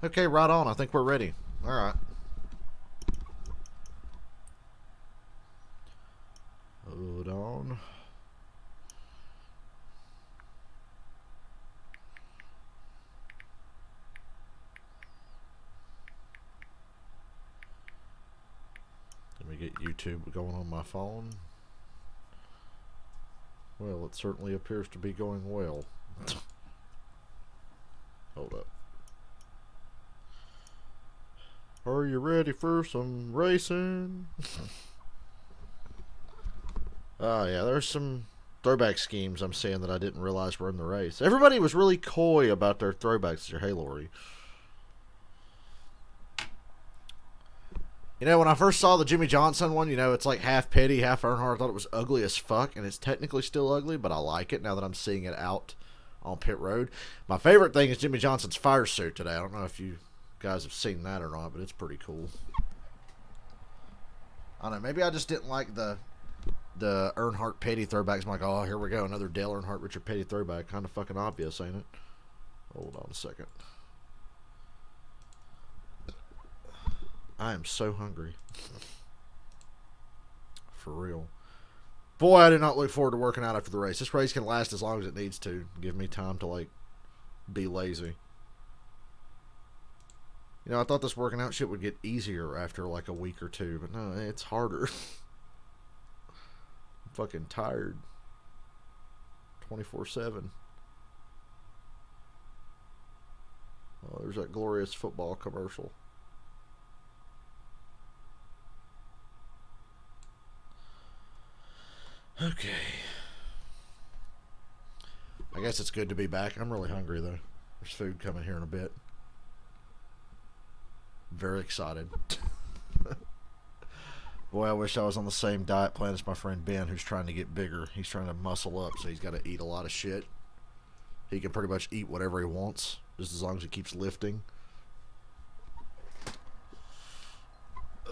Okay, right on. I think we're ready. All right. Hold on. Let me get YouTube going on my phone. Well, it certainly appears to be going well. Hold up. Are you ready for some racing? Oh, yeah, there's some throwback schemes I'm seeing that I didn't realize were in the race. Everybody was really coy about their throwbacks. Hey, Lori. You know, when I first saw the Jimmy Johnson one, you know, it's like half Petty, half Earnhardt. I thought it was ugly as fuck, and it's technically still ugly, but I like it now that I'm seeing it out on pit road. My favorite thing is Jimmy Johnson's fire suit today. I don't know if you guys have seen that or not, but it's pretty cool. I don't know. Maybe I just didn't like the Earnhardt Petty throwbacks. I'm like, oh, here we go. Another Dale Earnhardt Richard Petty throwback. Kind of fucking obvious, ain't it? Hold on a second. I am so hungry. For real. Boy, I did not look forward to working out after the race. This race can last as long as it needs to. Give me time to, like, be lazy. You know, I thought this working out shit would get easier after, like, a week or two. But no, it's harder. I'm fucking tired. 24/7. Oh, there's that glorious football commercial. Okay. I guess it's good to be back. I'm really hungry, though. There's food coming here in a bit. Very excited. Boy, I wish I was on the same diet plan as my friend Ben, who's trying to get bigger. He's trying to muscle up, so he's got to eat a lot of shit. He can pretty much eat whatever he wants, just as long as he keeps lifting.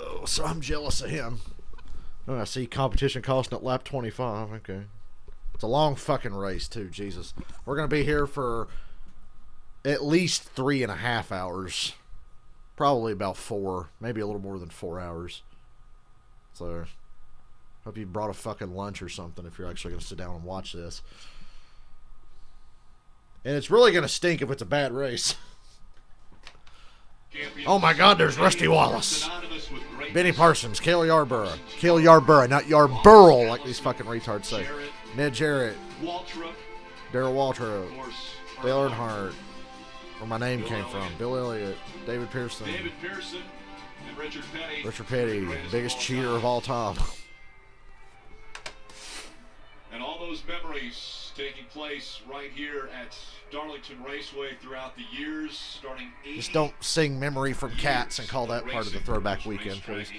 Oh, so I'm jealous of him. Oh, I see competition costing at lap 25. Okay. It's a long fucking race, too. Jesus. We're going to be here for at least 3.5 hours. Probably about 4. Maybe a little more than 4 hours. So, hope you brought a fucking lunch or something if you're actually going to sit down and watch this. And it's really going to stink if it's a bad race. Oh my god, there's Rusty Wallace. Benny Parsons, Cale Yarborough. Cale Yarborough, not Yarborough, like these fucking retards say. Ned Jarrett. Darrell Waltrip. Dale Earnhardt. Where my name came from. Bill Elliott. David Pearson. And Richard Petty. Richard Petty, biggest cheater of all time. And all those memories taking place right here at Darlington Raceway throughout the years, starting 80. Just don't sing Memory from Cats and call that part of the throwback weekend, please.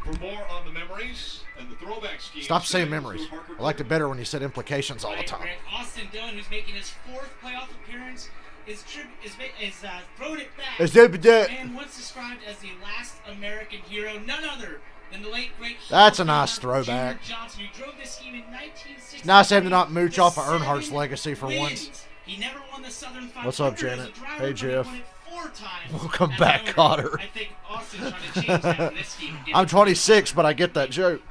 For more on the memories and the throwback schemes. Stop saying memories. I liked it better when you said implications all the time. Austin Dillon, who's making his 4th playoff appearance, is throwing it back. And once described as the last American hero, none other than the late great. That's a nice throwback. Johnson, who drove this scheme in 1960. It's nice to have to not mooch off of Earnhardt's legacy for once. He never won the Southern 500. What's up, Janet? Hey, Jeff. 4 times. Welcome back, Cotter. I think Austin's trying to change that in this scheme. I'm 26, but I get that joke.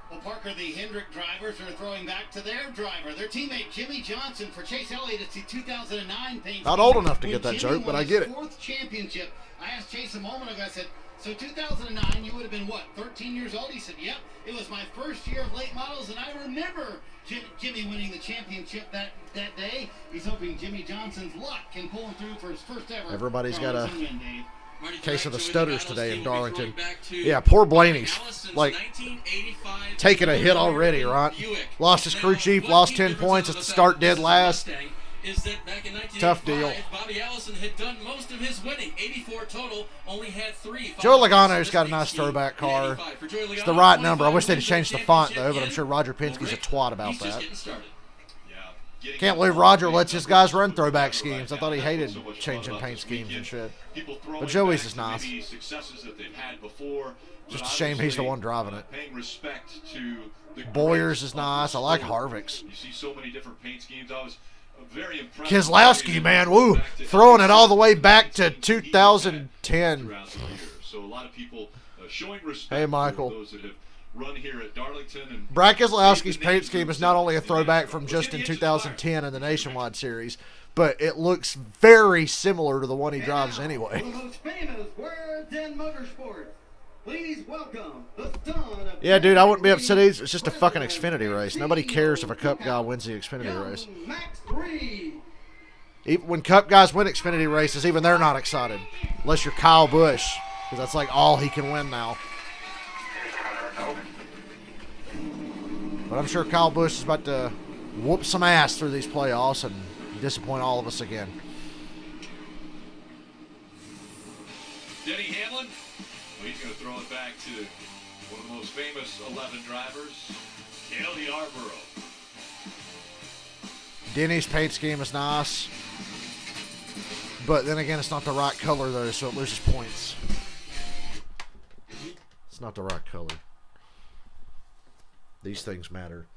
Well, Parker, the Hendrick drivers are throwing back to their driver, their teammate Jimmy Johnson, for Chase Elliott. It's the 2009 paint. Not old enough to get that joke, but I get it. 4th championship. I asked Chase a moment ago. I said, "So 2009, you would have been what? 13 years old?" He said, "Yep. It was my first year of late models, and I remember Jimmy winning the championship that day." He's hoping Jimmy Johnson's luck can pull him through for his first ever. Everybody's got a win, Dave. case of the stutters today in Darlington. Yeah, poor Blaney's like taking a hit already, right? Lost his crew chief, lost 10 points at the start, dead last. Tough deal. Bobby Allison had done most of his winning, 84 total, only had 3. Joe Logano's got a nice throwback car. It's the right number. I wish they'd changed the font though, but I'm sure Roger Penske's a twat about that. Can't believe Roger lets his guys run throwback schemes. I thought he hated changing paint schemes and shit. But Joey's is nice. Just a shame he's the one driving it. Boyer's is nice. I like Harvick's. You see so many different paint schemes. I was very impressive. Keselowski, man, woo, throwing it all the way back to 2010. So a lot of people showing respect. Hey, Michael. For those that have run here at Darlington. And Brad Keselowski's paint scheme is not only a throwback from just in 2010 in the Nationwide Series, but it looks very similar to the one he drives anyway. The most famous words in motorsport. Please welcome the son of Yeah, dude, I wouldn't be upset. It's just a fucking Xfinity race. Nobody cares if a Cup guy wins the Xfinity race. Max 3. Even when Cup guys win Xfinity races, even they're not excited. Unless you're Kyle Busch, because that's like all he can win now. But I'm sure Kyle Busch is about to whoop some ass through these playoffs and disappoint all of us again. Denny Hamlin, well, he's going to throw it back to one of the most famous 11 drivers, Dale Yarborough. Denny's paint scheme is nice. But then again, it's not the right color, though, so it loses points. It's not the right color. These things matter.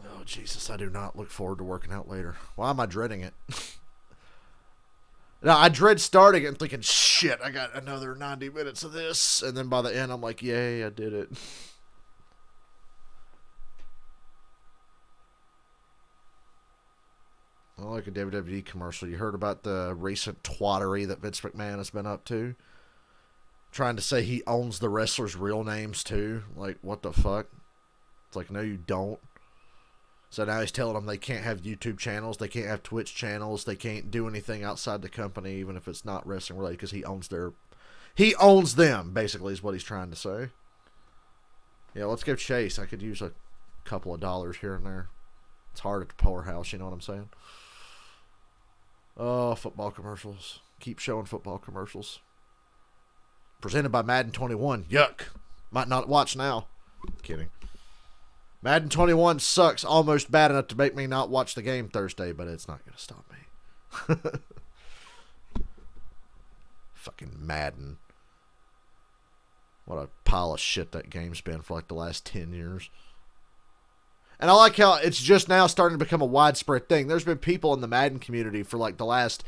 Oh, Jesus, I do not look forward to working out later. Why am I dreading it? Now, I dread starting it and thinking, shit, I got another 90 minutes of this. And then by the end, I'm like, yay, I did it. I like a WWE commercial. You heard about the recent twattery that Vince McMahon has been up to? Trying to say he owns the wrestlers' real names, too. Like, what the fuck? It's like, no, you don't. So now he's telling them they can't have YouTube channels, they can't have Twitch channels, they can't do anything outside the company, even if it's not wrestling related, because he owns them, basically, is what he's trying to say. Yeah, let's go Chase. I could use a couple of dollars here and there. It's hard at the poorhouse, you know what I'm saying? Oh, football commercials. Keep showing football commercials. Presented by Madden 21. Yuck. Might not watch now. Kidding. Madden 21 sucks almost bad enough to make me not watch the game Thursday, but it's not going to stop me. Fucking Madden. What a pile of shit that game's been for like the last 10 years. And I like how it's just now starting to become a widespread thing. There's been people in the Madden community for like the last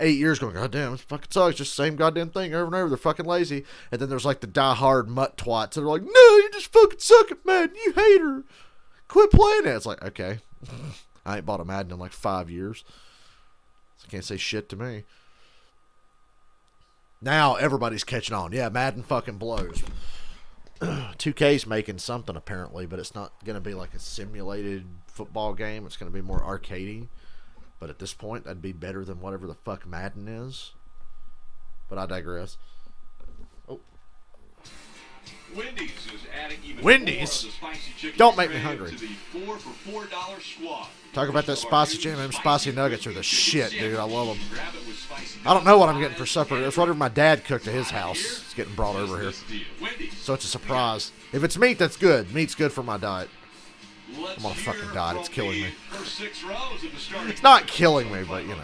8 years going, God damn, it fucking sucks. Just the same goddamn thing over and over. They're fucking lazy. And then there's like the diehard mutt twats that are like, no, you just fucking suck at Madden. You hater. Quit playing it. It's like, okay. I ain't bought a Madden in like 5 years. So can't say shit to me. Now everybody's catching on. Yeah, Madden fucking blows. 2K's making something apparently, but it's not going to be like a simulated football game. It's going to be more arcadey. But at this point, that'd be better than whatever the fuck Madden is. But I digress. Oh. Wendy's is adding even Wendy's? more of the spicy chicken Don't make me shredded hungry. to the 4 for $4 squad. Talk about that spicy chicken. Them spicy nuggets are the shit, dude. I love them. Grab it with spicy I don't know what I'm getting for supper. It's whatever my dad cooked at his house. It's getting brought over here. So it's a surprise. If it's meat, that's good. Meat's good for my diet. I'm on a fucking diet. It's killing me. It's not killing me, but, you know.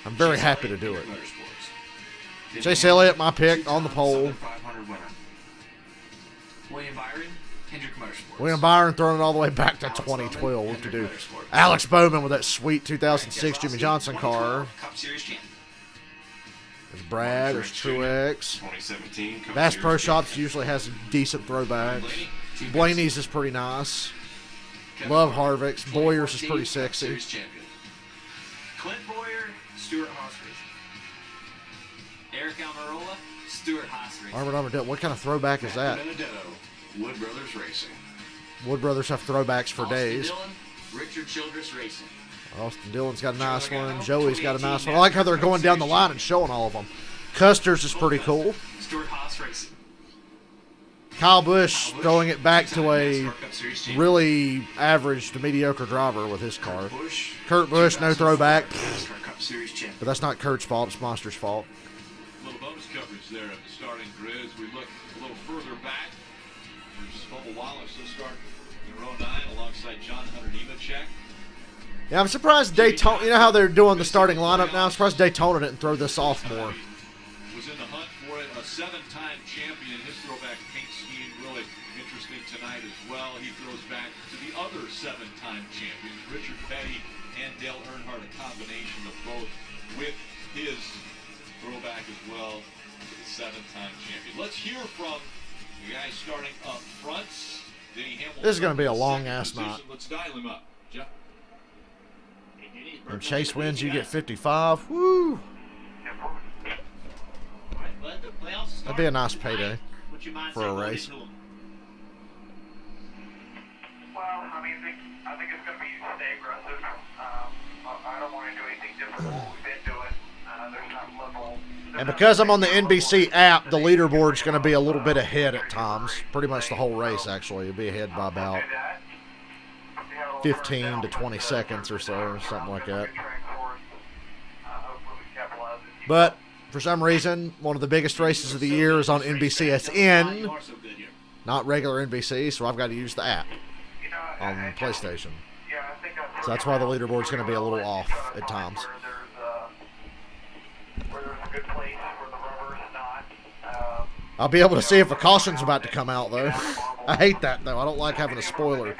I'm very happy to do it. Chase Elliott, my pick, on the pole. William Byron, Hendrick Motorsports. William Byron throwing it all the way back to 2012. What to do? Alex Bowman with that sweet 2006 Jimmy Johnson car. Cup Series champion. There's Brad. There's Truex. Bass Pro Shops usually has decent throwbacks. Blaney's is pretty nice. Love Harvick's. Boyer's is pretty sexy. Clint Boyer, Stuart Haas Racing. Eric Almirola, Stuart Haas Racing. Armored Armadillo. What kind of throwback is that? Benedetto, Wood Brothers Racing. Wood Brothers have throwbacks for days. Dillon, Richard Childress Racing. Austin Dillon's got a nice one. Joey's got a nice one. I like how they're going down the line and showing all of them. Custer's is pretty cool. Stuart Haas Racing. Kyle Busch throwing it back to a really average to mediocre driver with his car. Kurt Busch, no throwback. But that's not Kurt's fault. It's Monster's fault. A little bonus coverage there at the starting grid as we look a little further back. There's Bubba Wallace. He'll start in row 9 alongside John Hunter Nemechek. Yeah, I'm surprised Daytona, you know how they're doing the starting lineup now? I'm surprised Daytona didn't throw this off more. Was in the hunt for it, a 7-time champion. His throwback paint scheme really interesting. interesting tonight as well. He throws back to the other 7-time champions, Richard Petty and Dale Earnhardt, a combination of both with his throwback as well to the 7-time champion. Let's hear from the guy starting up front. This is going to be a long-ass night. Let's dial him up. Jeff? When Chase wins, you get 55. Woo! That'd be a nice payday for a race. Well, I mean, I think it's going to be stay aggressive. I don't want to do anything different than what we've been doing. There's not level. And because I'm on the NBC app, the leaderboard's going to be a little bit ahead at times. Pretty much the whole race, actually. It'll be ahead by about 15 to 20 seconds or so, something like that. But for some reason, one of the biggest races of the year is on NBCSN, not regular NBC, so I've got to use the app on PlayStation. So that's why the leaderboard's going to be a little off at times. I'll be able to see if a caution's about to come out, though. I hate that, though. I don't like having a spoiler.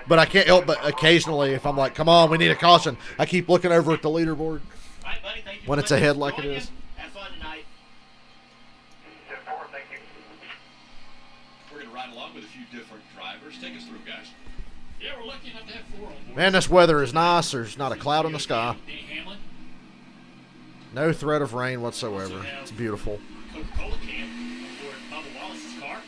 But I can't help but occasionally, if I'm like, come on, we need a caution, I keep looking over at the leaderboard when it's ahead like it is. Have fun tonight. We're going to ride along with a few different drivers. Take us through, guys. Yeah, we're lucky enough to have 4 on board. Man, this weather is nice. There's not a cloud in the sky. No threat of rain whatsoever. It's beautiful. Coca-Cola can aboard Bubba Wallace's car.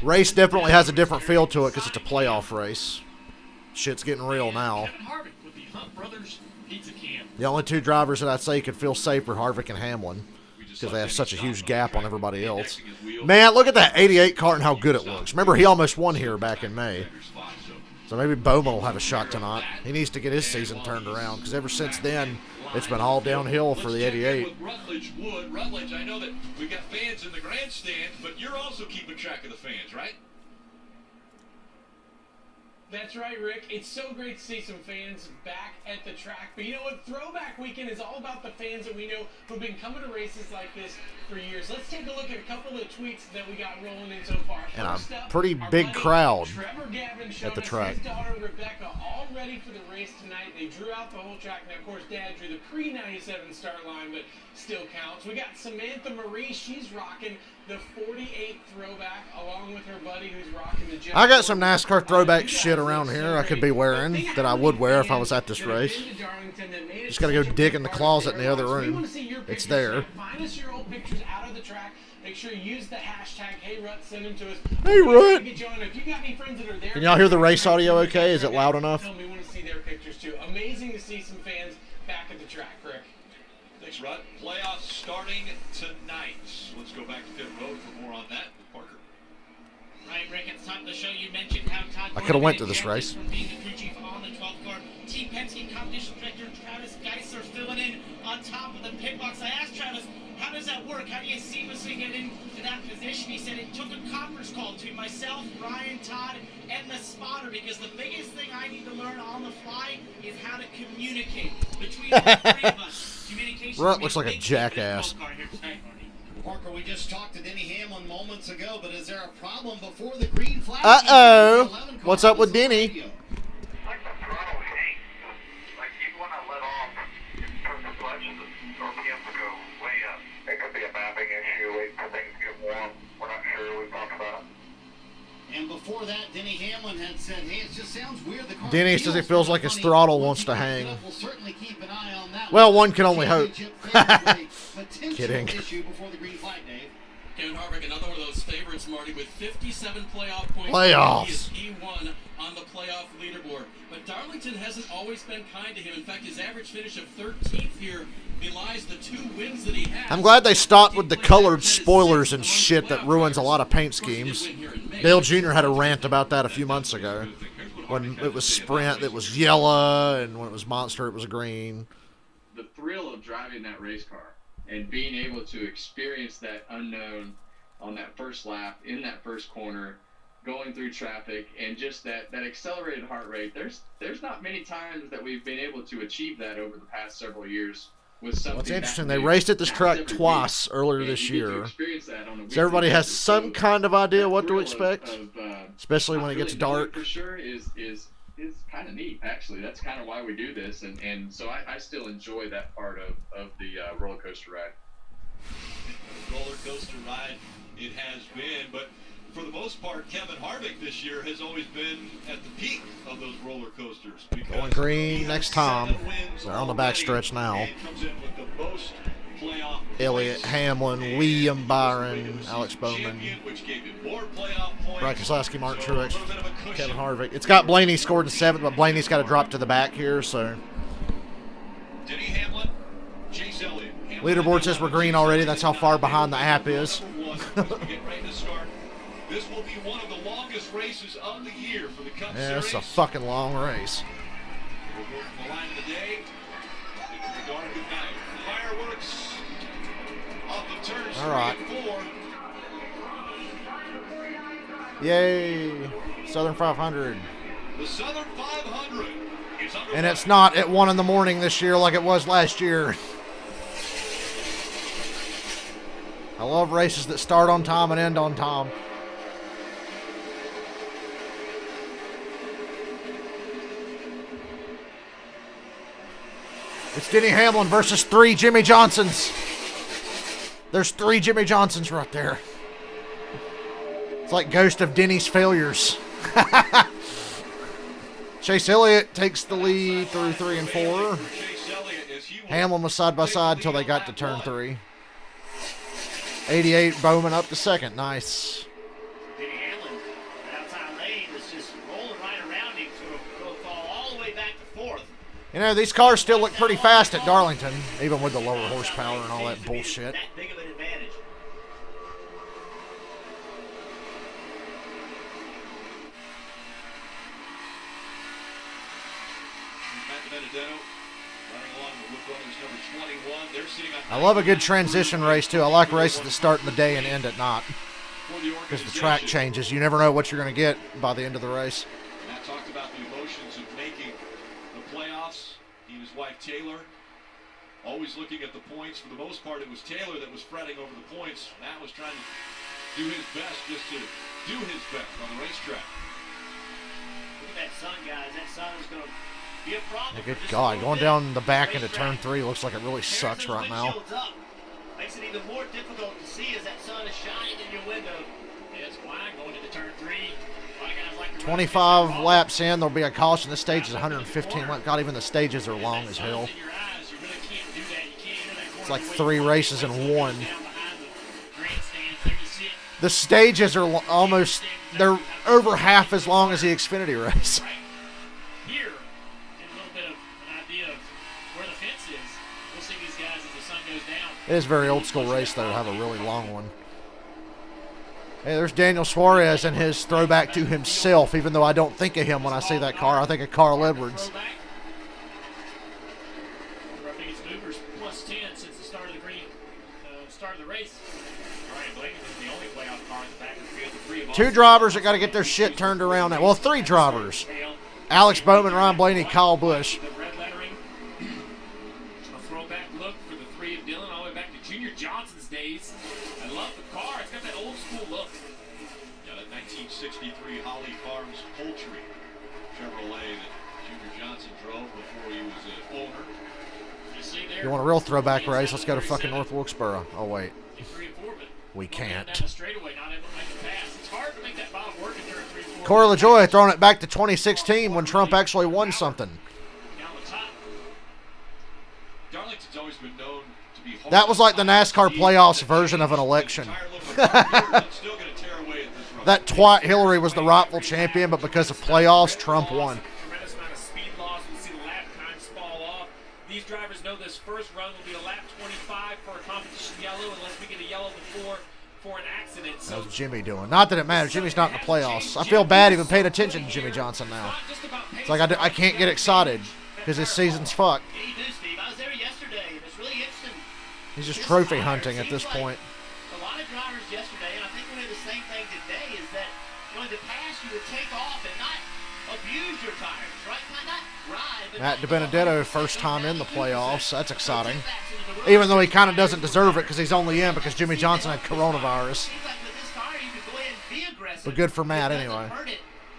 Race definitely has a different feel to it because it's a playoff race. Shit's getting real now. Kevin Harvick with the Hunt Brothers Pizza Can. The only 2 drivers that I'd say could feel safe are Harvick and Hamlin because they have such a huge gap on everybody else. Man, look at that 88 car and how good it looks. Remember, he almost won here back in May. So maybe Bowman will have a shot tonight. He needs to get his season turned around because ever since then, it's been all downhill for the 88. Rutledge, I know that we've got fans in the grandstand, but you're also keeping track of the fans, right? That's right, Rick. It's so great to see some fans back at the track. But you know what? Throwback Weekend is all about the fans that we know who've been coming to races like this for years. Let's take a look at a couple of tweets that we got rolling in so far. And a pretty big crowd at the track. His daughter Rebecca all ready for the race tonight. They drew out the whole track. Now, of course, Dad drew the pre-97 start line, but still counts. We got Samantha Marie. She's rocking the 48 throwback along with her buddy who's rocking the Jeff. I got some NASCAR throwback shit around here I could be wearing that I would wear if I was at this race. Just got to go dig in the closet in the other room. It's there. Find us your old pictures out of the track. Make sure you use the hashtag HeyRut. Send them to us. Hey, Rut. If you got any friends that are there, Can y'all hear the race audio okay? Is it loud enough? Tell me, we want to see their pictures too. Amazing to see some fans back at the track, Rick. Thanks, Rod. Playoffs starting tonight. Let's go back to pit road for more on that with Parker. Right, Rick, at the top of the show, you mentioned how Todd I could have went to this race. From being the crew chief on the 12th car. Team Penske competition director Travis Geisler filling in on top of the pit box. I asked Travis, how does that work? How do you seamlessly get into that position? He said it took a conference call between myself, Ryan, Todd, and the spotter because the biggest thing I need to learn on the fly is how to communicate between the 3 of us. Rutt looks like a jackass. Parker, we just talked to Denny Hamlin moments ago, but is there a problem before the green flag? Uh-oh. What's up with Denny? Like the throttle shakes. Like you want to let off, turn the clutch, the RPMs go way up. It could be a mapping issue, wait till things get warm. We're not sure, we've talked about it. And before that, Denny Hamlin had said, hey, it just sounds weird. The car Denny says he feels like his throttle wants to hang. We'll certainly keep an eye on that. Well, one can only hope. Kidding. Issue before the green flag, Dave. Kevin Harvick, another one of those favorites, Marty, with 57 playoff points. Playoffs. He is E1 on the playoff leaderboard. But Darlington hasn't always been kind to him. In fact, his average finish of 13th here belies the 2 wins that he has. I'm glad they stopped with the colored spoilers and shit that ruins a lot of paint schemes. Dale Jr. had a rant about that a few months ago. When it was Sprint, it was yellow, and when it was Monster, it was green. The thrill of driving that race car and being able to experience that unknown on that first lap, in that first corner, going through traffic, and just that accelerated heart rate. There's not many times that we've been able to achieve that over the past several years was something. What's interesting, that they new. raced at this That's track every twice week. earlier And this you get to year. experience that on a So everybody weekly has basis. some kind of idea that what to thrill expect, especially when not it gets really knowing dark. for sure is kind of neat, actually. That's kind of why we do this, and so I still enjoy that part of the roller coaster ride. Roller coaster ride it has been, but for the most part, Kevin Harvick this year has always been at the peak of those roller coasters. Going green he has next time. 7 wins They're on the already backstretch now. and comes in with the most playoff Elliott, points. Hamlin, And William he was Byron, the regular Alex season Bowman, champion, which gave him more playoff points. Brad Keselowski, Martin So a Truex, little bit of a cushion. Kevin Harvick. It's got Blaney scored in 7th, but Blaney's got to drop to the back here, so. Denny Hamlin, Chase Elliott. Leaderboard says we're green already. That's how far behind the app is. This will be one of the longest races of the year for the Cup Yeah, Series. it's a fucking long race. We'll go from the line of the day into the dark of night. Fireworks off the turns All right. 3 and 4. Yay! Southern 500. The Southern 500 is underway. And it's not at 1 in the morning this year like it was last year. I love races that start on time and end on time. It's Denny Hamlin versus 3 Jimmy Johnsons. There's 3 Jimmy Johnsons right there. It's like Ghost of Denny's failures. Chase Elliott takes the lead through 3 and 4. Hamlin was side by side until they got to turn 3. 88 Bowman up to 2nd. Nice. Denny Hamlin, that outside lane was just rolling right around him, so it'll fall all the way back to 4th. You know, these cars still look pretty fast at Darlington, even with the lower horsepower and all that bullshit. That big of an advantage. Matt Benedetto running along with Wood Brothers number 21. They're sitting on I love a good transition race, too. I like races that start in the day and end at night. for the Because the track changes. You never know what you're going to get by the end of the race. Matt talked about the emotions of making the playoffs. He and his wife Taylor always looking at the points. For the most part, it was Taylor that was fretting over the points. Matt was trying to do his best just to do his best on the racetrack. Look at that sun, guys. That sun is going to be a problem. Yeah, good for just God. a little Going bit. down the back into Racetrack. turn 3 looks like it really sucks right now. Windshields up. Makes it even more difficult to see as that sun is shining in your window. Yeah, it's fine going into turn 3. A lot of guys like to run 25 against the laps in, there'll be a caution. This stage is 115 laps. God, even the stages are long as hell. It's like 3 races in 1. The stages are almost, they're over half as long as the Xfinity race. Here, get a little bit of an idea of where the fence is. We'll see these guys as the sun goes down. It is a very old school race, though, to have a really long one. Hey, there's Daniel Suarez and his throwback to himself, even though I don't think of him when I see that car. I think of Carl Edwards. Our biggest movers plus 10 since the start of the race. Ryan Blaney was the only playoff car in the back of the field. The 3 of 2 drivers that got to get their shit turned around now. Well, 3 drivers. Alex Bowman, Ryan Blaney, Kyle Busch. The red lettering. A throwback look for the 3 of Dillon all the way back to Junior Johnson's days. I love the car. It's got that old school look. Yeah, that 1963 Holly Farms Poultry Chevrolet that Junior Johnson drove before he was an owner. You see there. You want a real throwback race? Let's go to fucking North Wilkesboro. Oh, wait. 3 and 4, but We can't. down the straightaway, not able to make the pass. It's hard to make that bottom work in turn 3 and 4. Corey LaJoy throwing it back to 2016 when Trump actually won something. Down the top. Darlington's always been known to be hard. That was like the NASCAR playoffs version of an election. That twat Hillary was the rightful champion, but because of playoffs, Trump won. Tremendous amount of speed loss. We see the lap times fall off. These drivers know this first run will be a lap 25 for a competition yellow, unless we get a yellow before for an accident. So How's Jimmy doing? Not that it matters. Jimmy's not in the playoffs. I feel bad even paying attention to Jimmy Johnson now. It's like I can't get excited because his season's fucked. Yeah, you do, Steve. I was there yesterday, and it's really interesting. He's just trophy hunting at this point. A lot of drivers yesterday, and I think we have the same thing today, is that in the past you would take off and not abuse your tires, right? Not ride, but Matt DiBenedetto, first time in the playoffs. That's exciting. Even though he kind of doesn't deserve it because he's only in because Jimmy Johnson had coronavirus. But good for Matt anyway.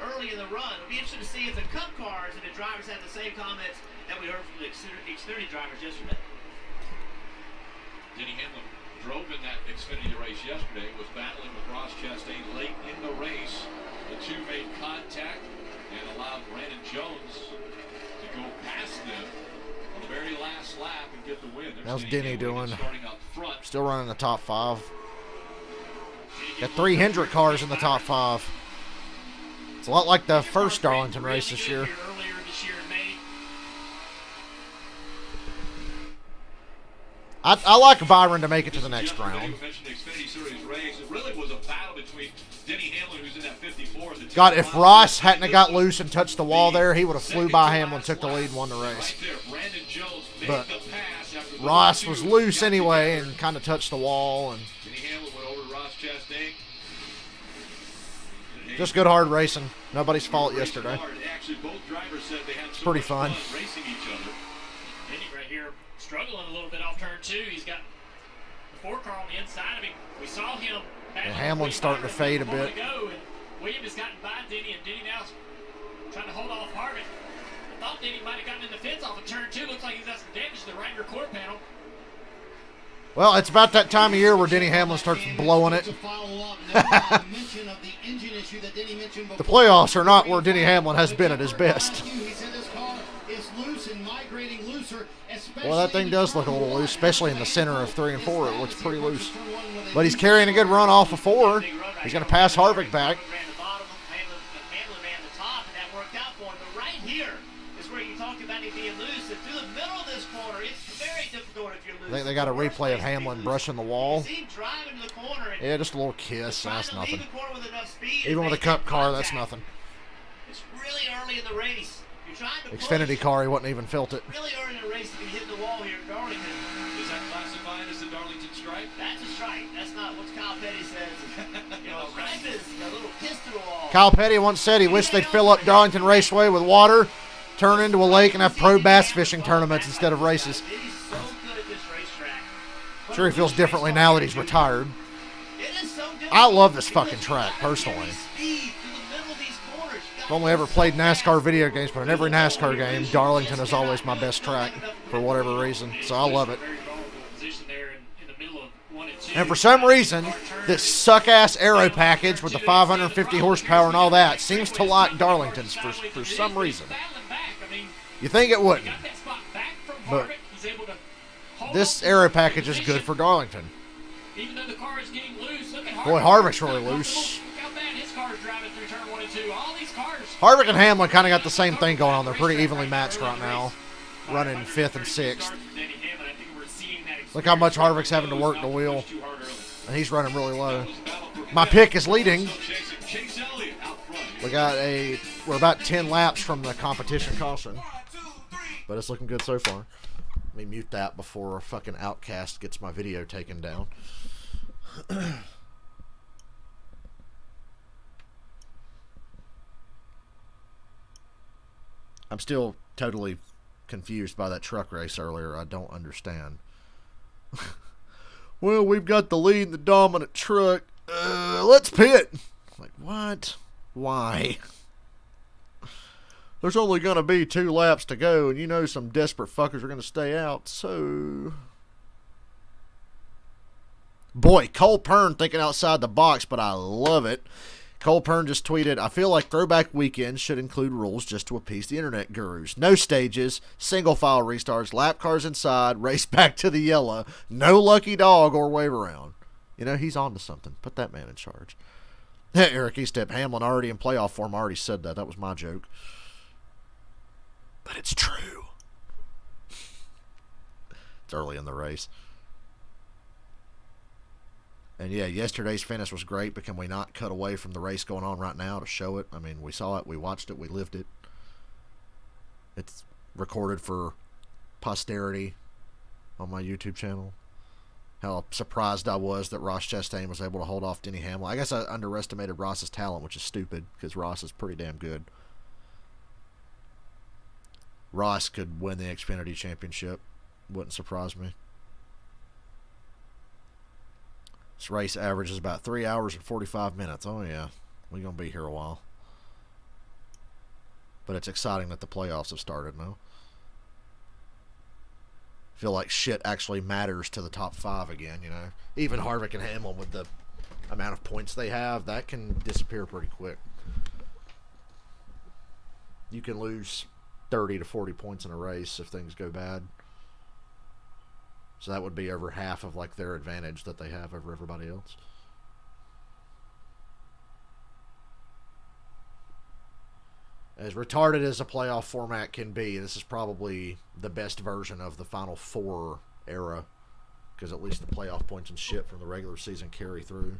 Early in the run. It'll be interesting to see if the Cup cars and the drivers have the same comments that we heard from the Xfinity drivers yesterday. Denny Hamlin drove in that Xfinity race yesterday, was battling with Ross Chastain late in the race. The two made contact and allowed Brandon Jones to go past them on the very last lap and get the win. How's Denny doing? Up front. Still running the top 5. Got 3 Hendrick cars in the top 5. It's a lot like the first Darlington race this year. I like Byron to make it to the next round. God, if Ross hadn't have got loose and touched the wall there, he would have flew by Hamlin, took the lead, and won the race. But Ross was loose anyway and kind of touched the wall. And just good hard racing. Nobody's fault yesterday. It's pretty fun. Right here, struggling a little bit off turn 2. He's got the 4 car on the inside of him. We saw him. Hamlin's starting to fade a bit. Williams has gotten by Denny, and Denny now trying to hold off Harvick. I thought Denny might have gotten in the fence off of turn 2. Looks like he's got some damage to the right rear quarter panel. Well, it's about that time of year where Denny Hamlin starts blowing it. The playoffs are not where Denny Hamlin has been at his best. Well, that thing does look a little loose, especially in the center of 3 and 4. It looks pretty loose. But he's carrying a good run off of 4. He's going to pass Harvick back. Hamlin ran the top, and that worked out for him. But right here is where you talk about him being loose. And through the middle of this corner, it's very difficult if you're loose. I think they got a replay of Hamlin brushing the wall. Driving to the corner and Yeah, just a little kiss. That's nothing. With enough speed, even with a Cup car, that's nothing. It's really early in the race. You're trying to Xfinity car, he wouldn't even felt it. Really early in the race to be hitting the wall here at Darlington. Is that classified as a Darlington strike? That's a strike. That's not what Kyle Petty says. You know, stripe is a little kiss to the wall. Kyle Petty once said he wished they'd fill up Darlington Raceway with water, turn into a lake, and have pro bass fishing tournaments instead of races. I'm sure he feels differently now that he's retired. I love this fucking track, personally. I've only ever played NASCAR video games, but in every NASCAR game, Darlington is always my best track for whatever reason. So I love it. And for some reason, this suck-ass aero package with the 550 horsepower and all that seems to like Darlington's for some reason. You think it wouldn't, but this aero package is good for Darlington. Boy, Harvick's really loose. Harvick and Hamlin kind of got the same thing going on. They're pretty evenly matched right now, running 5th and 6th. Look how much Harvick's having to work the wheel, and he's running really low. My pick is leading. We're about 10 laps from the competition caution, but it's looking good so far. Let me mute that before a fucking Outcast gets my video taken down. I'm still totally confused by that truck race earlier. I don't understand. Well, we've got the lead in the dominant truck. Let's pit. Like, what? Why? There's only going to be 2 laps to go, and you know some desperate fuckers are going to stay out, so... Boy, Cole Pern thinking outside the box, but I love it. Cole Pern just tweeted, I feel like throwback weekends should include rules just to appease the internet gurus. No stages, single file restarts, lap cars inside, race back to the yellow, no lucky dog or wave around. You know, he's on to something. Put that man in charge. Eric Estep, Hamlin already in playoff form. I already said that. That was my joke. But it's true. It's early in the race. And yeah, yesterday's finish was great, but can we not cut away from the race going on right now to show it? I mean, we saw it, we watched it, we lived it. It's recorded for posterity on my YouTube channel. How surprised I was that Ross Chastain was able to hold off Denny Hamlin. I guess I underestimated Ross's talent, which is stupid, because Ross is pretty damn good. Ross could win the Xfinity Championship. Wouldn't surprise me. This race averages about 3 hours and 45 minutes. Oh, yeah. We're going to be here a while. But it's exciting that the playoffs have started now. I feel like shit actually matters to the top 5 again, you know. Even Harvick and Hamlin, with the amount of points they have, that can disappear pretty quick. You can lose 30 to 40 points in a race if things go bad. So that would be over half of like their advantage that they have over everybody else. As retarded as a playoff format can be, this is probably the best version of the Final Four era, because at least the playoff points and shit from the regular season carry through.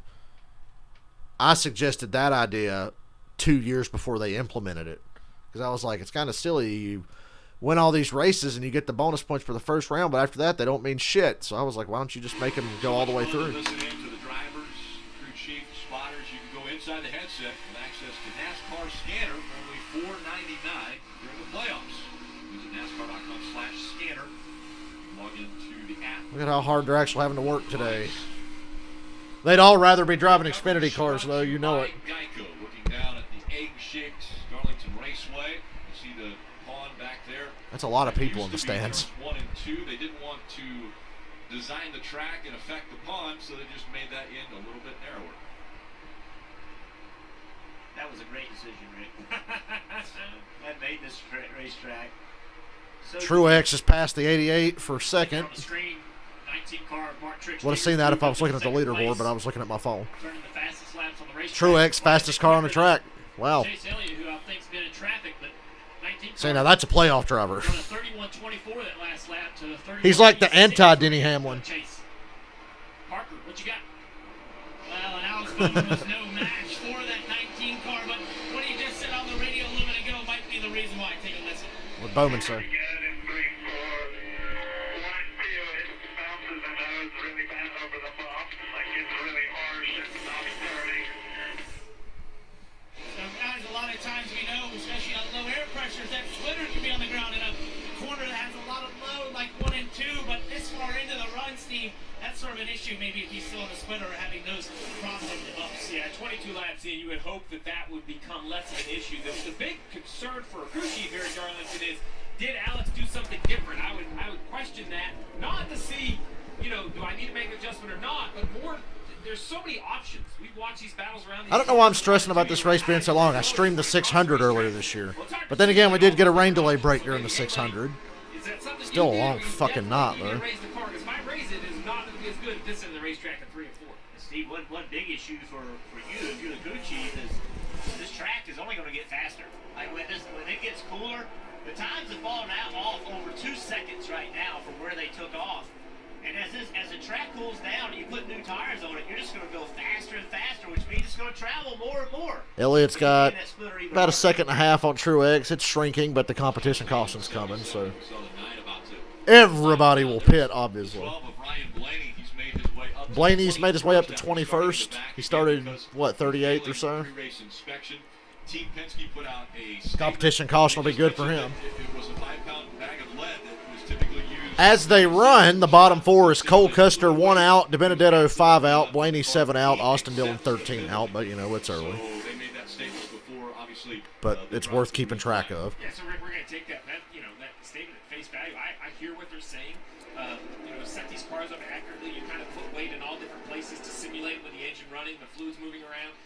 I suggested that idea 2 years before they implemented it, because I was like, it's kind of silly. You win all these races and you get the bonus points for the first round, but after that they don't mean shit. So I was like, why don't you just make them go all the way through? Listen in to the drivers, crew chief, spotters. You can go inside the headset with access to NASCAR scanner for only $4.99 during the playoffs. Visit NASCAR.com/scanner. Log into the app. Look at how hard they're actually having to work today. They'd all rather be driving Xfinity cars, though. You know it. Geico, looking down at the egg-shaped Darlington Raceway. You see the pond back there. That's a lot of people in the stands. 1 and 2. They didn't want to design the track and affect the pond, so they just made that end a little bit narrower. That was a great decision, Rick. That made this racetrack. So Truex has passed the 88 for second. on the screen, 19 car, Mark Trix Would have seen that if I was looking at the leaderboard, but I was looking at my phone. turning the fastest laps on the racetrack. Truex, fastest car on the track. Wow. Chase Elliott, who I think's been in traffic, but 19 See, now that's a playoff driver. From the 31.24 that last lap to the 31. He's like the anti-Denny Hamlin. Chase. Parker, what you got? Well, and Alex Bowman was no match for that 19 car, but what he just said on the radio a little bit ago might be the reason why. Take a listen. What Bowman say? So guys, a lot of times we know, especially on low air pressures, that splitter can be on the ground in a corner that has a lot of load, like 1 and 2, but this far into the run, Steve, that's sort of an issue. Maybe if he's still on the splitter or having those problem ups. Yeah, 22 laps in, you would hope that that would become less of an issue. The big concern for a crew chief here at Darlington is, did Alex do something different? I would question that, not to see, you know, do I need to make an adjustment or not, but more, there's so many options. We've watched these battles around. I don't know why I'm stressing about this race being so long. I streamed the 600 earlier this year. But then again, we did get a rain delay break during the 600. Still a long fucking knot, though. Because if I raise it, it's not going to be as good as this in the racetrack at 3 and 4. Steve, one big issue for you, if you're the crew chief, is this track is only going to get faster. Like when it gets cooler, the times have fallen out off over 2 seconds right now from where they took off. And as the track cools down and you put new tires on it, you're just going to go faster and faster, which means it's going to travel more and more. Elliott's got about a second and a half on Truex. It's shrinking, but the competition caution's coming, so everybody will pit, obviously. Blaney's made his way up to 21st. He started, what, 38th or so? Competition caution will be good for him. As they run, the bottom 4 is Cole Custer 1 out, DiBenedetto 5 out, Blaney 7 out, Austin Dillon 13 out, but you know, it's early. But it's worth keeping track of. Yeah, so Rick, we're going to take that statement at face value. I hear what they're saying. Set these cars up accurately. You kind of put weight in all different places to simulate with the engine running, the fluids moving around.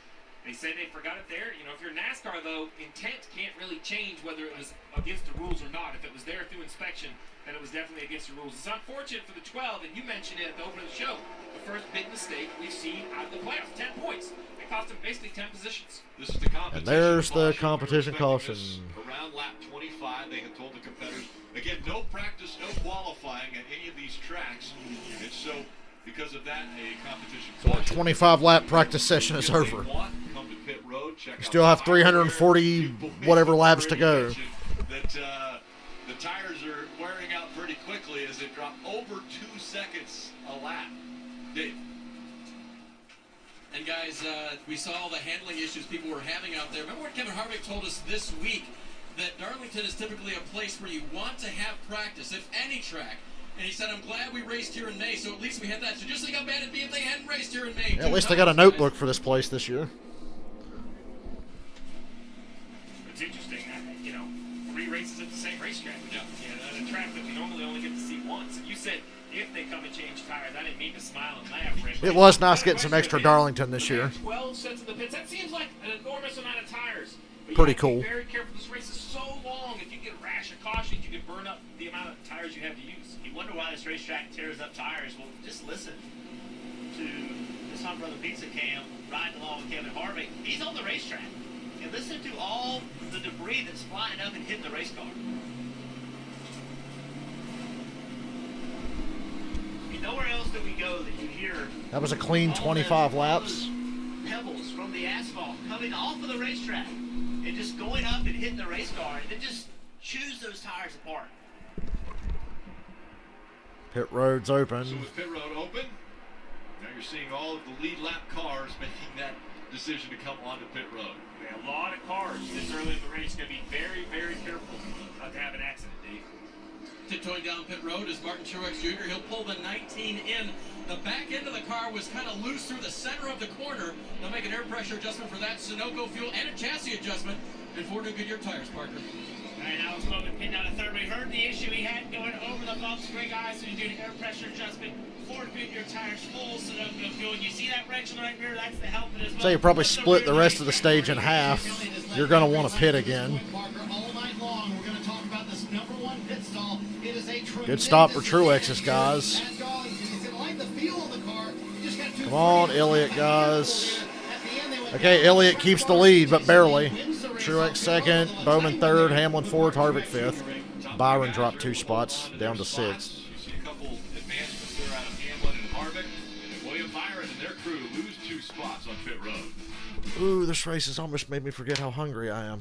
They say they forgot it there. You know, if you're NASCAR, though, intent can't really change whether it was against the rules or not. If it was there through inspection, then it was definitely against the rules. It's unfortunate for the 12, and you mentioned it at the open of the show. The first big mistake we've seen out of the playoffs, 10 points. It cost them basically 10 positions. This is the competition. And there's the competition caution. Around lap 25, they had told the competitors, again, no practice, no qualifying at any of these tracks. And so, because of that, a competition caution. So a 25-lap practice session is over. You still have 340 whatever laps to go. That the tires are wearing out pretty quickly as they drop over 2 seconds a lap. Dave. And guys, we saw all the handling issues people were having out there. Remember what Kevin Harvick told us this week, that Darlington is typically a place where you want to have practice, if any track. And he said, I'm glad we raced here in May, so at least we had that. So just think how bad it'd be if they hadn't raced here in May. Yeah, at least they got a notebook for this place this year. It's interesting, you know, 3 races at the same racetrack. Yeah. You know, a track that we normally only get to see once. And you said if they come and change tires, I didn't mean to smile and laugh, Rick. It was nice getting some extra Darlington this year. 12 sets of the pits. That seems like an enormous amount of tires. But Pretty you have to cool. be very careful. This race is so long. If you get rash of cautions, you can burn up the amount of tires you have to use. You wonder why this racetrack tears up tires. Well, just listen to this Hot Brother Pizza Cam riding along with Kevin Harvick. He's on the racetrack. And listen to all the debris that's flying up and hitting the race car. Nowhere else do we go that you hear That was a clean 25 laps. Pebbles from the asphalt coming off of the racetrack and just going up and hitting the race car, and it just chews those tires apart. Pit road's open. So with pit road open, now you're seeing all of the lead lap cars making that decision to come onto pit road. A lot of cars this early in the race. Going to be very, very careful not to have an accident, Dave. Tiptoeing down pit road is Martin Truex Jr. He'll pull the 19 in. The back end of the car was kind of loose through the center of the corner. They'll make an air pressure adjustment for that, Sunoco fuel, and a chassis adjustment. And Ford and Goodyear tires, Parker. All right, Alex Bowman pinned down a third. We heard the issue he had going over the bumps. Great guys, so he's doing an air pressure adjustment. Ford Goodyear tires full, Sunoco fuel. And you see that wrench on the right rear? That's the helmet as well. So you probably split the rest of the stage in half. You're going to want to pit again. Good stop for Truex's guys. Come on, Elliott, guys. Okay, Elliott keeps the lead, but barely. Truex second, Bowman third, Hamlin fourth, Harvick fifth. Byron dropped 2 spots, down to 6th. You see a couple advancements there out of Hamlin and Harvick. And William Byron and their crew lose 2 spots on pit road. Ooh, this race has almost made me forget how hungry I am.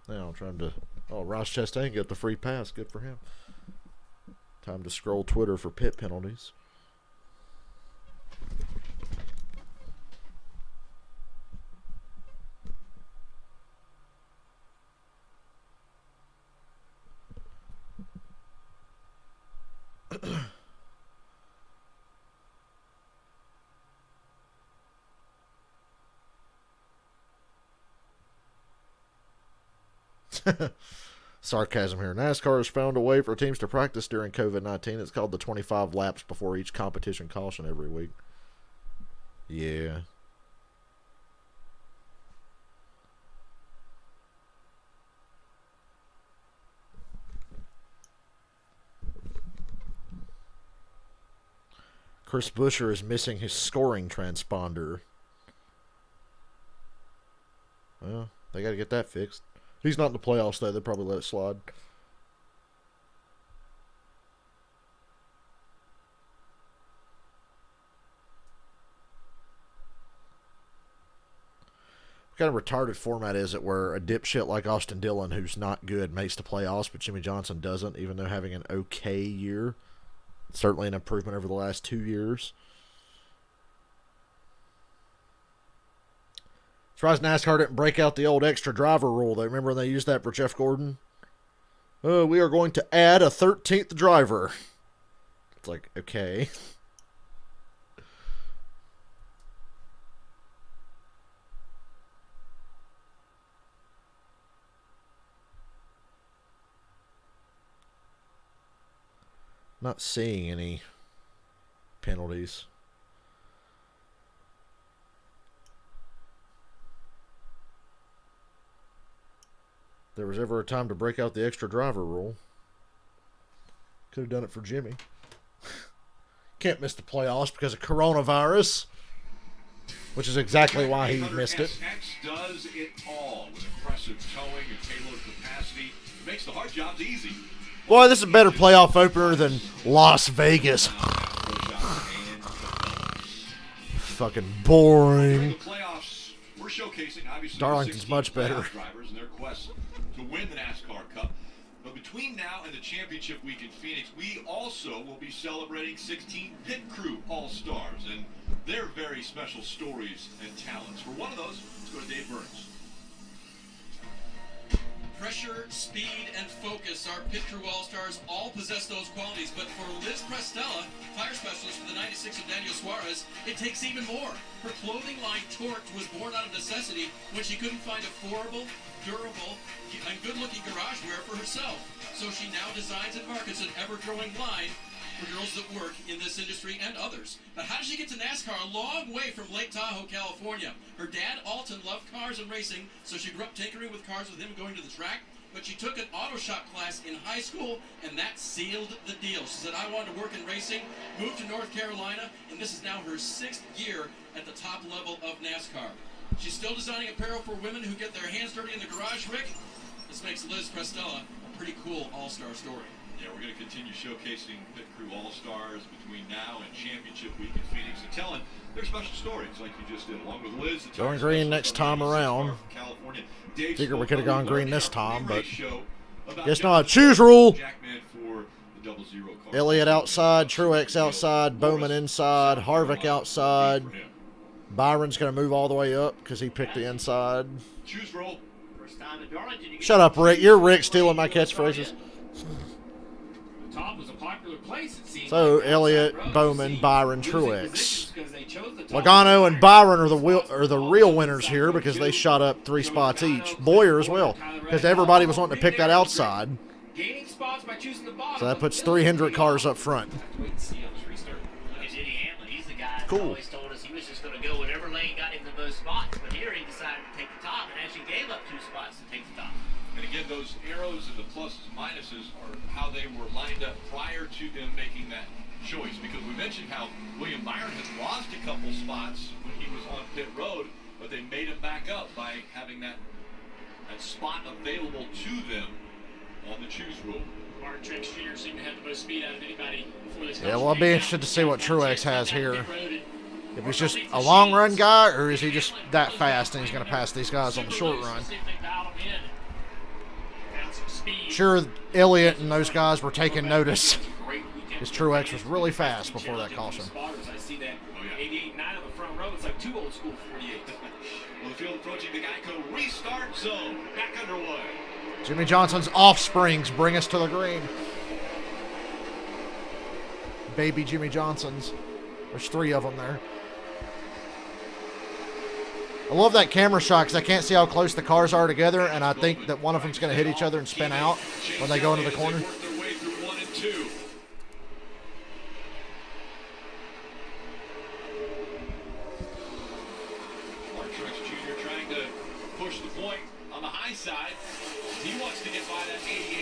Now I'm trying to... Oh, Ross Chastain got the free pass. Good for him. Time to scroll Twitter for pit penalties. Sarcasm here. NASCAR has found a way for teams to practice during COVID-19. It's called the 25 laps before each competition caution every week. Yeah. Chris Buescher is missing his scoring transponder. Well, they got to get that fixed. He's not in the playoffs, though. They'll probably let it slide. What kind of retarded format is it where a dipshit like Austin Dillon, who's not good, makes the playoffs, but Jimmy Johnson doesn't, even though having an okay year? Certainly an improvement over the last 2 years. Surprised NASCAR didn't break out the old extra driver rule. They remember when they used that for Jeff Gordon? Oh, we are going to add a 13th driver. It's like, okay. Not seeing any penalties. If there was ever a time to break out the extra driver rule, could have done it for Jimmy. Can't miss the playoffs because of coronavirus, which is exactly why he missed it. SX does it all with impressive towing and payload capacity. It makes the hard jobs easy. Boy, this is a better playoff opener than Las Vegas. Fucking boring. The playoffs, we're showcasing obviously Darlington's much better. drivers and their quest to win the NASCAR Cup. But between now and the championship week in Phoenix, we also will be celebrating 16 Pit Crew All-Stars and their very special stories and talents. For one of those, let's go to Dave Burns. Pressure, speed, and focus. Our Pit Crew All-Stars all possess those qualities, but for Liz Prestella, tire specialist for the 96 of Daniel Suarez, it takes even more. Her clothing line Torqued was born out of necessity when she couldn't find affordable, durable, and good-looking garage wear for herself. So she now designs and markets an ever-growing line for girls that work in this industry and others. But how did she get to NASCAR? A long way from Lake Tahoe, California. Her dad, Alton, loved cars and racing, so she grew up tinkering with cars with him and going to the track. But she took an auto shop class in high school, and that sealed the deal. She said, I wanted to work in racing, moved to North Carolina, and this is now her 6th year at the top level of NASCAR. She's still designing apparel for women who get their hands dirty in the garage, Rick. This makes Liz Prestella a pretty cool all-star story. Yeah, we're going to continue showcasing Pit Crew All-Stars between now and Championship Week in Phoenix and telling their special stories like you just did, along with Liz. Going green next time around. Figure we could have gone green this time, but guess not. Choose rule. Elliott outside, Truex outside, Bowman inside, Harvick outside. Byron's going to move all the way up because he picked the inside. Choose roll. Shut up, Rick. You're Rick stealing my catchphrases. Top was a popular place, it seems. So, Elliott, Bowman, Byron, Truex. Logano and Byron are the real winners here because they shot up 3 spots each. Boyer as well, because everybody was wanting to pick that outside. So that puts 300 cars up front. Cool. Always told us he was just going to go whatever lane got him the most spots, but here he decided to take the top and actually gave up 2 spots to take the top. And again, those arrows and the pluses and minuses are how they were lined up prior to them making that choice. Because we mentioned how William Byron had lost a couple spots when he was on pit road, but they made him back up by having that spot available to them on the choose rule. Martin Truex Jr. seemed to have the most speed out of anybody before this. Yeah, well, I'll be interested to see what Truex has here. If he's just a long run guy, or is he just that fast and he's going to pass these guys on the short run? Sure, Elliott and those guys were taking notice. His Truex was really fast before that caution. I see that 88.9 on the front row. It's like 2 old school 48. Well, the field approaching the Geico restart zone. Back underway. Jimmy Johnson's offsprings bring us to the green. Baby Jimmy Johnsons. There's 3 of them there. I love that camera shot because I can't see how close the cars are together, and I think that one of them's going to hit each other and spin out when they go into the corner.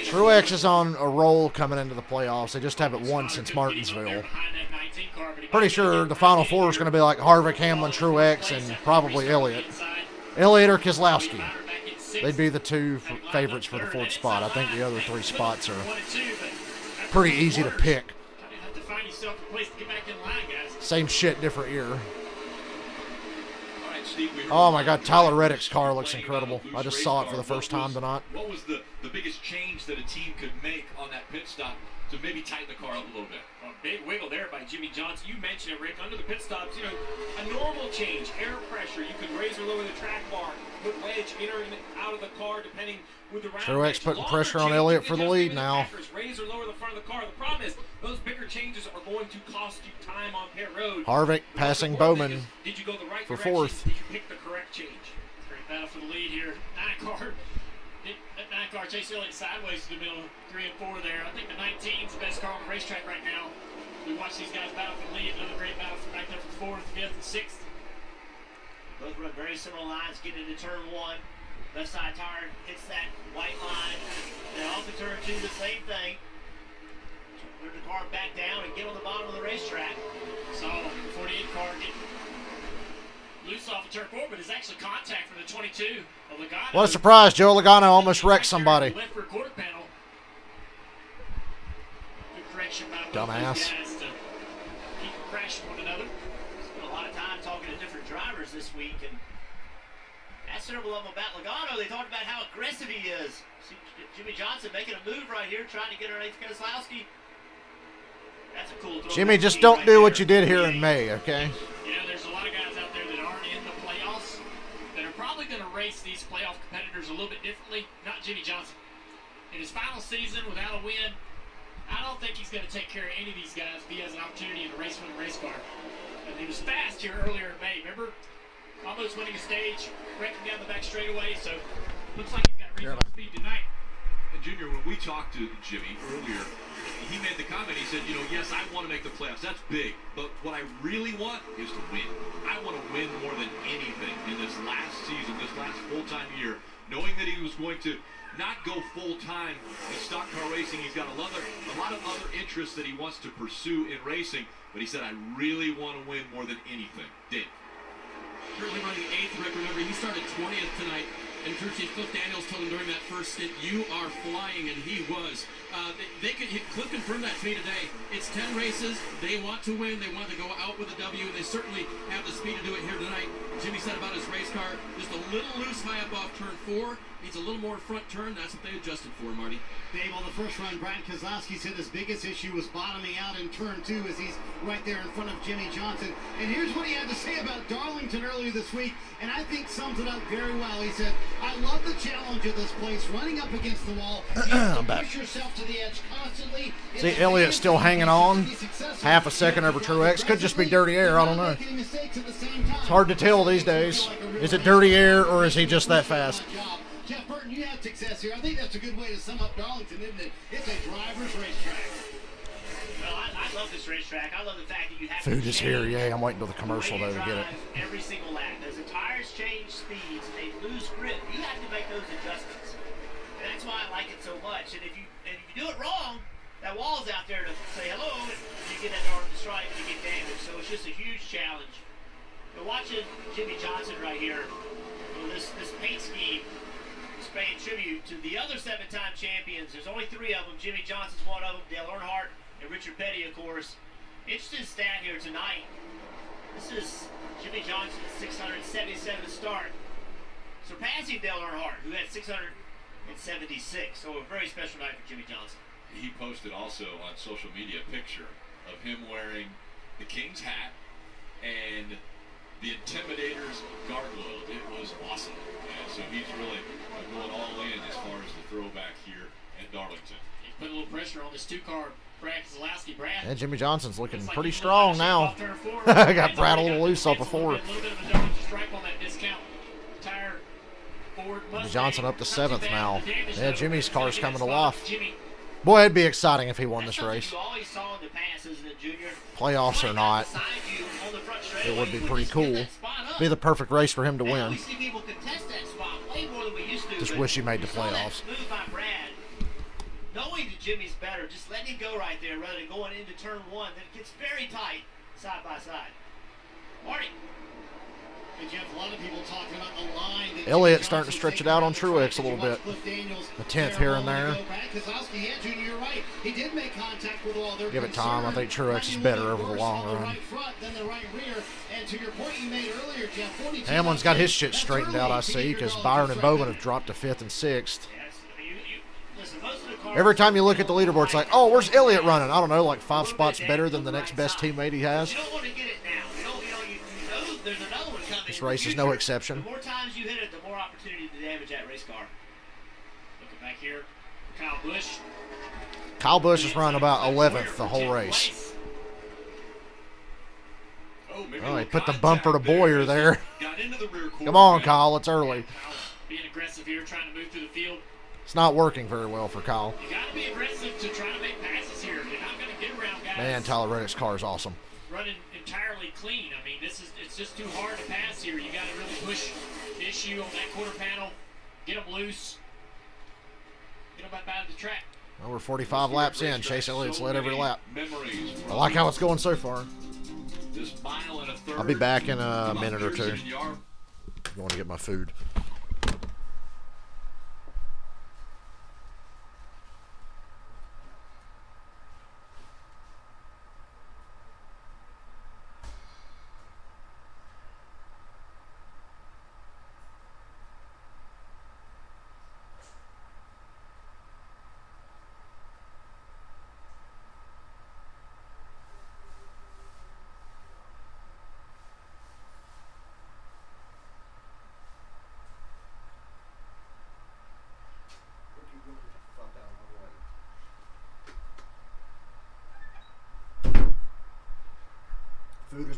Truex is on a roll coming into the playoffs. They just haven't won since Martinsville. Pretty sure the Final Four is going to be like Harvick, Hamlin, Truex, and probably Elliott. Elliott or Keselowski. They'd be the 2 favorites for the 4th spot. I think the other 3 spots are pretty easy to pick. Same shit, different year. Oh my God, Tyler Reddick's car looks incredible. I just saw it for the first time tonight. What was the biggest change that a team could make on that pit stop to maybe tighten the car up a little bit? A big wiggle there by Jimmy Johnson. You mentioned it, Rick. Under the pit stops, you know, a normal change, air pressure. You could raise or lower the track bar, put wedge in or out of the car, depending with the round. Truex putting pressure on Elliott for the lead now. Raise or lower the front of the car. The problem is those bigger changes are going to cost you time on pit road. Harvick passing Bowman did you go the right for direction? 4th. Did you pick the correct change? Great battle for the lead here. That car chased Elliott sideways to the middle, 3 and 4 there. I think the 19's the best car on the racetrack right now. We watch these guys battle for the lead. Another great battle for back there for 4th, 5th, and 6th. Both run very similar lines, get into turn 1. Left side tire hits that white line. Then off to turn 2, the same thing. Move the car back down and get on the bottom of the racetrack. So the 48 car get loose off of turn 4, but it's actually contact from the 22 of Logano. What a surprise. Joe Logano almost wrecked somebody. Left rear quarter panel. Good correction by Dumbass. Guys to keep from crashing one another. Spent a lot of time talking to different drivers this week, and asked several of them about Logano. They talked about how aggressive he is. See Jimmy Johnson making a move right here, trying to get underneath Keselowski. That's a cool throw. Jimmy, just don't do what you did here in May, okay? You know, there's a lot of guys out there that aren't in the playoffs that are probably going to race these playoff competitors a little bit differently. Not Jimmy Johnson. In his final season without a win, I don't think he's going to take care of any of these guys if he has an opportunity in a race with a race car. And he was fast here earlier in May. Remember? Almost winning a stage, breaking down the back straightaway. So looks like he's got reasonable speed tonight. And Junior, when we talked to Jimmy earlier, he made the comment, he said, you know, yes, I want to make the playoffs. That's big. But what I really want is to win. I want to win more than anything in this last season, this last full-time year, knowing that he was going to not go full-time in stock car racing. He's got a lot of other interests that he wants to pursue in racing. But he said, I really want to win more than anything. Dave. Currently running 8th, Rick. Remember, he started 20th tonight. And crew chief Cliff Daniels told him during that first stint, you are flying, and he was. Cliff confirmed that to me today. It's 10 races. They want to win. They want to go out with a W, and they certainly have the speed to do it here tonight. Jimmy said about his race car, just a little loose high up off turn 4. Needs a little more front turn. That's what they adjusted for, Marty. Dave, on the first run, Brad Keselowski said his biggest issue was bottoming out in turn 2 as he's right there in front of Jimmy Johnson. And here's what he had to say about Darlington earlier this week, and I think sums it up very well. He said, I love the challenge of this place, running up against the wall. You have to push yourself to the edge constantly. See, Elliott's still hanging on. Half a second over Truex. Could just be dirty air. I don't know. It's hard to tell these days. Is it dirty air or is he just that fast? Jeff Burton, you had success here. I think that's a good way to sum up Darlington, isn't it? It's a driver's racetrack. Well, I love this racetrack. I love the fact that you have Food to is here. Yeah, I'm waiting till the commercial though to get it. every single lap. As the tires change speeds and they lose grip, you have to make those adjustments. And that's why I like it so much. And if you do it wrong, that wall's out there to say hello, and you get that darn stripe and you get damaged. So it's just a huge challenge. But watching Jimmy Johnson right here, this paint scheme is paying tribute to the other 7-time champions. There's only 3 of them. Jimmy Johnson's one of them. Dale Earnhardt and Richard Petty, of course. Interesting stat here tonight. This is Jimmy Johnson's 677th start, surpassing Dale Earnhardt, who had 676. So a very special night for Jimmy Johnson. He posted also on social media a picture of him wearing the King's hat and the Intimidator's gargoyle. It was awesome. And so he's really going all in as far as the throwback here at Darlington. He's put a little pressure on this 2-car. Brad Keselowski. Yeah, Jimmy Johnson's looking pretty strong now. I got Brad a little loose off of 4. Jimmy Johnson up to 7th now. Yeah, Jimmy's car's coming to life. Boy, it'd be exciting if he won this race. Playoffs or not, it would be pretty cool. Be the perfect race for him to win. Just wish he made the playoffs. Knowing that Jimmy's better, just letting him go right there rather than going into turn 1. Then it gets very tight side by side. Marty. Hey Jeff, a lot of people talking about the line. Elliott's starting to stretch it out on Truex a little bit. A 10th here and there. Give it time. I think Truex is better over the long run. Hamlin's got his shit straightened out, I see, because Byron and Bowman have dropped to 5th and 6th. Every time you look at the leaderboard, it's like, oh, where's Elliott running? I don't know, like 5 spots better than the next best teammate he has. This race is no exception. The more times you hit it, the more opportunity to damage that race car. Looking back here, Kyle Busch. Kyle Busch is running about 11th the whole race. Oh, he put the bumper to Boyer there. Come on, Kyle, it's early. Being aggressive here, trying to move through the field. It's not working very well for Kyle. You got to be aggressive to try to make passes here. You're not going to get around guys. Man, Tyler Reddick's car is awesome. Running entirely clean. I mean, it's just too hard to pass here. You got to really push the issue on that quarter panel, get them loose, get them out of the track. Well, we're 45 laps in. Chase Elliott's led every lap. I like how it's going so far. I'll be back in a minute or 2. I want to get my food.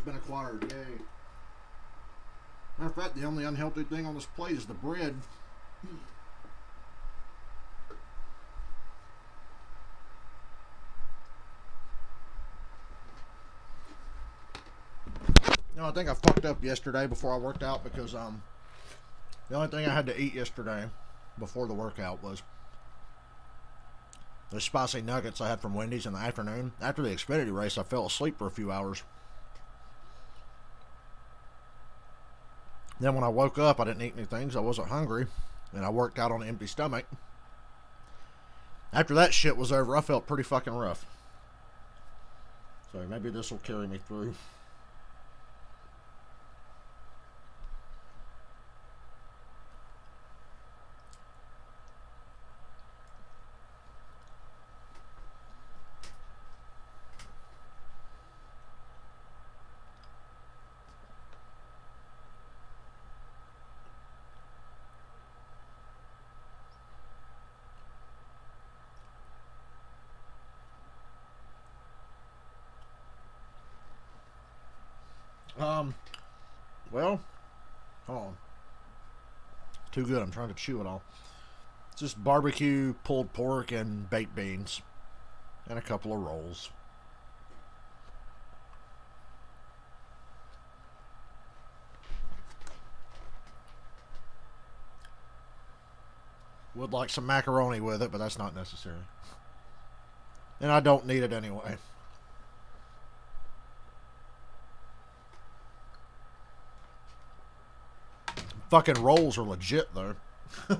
been acquired. Yay. Matter of fact, the only unhealthy thing on this plate is the bread. No, I think I fucked up yesterday before I worked out because the only thing I had to eat yesterday before the workout was the spicy nuggets I had from Wendy's in the afternoon. After the Xfinity race, I fell asleep for a few hours. Then when I woke up, I didn't eat anything because I wasn't hungry, and I worked out on an empty stomach. After that shit was over, I felt pretty fucking rough. So maybe this will carry me through. Well, hold on. Too good. I'm trying to chew it all. It's just barbecue, pulled pork, and baked beans. And a couple of rolls. Would like some macaroni with it, but that's not necessary. And I don't need it anyway. Fucking rolls are legit, though. 4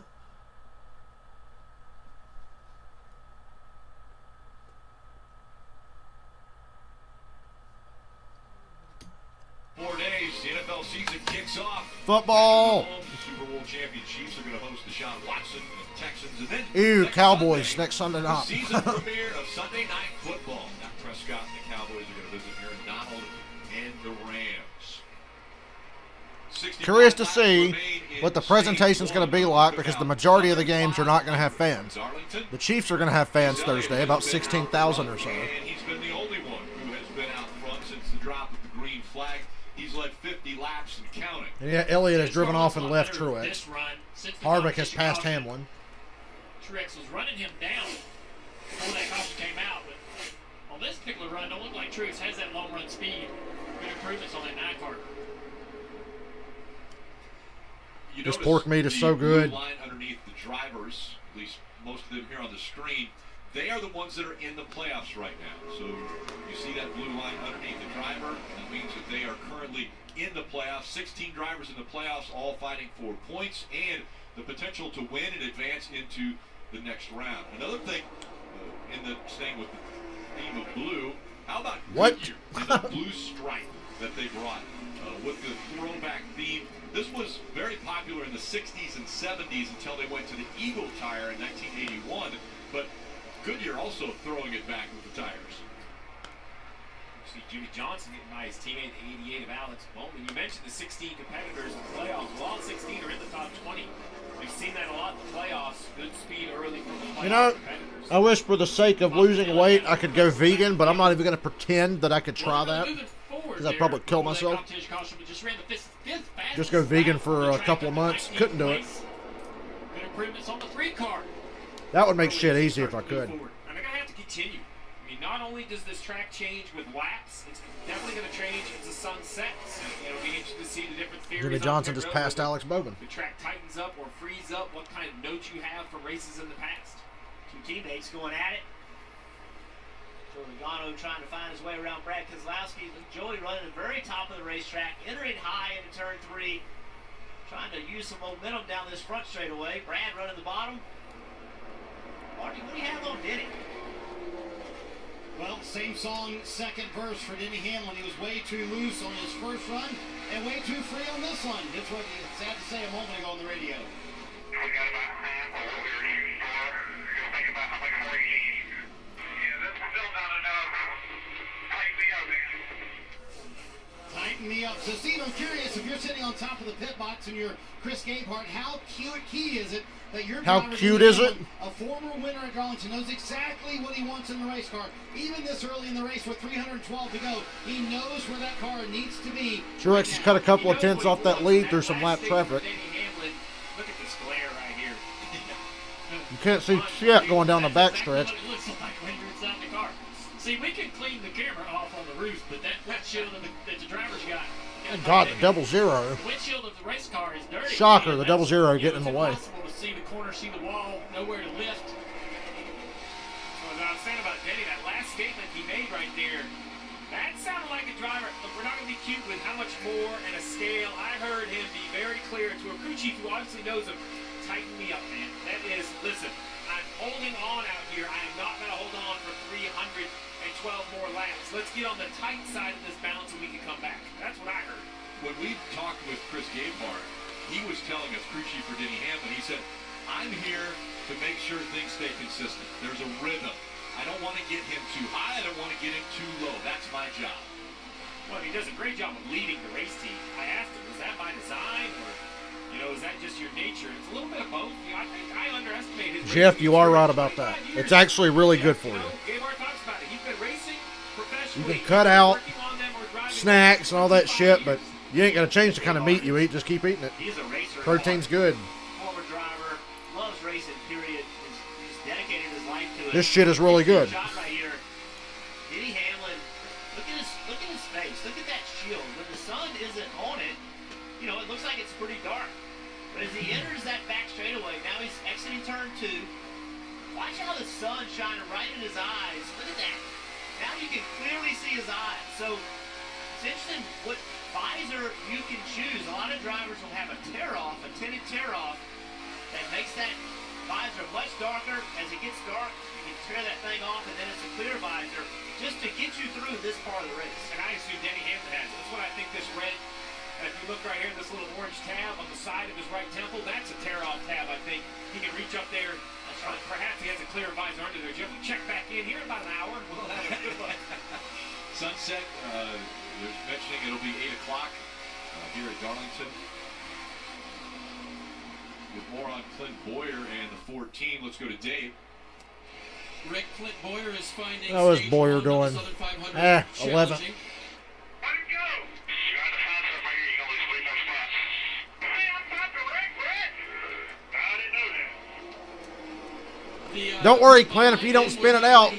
days, the NFL season kicks off. Football! The Super Bowl champion Chiefs are going to host Deshaun Watson and the Texans. And then Ew, Cowboys next Sunday the night. season premiere of Sunday Night Football. Dak Prescott and the Cowboys are going to visit Aaron Donald and the Rams. Curious to see what the presentation is going to be like because the majority of the games are not going to have fans. The Chiefs are going to have fans Thursday, about 16,000 or so. And he's been the only one who has been out front since the drop of the green flag. He's led 50 laps and counting. And yeah, Elliott has driven off and left Truex. Harvick has passed Hamlin. Truex was running him down before that caution came out, but on this particular run, don't look like Truex has that long run speed. Good improvements on that 9 car. This pork meat is so good. The line underneath the drivers, at least most of them here on the screen, they are the ones that are in the playoffs right now. So you see that blue line underneath the driver. That means that they are currently in the playoffs. 16 drivers in the playoffs, all fighting for points and the potential to win and advance into the next round. Another thing, staying with the theme of blue, how about Goodyear and the blue stripe that they brought with the throwback theme? This was very popular in the 60s and 70s until they went to the Eagle tire in 1981, but Goodyear also throwing it back with the tires. See Jimmy Johnson getting by his teammate, the 88 of Alex Bowman. You mentioned the 16 competitors in the playoffs. Well, all 16 are in the top 20. We've seen that a lot in the playoffs. Good speed early from the playoff competitors. I wish for the sake of losing weight I could go vegan, but I'm not even going to pretend that I could try that. Because I'd probably kill myself. Just go vegan for a couple of months. Couldn't do it. Good improvements on the 3 car. That would make shit easy if I could. And they're going to have to continue. I mean, not only does this track change with laps, it's definitely going to change as the sun sets. It'll be interesting to see the different theories. Jimmy Johnson just passed Alex Bowman. The track tightens up or frees up. What kind of notes you have from races in the past? 2 teammates going at it. Joey Logano trying to find his way around Brad Keselowski. Joey running the very top of the racetrack, entering high into turn 3, trying to use some momentum down this front straightaway. Brad running the bottom. Marty, what do you have on Denny? Well, same song, second verse for Denny Hamlin. He was way too loose on his first run and way too free on this one. That's what he had to say a moment ago on the radio. We got about half of what we were shooting for. Just think about how much more you need. Yeah, this is still not enough. Tighten me up, man. Tighten me up. So, Steve, I'm curious, if you're sitting on top of the pit box and your Chris Gabehart, how key is it that your How driver, cute Denny is it? Hamlin, a former winner at Darlington, knows exactly what he wants in the race car. Even this early in the race with 312 to go, he knows where that car needs to be. Truex has cut a couple of tenths off that lead through some lap traffic. Look at this glare right here. You can't see shit going down the backstretch. It looks like when you're inside the car. See, we can clean the camera off on the roof, but that windshield that the driver's got. Thank God, the double zero. The windshield of the race car is dirty. Shocker, And the double zero getting in the way. It's impossible to see the corner, see the wall, nowhere to lift. So as I was saying about Denny, that last statement he made right there, that sounded like a driver. Look, we're not going to be cute with how much more and a scale. I heard him be very clear to a crew chief who obviously knows him. Tighten me up, man. That is, listen, I'm holding on out here. I am not going to hold on for 312 more laps. Let's get on the tight side of this balance and we can come back. That's what I heard. When we talked with Chris Gabehart, he was telling us, crew chief for Denny Hamlin, he said, I'm here to make sure things stay consistent. There's a rhythm. I don't want to get him too high. I don't want to get him too low. That's my job. Well, he does a great job of leading the race team. I asked him, was that by design or, is that just your nature? It's a little bit of both. I think I underestimated his Jeff, racing you are right experience. about that. 25 years. It's actually really good for you. Gabehart talks about it. He's been racing professionally. You can cut out working on them or driving snacks and all that 25 shit, but years. you ain't gonna change the kind of meat you eat. Just keep eating it. He's a racer. Protein's good. Former driver, loves racing, period. He's dedicated his life to it. This shit is really good. Shot right here. Denny Hamlin, look at his face. Look at that shield. When the sun isn't on it, it looks like it's pretty dark. But as he enters that back straightaway, now he's exiting turn 2. Watch how the sun's shining right in his eyes. Look at that. Now you can clearly see his eyes. So it's interesting what visor you can choose. A lot of drivers will have a tear-off, a tinted tear-off, that makes that visor much darker. As it gets dark, you can tear that thing off, and then it's a clear visor just to get you through this part of the race. And I assume Denny Hamlin has it. That's what I think this red, if you look right here, this little orange tab on the side of his right temple, that's a tear-off tab, I think. He can reach up there. Perhaps he has a clear visor under there. Jim, we check back in here in about an hour, and we'll have a good look. Sunset, there's mentioning it'll be 8 o'clock here at Darlington. With more on Clint Boyer and the 14, let's go to Dave. Rick, Clint Boyer is finding How is stage Boyer 1 of the doing? Southern 500 11th. challenging. Let it go! You got to find something here. You can only sleep on spots. Hey, I'm about to wreck, Brett! I didn't know that. Don't worry, Clint, if you don't spin it out,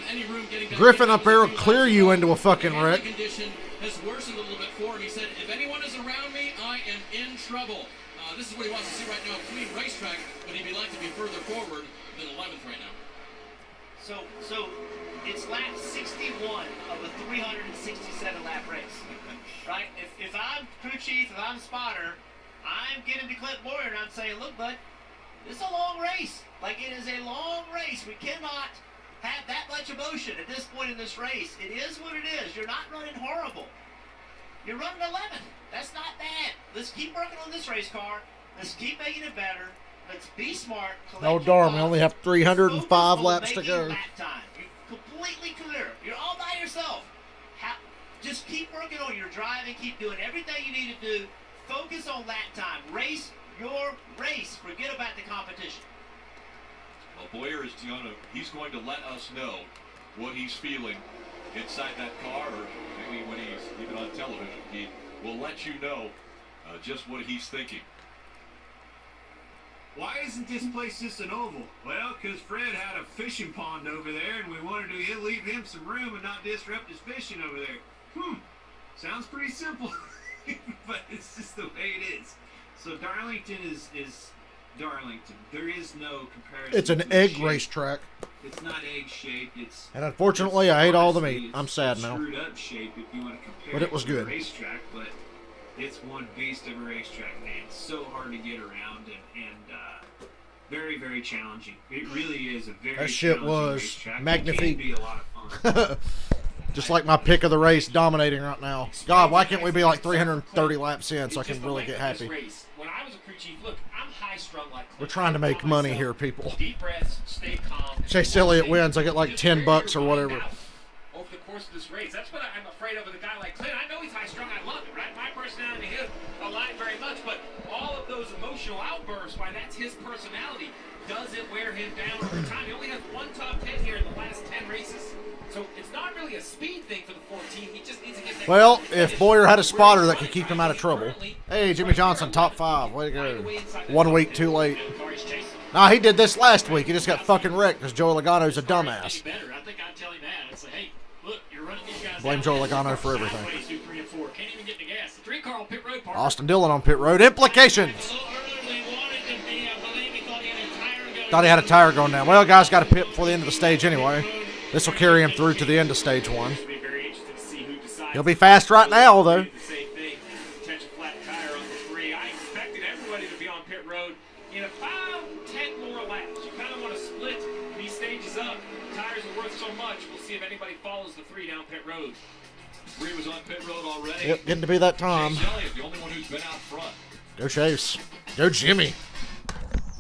Griffin up there will clear you into a fucking wreck. The condition has worsened a little bit for him. He said, if anyone is around me, I am in trouble. This is what he wants to see right now, a clean racetrack, but he'd like to be further forward than 11th right now. So it's lap 61 of a 367 lap race, right? If I'm crew chief, if I'm spotter, I'm getting to Clint Boyer and I'm saying, look, bud, this is a long race. Like, it is a long race. We cannot have that much emotion at this point in this race. It is what it is. You're not running horrible. You're running 11th. That's not bad. Let's keep working on this race car. Let's keep making it better. Let's be smart. Oh, darn, we only have 305 laps to go. Lap time. You're completely clear. You're all by yourself. Just keep working on your driving. Keep doing everything you need to do. Focus on lap time. Race your race. Forget about the competition. Well, Boyer is he's going to let us know what he's feeling inside that car, or maybe when he's even on television. He will let you know just what he's thinking. Why isn't this place just an oval? Well, because Fred had a fishing pond over there, and we wanted to leave him some room and not disrupt his fishing over there. Sounds pretty simple, but it's just the way it is. So Darlington is Darlington. There is no comparison. It's an egg racetrack. It's not egg-shaped. And unfortunately, I ate all the meat. I'm sad now. Screwed up shape if you want to compare But it was to a good. racetrack, but it's one beast of a racetrack, man. It's so hard to get around and very, very challenging. It really is a very That shit challenging was racetrack. magnifique. It can be a lot of fun. Just like my pick of the race dominating right now. God, why can't we be like 330 laps in so I can really get happy? When I was a crew chief, look, I'm high-strung like Clint. We're trying to make money here, people. Deep breaths, stay calm. Chase Elliott wins, I get like $10 or whatever. Over the course of this race, that's what I'm afraid of with a guy like Clint. I know he's high-strung. I love it, right? My personality, he doesn't align very much, but all of those emotional outburst. Why, that's his personality. Does it wear him down over time? He only has one top 10 here in the last 10 races. So it's not really a speed thing for the 14. He just needs to get that. Well, if Boyer had a spotter that could keep him out of trouble. Hey, Jimmy Johnson, top 5. Way to go. 1 week too late. Nah, he did this last week. He just got fucking wrecked because Joey Logano's a dumbass. I think I'd tell him that. I'd say, hey, look, you're running these guys. Blame Joey Logano for everything. 2, 3, and 4. Can't even get the gas. The 3-car on pit road part. Austin Dillon on pit road. Implications. Thought he had a tire going down. Well, guys got to pit before the end of the stage anyway. This will carry him through to the end of stage 1. He'll be fast right now, though. Potential flat tire on the 3. I expected everybody to be on pit road in about 10 more laps. You kind of want to split these stages up. Tires are worth so much. We'll see if anybody follows the 3 down pit road. 3 was on pit road already. Yep, getting to be that time. Chase Elliott, the only one who's been out front. Go Chase. Go Jimmy.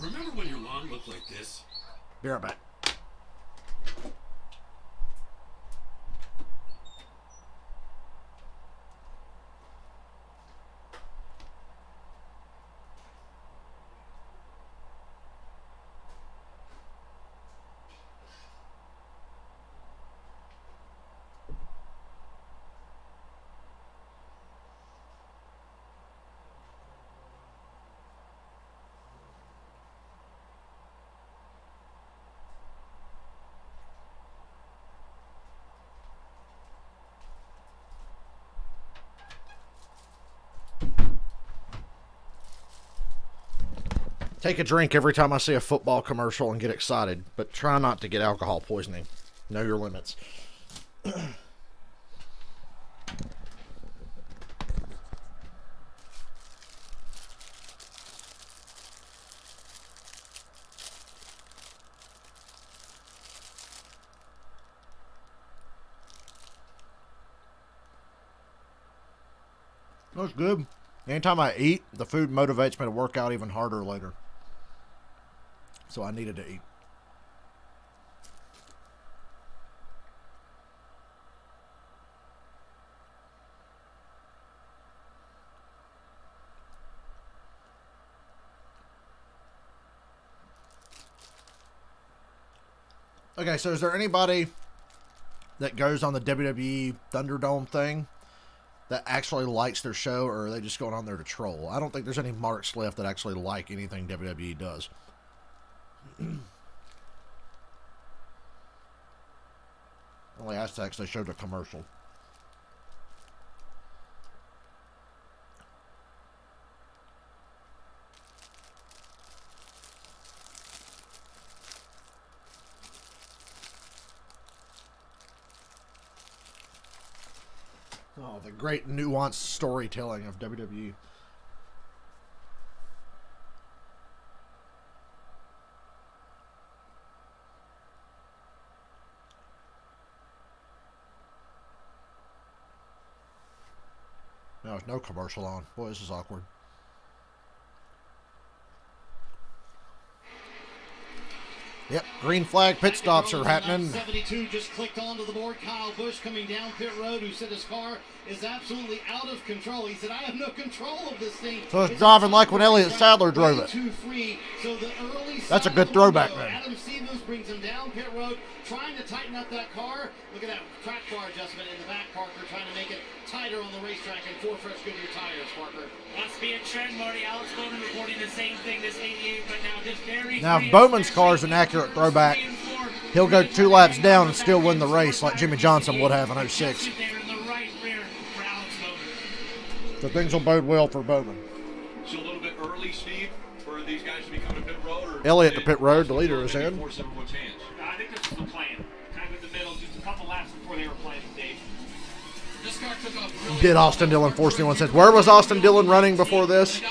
Remember when your lawn looked like this? Be right back. Take a drink every time I see a football commercial and get excited, but try not to get alcohol poisoning. Know your limits. That's good. Anytime I eat, the food motivates me to work out even harder later. So I needed to eat. Okay, so is there anybody that goes on the WWE Thunderdome thing that actually likes their show, or are they just going on there to troll? I don't think there's any marks left that actually like anything WWE does. Only Aztecs, they showed a commercial. Oh, the great nuanced storytelling of WWE. No, there's no commercial on. Boy, this is awkward. Yep, green flag pit stops are happening. 72 just clicked onto the board. Kyle Busch coming down pit road, who said his car is absolutely out of control. He said, I have no control of this thing. So it's driving like when Elliott Sadler drove it. So the early That's a good throwback, man. Adam Stevens brings him down pit road, trying to tighten up that car. Look at that track bar adjustment in the back, Parker, trying to make it tighter on the racetrack, and 4 fresh Goodyear tires, Parker. Must be a trend, Marty. Alex Bowman reporting the same thing, this 88, but now just very... Now, if Bowman's car is an accurate throwback, he'll go 2 laps down and still win the race like Jimmy Johnson would have in 06. So things will bode well for Bowman. So a little bit early, Steve, for these guys to be coming to pit road? Or Elliott to pit road, the leader is in. I think this is the plan. Kind of in the middle, just a couple laps before they were planning, Dave. This car took off really Did Austin Dillon force anyone? Said, where was Austin Dillon running before this?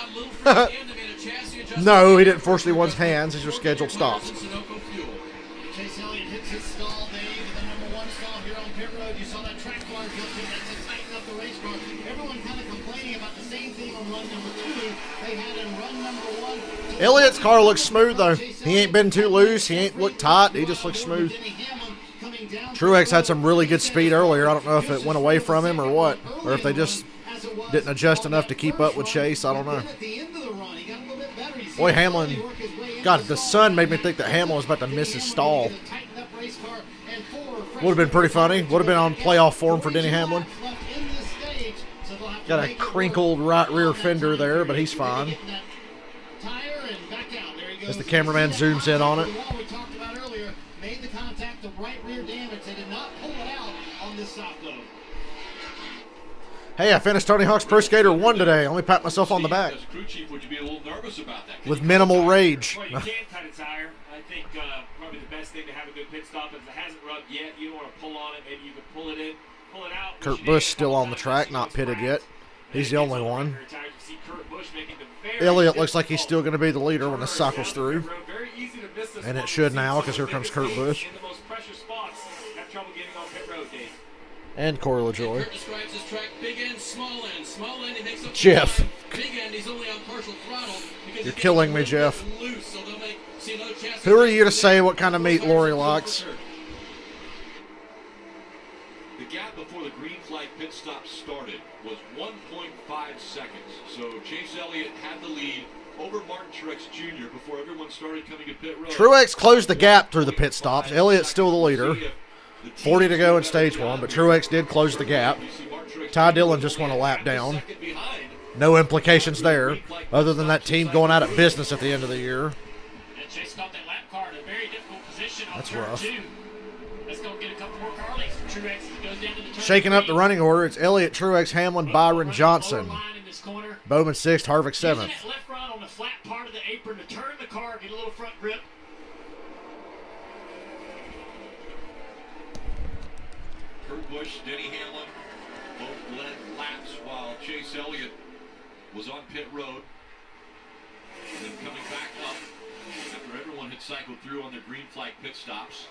No, he didn't force anyone's hands. These are scheduled stops. Chase Elliott hits his stall, Dave, with the number 1 stall here on pit road. You saw that track bar adjustment to tighten up the race car. Everyone kind of complaining about the same thing on run number 2 they had in run number 1. Elliott's car looks smooth, though. He ain't been too loose. He ain't looked tight. He just looks smooth. Truex had some really good speed earlier. I don't know if it went away from him or what, or if they just didn't adjust enough to keep up with Chase. I don't know. At the end of the run, he got a little bit better. He Boy, Hamlin. God, the sun made me think that Hamlin was about to miss his stall. Would have been pretty funny. Would have been on playoff form for Denny Hamlin. Got a crinkled right rear fender there, but he's fine. As the cameraman zooms in on it. We talked about earlier, made the contact, the right rear damage. They did not pull it out on this soft though. Hey, I finished Tony Hawk's Pro Skater 1 today. Only pat myself on the back. As crew chief, would you be a little nervous about that? With minimal rage. Well, you can cut a tire. I think probably the best thing to have a good pit stop is if it hasn't rubbed yet. You don't want to pull on it. Maybe you can pull it in, pull it out. Kurt Busch still on the track, not pitted yet. He's the only one. Elliott looks like he's still going to be the leader when this cycle's through. And it should now, because here comes Kurt Busch. And Corey LaJoy. Jeff. You're killing me, Jeff. Who are you to say what kind of meat Lori likes? The gap before the green flag pit stop started was 1.5 seconds. So Chase Elliott had the lead over Martin Truex Jr. before everyone started coming to pit road. Truex closed the gap through the pit stops. Elliott's still the leader. 40 to go in stage 1, but Truex did close the gap. Ty Dillon just went a lap down. No implications there, other than that team going out of business at the end of the year. Chase caught that lap car in a very difficult position on That's turn rough. 2. Let's go get a couple more car lanes from Truex. He goes down to the turn Shaking up 3. the running order, it's Elliott, Truex, Hamlin, Byron, Johnson. Bowman 6th, Harvick 7th. Using that left rod on the flat part of the apron to turn the car, get a little front grip. Kurt Busch, Denny Hamlin both led laps while Chase Elliott was on pit road. And then coming back up after everyone had cycled through on their green flag pit stops.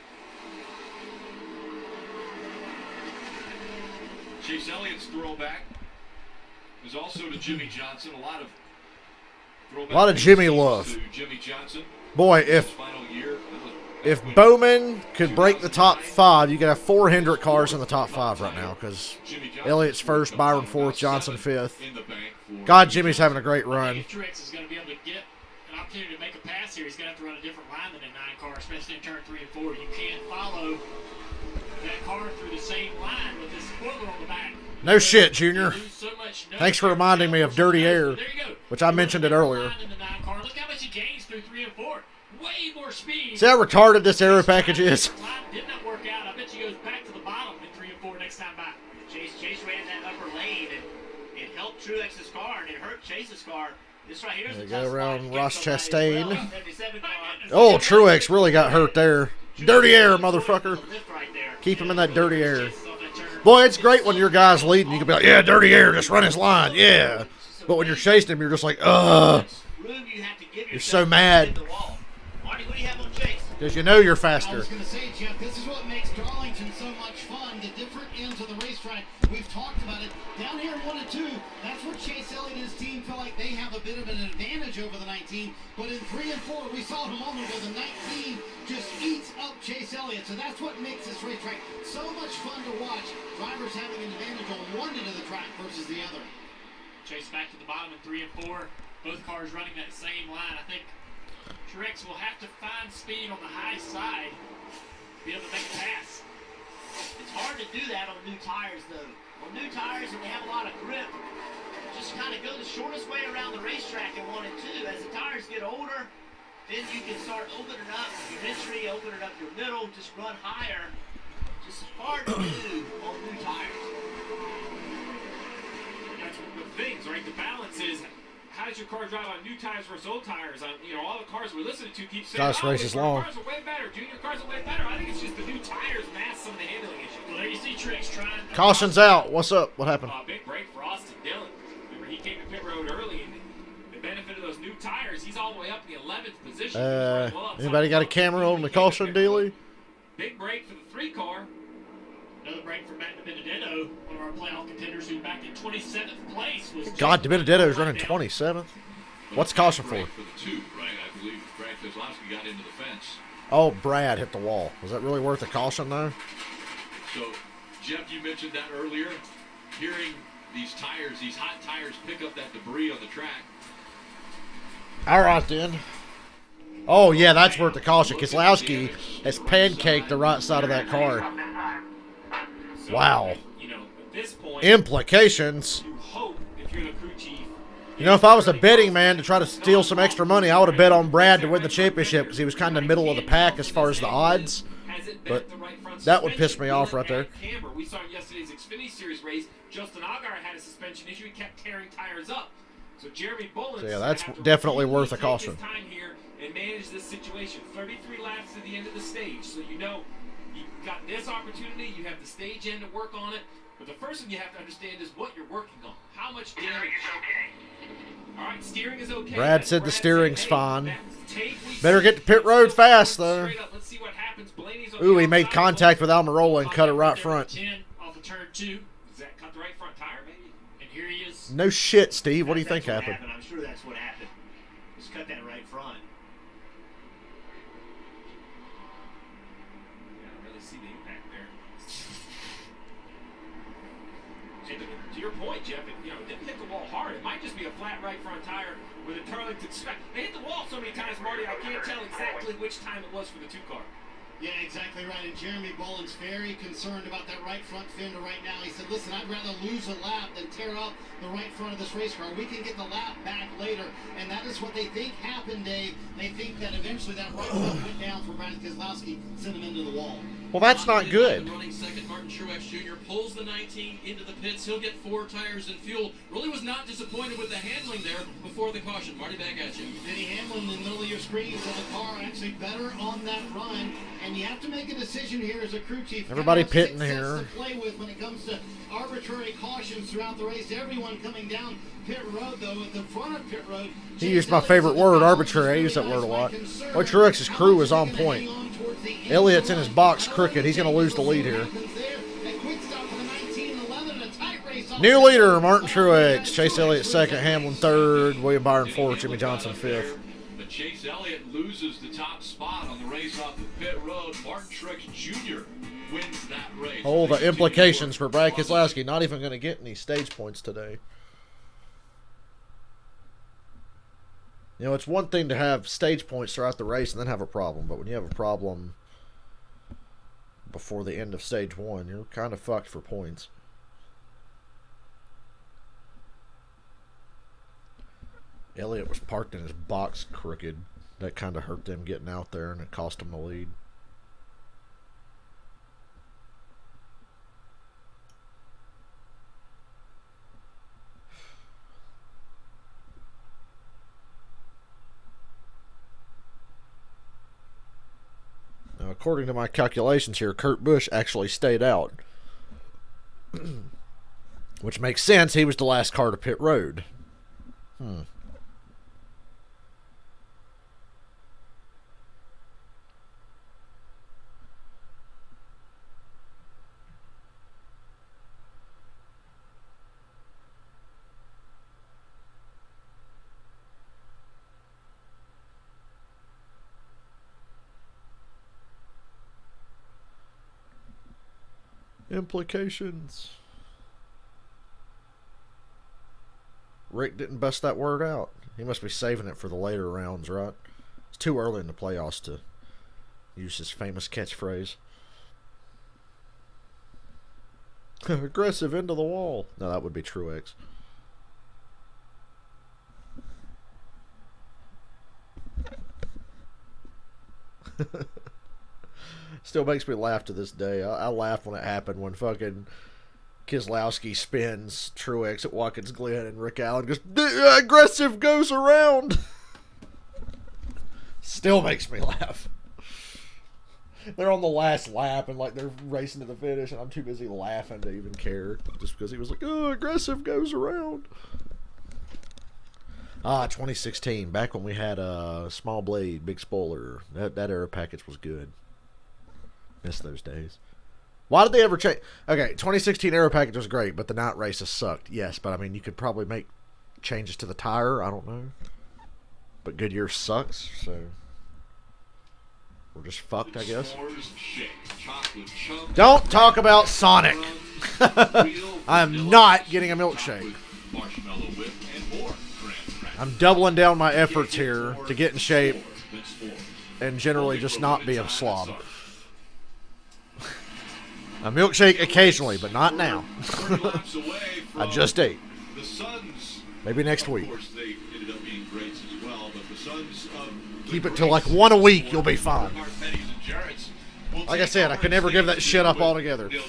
Chase Elliott's throwback is also to Jimmy Johnson. A lot of Jimmy love. to Jimmy Johnson. Boy, His final year. if Bowman could break the top 5, you could have 4 Hendrick cars in the top 5 right now, because Elliott's first, Byron 4th, Johnson 5th. God, Jimmy's having a great run. If Truex is going to be able to get an opportunity to make a pass here, he's going to have to run a different line than a 9 car, especially in turn 3 and 4. You can't follow that car through the same line with this spoiler on the back. No shit, Junior. Thanks for reminding me of Dirty Air, which I mentioned it earlier. Look how much he gains through 3 and 4. Way more speed. See how retarded this aero package is? Did not work out. I bet he goes back to the bottom in 3 and 4 next time back. Chase ran that upper lane, and it helped Truex's car, and it hurt Chase's car. This right here is There a you tough go spot around to get Ross somebody as Chastain. well. 77 car. Oh, Truex really got hurt there. Dirty air, motherfucker. Keep him in that dirty air. Boy, it's great when your guy's leading. You can be like, yeah, dirty air, just run his line, yeah. But when you're chasing him, you're just like, ugh. You're so mad. Because you know you're faster. I was going to say, Jeff, this is what makes Darlington so much fun. The different ends of the racetrack. We've talked about it. Down here in 1 and 2, that's where Chase Elliott and his team feel like they have a bit of an advantage over the 19. But in 3 and 4, we saw it a moment ago. The 19 just eats up Chase Elliott. So that's what makes this racetrack so much fun to watch. Drivers having an advantage on one end of the track versus the other. Chase back to the bottom in 3 and 4. Both cars running that same line. I think Truex will have to find speed on the high side to be able to make a pass. It's hard to do that on new tires, though. On new tires, and they have a lot of grip, just kind of go the shortest way around the racetrack in 1 and 2. As the tires get older, then you can start opening up your entry, opening up your middle, just run higher. Just hard to do on new tires. That's the things, right? The balance is, how does your car drive on new tires versus old tires? All the cars we're listening to keep saying, Gosh, race is long. cars are way better. Junior cars are way better. I think it's just the new tires mask some of the handling issues. Well, there you see Truex trying. Caution's out. What's up? What happened? Big break for Austin Dillon. Remember, he came to pit road early, and the benefit of those new tires, he's all the way up in the 11th position. Anybody got a camera on the caution dealie? Big break for the 3 car. Another break for Matt DiBenedetto, one of our playoff contenders who back in 27th place was. God, DiBenedetto's running 27th. What's caution for? For the 2, right? I believe Brad Keselowski got into the fence. Oh, Brad hit the wall. Was that really worth a caution, though? So, Jeff, you mentioned that earlier. Hearing these tires, these hot tires, pick up that debris on the track. All right, then. Oh, yeah, that's worth the caution. Keselowski has pancaked the right side of that car. Wow. You know, at this point, Implications. you hope if you're the crew chief. You know, if I was a betting man to try to steal some extra money, I would have bet on Brad to win the championship because he was kind of middle of the pack as far as the odds. But that would piss me off right there. We saw in yesterday's Xfinity Series race, Justin Allgaier had a suspension issue. He kept tearing tires up. So Jeremy Bullins, So yeah, that's definitely worth a caution. Time here and manage this situation. 33 laps to the end of the stage, so you know you got this opportunity. You have the stage end to work on it. But the first thing you have to understand is what you're working on. How much damage? All right, steering is okay. Brad said the steering's fine. Better get to pit road fast, though. Let's see what happens. Ooh, he made contact with Almirola and cut it right front. 10 off of turn 2. Does that cut the right front tire, maybe? And here he is. No shit, Steve. What do you think That's what happened? I'm sure that's what happened. Just cut that right front. Yeah, I don't really see the impact there. To your point, Jeff, it didn't hit the wall hard. It might just be a flat right front tire with a Darlington spec. They hit the wall so many times, Marty, I can't tell exactly which time it was for the 2 car. Yeah, exactly right. And Jeremy Bullins very concerned about that right front fender right now. He said, listen, I'd rather lose a lap than tear up the right front of this race car. We can get the lap back later. And that is what they think happened, Dave. They think that eventually that right front went down for Brad Keselowski, sent him into the wall. Well, that's not good. Running second, Martin Truex Jr. pulls the 19 into the pits. He'll get 4 tires and fuel. Really was not disappointed with the handling there before the caution. Marty, back at you. Denny Hamlin in the middle of your screen, so the car actually better on that run. And you have to make a decision here as a crew chief. Everybody pitting here. To play with when it comes to arbitrary cautions throughout the race. Everyone coming down pit road, though, at the front of pit road. He used my favorite word, arbitrary. I use that word a lot. Well, Truex's crew is on point. Elliott's in his box crooked. He's going to lose the lead here. New leader, Martin Truex. Chase Elliott second, Hamlin third, William Byron fourth, Jimmy Johnson fifth. But Chase Elliott loses the top spot on the race off the pit road. Martin Truex Jr. wins that race. Oh, the implications for Brad Keselowski. Not even going to get any stage points today. You know, it's one thing to have stage points throughout the race and then have a problem. But when you have a problem before the end of stage 1, you're kind of fucked for points. Elliott was parked in his box crooked. That kind of hurt them getting out there, and it cost them the lead. Now, according to my calculations here, Kurt Busch actually stayed out. Which makes sense. He was the last car to pit road. Implications. Rick didn't bust that word out. He must be saving it for the later rounds, right? It's too early in the playoffs to use his famous catchphrase. Aggressive into the wall. No, that would be Truex. Still makes me laugh to this day. I laughed when it happened when fucking Keselowski spins Truex at Watkins Glen and Rick Allen goes, aggressive goes around. Still makes me laugh. They're on the last lap and like they're racing to the finish and I'm too busy laughing to even care. Just because he was like, oh, aggressive goes around. 2016, back when we had a small blade, big spoiler. That aero package was good. Miss those days. Why did they ever change? Okay, 2016 aero package was great, but the night races sucked. Yes, but I mean, you could probably make changes to the tire. I don't know. But Goodyear sucks, so we're just fucked, I guess. Don't talk about Sonic. I'm not getting a milkshake. I'm doubling down my efforts here to get in shape and generally just not be a slob. A milkshake occasionally, but not now. I just ate. Maybe next week. Keep it to like one a week, you'll be fine. Like I said, I could never give that shit up altogether. Dale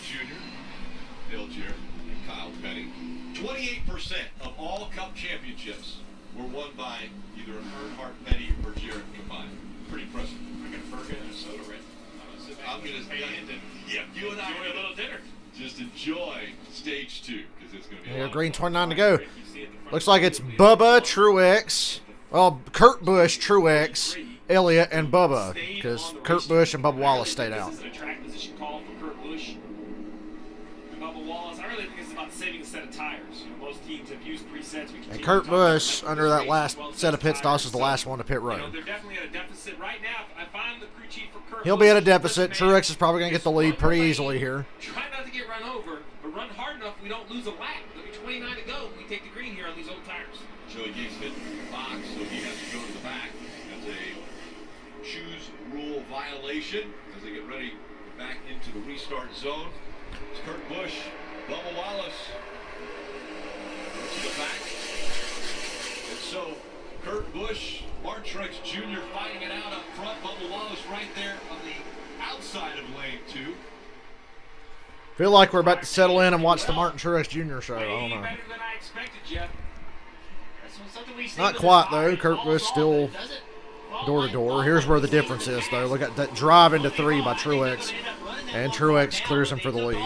Jarrett, and Kyle Petty. 28% of all Cup championships were won by either Earnhardt, Petty, or Jarrett combined. Pretty impressive. I'm going to burger and a soda, Rick. I'm going to you and I enjoy a little dinner. Just enjoy stage 2 because it's going to be. Yeah, green 29 to go. Looks like it's Bubba, Truex. Well, Kurt Busch, Truex, Elliott, and Bubba, because Kurt Busch and Bubba Wallace stayed out. This is a track position call for Kurt Busch and Bubba Wallace. I really think it's about saving a set of tires. You know, most teams have used presets. And Kurt Busch, under that last set of pit stops, is the last one to pit road. You know, they're definitely at a deficit right now. I find the crew chief for Kurt He'll be at a deficit. Truex is probably going to get the lead pretty easily here. Try not to get run over, but run hard enough we don't lose a lap. There'll be 29 to go. We take the green here on these old tires. Joey Gates hit the box, so he has to go to the back. That's a choose rule violation as they get ready back into the restart zone. It's Kurt Busch, Bubba Wallace to the back. And so Kurt Busch, Martin Truex Jr. fighting it out up front. Bubba Wallace right there on the outside of lane 2. Feel like we're about to settle in and watch the Martin Truex Jr. show. I don't know. Better than I expected, Jeff. Not quite, though. Kurt Busch still door to door. Here's where the difference is, though. Look at that drive into 3 by Truex. And Truex clears him for the lead.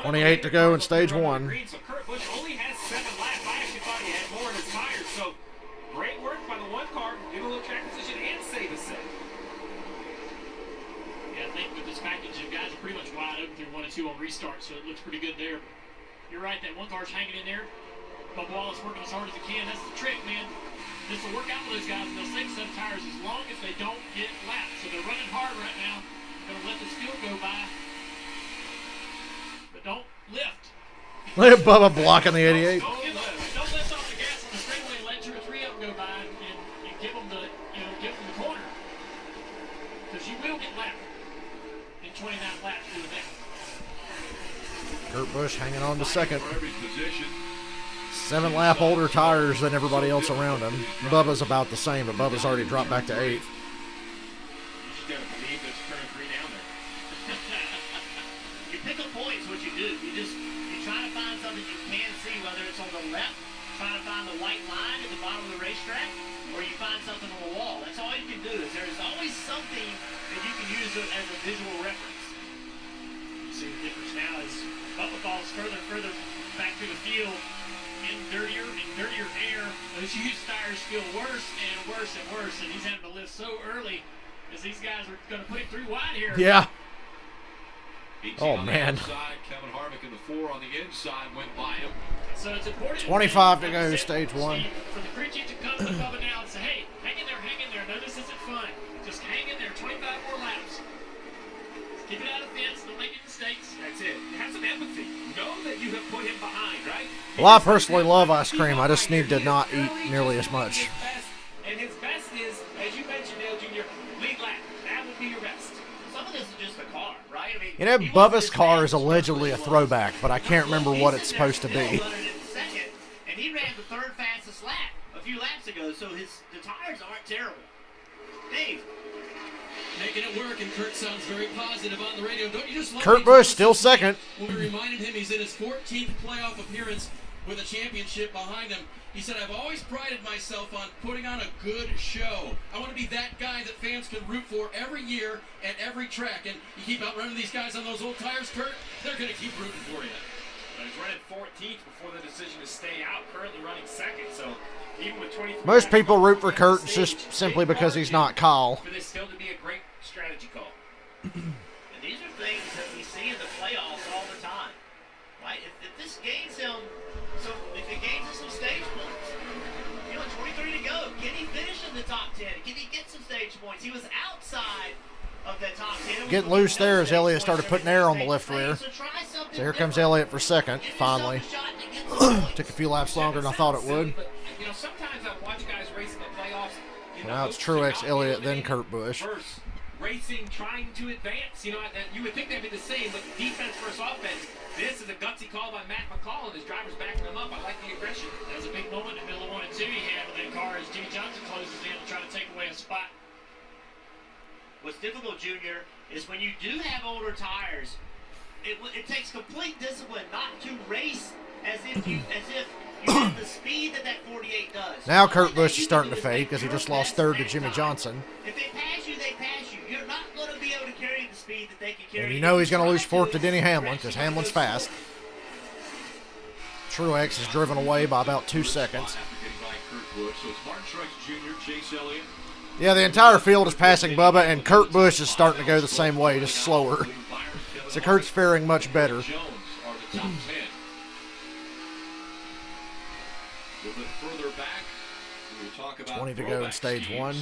28 to go in stage 1. So Kurt Busch only has 7 laps. I actually thought he had more in his tires. So great work by the one car. Get a little track position and save a set. Yeah, I think with this package, the guys are pretty much wide open through 1 and 2 on restart, so it looks pretty good there. You're right, that one car's hanging in there. Bubba Wallace working as hard as he can. That's the trick, man. This will work out for those guys. They'll save 7 tires as long as they don't get lapped. So they're running hard right now. Going to let this field go by. But don't lift. Look at Bubba blocking the 88. Don't lift off the gas on the straightaway. Let 2 or 3 of them go by and give them the, give them the corner. Because you will get lapped in 29 laps through the neck. Kurt Busch hanging on to second. 7 lap older tires than everybody else around him. Bubba's about the same, but Bubba's already dropped back to 8th. You just gotta believe there's turn 3 down there. You pick up points, what you do. You try to find something you can see, whether it's on the left, trying to find the white line at the bottom of the racetrack, or you find something on the wall. That's all you can do. Is there's always something that you can use as a visual reference. You see the difference now is Bubba falls further and further back through the field in dirtier and dirtier air. Those used tires feel worse and worse and worse, and he's having to lift so early as these guys are going to put him through wide here. Yeah. Oh, on the man. outside, Kevin Harvick in the 4 on the inside went by him. So it's important. 25 to go, stage 1. For the crew chief to come to Bubba now and say, hey, hang in there, hang in there. No, this isn't fun. Just hang in there, 25 more laps. Keep it out of the fence, don't make any mistakes. That's it. Have some empathy. Know that you have put him behind, right? Well, I personally love ice cream. I just need to not eat nearly as much. And his best is, as you mentioned, Dale Jr., lead lap. That would be your best. Some of this is just a car, right? I mean, You know, Bubba's car is allegedly a throwback, but I can't remember what it's supposed to be. Second, and he ran the 3rd fastest lap a few laps ago, so the tires aren't terrible. Dave. Making it work, and Kurt sounds very positive on the radio. Don't you just love Kurt Busch still second. When we reminded him he's in his 14th playoff appearance with a championship behind him, he said, I've always prided myself on putting on a good show. I want to be that guy that fans can root for every year at every track. And you keep outrunning these guys on those old tires, Kurt, they're going to keep rooting for you. But he's running 14th before the decision to stay out, currently running 2nd. So even with 23 Most people root for Kurt just simply because he's not Kyle. for this still to be a great strategy call. And these are things that we see in the playoffs all the time, right? If this gains him, so if it gains him some stage points, 23 to go, can he finish in the top 10? Can he get some stage points? He was outside of the top 10. Getting loose there as Elliott started putting air on the left rear. So try something So here comes Elliott for second, finally. Took a few laps longer than I thought it would. But, you know, sometimes I watch guys race in the playoffs. You know, Now it's Truex, Elliott, then Kurt Busch. First, racing, trying to advance. You know, you would think they'd be the same, but defense versus offense. This is a gutsy call by Matt McCall, and his driver's backing him up. I like the aggression. That was a big moment in the middle of 1 and 2 he had with that car as Jimmy Johnson closes in to try to take away a spot. What's difficult, Junior, is when you do have older tires, it takes complete discipline not to race as if you have the speed that 48 does. Now Kurt Busch is starting to fade because he just lost third to Jimmy Johnson. If they pass you, they pass you. You're not going to be able to carry the speed that they can carry. And you know he's going to lose fourth to Denny Hamlin because Hamlin's fast. Truex is driven away by about 2 seconds. Yeah, the entire field is passing Bubba, and Kurt Busch is starting to go the same way, just slower. So Kurt's faring much better. 20 to go in stage 1.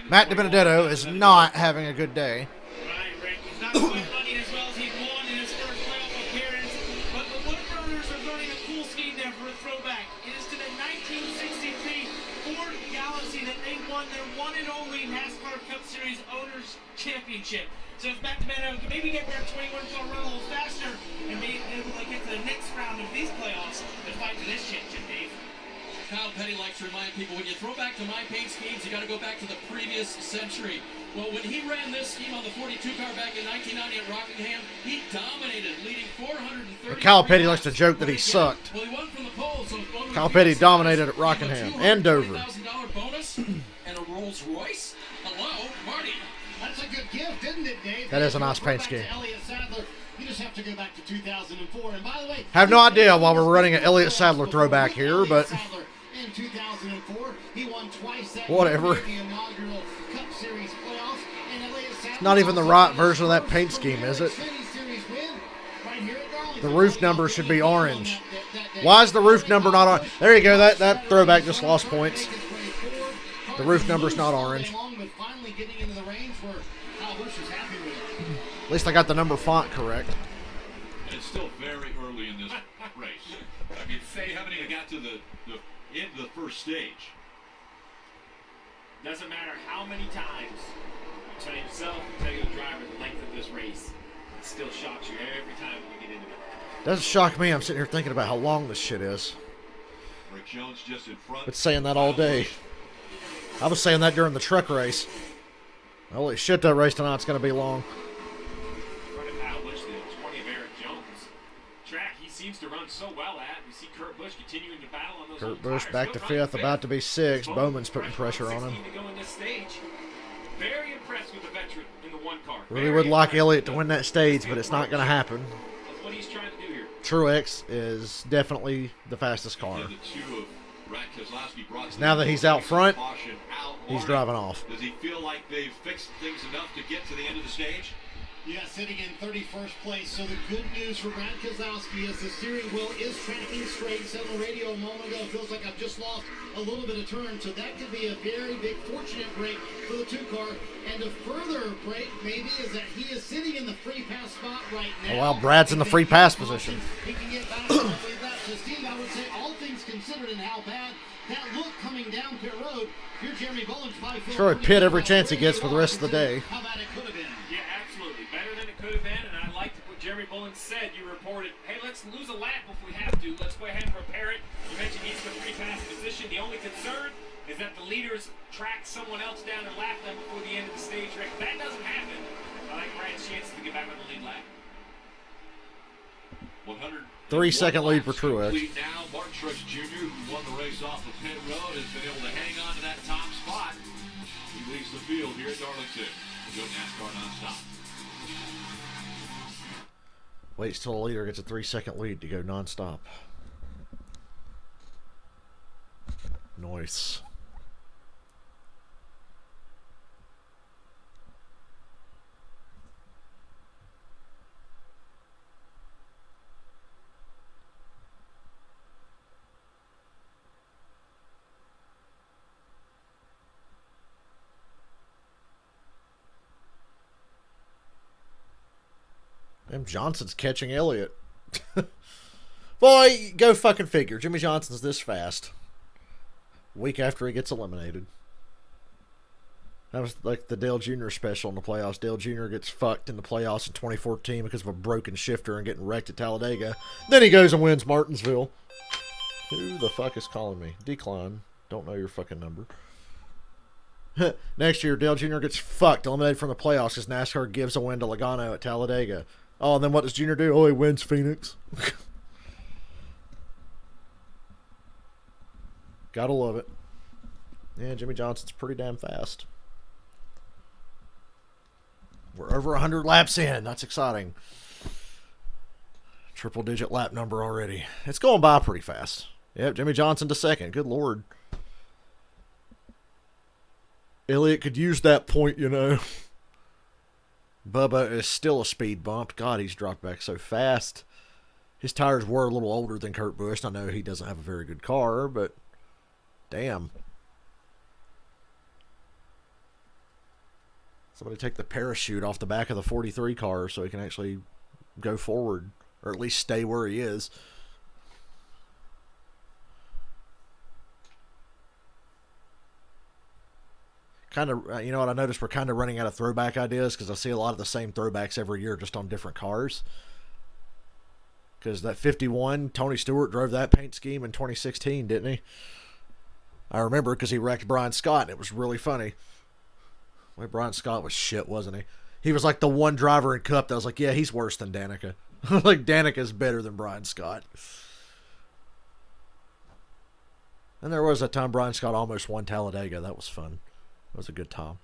Matt DiBenedetto is not having a good day. Right, Rick. He's not quite running as well as he won in his first playoff appearance. But the Woodburners are running a cool scheme there for a throwback. It is to the 1963 Ford Galaxy that they won their one and only NASCAR Cup Series Owners Championship. So if Matt DiBenedetto can maybe get their 21-car run a little faster and be able to get to the next round of these playoffs to fight for this championship, Dave. Kyle Petty likes to remind people, when you throw back to my paint schemes, you got to go back to the previous century. Well, when he ran this scheme on the 42 car back in 1990 at Rockingham, he dominated, leading 430. Kyle Petty likes to joke that he sucked. Well, he won from the pole, so Kyle Petty dominated at Rockingham and Dover. $240,000 bonus and a Rolls Royce. Hello, Marty. That's a good gift, isn't it, Dave? That is a nice paint scheme. Elliott Sadler. You just have to go back to 2004. And by the way, Have no idea why we're running an Elliott Sadler throwback here, but in 2004, he won twice that whatever. year, the inaugural Cup Series playoffs. And Elliott Sadler It's not even the right version of that paint scheme, is it? The roof number should be orange. Why is the roof number not on? There you go. That throwback just lost points. The roof number's not orange. At least I got the number font correct. It's still very early in this race. I mean, they haven't even got to the end of the first stage. Doesn't matter how many times you tell yourself, you tell the driver the length of this race, it still shocks you every time when you get into it. Doesn't shock me. I'm sitting here thinking about how long this shit is. Rick Jones just in front. Been saying that all day. I was saying that during the truck race. Holy shit, that race tonight's going to be long. Seems to run so well at. We see Kurt Busch continuing to battle on those. Kurt Busch back to fifth, about to be sixth. Bowman's putting pressure on him. Very impressed with the veteran in the one car. Really would like Elliott to win that stage, but it's not going to happen. That's what he's trying to do here. Truex is definitely the fastest car. Now that he's out front, he's driving off. Does he feel like they've fixed things enough to get to the end of the stage? Yeah, sitting in 31st place. So the good news for Brad Keselowski is the steering wheel is tracking straight. Said on the radio a moment ago, it feels like I've just lost a little bit of turn. So that could be a very big fortunate break for the 2-car. And a further break, maybe, is that he is sitting in the free pass spot right now. Oh, wow, Brad's in the free pass position. He can get back all the way back. So, Steve, I would say all things considered and how bad that look coming down pit road, you're Jeremy Bowen. Sure, pit every chance he gets for the rest of the day. How bad it could have been. Yeah, absolutely. Better than it could have been, and I liked what Jeremy Bullen said. You reported, hey, let's lose a lap if we have to. Let's go ahead and repair it. You mentioned he's in the free pass position. The only concern is that the leaders track someone else down and lap them before the end of the stage. Rick, that doesn't happen. I like Brad's chances to get back on the lead lap. 3-second lead for Truex. Now, Martin Truex Jr., who won the race off of pit road, has been able to hang on to that top spot. He leads the field here at Darlington. Go NASCAR nonstop. Waits till the leader gets a 3-second lead to go nonstop. Nice. And Johnson's catching Elliott. Boy, go fucking figure. Jimmy Johnson's this fast. Week after he gets eliminated. That was like the Dale Jr. special in the playoffs. Dale Jr. gets fucked in the playoffs in 2014 because of a broken shifter and getting wrecked at Talladega. Then he goes and wins Martinsville. Who the fuck is calling me? Decline. Don't know your fucking number. Next year, Dale Jr. gets fucked, eliminated from the playoffs because NASCAR gives a win to Logano at Talladega. Oh, and then what does Jr. do? Oh, he wins Phoenix. Gotta love it. Yeah, Jimmy Johnson's pretty damn fast. We're over 100 laps in. That's exciting. Triple-digit lap number already. It's going by pretty fast. Yep, Jimmy Johnson to second. Good Lord. Elliott could use that point, you know. Bubba is still a speed bump. God, he's dropped back so fast. His tires were a little older than Kurt Busch. I know he doesn't have a very good car, but damn. Somebody take the parachute off the back of the 43 car so he can actually go forward, or at least stay where he is. Kind of, you know what I noticed? We're kind of running out of throwback ideas because I see a lot of the same throwbacks every year just on different cars. Because that 51, Tony Stewart drove that paint scheme in 2016, didn't he? I remember because he wrecked Brian Scott, and it was really funny. Well, Brian Scott was shit, wasn't he? He was like the one driver in Cup that was like, yeah, he's worse than Danica. Like, Danica's better than Brian Scott. And there was a time Brian Scott almost won Talladega. That was fun. That was a good time.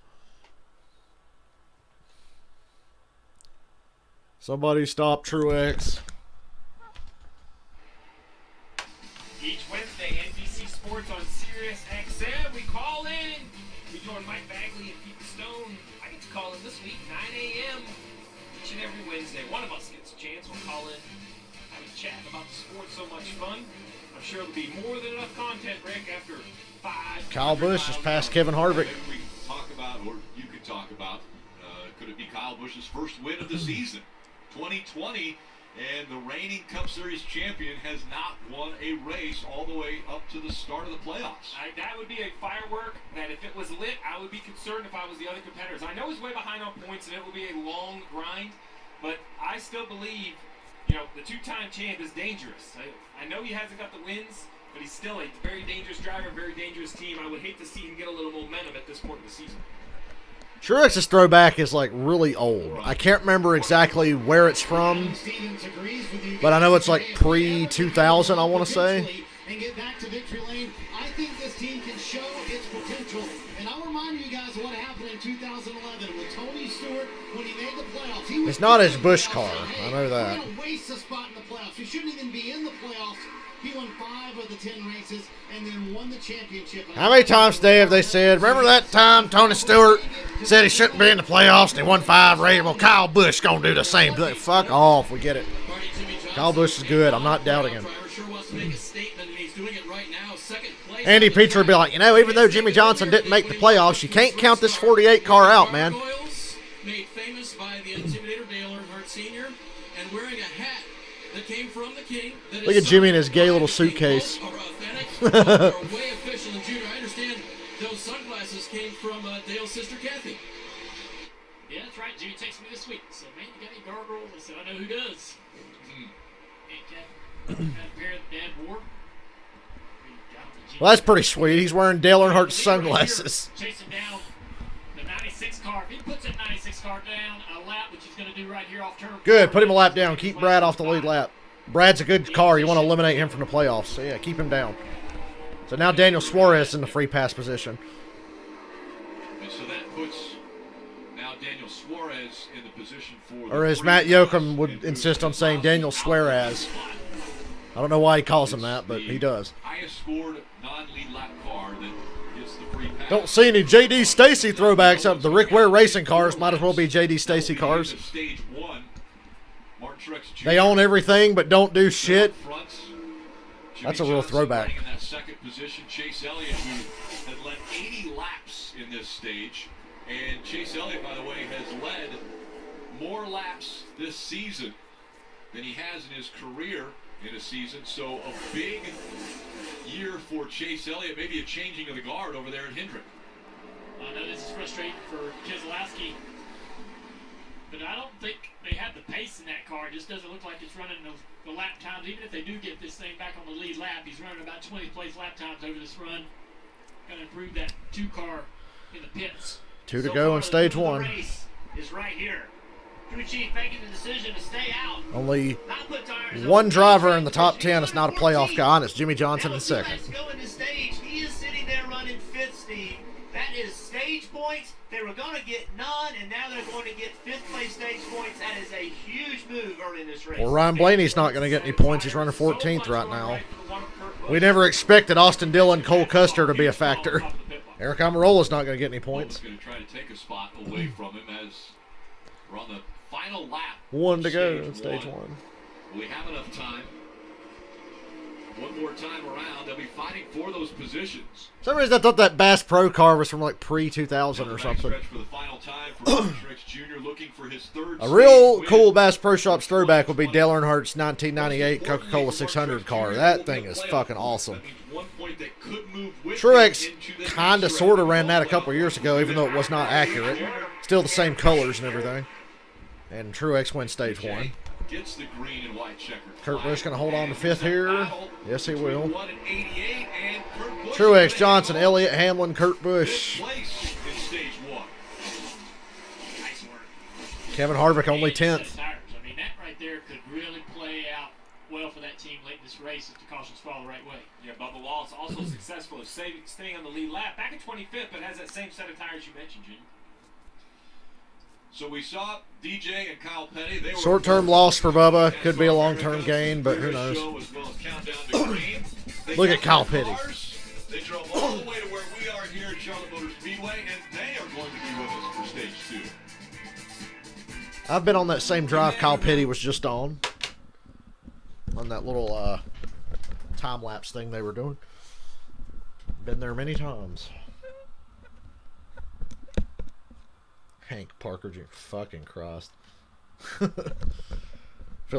Somebody stop Truex. Each Wednesday, NBC Sports on Sirius XM. We call in. We join Mike Bagley and Pete Stone. I get to call in this week, 9 a.m. each and every Wednesday. One of us gets a chance. We'll call in, have a chat about the sport. So much fun. I'm sure it'll be more than enough content, Rick, after 5. Kyle Busch is past Kevin Harvick. Maybe we can talk about, or you could talk about, could it be Kyle Busch's first win of the season? 2020, and the reigning Cup Series champion has not won a race all the way up to the start of the playoffs. That would be a firework that if it was lit, I would be concerned if I was the other competitors. I know he's way behind on points, and it will be a long grind, but I still believe, you know, the two-time champ is dangerous. I know he hasn't got the wins, but he's still a very dangerous driver, very dangerous team. I would hate to see him get a little momentum at this point in the season. Truex's throwback is like really old. I can't remember exactly where it's from, but I know it's like pre-2000, I want to say. And get back to victory lane. I think this team can show its potential. And I'll remind you guys of what happened in 2011 with Tony Stewart when he made the playoffs. It's not his Busch car. I know that. We're going to waste a spot in the playoffs. We shouldn't even be in the playoffs. He won 5 of the 10 races and then won the championship. How many times today have they said, remember that time Tony Stewart said he shouldn't be in the playoffs and he won 5 races? Well, Kyle Busch going to do the same. Fuck off. We get it. Kyle Busch is good. I'm not doubting him. Andy Petrie will be like, you know, even though Jimmy Johnson didn't make the playoffs, you can't count this 48 car out, man. Made famous by the Intimidator Dale Earnhardt Sr. and wearing a hat that came from the king. Look at Jimmy in his gay little suitcase. Way official and Junior. I understand those sunglasses came from Dale's sister Kathy. Yeah, that's right. Jimmy texted me this week. Said, man, you got any gargoyles? I said, I know who does. Got a pair that Dad wore. Well, that's pretty sweet. He's wearing Dale Earnhardt's sunglasses. Chasing down the 96 car. If he puts that 96 car down a lap, which he's going to do right here off turn. Good. Put him a lap down. Keep Brad off the lead lap. Brad's a good car. You want to eliminate him from the playoffs. So, yeah, keep him down. So now Daniel Suarez in the free pass position. And so that puts now Daniel Suarez in the position for... Or as Matt Yoakum would insist on saying, Daniel Suarez. I don't know why he calls him that, but he does. Highest scored non-lead lap car that gets the free pass. Don't see any J.D. Stacy throwbacks up. The Rick Ware racing cars might as well be J.D. Stacy cars. Stage 1, Martin Truex Jr. They own everything but don't do shit. That's a real throwback. In that second position, Chase Elliott, who had led 80 laps in this stage. And Chase Elliott, by the way, has led more laps this season than he has in his career in a season. So a big year for Chase Elliott, maybe a changing of the guard over there at Hendrick. I know this is frustrating for Keselowski, but I don't think they have the pace in that car. It just doesn't look like it's running the lap times. Even if they do get this thing back on the lead lap, he's running about 20th place lap times over this run. Going to improve that 2 car in the pits. 2 to go in stage 1. The race is right here. Crew chief making the decision to stay out. Only one driver in the top 10 is not a playoff guy, and it's Jimmy Johnson in second. Going to stage. He is sitting there running 5th, Steve. That is stage points. They were going to get none, and now they're going to get 5th place stage points. That is a huge move early in this race. Well, Ryan Blaney's not going to get any points. He's running 14th right now. We never expected Austin Dillon, Cole Custer to be a factor. Eric Almirola's not going to get any points. Going to try to take a spot away from him as we're on the final lap. 1 to go in stage 1. We have enough time. One more time around, they'll be fighting for those positions. For some reason I thought that Bass Pro car was from like pre-2000 or something. For the final time for Truex Jr. looking for his 3rd A real cool Bass Pro Shops throwback would be Dale Earnhardt's 1998 Coca-Cola 600 car. That thing is fucking awesome. Truex kind of sort of ran that a couple years ago, even though it was not accurate. Still the same colors and everything. And Truex wins stage 1. Gets the green and white checkered. Kurt Busch going to hold on to 5th here. Yes, he will. Truex, Johnson, Elliott, Hamlin, Kurt Busch. Kevin Harvick only 10th. I mean, that right there could really play out well for that team late in this race if the cautions fall the right way. Yeah, Bubba Wallace also successful of staying on the lead lap. Back at 25th, but has that same set of tires you mentioned, Junior. So we saw DJ and Kyle Petty. They were short-term loss for Bubba. Could be a long-term gain, but who knows. Look at Kyle Petty. They drove all the way to where we are here at Charlotte Motor Speedway, and they are going to be with us for stage 2. I've been on that same drive Kyle Petty was just on that little time-lapse thing they were doing. Been there many times. Hank Parker Jr. Fucking Christ. Feel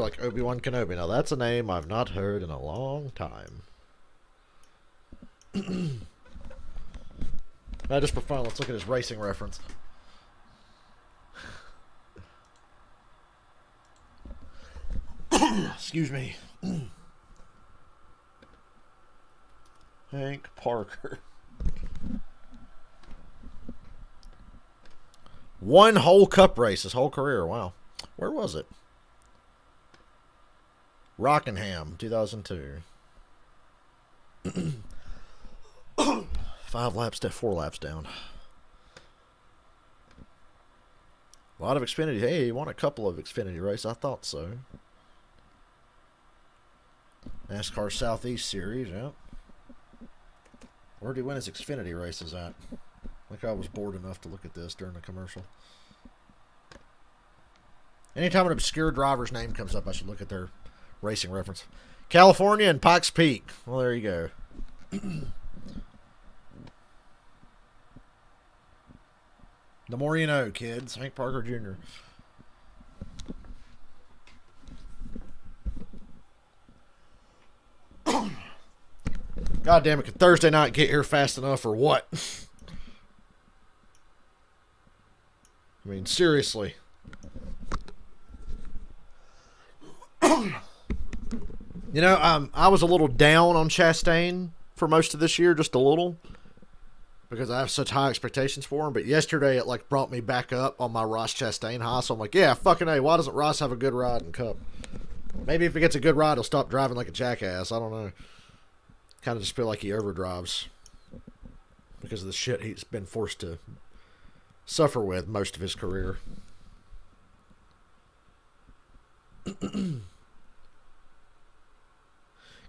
like Obi-Wan Kenobi. Now that's a name I've not heard in a long time. Now just for fun, let's look at his racing reference. Excuse me. Hank Parker. 1 whole cup race his whole career. Wow. Where was it? Rockingham, 2002. 4 laps down. A lot of Xfinity. Hey, he won a couple of Xfinity races. I thought so. NASCAR Southeast Series, yeah. Where did he win his Xfinity races at? I think I was bored enough to look at this during the commercial. Anytime an obscure driver's name comes up, I should look at their racing reference. California and Pikes Peak. Well, there you go. The more you know, kids. Hank Parker Jr. God damn it, can Thursday night get here fast enough or what? I mean, seriously. You know, I was a little down on Chastain for most of this year, just a little, because I have such high expectations for him. But yesterday, it like brought me back up on my Ross Chastain high. So I'm like, yeah, fucking A. Why doesn't Ross have a good ride in Cup? Maybe if he gets a good ride, he'll stop driving like a jackass. I don't know. Kind of just feel like he overdrives because of the shit he's been forced to suffer with most of his career.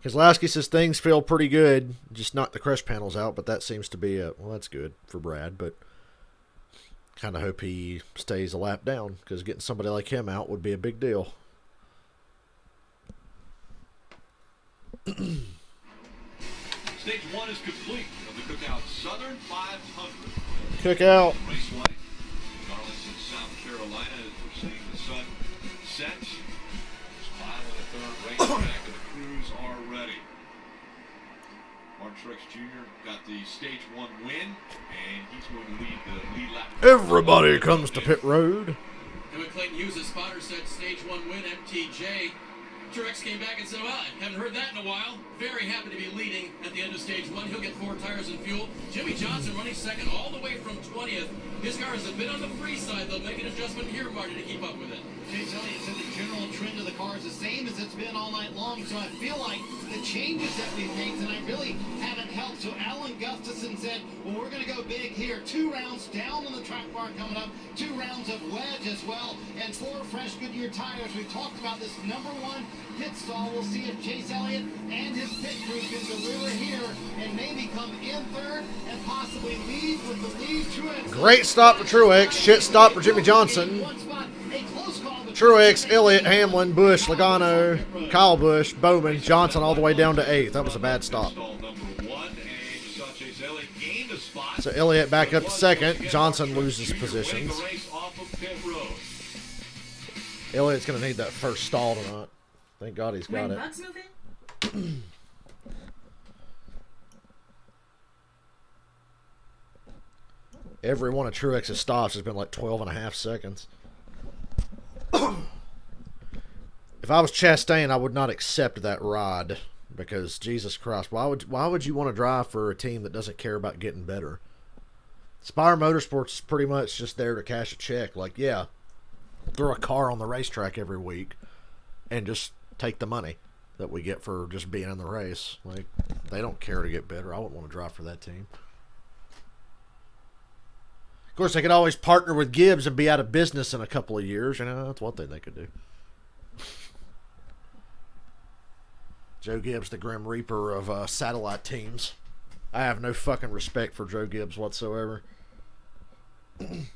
Keselowski says things feel pretty good. Just knocked the crush panels out, but that seems to be well, that's good for Brad, but kind of hope he stays a lap down because getting somebody like him out would be a big deal. Stage 1 is complete of the Cookout Southern 500. Cookout. Raceway, Darlington, South Carolina, as we're seeing the sun set. There's clouds Truex Jr. got the stage 1 win, and he's going to lead the lead lap. Everybody comes to pit road. And when Clayton Hughes, his spotter, said stage 1 win, MTJ, Truex came back and said, well, I haven't heard that in a while. Very happy to be leading at the end of stage 1. He'll get 4 tires and fuel. Jimmy Johnson running second all the way from 20th. His car is a bit on the free side, though. Make an adjustment here, Marty, to keep up with it. Chase Elliott said the general trend of the car is the same as it's been all night long, so I feel like the changes that we've made tonight really haven't helped. So Alan Gustafson said, well, we're going to go big here. 2 rounds down on the track bar coming up, 2 rounds of wedge as well, and 4 fresh Goodyear tires. We've talked about this number 1 pit stall. We'll see if Chase Elliott and his pit crew can deliver here and maybe come in 3rd and possibly lead with the lead. Truex. Great stop for Truex. Shit stop for Jimmy Johnson. Truex, Elliott, Hamlin, Busch, Logano, Kyle Busch, Bowman, Johnson all the way down to 8th. That was a bad stop. So Elliott back up to 2nd. Johnson loses positions. Elliott's going to need that first stall tonight. Thank God he's got it. Every one of Truex's stops has been like 12.5 seconds. If I was Chastain, I would not accept that ride because Jesus Christ, why would you want to drive for a team that doesn't care about getting better? Spire Motorsports is pretty much just there to cash a check. Like, yeah, throw a car on the racetrack every week and just take the money that we get for just being in the race. Like, they don't care to get better. I wouldn't want to drive for that team. Of course, they could always partner with Gibbs and be out of business in a couple of years. You know, that's one thing they could do. Joe Gibbs, the Grim Reaper of satellite teams. I have no fucking respect for Joe Gibbs whatsoever. Even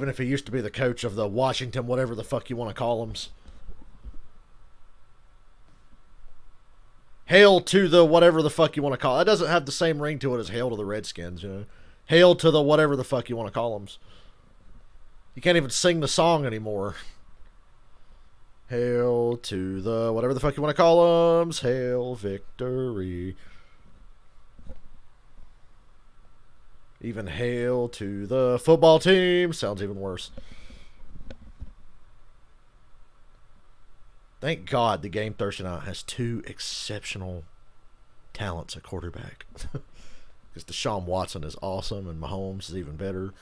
if he used to be the coach of the Washington, whatever the fuck you want to call them. Hail to the whatever the fuck you want to call it. That doesn't have the same ring to it as hail to the Redskins, you know. Hail to the whatever the fuck you want to call them. You can't even sing the song anymore. Hail to the whatever the fuck you want to call them. Hail victory. Even hail to the football team. Sounds even worse. Thank God the game Thursday night has 2 exceptional talents at quarterback. Because Deshaun Watson is awesome and Mahomes is even better.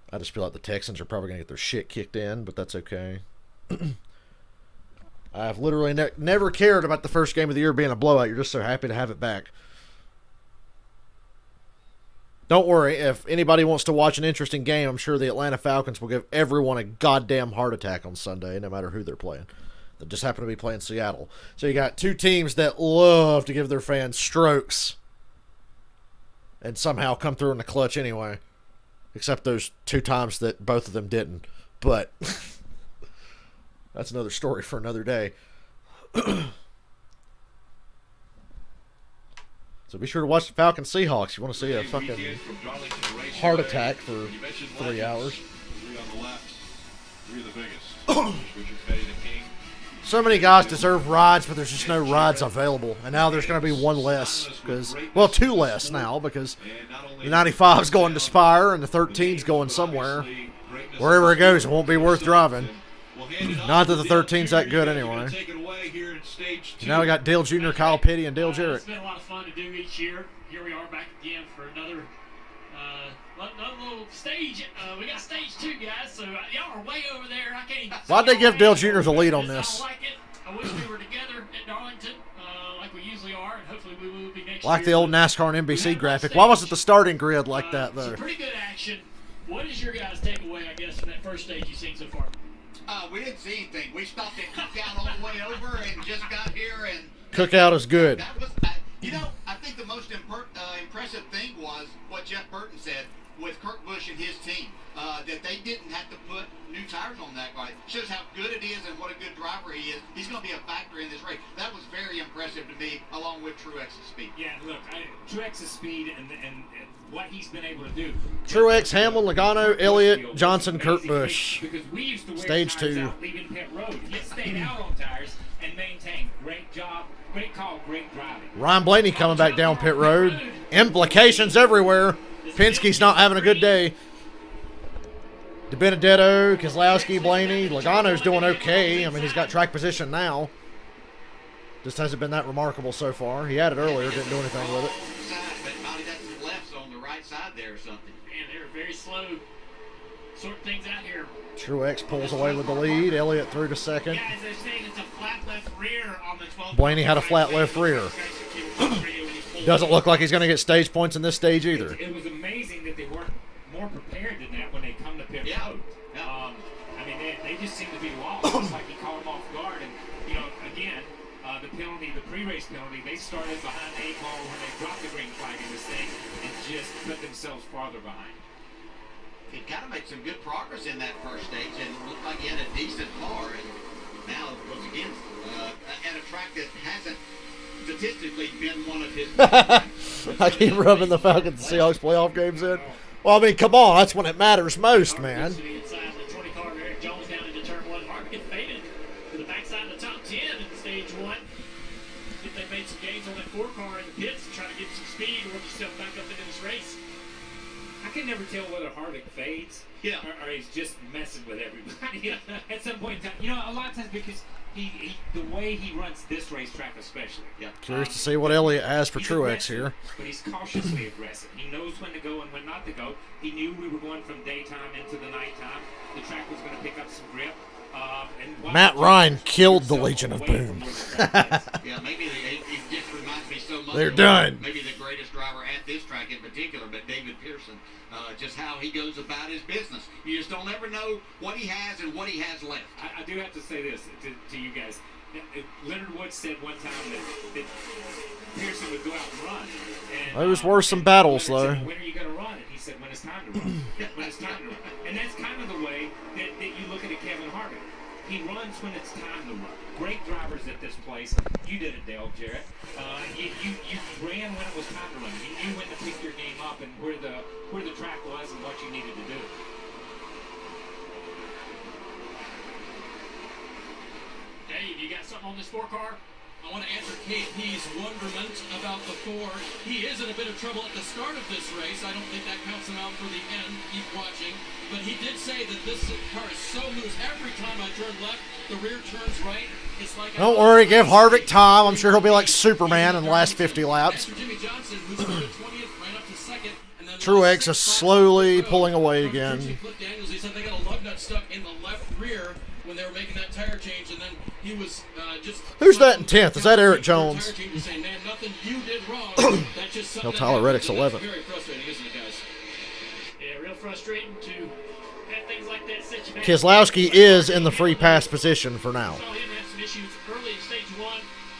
I just feel like the Texans are probably going to get their shit kicked in, but that's okay. I've literally never cared about the first game of the year being a blowout. You're just so happy to have it back. Don't worry, if anybody wants to watch an interesting game, I'm sure the Atlanta Falcons will give everyone a goddamn heart attack on Sunday, no matter who they're playing. They just happen to be playing Seattle. So you got 2 teams that love to give their fans strokes and somehow come through in the clutch anyway. Except those 2 times that both of them didn't. But that's another story for another day. So be sure to watch the Falcons Seahawks. You want to see a fucking heart attack for 3 hours. 3 on the left, 3 of the biggest. Richard Petty, the king. So many guys deserve rides, but there's just no rides available. And now there's going to be 1 less. Well, 2 less now because the 95's going to Spire and the 13's going somewhere. Wherever it goes, it won't be worth driving. Not that the 13's that good anyway. Now we got Dale Jr., Kyle Petty, and Dale Jarrett. It's been a lot of fun to do each year. Here we are back again for another little stage. We got stage 2, guys, so y'all are way over there. I can't even. Why'd they give Dale Jr. the lead on I this? don't like it. I wish we were together at Darlington like we usually are, and hopefully we will be next year. Like the old NASCAR and NBC graphic. Why was it the starting grid like that, though? Some pretty good action. What is your guys' takeaway, I guess, from that first stage you've seen so far? We didn't see anything. We stopped at Cookout all the way over and just got here. And Cookout is good. That was, I think the most impressive thing was what Jeff Burton said. with Kurt Busch and his team. That they didn't have to put new tires on that car. Shows how good it is and what a good driver he is. He's going to be a factor in this race. That was very impressive to me, along with Truex's speed. Yeah, look, Truex's speed and what he's been able to do. Truex, Hamlin, Logano, Elliott, Johnson, Kurt Busch. Because we used to wear Stage tires 2. out leaving pit road. He stayed out on tires and maintained. Great job, great call, great driving. Ryan Blaney coming back down pit road. Implications everywhere. Penske's not having a good day. DiBenedetto, Keselowski, Blaney. Logano's doing okay. I mean, he's got track position now. Just hasn't been that remarkable so far. He had it earlier, didn't do anything with it. But Monty, that's some lefts on the right side there or something. Man, they were very slow. Sorting things out here. Truex pulls away with the lead. Elliott through to second. Guys, they're saying it's a flat left rear on the 12. Blaney had a flat left rear. Doesn't look like he's going to get stage points in this stage either. It was amazing that they weren't more prepared than that when they come to pit road. I mean, they just seem to be lost. It's like he caught them off guard. And, you know, again, the penalty, the pre-race penalty, they started behind the 8 ball when they dropped the green flag in this thing and just put themselves farther behind. He kind of made some good progress in that first stage and looked like he had a decent car. And now, once again, at a track that hasn't statistically been one of his. I keep rubbing the Falcons and Seahawks playoff games in. Well, I mean, come on. That's when it matters most, man. Inside the 20 car of Eric Jones down into turn 1. Harvick faded to the backside of the top 10 in stage 1. If they made some gains on that 4 car in the pits to try to get some speed and work yourself back up into this race. I can never tell whether Harvick fades or he's just messing with everybody at some point in time. You know, a lot of times because he the way he runs this racetrack especially. Curious to see what Elliott has for He's Truex aggressive, here. But he's cautiously aggressive. He knows when to go and when not to go. He knew we were going from daytime into the nighttime. The track was going to pick up some grip. Matt Ryan killed the Legion of Boom. Yeah, maybe it just reminds me so much. They're done. Maybe the greatest driver at this track in particular, but David Pearson. Just how he goes about his business. You just don't ever know what he has and what he has left. I do have to say this to you guys. Leonard Wood said one time that Pearson would go out and run. And, Those were some battles, though. When are you going to run? And he said, when it's time to run. When it's time to run. And that's kind of the way that you look at Kevin Harvick. He runs when it's time to run. Great drivers at this place. You did it, Dale Jarrett. You ran when it was time to run. You knew when to pick your game up and where the track was and what you needed to do. Dave, you got something on this 4 car? I want to answer KP's wonderment about the 4. He is in a bit of trouble at the start of this race. I don't think that counts him out for the end. Keep watching. But he did say that this car is so loose. Every time I turn left, the rear turns right. It's like Don't worry, give Harvick time. I'm sure he'll be like Superman in the last 50 laps. Jimmy Johnson, who started 20th, ran up to 2nd. Truex is slowly pulling away again. Cliff Daniels, he said they got a lug nut stuck in the left rear when they were making that tire change, and then he was just. Who's that in 10th? Is that Eric Jones? Saying, man, nothing you did wrong. That's just something Tyler Reddick's 11th. Very frustrating, isn't it, guys? Yeah, real frustrating to have things like that set you back. Keselowski is in the free pass position for now. Saw him have some issues early in stage 1.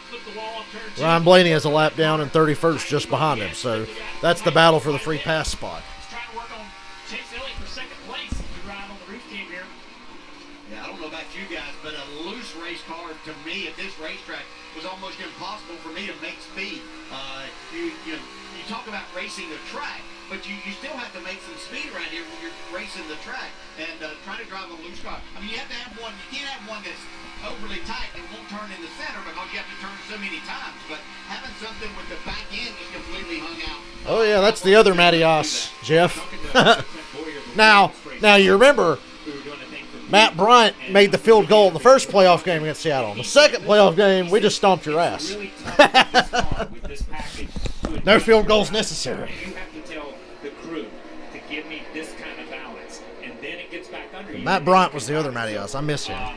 Flipped the wall off turn 2. Ryan Blaney has a lap down and 31st just behind him, so that's the battle for the free pass spot. He's trying to work on Chase Elliott for 2nd place to ride on the roof team here. Yeah, I don't know about you guys, but a loose race car to me at this racetrack was almost impossible for me to make speed. You talk about racing the track, but you still have to make some speed around here when you're racing the track and trying to drive a loose car. I mean, you have to have one. You can't have one that's overly tight and won't turn in the center because you have to turn so many times. But having something with the back end is completely hung out. Oh yeah, that's the other Mattias, Jeff. now you remember Matt Bryant made the field goal in the first playoff game against Seattle. In the second playoff game, we just stomped your ass. No field goals necessary. You have to tell the crew to give me this kind of balance, and then it gets back under you. Matt Bryant was the other Mattias. I miss him. And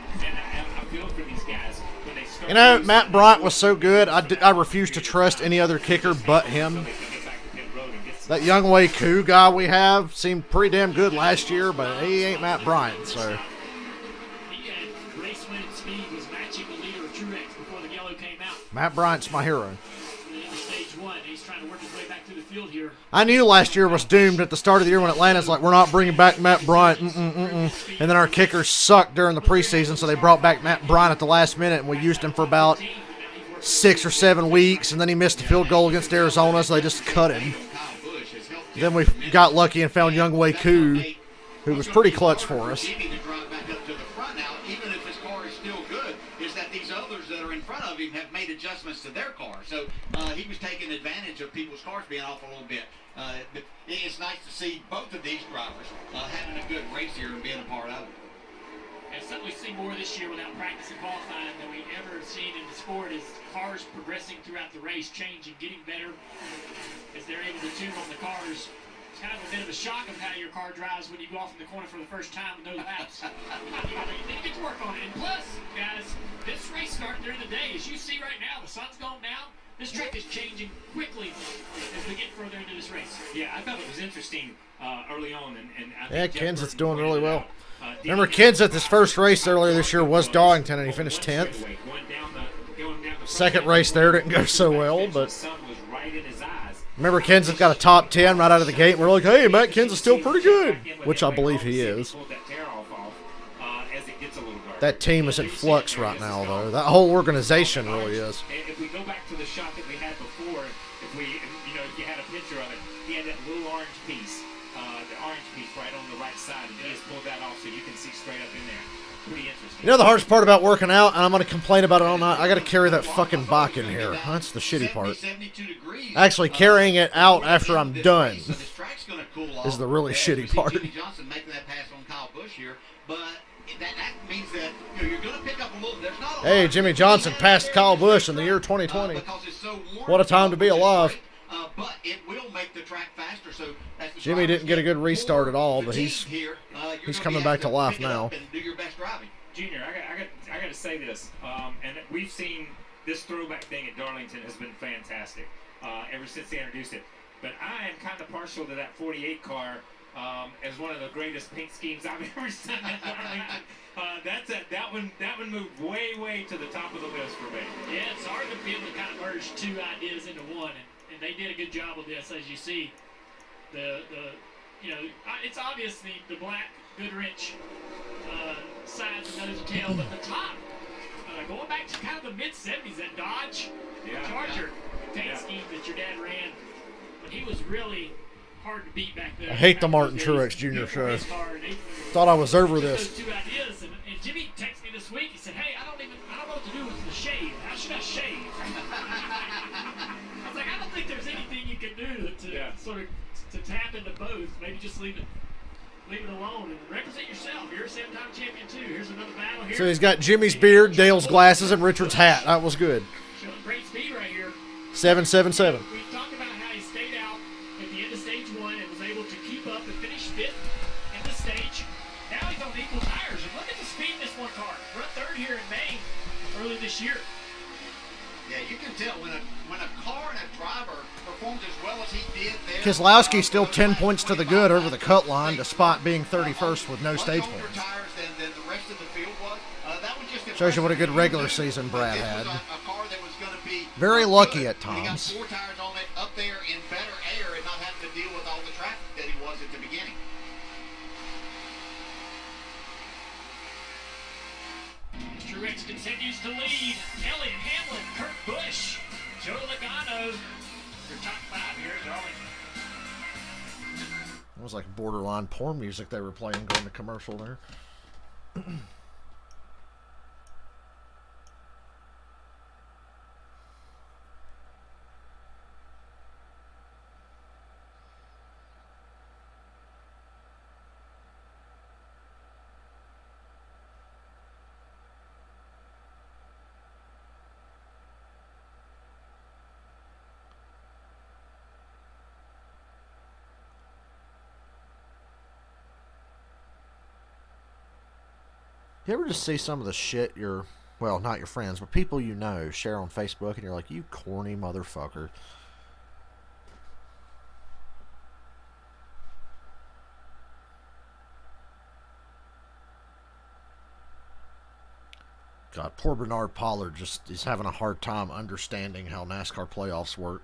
I feel for these guys when they start. You know, Matt Bryant was so good, I refuse to trust any other kicker but him. That Young Wei Koo guy we have seemed pretty damn good last year, but he ain't Matt Bryant, so. He had race winning speed, was matching the leader of Truex before the yellow came out. Matt Bryant's my hero. Into stage 1, he's trying to work his way back to the field. field here. I knew last year was doomed at the start of the year when Atlanta's like, we're not bringing back Matt Bryant. And then our kickers sucked during the preseason, so they brought back Matt Bryant at the last minute, and we used him for about 6 or 7 weeks, and then he missed the field goal against Arizona, so they just cut him. Then we got lucky and found Young Wei Koo, who was pretty clutch for us. Have made adjustments to their car, so he was taking advantage of people's cars being off a little bit. It's nice to see both of these drivers having a good race here and being a part of it. And something we see more this year without practice and qualifying than we ever seen in the sport is cars progressing throughout the race, changing, getting better as they're able to tune on the cars. It's kind of a bit of a shock of how your car drives when you go off in the corner for the first time with no laps. Then you get to work on it. And plus, guys, this race start during the day. As you see right now, the sun's going down. This track is changing quickly as we get further into this race. Yeah, I thought it was interesting early on. And I Yeah, think Kenseth's doing really well. Remember, Kenseth, Kenseth's first race earlier this year was Darlington, and he finished 10th. Second race there didn't go so well, but remember, Kenseth got a top 10 right out of the gate, and we're like, hey, Matt Kenseth's still pretty good, which I believe he is. That team is in flux right now, though. That whole organization really is. If we go back to the shot that we had before, if you had a picture of it, he had that little orange piece, the orange piece right on the right side, and he just pulled that off so you can see straight up in there. Pretty interesting. You know the hardest part about working out, and I'm going to complain about it all night? I got to carry that fucking bike in here. That's the shitty part. Actually, carrying it out after I'm done is the really shitty part. Jimmy Johnson making that pass on Kyle Busch here, but that means that you're going to pick up a little. There's not a Hey, Jimmy Johnson passed Kyle Busch in the year 2020. What a time to be alive. But it will make the track faster, so that's the Jimmy didn't get a good restart at all, but he's coming back to life now. Do your best driving. Junior, I got to say this, and we've seen this throwback thing at Darlington has been fantastic ever since they introduced it. But I am kind of partial to that 48 car as one of the greatest paint schemes I've ever seen at Darlington. That one moved way to the top of the list for me. Yeah, it's hard to be able to kind of merge two ideas into one, and they did a good job with this, as you see. It's obvious the black Goodrich sides and nose and tail, but the top, going back to kind of the mid-70s, that Dodge Charger paint scheme that your dad ran when he was really hard to beat back then. I hate the Martin Truex Jr. show. Thought I was over this. Those two ideas, and Jimmy texted me this week. He said, "Hey, I don't know what to do with the shave. How should I shave?" I was like, "I don't think there's anything you can do to sort of to tap into both. Maybe just leave it alone and represent yourself. You're a 7-time champion too. Here's another battle here." So he's got Jimmy's beard, Dale's glasses, and Richard's hat. That was good. Showing great speed right here. 777. We've talked about how he stayed out at the end of stage 1 and was able to keep up and finish 5th in the stage. Now he's on equal tires. And look at the speed in this one car. Run 3rd here in May early this year. Yeah, you can tell when a car and a driver performs as well as he did there. Keselowski's still 10 points to the good over the cut line, despite being 31st with no stage points. Than the rest of the field was. That was just Shows you what a good regular season Brad had. a car that was going to be very lucky at He got times. 4 tires on it up there in better air and not having to deal with all the traffic that he was at the beginning. Truex continues to lead. Elliott Hamlin, Kurt Busch, Joe Logano. Your top 5 here at Darlington. It was like borderline porn music they were playing going to commercial there. You ever just see some of the shit well, not your friends, but people you know share on Facebook, and you're like, you corny motherfucker. God, poor Bernard Pollard just is having a hard time understanding how NASCAR playoffs work.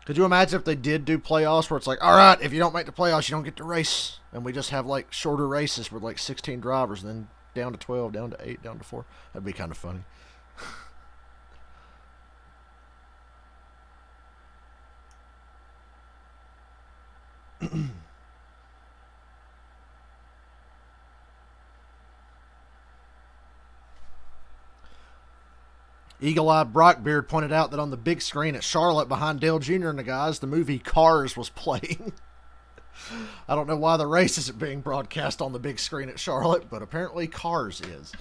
Could you imagine if they did do playoffs where it's like, all right, if you don't make the playoffs, you don't get to race, and we just have like shorter races with like 16 drivers, and then down to 12, down to 8, down to 4. That'd be kind of funny. Eagle-eyed Brockbeard pointed out that on the big screen at Charlotte behind Dale Jr. and the guys, the movie Cars was playing. I don't know why the race isn't being broadcast on the big screen at Charlotte, but apparently Cars is.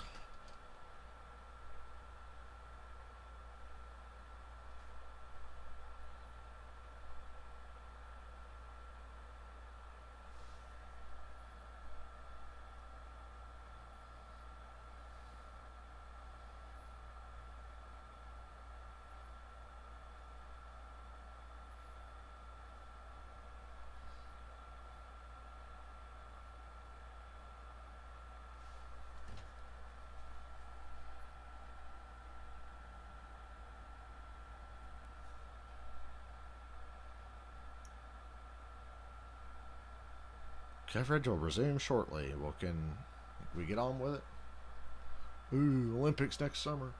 Coverage will resume shortly. Well, can we get on with it? Ooh, Olympics next summer.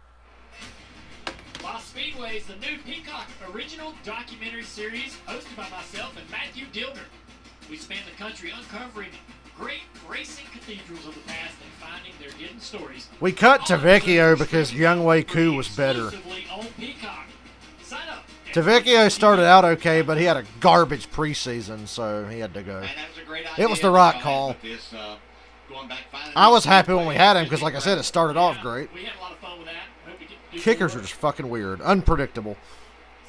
Las Speedway is the new Peacock original documentary series hosted by myself and Matthew Dillner. We span the country uncovering great racing cathedrals of the past and finding their hidden stories. We cut to Vecchio because Young Wei Koo was better. On Peacock. Sign up. Tavecchio started out okay, but he had a garbage preseason, so he had to go. It was the right call. I was happy when we had him because, like I said, it started off great. We had a lot of fun with that. Kickers are just fucking weird, unpredictable.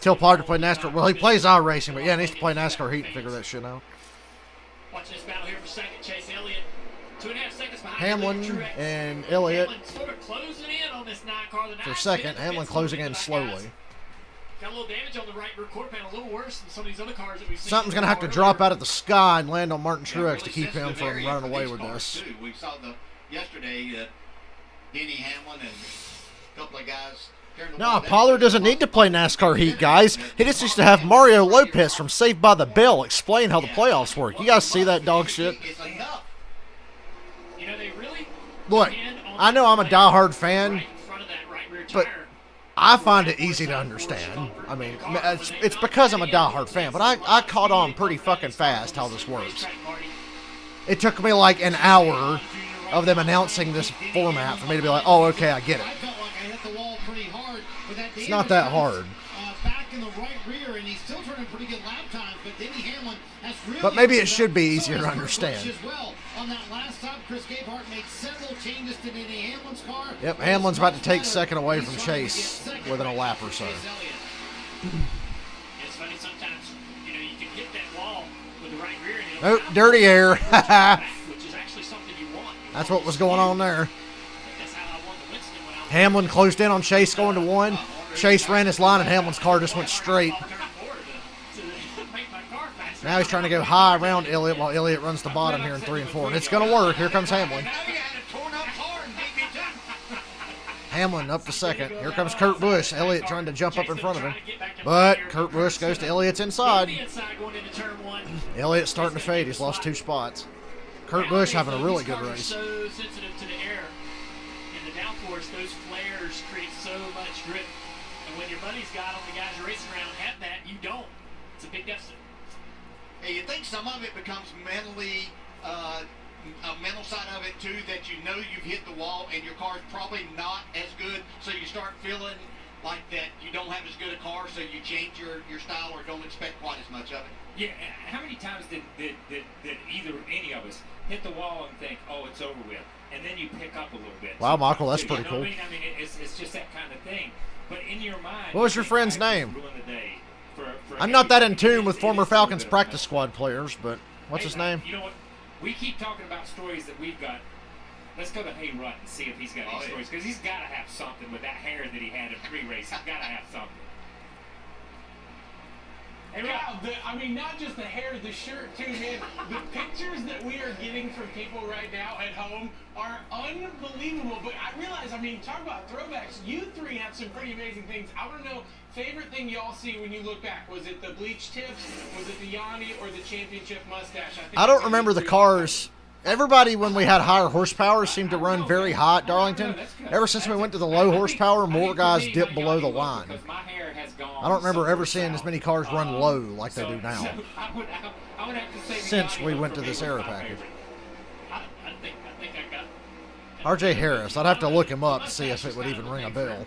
Tell Pollard to play NASCAR. Well, he plays iRacing, but yeah, he needs to play NASCAR Heat and figure that shit out. Watch this battle here for second. Chase Elliott, 2.5 seconds behind. Hamlin and Elliott Hamlin sort of closing in on this 9 car. for second. Hamlin closing in slowly. Got a little damage on the right rear quarter panel, a little worse than some of these other cars that we've seen. Something's going to have to drop out of the sky and land on Martin Truex to keep him from running away with this. We saw yesterday Denny Hamlin and a couple of guys. No, Pollard doesn't need to play NASCAR Heat, guys. He just needs to have Mario Lopez from Saved by the Bell explain how the playoffs work. You guys see that dog shit? You know, they really Look, I know I'm a diehard fan, but I find it easy to understand. I mean, it's because I'm a diehard fan, but I caught on pretty fucking fast how this works. It took me like an hour of them announcing this format for me to be like, oh, okay, I get it. It's not that hard. But maybe it should be easier to understand. Yep, Hamlin's about to take second away from Chase within a lap or so. It's funny sometimes, you know, you can hit that wall with the right rear. Oh, dirty air. Which is actually something you want. That's what was going on there. Hamlin closed in on Chase going to 1. Chase ran his line and Hamlin's car just went straight. Now he's trying to go high around Elliott while Elliott runs the bottom here in 3 and 4. And it's going to work. Here comes Hamlin. Hamlin up to second. Here comes Kurt Busch. Elliott trying to jump up in front of him. But Kurt Busch goes to Elliott's inside. Elliott's starting to fade. He's lost 2 spots. Kurt Busch having a really good race. So sensitive to the air. In the downforce, those flares create so much grip. And when your buddy's got them, the guys you're racing around have that, you don't. It's a big deficit. Hey, you think some of it becomes mentally, a mental side of it too, that you know you've hit the wall and your car's probably not as good, so you start feeling like that you don't have as good a car, so you change your style or don't expect quite as much of it. Yeah, how many times did any of us hit the wall and think, oh, it's over with, and then you pick up a little bit? Wow, Michael, that's pretty cool. I mean, it's just that kind of thing. But in your mind, what was your friend's name? Ruin the day for I'm not that in tune with former Falcons practice squad players, but what's his name? You know what? We keep talking about stories that we've got. Let's go to Hay Rutt and see if he's got any stories, because he's got to have something with that hair that he had in pre-race. He's got to have something. And I mean, not just the hair, the shirt too, man. The pictures that we are getting from people right now at home are unbelievable. But I realize, I mean, talk about throwbacks. You three have some pretty amazing things. I want to know, favorite thing y'all see when you look back? Was it the bleach tips? Was it the Yanni or the championship mustache? I don't remember the cars. Everybody, when we had higher horsepower, seemed to run very hot, Darlington. Ever since we went to the low horsepower, more guys dipped below the line. I don't remember ever seeing as many cars run low like they do now. Since we went to this aero package. RJ Harris, I'd have to look him up to see if it would even ring a bell.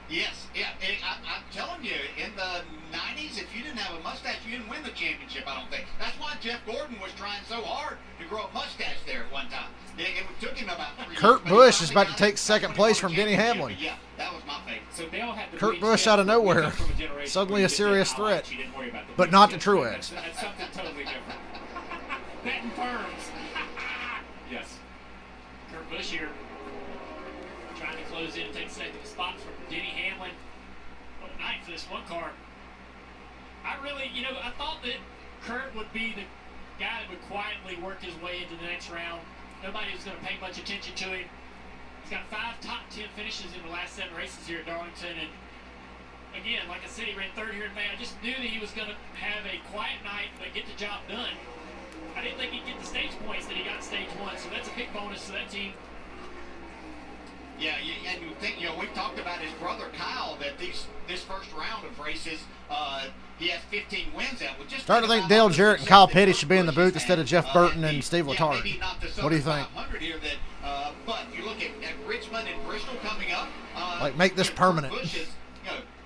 Yes, yeah. I'm telling you, in the 90s, if you didn't have a mustache, you didn't win the championship, I don't think. That's why Jeff Gordon was trying so hard to grow a mustache there at one time. It took him about 3 years. Kurt Busch is about to take second place from Denny Hamlin. Yeah, that was my favorite. So Dale had the Kurt Busch out of nowhere. Suddenly a serious threat. But not to Truex. That's something totally different. That confirms. Yes. Kurt Busch here trying to close in and take second spot from Denny Hamlin. What a night for this one car. I really, I thought that Kurt would be the guy that would quietly work his way into the next round. Nobody was going to pay much attention to him. He's got 5 top 10 finishes in the last 7 races here at Darlington. And again, like I said, he ran third here in May. I just knew that he was going to have a quiet night but get the job done. I didn't think he'd get the stage points that he got in stage 1, so that's a big bonus to that team. Yeah, and you think, we've talked about his brother Kyle, that this first round of races, he has 15 wins out. Starting to think Dale Jarrett and Kyle Petty should be in the booth instead of Jeff Burton and Steve Letarte. What do you think? Here but you look at Richmond and Bristol coming up. Like, make this permanent. Busch is,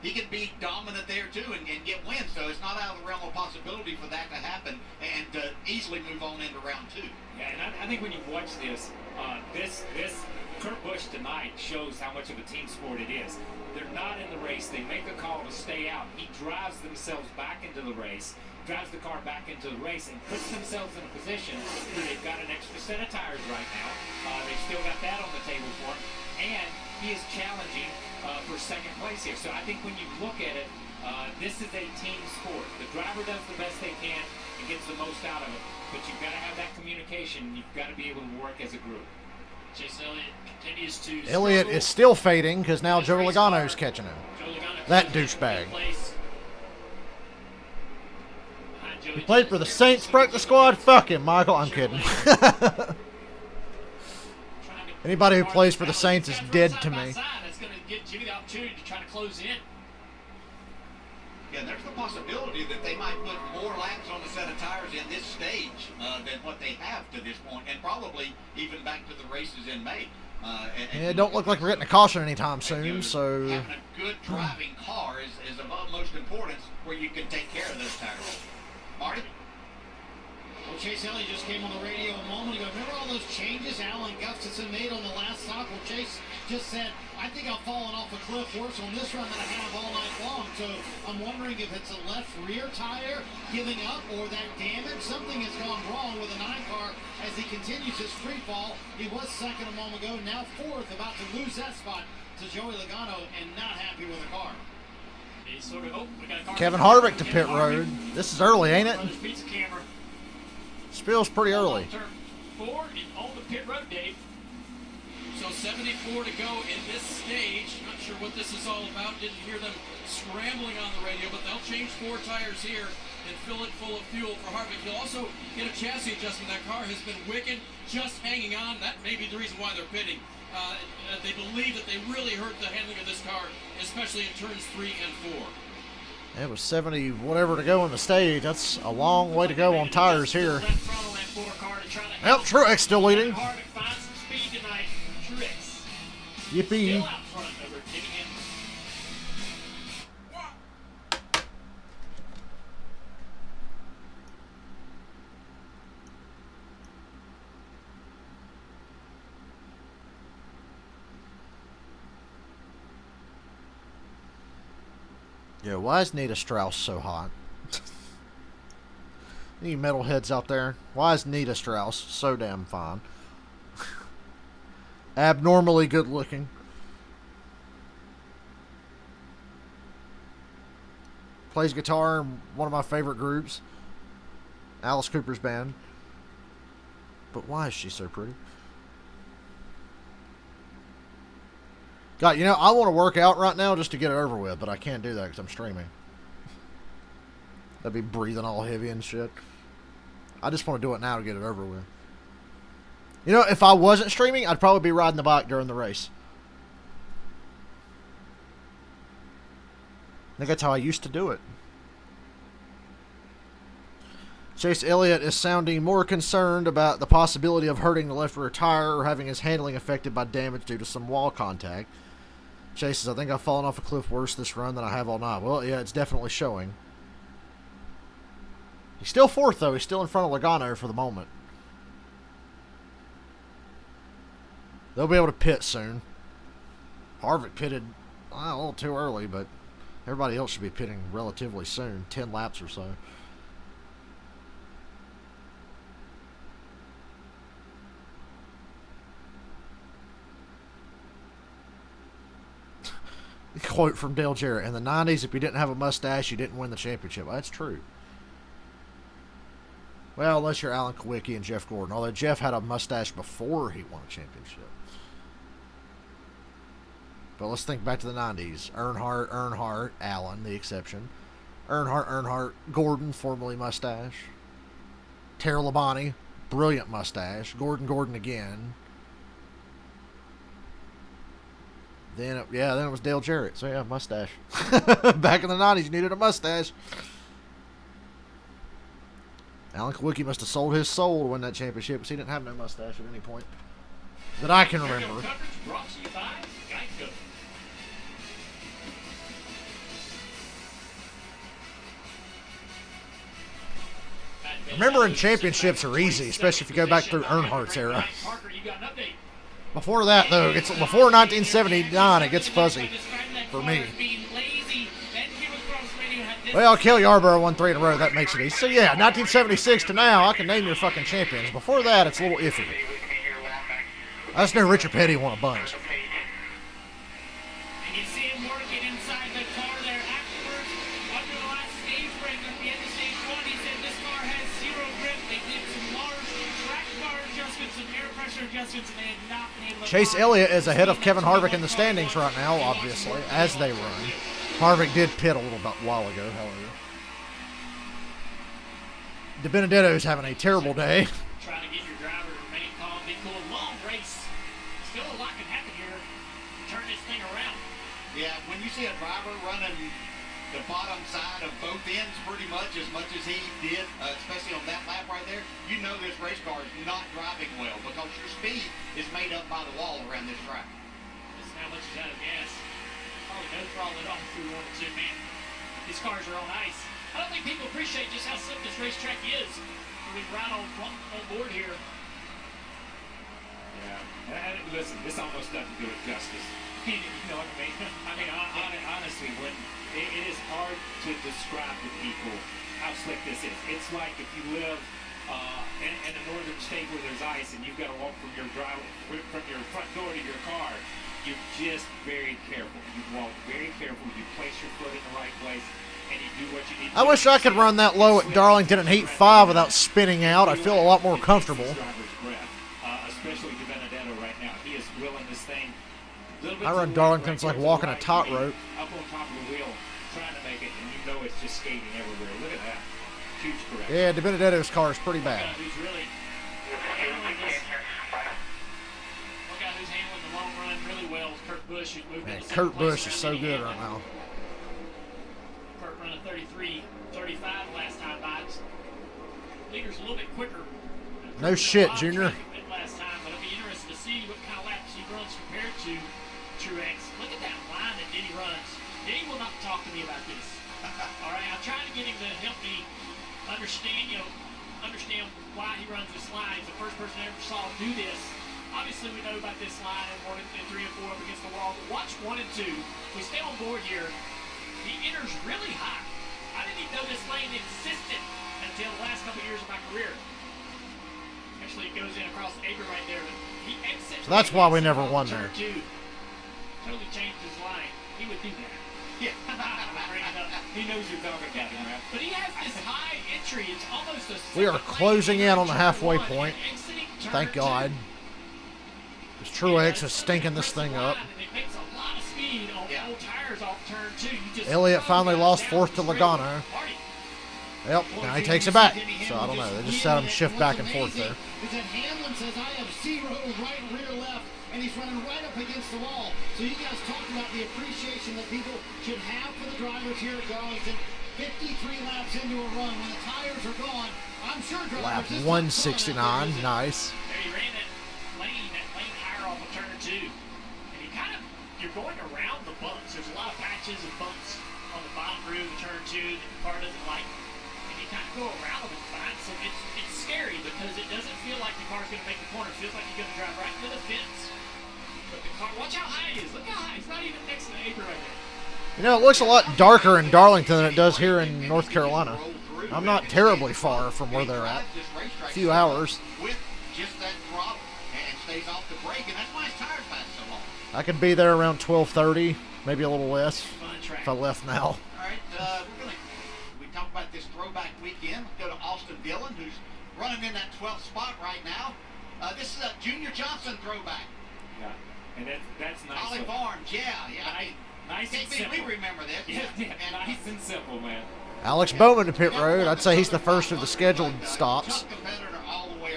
he can be dominant there too and get wins, so it's not out of the realm of possibility for that to happen and easily move on into round 2. Yeah, and I think when you watch this, this Kurt Busch tonight shows how much of a team sport it is. They're not in the race. They make a call to stay out. He drives themselves back into the race, drives the car back into the race, and puts themselves in a position where they've got an extra set of tires right now. They've still got that on the table for him, and he is challenging for second place here. So I think when you look at it, this is a team sport. The driver does the best they can and gets the most out of it, but you've got to have that communication. You've got to be able to work as a group. Chase Elliott continues to Elliott is still fading because now Joe Logano's catching him. That douchebag. He played for the Saints practice squad? Fuck him, Michael. I'm kidding. Anybody who plays for the Saints is dead to me. That's going to give Jimmy the opportunity to try to close in. Yeah, there's the possibility that they might put more laps on the set of tires in this stage than what they have to this point, and probably even back to the races in May. It don't look like we're getting a caution anytime soon, so... Having a good driving car is of utmost importance where you can take care of those tires. Marty? Well, Chase Elliott just came on the radio a moment ago. Remember all those changes Alan Gustafson made on the last stop? Well, Chase just said, I think I've fallen off a cliff worse on this run than I have all night long. So I'm wondering if it's a left rear tire giving up or that damage. Something has gone wrong with the 9 car as he continues his free fall. He was second a moment ago, now 4th, about to lose that spot to Joey Logano and not happy with the car. Kevin Harvick to pit road. This is early, ain't it? Spill's pretty early. Turn 4 on the pit road, Dave. So 74 to go in this stage. Not sure what this is all about. Didn't hear them scrambling on the radio, but they'll change 4 tires here and fill it full of fuel for Harvick. He'll also get a chassis adjustment. That car has been wicked, just hanging on. That may be the reason why they're pitting. They believe that they really hurt the handling of this car, especially in turns 3 and 4. It was 70 whatever to go in the stage. That's a long way to go on tires here. Yep, Truex still leading. Yippee. Yeah, why is Nita Strauss so hot? You metalheads out there, why is Nita Strauss so damn fine? Abnormally good looking. Plays guitar in one of my favorite groups, Alice Cooper's band. But why is she so pretty? God, you know, I want to work out right now just to get it over with, but I can't do that because I'm streaming. I'd be breathing all heavy and shit. I just want to do it now to get it over with. You know, if I wasn't streaming, I'd probably be riding the bike during the race. I think that's how I used to do it. Chase Elliott is sounding more concerned about the possibility of hurting the left rear tire or having his handling affected by damage due to some wall contact. Chase says, I think I've fallen off a cliff worse this run than I have all night. Well, yeah, it's definitely showing. He's still fourth, though. He's still in front of Logano for the moment. They'll be able to pit soon. Harvick pitted a little too early, but everybody else should be pitting relatively soon. 10 laps or so. Quote from Dale Jarrett, in the 90s, if you didn't have a mustache, you didn't win the championship. Well, that's true. Well, unless you're Alan Kulwicki and Jeff Gordon. Although Jeff had a mustache before he won a championship. But let's think back to the 90s. Earnhardt, Allen, the exception. Earnhardt, Gordon, formerly mustache. Terrell Labonte, brilliant mustache. Gordon again. Then it was Dale Jarrett. So yeah, mustache. Back in the 90s, you needed a mustache. Alan Kulwicki must have sold his soul to win that championship because he didn't have no mustache at any point that I can remember. Remembering championships are easy, especially if you go back through Earnhardt's era. Before that, though, before 1979, it gets fuzzy for me. Well, Kelly Yarborough won 3 in a row. That makes it easy. So, yeah, 1976 to now, I can name your fucking champions. Before that, it's a little iffy. I just know Richard Petty won a bunch. Chase Elliott is ahead of Kevin Harvick in the standings right now, obviously, as they run. Harvick did pit a little while ago, however. DiBenedetto's having a terrible day. Trying to get your driver to remain calm, be cool. Long race. Still a lot can happen here. Turn this thing around. Yeah, when you see a driver running the bottom side of both ends pretty much as he did, especially on that lap right there, you know this race car is not driving well because your speed is made up by the wall around this track. Listen how much is out of gas. Probably no throttle at all through 1 or 2, man. These cars are on ice. I don't think people appreciate just how slick this racetrack is. We ride on board here. Yeah, and listen, this almost doesn't do it justice. You know what I mean? I mean, honestly, when it is hard to describe to people how slick this is. It's like if you live in a northern state where there's ice and you've got to walk from your front door to your car. You're just very careful. You walk very careful. You place your foot in the right place, and you do what you need to do. I wish I could run that low at Darlington in Heat 5 without spinning out. I feel a lot more comfortable. Especially DiBenedetto right now. He is grilling this thing. I run Darlington, it's like walking a tightrope. Up on top of the wheel, trying to make it, and you know it's just skating everywhere. Look at that. Huge correction. Yeah, DiBenedetto's car is pretty bad. Who's really handling this? One guy who's handling the long run really well is Kurt Busch, who's moved into Kurt Busch is so good right now. Kurt running 33-35 last time by. Leader's a little bit quicker. No shit, Junior. Last time, but it'll be interesting to see what kind of laps he runs compared to Truex. Look at that line that Denny runs. Denny will not talk to me about this. All right, I'm trying to get him to help me understand why he runs this line. He's the first person I ever saw do this. Obviously, we know about this line in 1 and 3 and 4 up against the wall. But watch 1 and 2. We stay on board here. He enters really high. I didn't even know this lane existed until the last couple years of my career. Actually, it goes in across the apron right there. But he exits. So that's why we never won there. Totally changed his line. He would do that. Yeah. He knows you're talking about him, right? But he has this high entry. It's almost a. We are closing in on the halfway point. Thank God. Because Truex is stinking this thing up. It makes a lot of speed on old tires off turn 2. You just Elliott finally lost fourth to Logano. Yep, now he takes it back. So I don't know. They just had him shift back and forth there. Is that Hamlin says, I have 0 right, rear, left, and he's running right up against the wall. So you guys talk about the appreciation that people should have for the drivers here at Darlington. 53 laps into a run. When the tires are gone, I'm sure drivers... Lap 169, nice. There he ran that lane higher off of turn 2. And you're going around the bumps. There's a lot of patches and bumps on the bottom groove of turn 2 that the car doesn't like. And you kind of go around them and find some. It's scary because it doesn't feel like the car's going to make the corner. It feels like you're going to drive right into the fence. But the car, watch how high it is. Look how high. It's not even next to the apron right there. You know, it looks a lot darker in Darlington than it does here in North Carolina. I'm not terribly far from where they're at. A few hours. With just that throttle and stays off the brake, and that's why his tires last so long. I could be there around 12:30, maybe a little less if I left now. All right, we talked about this throwback weekend. Let's go to Austin Dillon, who's running in that 12th spot right now. This is a Junior Johnson throwback. Yeah, and that's nice. Holly Farms, yeah. Nice and simple. We remember this. Yeah, nice and simple, man. Alex Bowman to pit road. I'd say he's the first of the scheduled stops.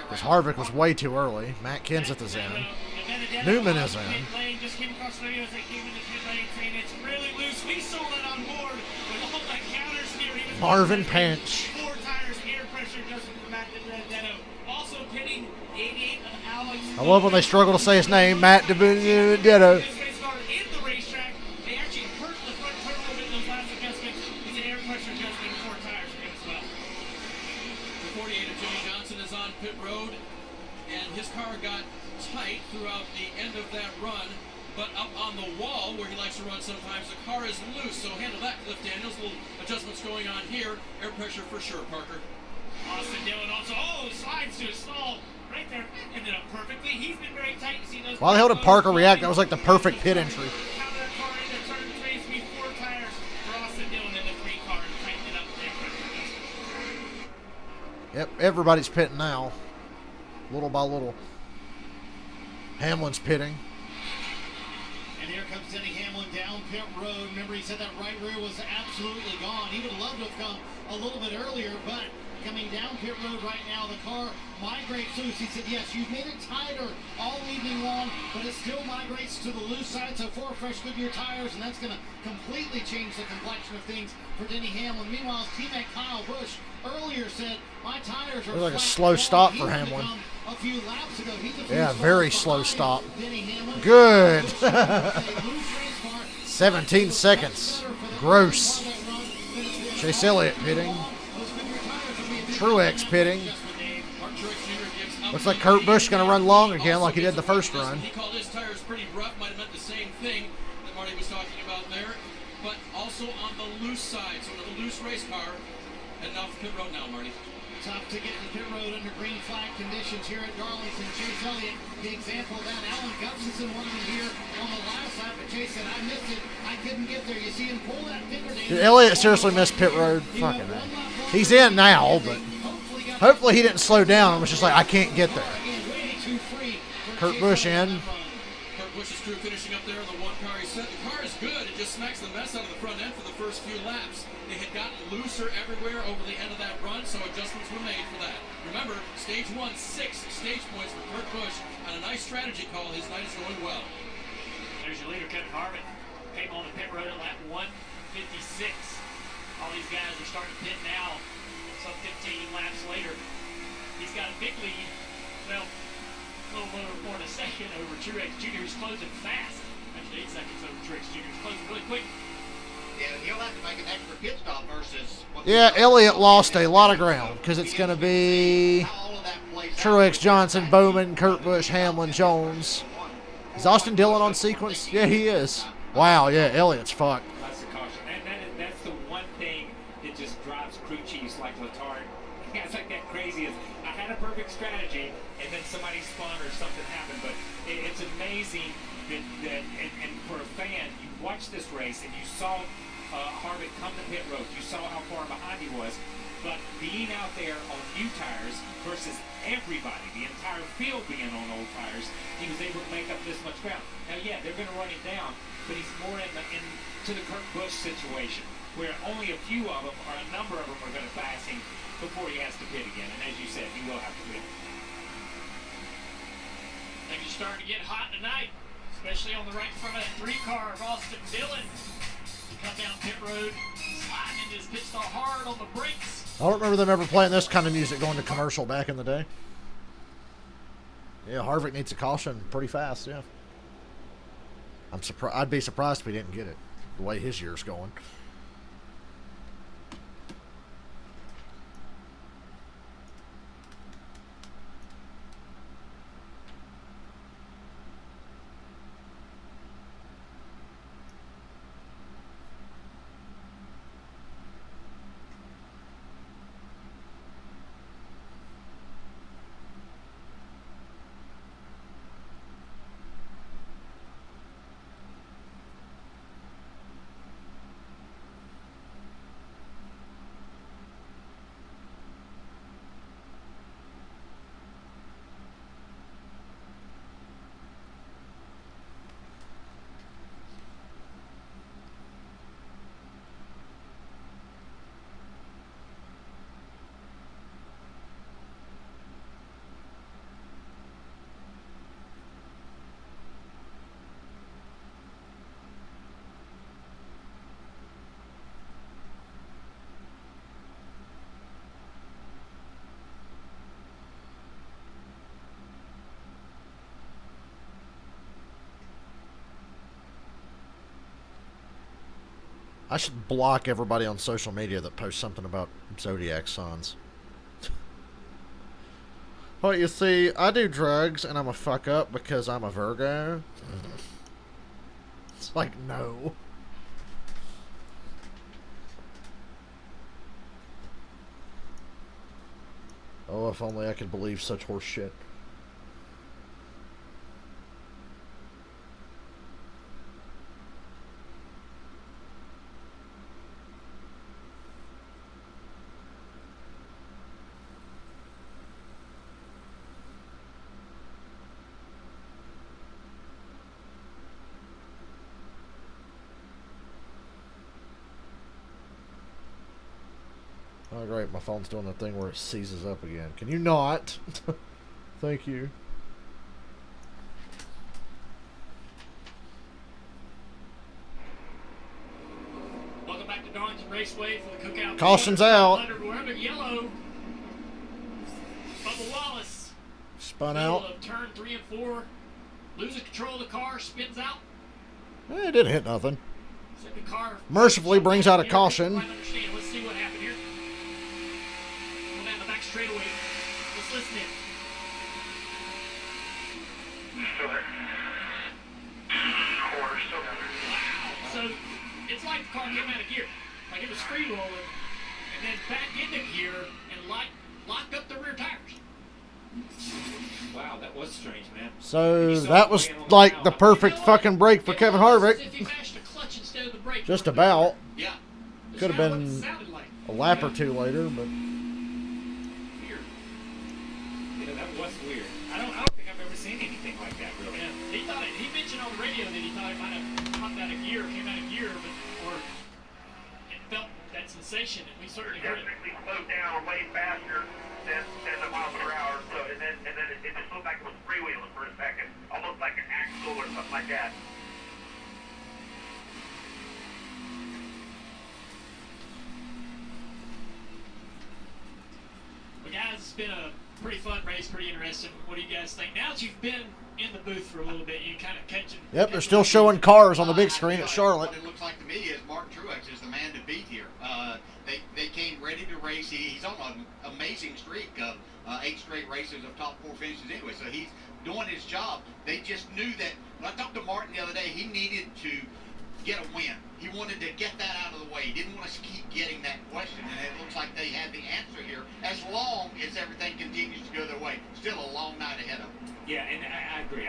Because Harvick was way too early. Matt Kenseth is in. Newman is in. Just came across the video as they came into pit lane saying it's really loose. We saw that on board with all that counters here. Marvin Panch. 4 tires, air pressure adjustment for Matt DiBenedetto. Also pitting 88 of Alex. I love when they struggle to say his name, Matt DiBenedetto. Pit road, and his car got tight throughout the end of that run, but up on the wall where he likes to run sometimes, the car is loose, so handle that, Cliff Daniels. Little adjustments going on here. Air pressure for sure, Parker. Austin Dillon also, slides to a stall right there. Ended up perfectly. He's been very tight. You see those. Why the hell did Parker react? That was like the perfect pit entry. Counter that car into turn 3, it's be 4 tires for Austin Dillon in the 3 car and tighten it up with air pressure. Yep, everybody's pitting now, little by little. Hamlin's pitting. And here comes Denny Hamlin down pit road. Remember, he said that right rear was absolutely gone. He would have loved to have come a little bit earlier, but coming down pit road right now, the car migrates loose. He said, yes, you've made it tighter all evening long, but it still migrates to the loose side, so 4 fresh Goodyear tires, and that's going to completely change the complexion of things for Denny Hamlin. Meanwhile, his teammate Kyle Busch earlier said, my tires are like a slow stop for Hamlin. A few laps ago. Yeah, very slow stop. Good. 17 seconds. Gross. Chase Elliott pitting. Truex pitting. Looks like Kurt Busch going to run long again like he did the first run. He called his tires pretty rough. Might have meant the same thing that Marty was talking about there, but also on the loose side. So with a loose race car, heading off the pit road now, Marty. Tough to get to pit road under green flag conditions here at Darlington. Chase Elliott, the example of that. Alan Gustafson wanted to here on the last lap, but Chase said, I missed it. I couldn't get there. You see him pull that finger down. Did Elliott seriously miss pit road? Fucking man. He's in now, but hopefully he didn't slow down and was just like, I can't get there. Kurt Busch in. Kurt Busch's crew finishing up there on the 1 car. He said the car is good. It just smacks the mess out of the front end for the first few laps. They had gotten looser everywhere over the end of that run, so adjustments were made for that. Remember, stage 1, 6 stage points for Kurt Busch on a nice strategy call. His night is going well. There's your leader, Kevin Harvick. Came on the pit road at lap 156. All these guys are starting to pit now, some 15 laps later. He's got a big lead. Well, a little more than a second over Truex Jr. He's closing fast. Actually, 8 seconds over Truex Jr. He's closing really quick. Yeah, he'll have to make an extra pit stop versus... Yeah, Elliott lost a lot of ground because it's going to be Truex, Johnson, Bowman, Kurt Busch, Hamlin, Jones. Is Austin Dillon on sequence? Yeah, he is. Wow, yeah, Elliott's fucked. That's a caution. That's the one thing that just drives crew chiefs like Letard. Guys like that crazy is, I had a perfect strategy, and and then somebody spun or something happened. But it's amazing that and for a fan, you watched this race and you saw Harvick come to pit road. You saw how far behind he was. But being out there on new tires versus everybody, the entire field being on old tires, he was able to make up this much ground. Now, yeah, they're going to run him down, but he's more into the Kurt Busch situation, where only a few of them, or a number of them, are going to pass him before he has to pit again. And as you said, he will have to pit. Things are starting to get hot tonight, especially on the right front of that 3-car of Austin Dillon. He come down pit road, sliding into his pit stall hard on the brakes. I don't remember them ever playing this kind of music going to commercial back in the day. Yeah, Harvick needs a caution pretty fast, yeah. I'm surprised. I'd be surprised if he didn't get it, the way his year's going. I should block everybody on social media that posts something about zodiac signs. Well, you see, I do drugs and I'm a fuck up because I'm a Virgo. It's like, no. Oh, if only I could believe such horse shit. Oh, great. My phone's doing that thing where it seizes up again. Can you not? Thank you. Welcome back to Darlington Raceway for the Cookout. Caution's out. We're yellow. Bubba Wallace. Spun Middle out. of turn 3 and 4. Losing control of the car. Spins out. It didn't hit nothing. So the car Mercifully brings out a caution. Let's see what happened here. Go down the back straightaway. Let's listen in. Still there. Quarter still there. Wow. So it's like the car came out of gear. Like it was free rolling and then back into gear and locked up the rear tires. Wow, that was strange, man. So that was like the perfect fucking break for Kevin Harvick. Just about. Yeah. Could have been a lap or two later, but Weird. You know, that was weird. I don't think I've ever seen anything like that, really. Yeah. He mentioned on the radio that he thought he might have popped out of gear, came out of gear, or it felt that sensation, and we certainly heard it. Definitely slowed down way faster than the miles per hour. So and then it just looked like it was freewheeling for a second, almost like an axle or something like that. Well, guys, it's been a pretty fun race, pretty interesting. What do you guys think? Now that you've been in the booth for a little bit, you kind of catching. yep, they're still showing cars on the big screen at Charlotte. What it looks like to me is Martin Truex is the man to beat here. They came ready to race. He's on an amazing streak of 8 straight races of top 4 finishes anyway, so he's doing his job. They just knew that, when I talked to Martin the other day, he needed to get a win. He wanted to get that out of the way. He didn't want us to keep getting that question, and it looks like they had the answer here, as long as everything continues to go their way. Still a long night ahead. Yeah, and I agree.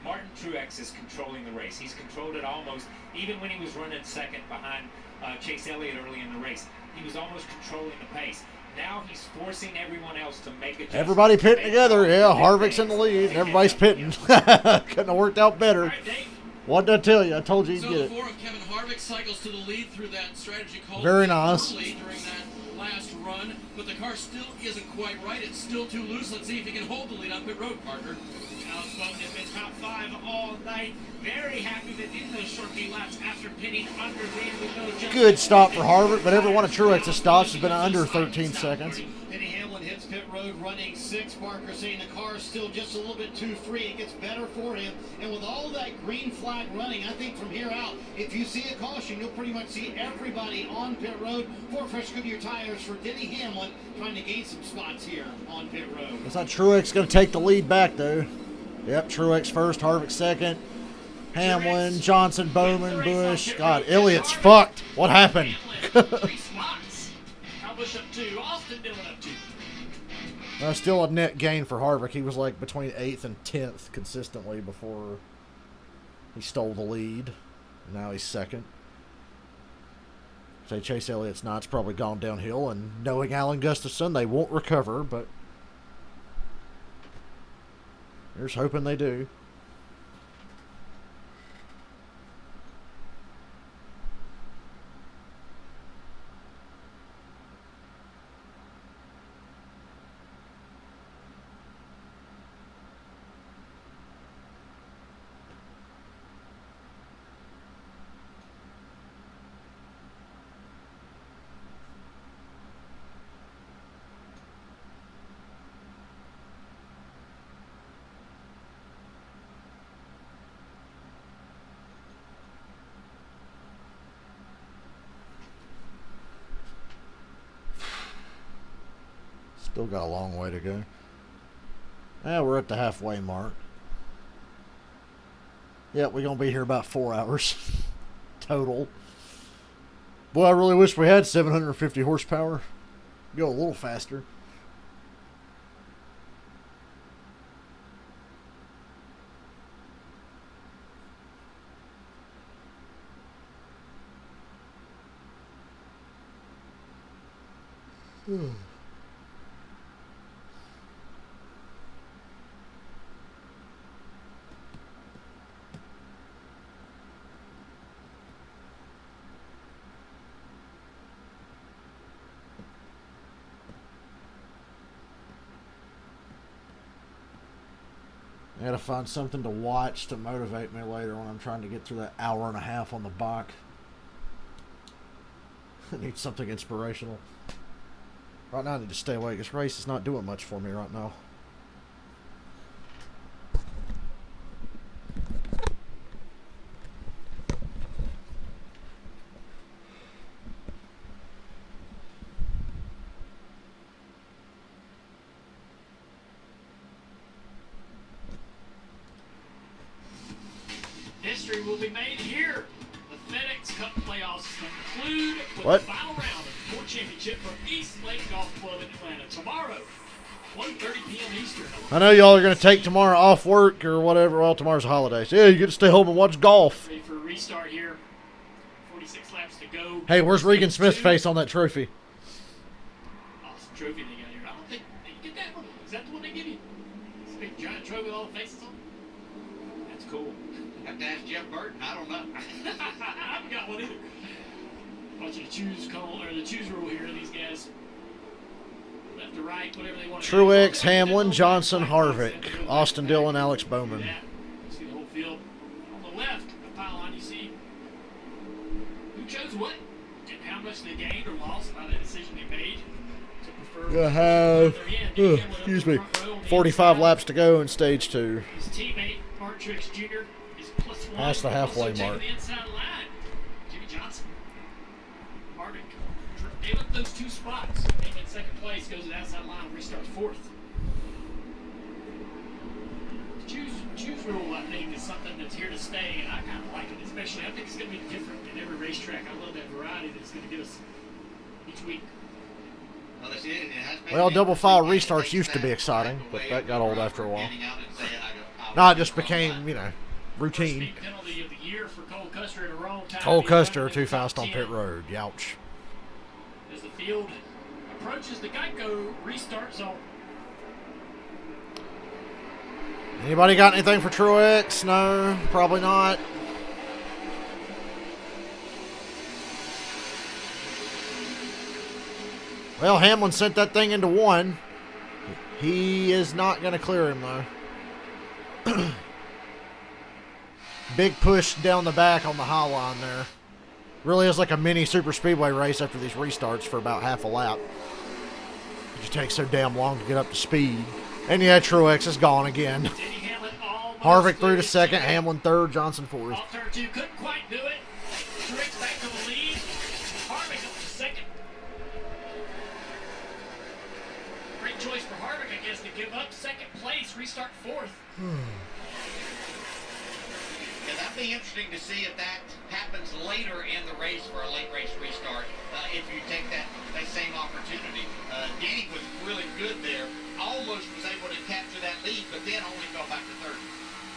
Martin Truex is controlling the race. He's controlled it almost, even when he was running second behind Chase Elliott early in the race. He was almost controlling the pace. Now he's forcing everyone else to make adjustments. Everybody pitting together. Yeah, Harvick's in the lead, and everybody's pitting. Couldn't have worked out better. What did I tell you? I told you you'd get it. So the 4 of Kevin Harvick cycles to the lead through that strategy call. Very nice. Early during that last run, but the car still isn't quite right. It's still too loose. Let's see if he can hold the lead on pit road, partner. Alex Bowman has been top 5 all night. Very happy that in those short few laps after pitting under there with no jump. Good stop for Harvick, but every one of Truex's stops has been under 13 seconds. Denny Hamlin hits pit road running 6. Parker saying the car is still just a little bit too free. It gets better for him. And with all that green flag running, I think from here out, if you see a caution, you'll pretty much see everybody on pit road. 4 fresh Goodyear tires for Denny Hamlin trying to gain some spots here on pit road. It's not Truex going to take the lead back, though. Yep, Truex first, Harvick second. Hamlin, Johnson, Bowman, Busch. God, Elliott's fucked. What happened? Still a net gain for Harvick. He was like between 8th and 10th consistently before he stole the lead. Now he's second. Say Chase Elliott's night's probably gone downhill, and knowing Alan Gustafson, they won't recover, but here's hoping they do. Still got a long way to go. We're at the halfway mark. Yeah, we're going to be here about 4 hours total. Boy, I really wish we had 750 horsepower. Go a little faster. I gotta find something to watch to motivate me later when I'm trying to get through that hour and a half on the bike. I need something inspirational. Right now I need to stay awake. This race is not doing much for me right now. History will be made here. The FedEx Cup playoffs conclude with What? the final round of the Tour Championship from East Lake Golf Club in Atlanta tomorrow, 1:30 p.m. Eastern. I know y'all are going to take tomorrow off work or whatever. Well, tomorrow's a holiday. So yeah, you get to stay home and watch golf. Ready for a restart here. 46 laps to go. Hey, where's Regan Smith's face on that trophy? Awesome trophy they got here. I don't think you get that one. Is that the one they give you? This big giant trophy with all the faces on it? That's cool. Have to ask Jeff Burton. I don't know. I haven't got one either. Want you to choose the choose rule here. These guys, left to right, whatever they want to Truex, do. Hamlin, Johnson, Harvick, Austin Dillon, Alex Bowman. See the whole field. On the left, the pylon, you see who chose what and how much they gained or lost by the decision they made. To prefer You have, excuse me, 45 laps to go in stage 2. His teammate, Mark Truex Jr., is +1. Past the halfway Also mark. taking the inside line, Jimmy Johnson. Harvick gave up those 2 spots. Came in second place, goes to the outside line, and restarts 4th. Choose rule, I think, is something that's here to stay, and I kind of like it. Especially, I think it's going to be different in every racetrack. I love that variety that it's going to give us each week. Well, double file restarts used to be exciting, but that got old after a while. No, it just became, you know, routine. Speed penalty of the year for Cole Custer in a wrong time. Cole Custer too fast on pit road. Youch. As the field approaches the Geico restart zone. Anybody got anything for Truex? No, probably not. Well, Hamlin sent that thing into one. He is not going to clear him, though. Big push down the back on the high line there. Really is like a mini super speedway race after these restarts for about half a lap. It just takes so damn long to get up to speed. And yeah, Truex is gone again. Harvick through to second, Hamlin third, Johnson fourth. Off turn two, couldn't quite do it. Truex back to the lead. Harvick up to second. Great choice for Harvick, I guess, to give up second place, restart fourth. Yeah, that'd be interesting to see if that happens later in the race for a late race restart. If you take that same opportunity. Danny was really good there. Almost was able to capture that lead, but then only fell back to third.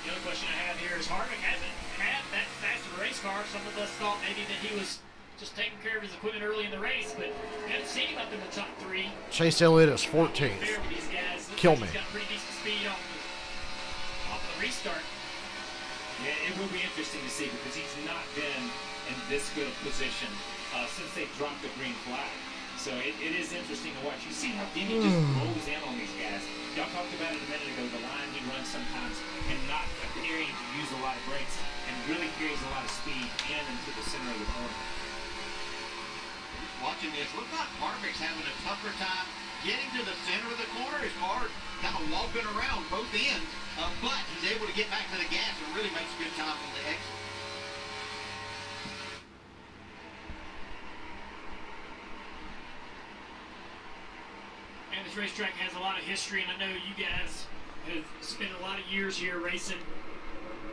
The other question I have here is Harvick hasn't had that faster race car. Some of us thought maybe that he was just taking care of his equipment early in the race, but we haven't seen him up in the top three. Chase Elliott is 14th. Kill me. He's got pretty decent speed off of the restart. Yeah, it will be interesting to see because he's not been in this good a position since they dropped the green flag. So it is interesting to watch. You see how Denny just rolls in on these guys. Y'all talked about it a minute ago, the line he runs sometimes and not appearing to use a lot of brakes and really carries a lot of speed in into the center of the corner. Watching this, look like Harvick's having a tougher time getting to the center of the corner. His car kind of walking around both ends, but he's able to get back to the gas and really makes good time on the exit. And this racetrack has a lot of history, and I know you guys have spent a lot of years here racing.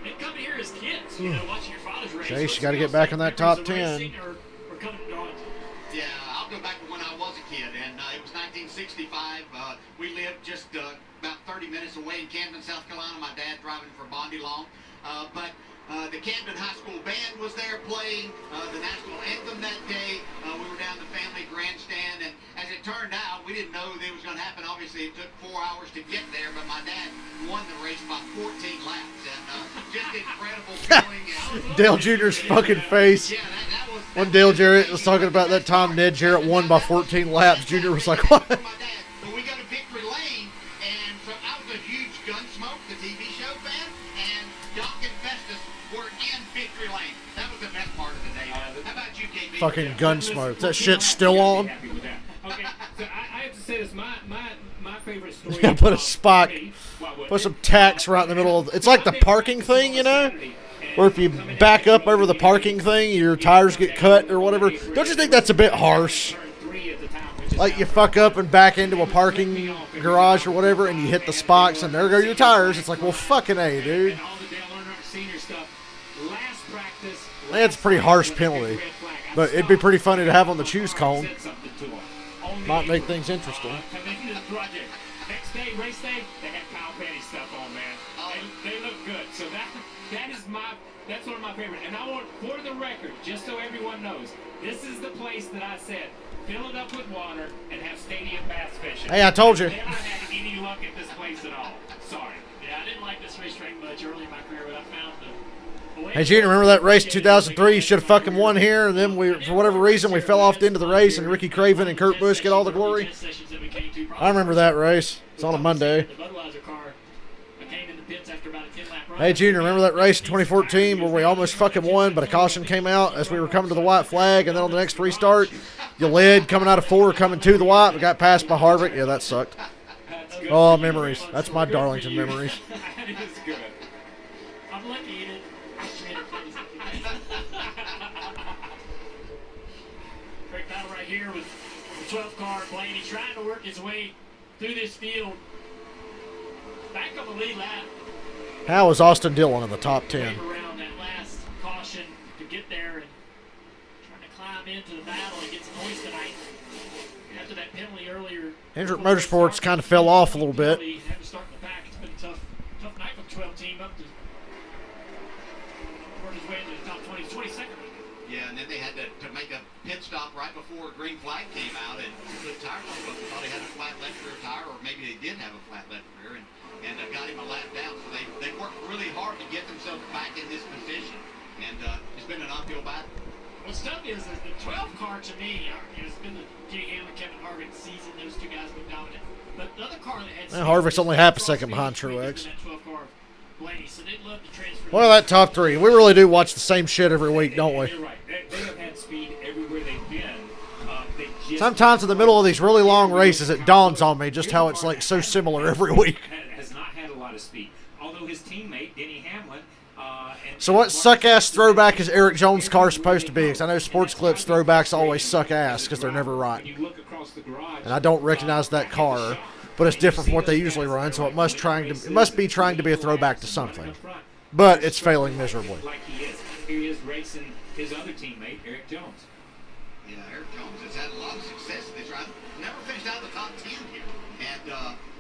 And coming here as kids, you know, watching your father's race. Chase, you got to get back in that top 10. Or coming on. Yeah, I'll go back to when I was a kid, and it was 1965. We lived just about 30 minutes away in Camden, South Carolina. My dad driving for Bondi Long. But the Camden High School Band was there playing the national anthem that day. We were down the family grandstand, and as it turned out, we didn't know that it was going to happen. Obviously, it took 4 hours to get there, but my dad won the race by 14 laps, and just incredible feeling. Dale Jr.'s fucking face. Yeah, that was When Dale Jarrett was talking about that time Ned Jarrett won by 14 laps, Jr. was like, what? But we go to Victory Lane, and so I was a huge Gunsmoke, the TV show fan, and Doc and Festus were in Victory Lane. That was the best part of the day. How about you, KB? Fucking Gunsmoke. That shit's still on? Okay, so I have to say this. My favorite story. Yeah, put a spot, put some tacks right in the middle of it's like the parking thing, you know? Or if you back up over the parking thing, your tires get cut or whatever. Don't you think that's a bit harsh? Like you fuck up and back into a parking garage or whatever, and you hit the spokes, and there go your tires. It's like, well, fucking A, dude. That's a pretty harsh penalty, but it'd be pretty funny to have on the choose cone. Might make things interesting. Next day, race day, they had Kyle Petty stuff on, man. They look good. So that's one of my favorite. And I want, for the record, just so everyone knows, this is the place that I said, fill it up with water and have stadium bass fishing. Hey, I told you. I've never had any luck at this place at all. Sorry. Yeah, I didn't like this racetrack much early in my career, but I found the way. Hey, Junior, remember that race 2003? You should have fucking won here, and then we, for whatever reason, we fell off the end of the race, and Ricky Craven and Kurt Busch get all the glory. I remember that race. It's on a Monday. The Budweiser car came in the pits after about a 10-lap run. Hey, Junior, remember that race in 2014 where we almost fucking won, but a caution came out as we were coming to the white flag, and then on the next restart, you led coming out of 4, coming to the white, but got passed by Harvick. Yeah, that sucked. Oh, memories. That's my Darlington memories. That is good. I'm lucky you didn't. Great battle right here with the 12 car Blaney trying to work his way through this field. Back on the lead lap. How is Austin Dillon in the top 10? Around that last caution to get there and trying to climb into the battle and get some noise tonight. After that penalty earlier. Hendrick Motorsports kind of fell off a little bit. Had to start in the back. It's been a tough night for 12 team up to work his way into the top 20, 22nd. Yeah, and then they had to make a pit stop right before a green flag came out and put tires on because they thought he had a flat left rear tire, or maybe they did have a flat left rear, and got him a lap down. So they worked really hard to get themselves back in this position, and it's been an uphill battle. What's tough is the 12 car to me, it's been the Jay Hamlin, Kevin Harvick season. Those two guys have been dominant. But the other car that had Harvick's only half a second behind Truex. So they'd love to transfer. Well, that top three. We really do watch the same shit every week, don't we? You're right. They have had speed everywhere they've been. Sometimes in the middle of these really long races, it dawns on me just how it's like so similar every week. Has not had a lot of speed. Although his teammate, Denny Hamlin. So what suck-ass throwback is Eric Jones' car supposed to be? Because I know Sports Clips throwbacks always suck ass because they're never right. And I don't recognize that car. But it's different from what they usually run, so it must be trying to be a throwback to something. But it's failing miserably. Like he is racing his other teammate, Eric Jones. Yeah, Eric Jones has had a lot of success in this ride. Never finished out of the top 10 here, and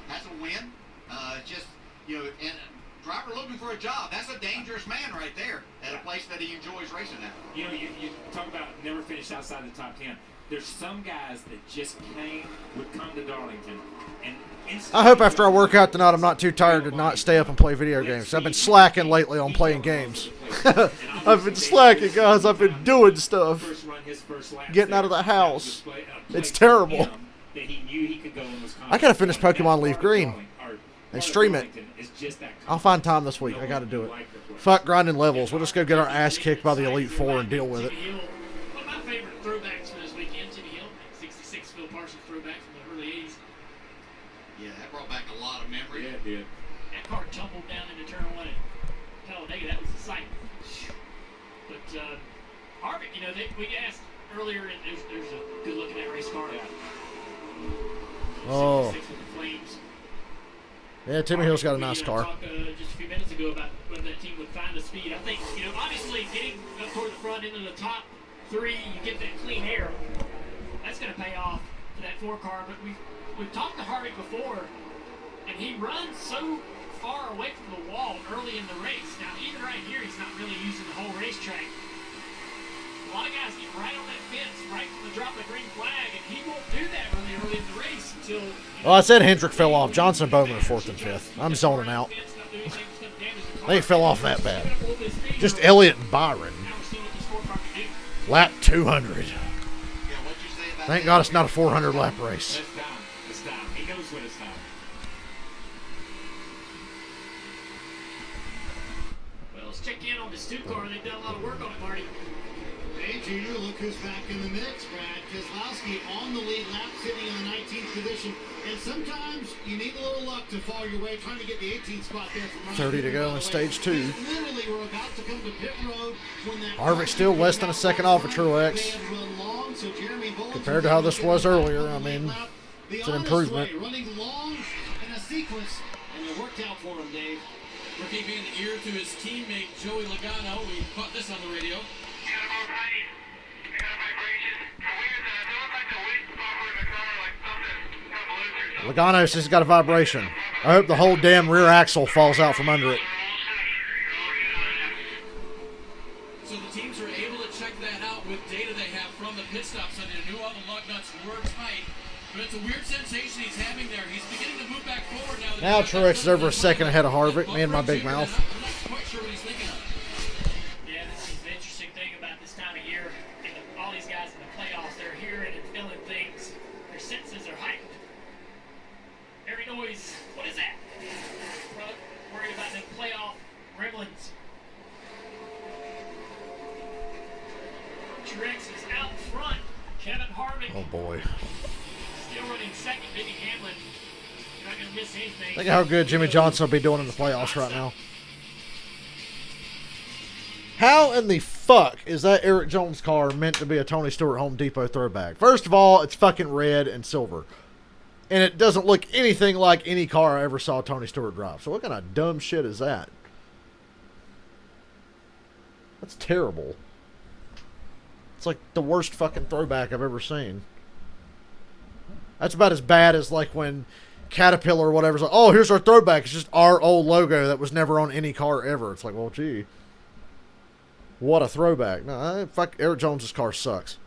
has a win. Just and a driver looking for a job. That's a dangerous man right there at a place that he enjoys racing at. You talk about never finished outside the top 10. There's some guys that just would come to Darlington and I hope after I work out tonight I'm not too tired to not stay up and play video games. I've been slacking lately on playing games. I've been slacking, guys. I've been doing stuff. Getting out of the house. It's terrible. I gotta finish Pokemon Leaf Green and stream it. I'll find time this week. I gotta do it. Fuck grinding levels. We'll just go get our ass kicked by the Elite Four and deal with it. One of my favorite throwbacks for this weekend, Jimmy Hill, 66 Phil Parsons throwback from the early 80s. Yeah, that brought back a lot of memory. Yeah, it did. That car tumbled down into turn one and Talladega. That was a sight. But Harvick, we asked earlier, and there's a good look at that race car. Oh. 66 with the Flames. Yeah, Timmy Hill's got a nice car. Talk just a few minutes ago about whether that team would find the speed. I think, obviously getting up toward the front into the top three, you get that clean air. That's going to pay off for that 4 car. But we've talked to Harvick before, and he runs so far away from the wall early in the race. Now, even right here, he's not really using the whole racetrack. A lot of guys get right on that fence right from the drop of the green flag, and he won't do that really early in the race until... Well, I said Hendrick fell off. Johnson and Bowman are 4th and 5th. I'm zoning out. They fell off that bad. Just Elliott and Byron. Lap 200. Thank God it's not a 400 lap race. It's time. He knows when it's time. Well, let's check in on this 2 car. They've done a lot of work on it, Marty. Hey, Junior, look who's back in the mix, Brad Keselowski on the lead lap, sitting in the 19th position. And sometimes you need a little luck to fall your way, trying to get the 18th spot there. From 30 to go in stage 2. Literally, we're about to come to pit road when that Harvick still less than a second off of Truex. Compared to how this was earlier, I mean, it's an improvement. Running long in a sequence, and it worked out for him, Dave. For keeping an ear to his teammate Joey Logano, we caught this on the radio. Logano says he's got a vibration. I hope the whole damn rear axle falls out from under it. So the teams are able to check that out with data they have from the pit stops, and they knew all the lug nuts were tight. But it's a weird sensation he's having there. He's beginning to move back forward now. Now Truex is over a second ahead of Harvick. Me and my big mouth. I'm not quite sure what he's thinking of. Yeah, this is the interesting thing about this time of year. And all these guys in the playoffs, they're hearing and feeling things. Their senses are heightened. Every noise, what is that? Worried about them playoff gremlins. Truex is out front. Kevin Harvick. Oh boy. Still running second. Denny Hamlin. You're not going to miss anything. Think of how good Jimmy Johnson will be doing in the playoffs right now. How in the fuck is that Eric Jones car meant to be a Tony Stewart Home Depot throwback? First of all, it's fucking red and silver. And it doesn't look anything like any car I ever saw Tony Stewart drive. So what kind of dumb shit is that? That's terrible. It's like the worst fucking throwback I've ever seen. That's about as bad as like when Caterpillar or whatever's like, oh, here's our throwback. It's just our old logo that was never on any car ever. It's like, well, gee, what a throwback. No, fuck, Eric Jones's car sucks.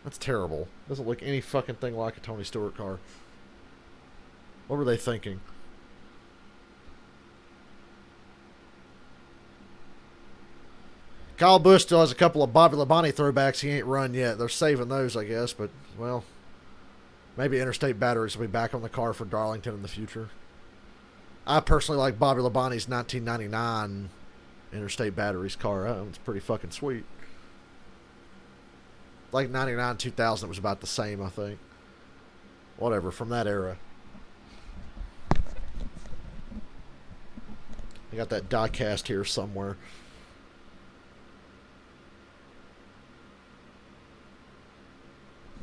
That's terrible. Doesn't look any fucking thing like a Tony Stewart car. What were they thinking? Kyle Busch still has a couple of Bobby Labonte throwbacks he ain't run yet. They're saving those, I guess, but, well, maybe Interstate Batteries will be back on the car for Darlington in the future. I personally like Bobby Labonte's 1999 Interstate Batteries car. It's pretty fucking sweet. Like 99, 2000, it was about the same, I think. Whatever, from that era. I got that die-cast here somewhere.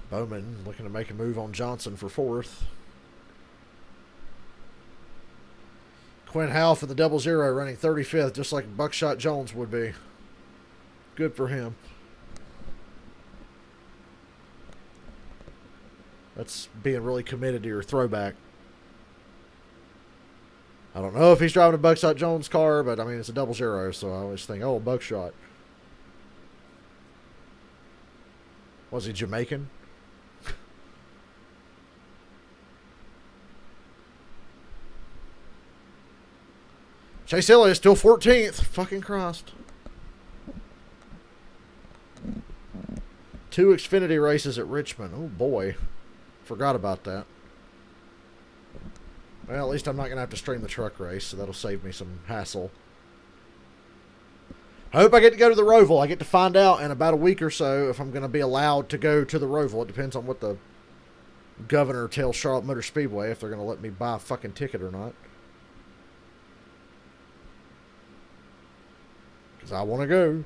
Bowman looking to make a move on Johnson for 4th. Quinn Howell for the 00 running 35th, just like Buckshot Jones would be. Good for him. That's being really committed to your throwback. I don't know if he's driving a Buckshot Jones car, but I mean, it's a 00, so I always think, oh, Buckshot. Was he Jamaican? Chase Elliott still 14th. Fucking Christ. 2 Xfinity races at Richmond. Oh, boy. Forgot about that. Well, at least I'm not going to have to stream the truck race, so that'll save me some hassle. I hope I get to go to the Roval. I get to find out in about a week or so if I'm going to be allowed to go to the Roval. It depends on what the governor tells Charlotte Motor Speedway, if they're going to let me buy a fucking ticket or not. Because I want to go.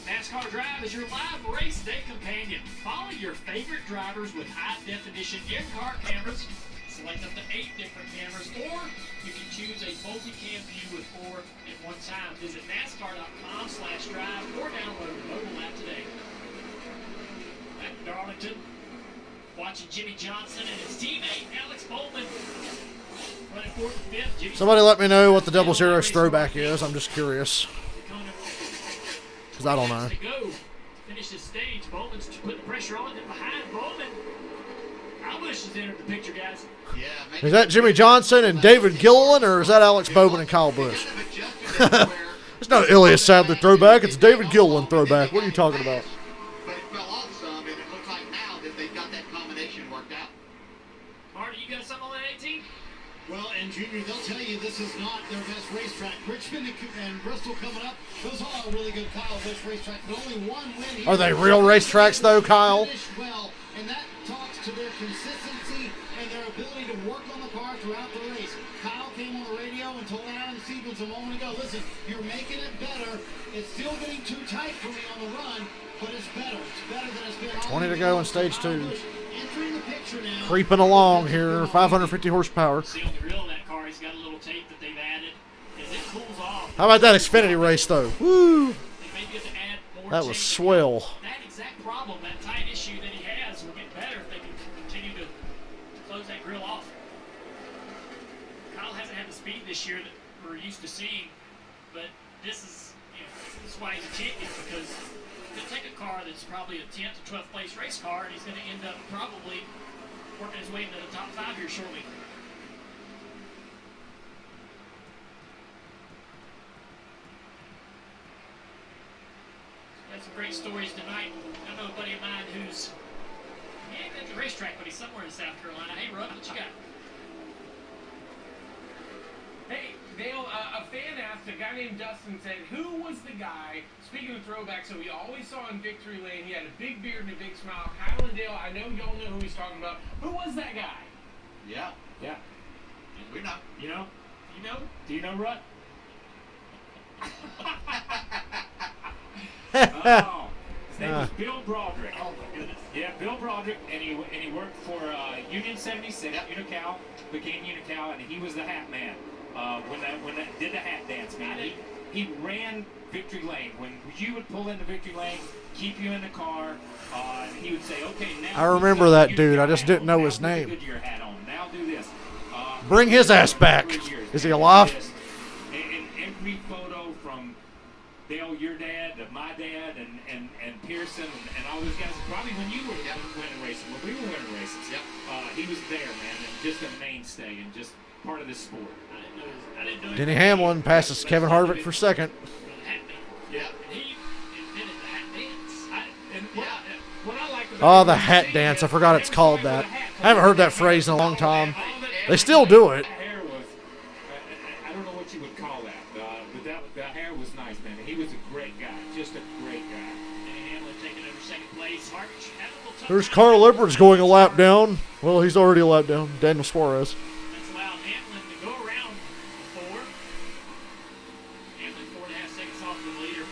NASCAR Drive is your live race day companion. Follow your favorite drivers with high-definition in-car cameras. Select up to 8 different cameras, or you can choose a multi-cam view with 4 at one time. Visit NASCAR.com/drive or download the mobile app today. Back in Darlington, watching Jimmy Johnson and his teammate Alex Bowman running 4th and 5th. Somebody let me know what the 00's throwback is. I'm just curious. Because I don't know. To go finish this stage, Bowman's putting pressure on, and behind Bowman, Busch has entered the picture, guys. Yeah. Is that Jimmy Johnson and David Gilliland, or is that Alex Bowman and Kyle Busch? It's not an Elias Sadler throwback. It's a David Gilliland throwback. What are you talking about? But it fell off some, and it looks like now that they've got that combination worked out. Marty, you got something on that 18? Well, and Junior, they'll tell you this is not their best racetrack. Richmond and Bristol coming up, those are all really good Kyle Busch racetracks, but only one win. Are they real racetracks, though, Kyle? Well, and that talks to their consistency and their ability to work on the car throughout the race. Kyle came on the radio and told Adam Stevens a moment ago, listen, you're making it better. It's still getting too tight for me on the run, but it's better. It's better than it's been. 20 to go in stage 2. Creeping along here, 550 horsepower. See on the grill of that car, he's got a little tape that they've added. As it cools off. How about that Xfinity race, though? Woo! They may get to add more that was tape. swell. That exact problem, that tight issue that he has, will get better if they can continue to close that grill off. Kyle hasn't had the speed this year that we're used to seeing, but this is why he's a champion, because he'll take a car that's probably a 10th to 12th place race car, and he's going to end up probably working his way into the top 5 here shortly. Got some great stories tonight. I know a buddy of mine who's he ain't at the racetrack, but he's somewhere in South Carolina. Hey, Rudd, what you got? Hey, Dale, a fan asked, a guy named Dustin said, who was the guy, speaking of throwback, so we always saw in Victory Lane, he had a big beard and a big smile. Kyle and Dale, I know y'all know who he's talking about. Who was that guy? Yeah. Yeah. We know. You know? You know? Do you know, Rutt? Oh, his name was Bill Broderick. Oh my goodness. Yeah, Bill Broderick, and he worked for Union 76, Unical, became Unical, and he was the hat man when that did the hat dance, man. he ran victory lane. When you would pull into victory lane, keep you in the car, he would say, okay, now. I remember that dude. I just didn't know his name. Put your hat on. Now do this. Bring his ass back. Is he alive? And every photo from Dale, your dad, to my dad, and Pearson, and all those guys, probably when you were winning races, when we were winning races, he was there, man, and just a mainstay and just part of this sport. I didn't know Denny Hamlin passes Kevin Harvick for second. Yeah, and he invented the hat dance. What I like Oh, the hat dance. I forgot it's called that. I haven't heard that phrase in a long time. They still do it. Hair was, I don't know what you would call that, but the hair was nice, man. He was a great guy, just a great guy. Denny Hamlin taking over second place. Harvick had a little tough There's time. Carl Edwards going a lap down. Well, he's already a lap down. Daniel Suarez. That's allowed Hamlin to go around four. Hamlin 4.5 seconds off the leader.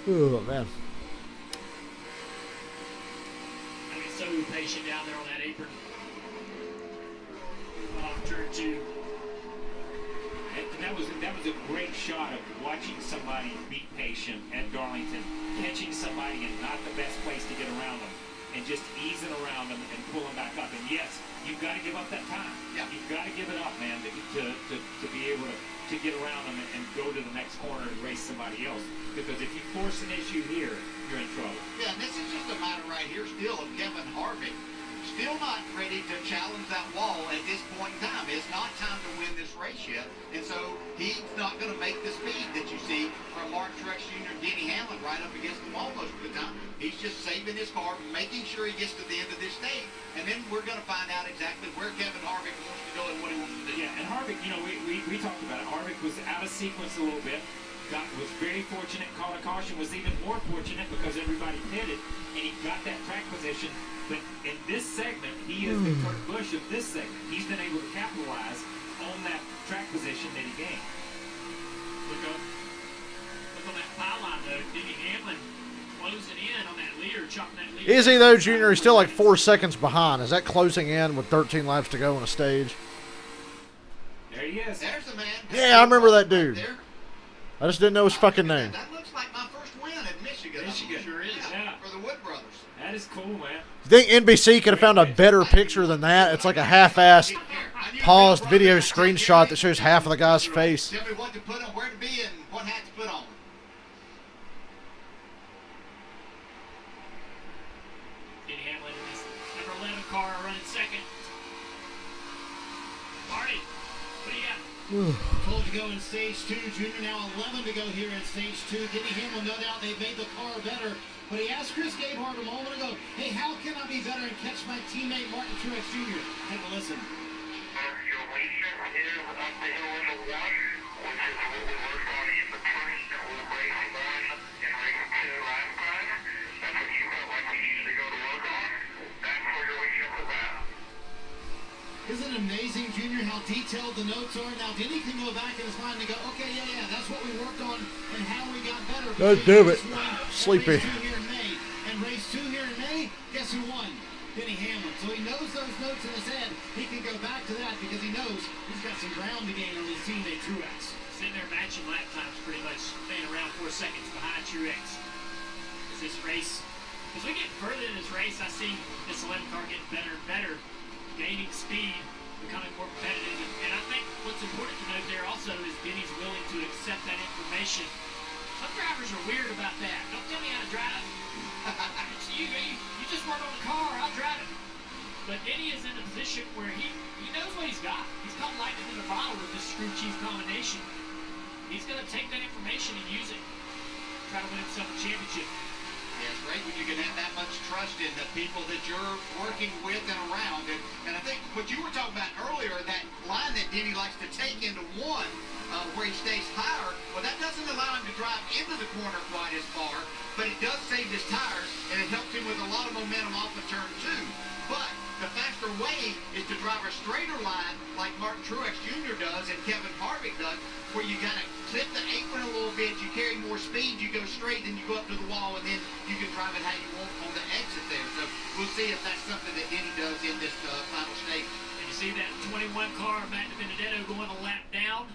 Oh, man. I mean, so patient down there on that apron. Off turn two. And that was a great shot of watching somebody be patient at Darlington, catching somebody in not the best place to get around them, and just easing around them and pulling back up. And yes, you've got to give up that time. Yeah. You've got to give it up, man, to be able to get around them and go to the next corner and race somebody else. Because if you force an issue here, you're in trouble. Yeah, and this is just a matter right here still of Kevin Harvick still not ready to challenge that wall at this point in time. It's not time to win this race yet, and so he's not going to make the speed that you see from Martin Truex Jr. and Denny Hamlin right up against the wall most of the time. He's just saving his car, making sure he gets to the end of this stage, and then we're going to find out exactly where Kevin Harvick wants to go and what he wants to do. Yeah, and Harvick, you know, we talked about it. Harvick was out of sequence a little bit. Was very fortunate, caught a caution, was even more fortunate because everybody pitted, and he got that track position. But in this segment, he is the Kurt Busch of this segment. He's been able to capitalize on that track position that he gained. Look on that pylon, though. Denny Hamlin closing in on that leader, chopping that leader. Is he, though, Junior? He's still like 4 seconds behind. Is that closing in with 13 laps to go on a stage? There he is. There's the man. Yeah, I remember that dude. I just didn't know his fucking name. That looks like my first win in Michigan. Michigan sure is. Yeah. For the Wood brothers. That is cool, man. You think NBC could have found a better picture than that? It's like a half-assed, paused video screenshot that shows half of the guy's face. Tell me what to put on, where to be, and what hat to put on. Denny Hamlin in his number 11 car running second. Marty, what do you got? Told to go in stage 2, Junior. Now 11 to go here in stage 2. Denny Hamlin, no doubt they made the car better. But he asked Chris Gabehart a moment ago, hey, how can I be better and catch my teammate Martin Truex Jr.? Take a listen. Your weakness is up the hill in the one, which is what we worked on in the first race 1 and race 2 last time. That's what you felt like you needed to go to work on. That's where your weakness is at. Isn't it amazing, Junior, how detailed the notes are? Now, Denny can go back in his mind and go, okay, yeah, that's what we worked on and how we got better. God damn it. Sleepy. And race 2 here in May, guess who won? Denny Hamlin. So he knows those notes in his head. He can go back to that because he knows he's got some ground to gain on his teammate Truex. Sitting there matching lap times pretty much, staying around 4 seconds behind Truex. As this race, as we get further in this race, I see this 11 car getting better and better, gaining speed, becoming more competitive. And I think what's important to note there also is Denny's willing to accept that information. Some drivers are weird about that. Don't tell me how to drive. You just work on the car, I'll drive it. But Denny is in a position where he knows what he's got. He's caught lightning in a bottle with this screw cheese combination. He's going to take that information and use it. Try to win himself a championship. Yeah, it's great when you can have that much trust in the people that you're working with and around. And I think what you were talking about earlier, that line that Denny likes to take into one, where he stays higher, well, that doesn't allow him to drive into the corner quite as far, but it does save his tires, and it helps him with a lot of momentum off of turn 2. But the faster way is to drive a straighter line like Martin Truex Jr. does and Kevin Harvick does, where you kind of clip the apron a little bit, you carry more speed, you go straight, then you go up to the wall, and then you can drive it how you want on the exit there. So we'll see if that's something that Denny does in this final stage. And you see that 21 car, Matt Benedetto, going a lap down.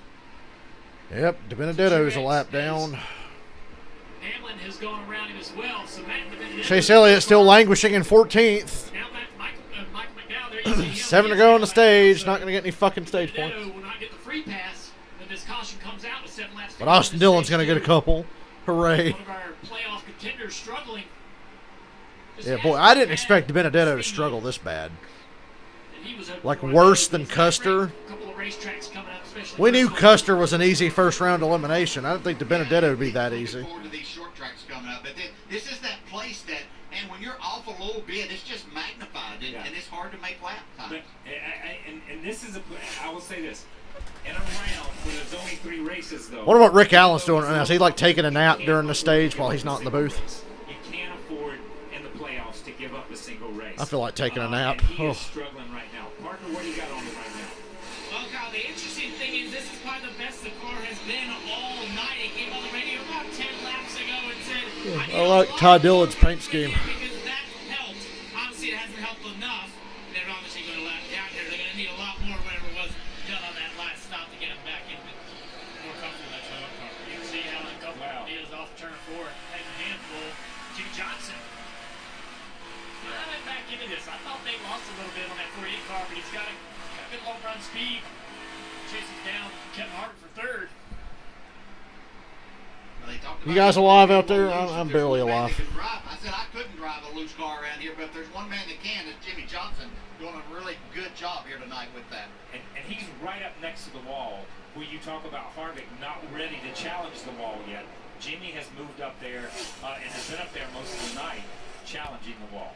Yep, DiBenedetto's a lap down. Hamlin has gone around him as well. So Matt DiBenedetto, Chase Elliott still languishing in 14th. now Michael McDowell, there you see him. 7 to go on the stage. Not going to get any fucking stage points. DiBenedetto will not get the free pass when this caution comes out with 7 laps. But Austin Dillon's going to get a couple. Hooray. One of our playoff contenders struggling. Yeah, boy, I didn't expect DiBenedetto to struggle this bad. Like worse than Custer. We knew Custer was an easy first-round elimination. I didn't think DiBenedetto would be that easy. Forward to these short tracks coming up, but this is that place that, and when you're off a little bit, it's just magnified, and it's hard to make lap time. But, and this is I will say this. In a round where there's only 3 races, though. What about Rick Allen's doing right now? Is he like taking a nap during the stage while he's not in the booth? You can't afford in the playoffs to give up a single race. I feel like taking a nap. And he is struggling right now. Parker, what do you got on him right now? Well, Kyle, the interesting thing is this is probably the best the car has been all night. It came on the radio about 10 laps ago and said, I like Ty Dillon's paint scheme. because that helped. Obviously, it hasn't helped enough. They're obviously going to lap down here. They're going to need a lot more whatever was done on that last stop to get them back in more comfortable in that Toyota car. You can see how uncomfortable he is off turn 4. Has a handful. Jimmy Johnson. When I went back into this, I thought they lost a little bit on that 48 car, but he's got a good long run speed. Chases down Kevin Harvick for 3rd. You guys alive out there? I'm barely alive. I said I couldn't drive a loose car around here, but if there's one man that can, it's Jimmy Johnson, doing a really good job here tonight with that. And he's right up next to the wall. When you talk about Harvick not ready to challenge the wall yet, Jimmy has moved up there and has been up there most of the night challenging the wall.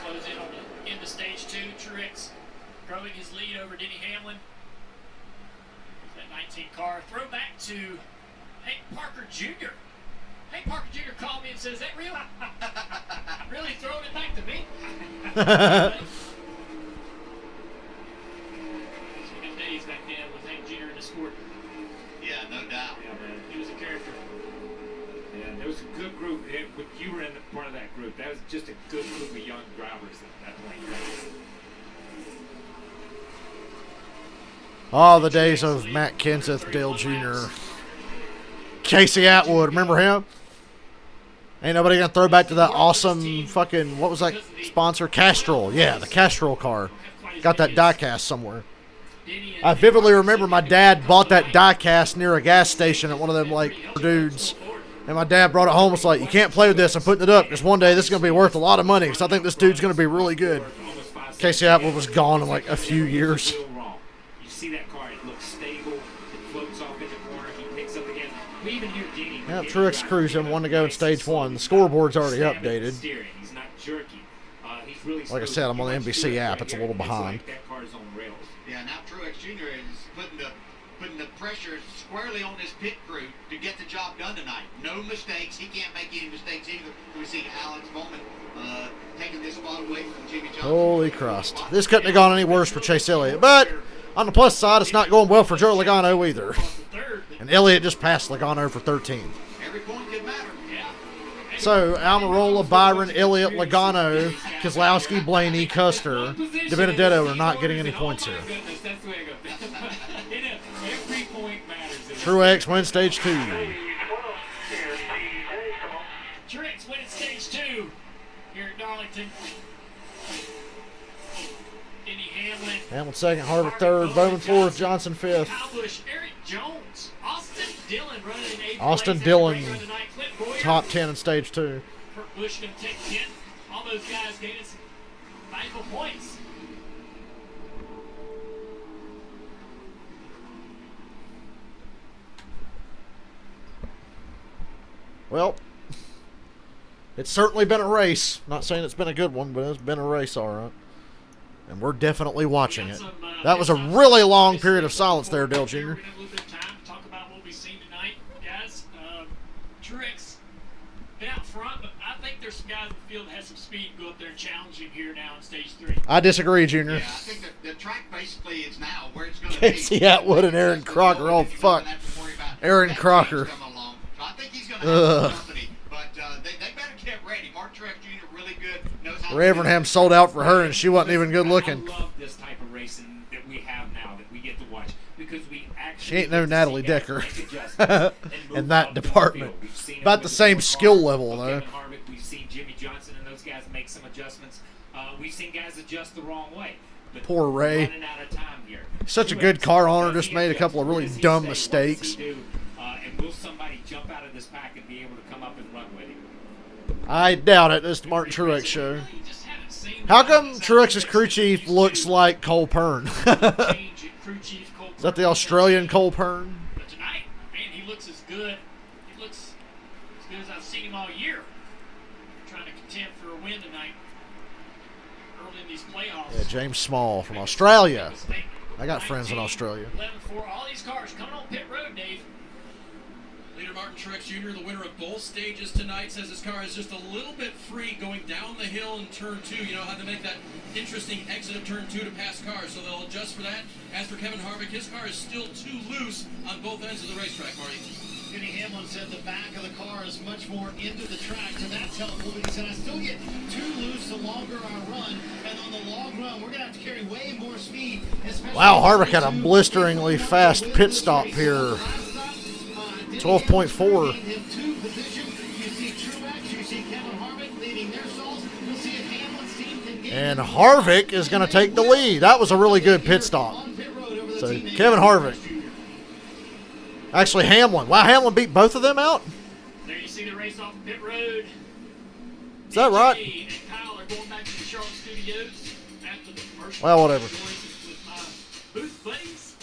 Close in on the end of stage 2. Truex growing his lead over Denny Hamlin. That 19 car. Throw back to Hank Parker Jr. Hank Parker Jr. called me and says, "Is that real?" Really throwing it back to me? Some good days back then with Hank Jr. in the sport. Yeah, no doubt. Yeah, man. He was a character. Yeah, there was a good group. You were in part of that group. That was just a good group of young drivers that played. Oh, the days of Matt Kenseth, Dale Jr., Casey Atwood. Remember him? Ain't nobody going to throw back to that awesome fucking, what was that sponsor? Castrol. Yeah, the Castrol car. Got that diecast somewhere. I vividly remember my dad bought that diecast near a gas station at one of them, like, dudes. And my dad brought it home. Was like, you can't play with this. I'm putting it up because one day this is going to be worth a lot of money because I think this dude's going to be really good. Casey Atwood was gone in like a few years. You see that car, it looks stable, it floats off in the corner, he picks up again. We even hear Denny. Yeah, Truex cruising, 1 to go in stage 1. The scoreboard's already updated. He's not jerky. He's really like I said, I'm on the NBC app. It's a little behind. That car's on rails. Yeah, now Truex Jr. is putting the pressure squarely on this pit crew to get the job done tonight. No mistakes. He can't make any mistakes either. We see Alex Bowman taking this spot away from Jimmy Johnson. Holy Christ. This couldn't have gone any worse for Chase Elliott. But on the plus side, it's not going well for Joe Logano either. And Elliott just passed Logano for 13th. Every point could matter. So, Almirola, Byron, Elliott, Logano, Keselowski, Blaney, Custer, DiBenedetto are not getting any points here. Truex wins stage 2. Truex wins stage 2 here at Darlington. Denny Hamlin. Hamlin second, Harvick third, Bowman fourth, Johnson fifth. Kyle Busch, Eric Jones, Austin Dillon running in 8th Austin place. Dillon, Boyer, top 10 in stage 2. Kurt Busch going to take 10. All those guys gaining some valuable points. Well, it's certainly been a race. Not saying it's been a good one, but it's been a race, all right. And we're definitely watching it. That was a really long period of silence there, Dale Jr. We're going to have a little bit of time to talk about what we've seen tonight, guys. Truex been out front, but I think there's some guys in the field that has some speed to go up there and challenge him here now in stage 3. I disagree, Jr. Yeah, I think the track basically is now where it's going to Casey Atwood and Aaron Crocker. Oh, fuck. Aaron Crocker. I think he's going to have some company, but they better get ready. Mark Truex Jr. really good. Knows how Ravenham sold out for her, and she wasn't even good looking. I love this type of racing that we have now that we get to watch because we actually She ain't no Natalie Decker and in that department. About the same skill level, though. Kevin Harvick, we've seen Jimmy Johnson and those guys make some adjustments. We've seen guys adjust the wrong way. But Poor Ray. running out of time here. Such a good car owner, just made a couple of really dumb mistakes. And will somebody jump out of this pack and be able to come up and run with him? I doubt it. It's the Martin Truex show. How come Truex's crew chief looks like Cole Pern? Is that the Australian Cole Pern? But tonight, man, he looks as good. He looks as good as I've seen him all year. Trying to contend for a win tonight. Early in these playoffs. Yeah, James Small from Australia. I got friends in Australia. 11-4. All these cars coming on pit road, Dave. Leader Martin Truex Jr., the winner of both stages tonight, says his car is just a little bit free going down the hill in turn 2. You know, how to make that interesting exit of turn 2 to pass cars, so they'll adjust for that. As for Kevin Harvick, his car is still too loose on both ends of the racetrack, Marty. Denny Hamlin said the back of the car is much more into the track, so that's helpful. But he said, I still get too loose the longer I run, and on the long run, we're going to have to carry way more speed. Wow, Harvick had a blisteringly fast pit stop here. 12.4. And Harvick is going to take the lead. That was a really good pit stop. So, Kevin Harvick. Actually, Hamlin. Wow, Hamlin beat both of them out? There you see the race off pit road. Is that right? And Kyle are going back to the Charlotte studios after the first Well, whatever. with my booth buddies.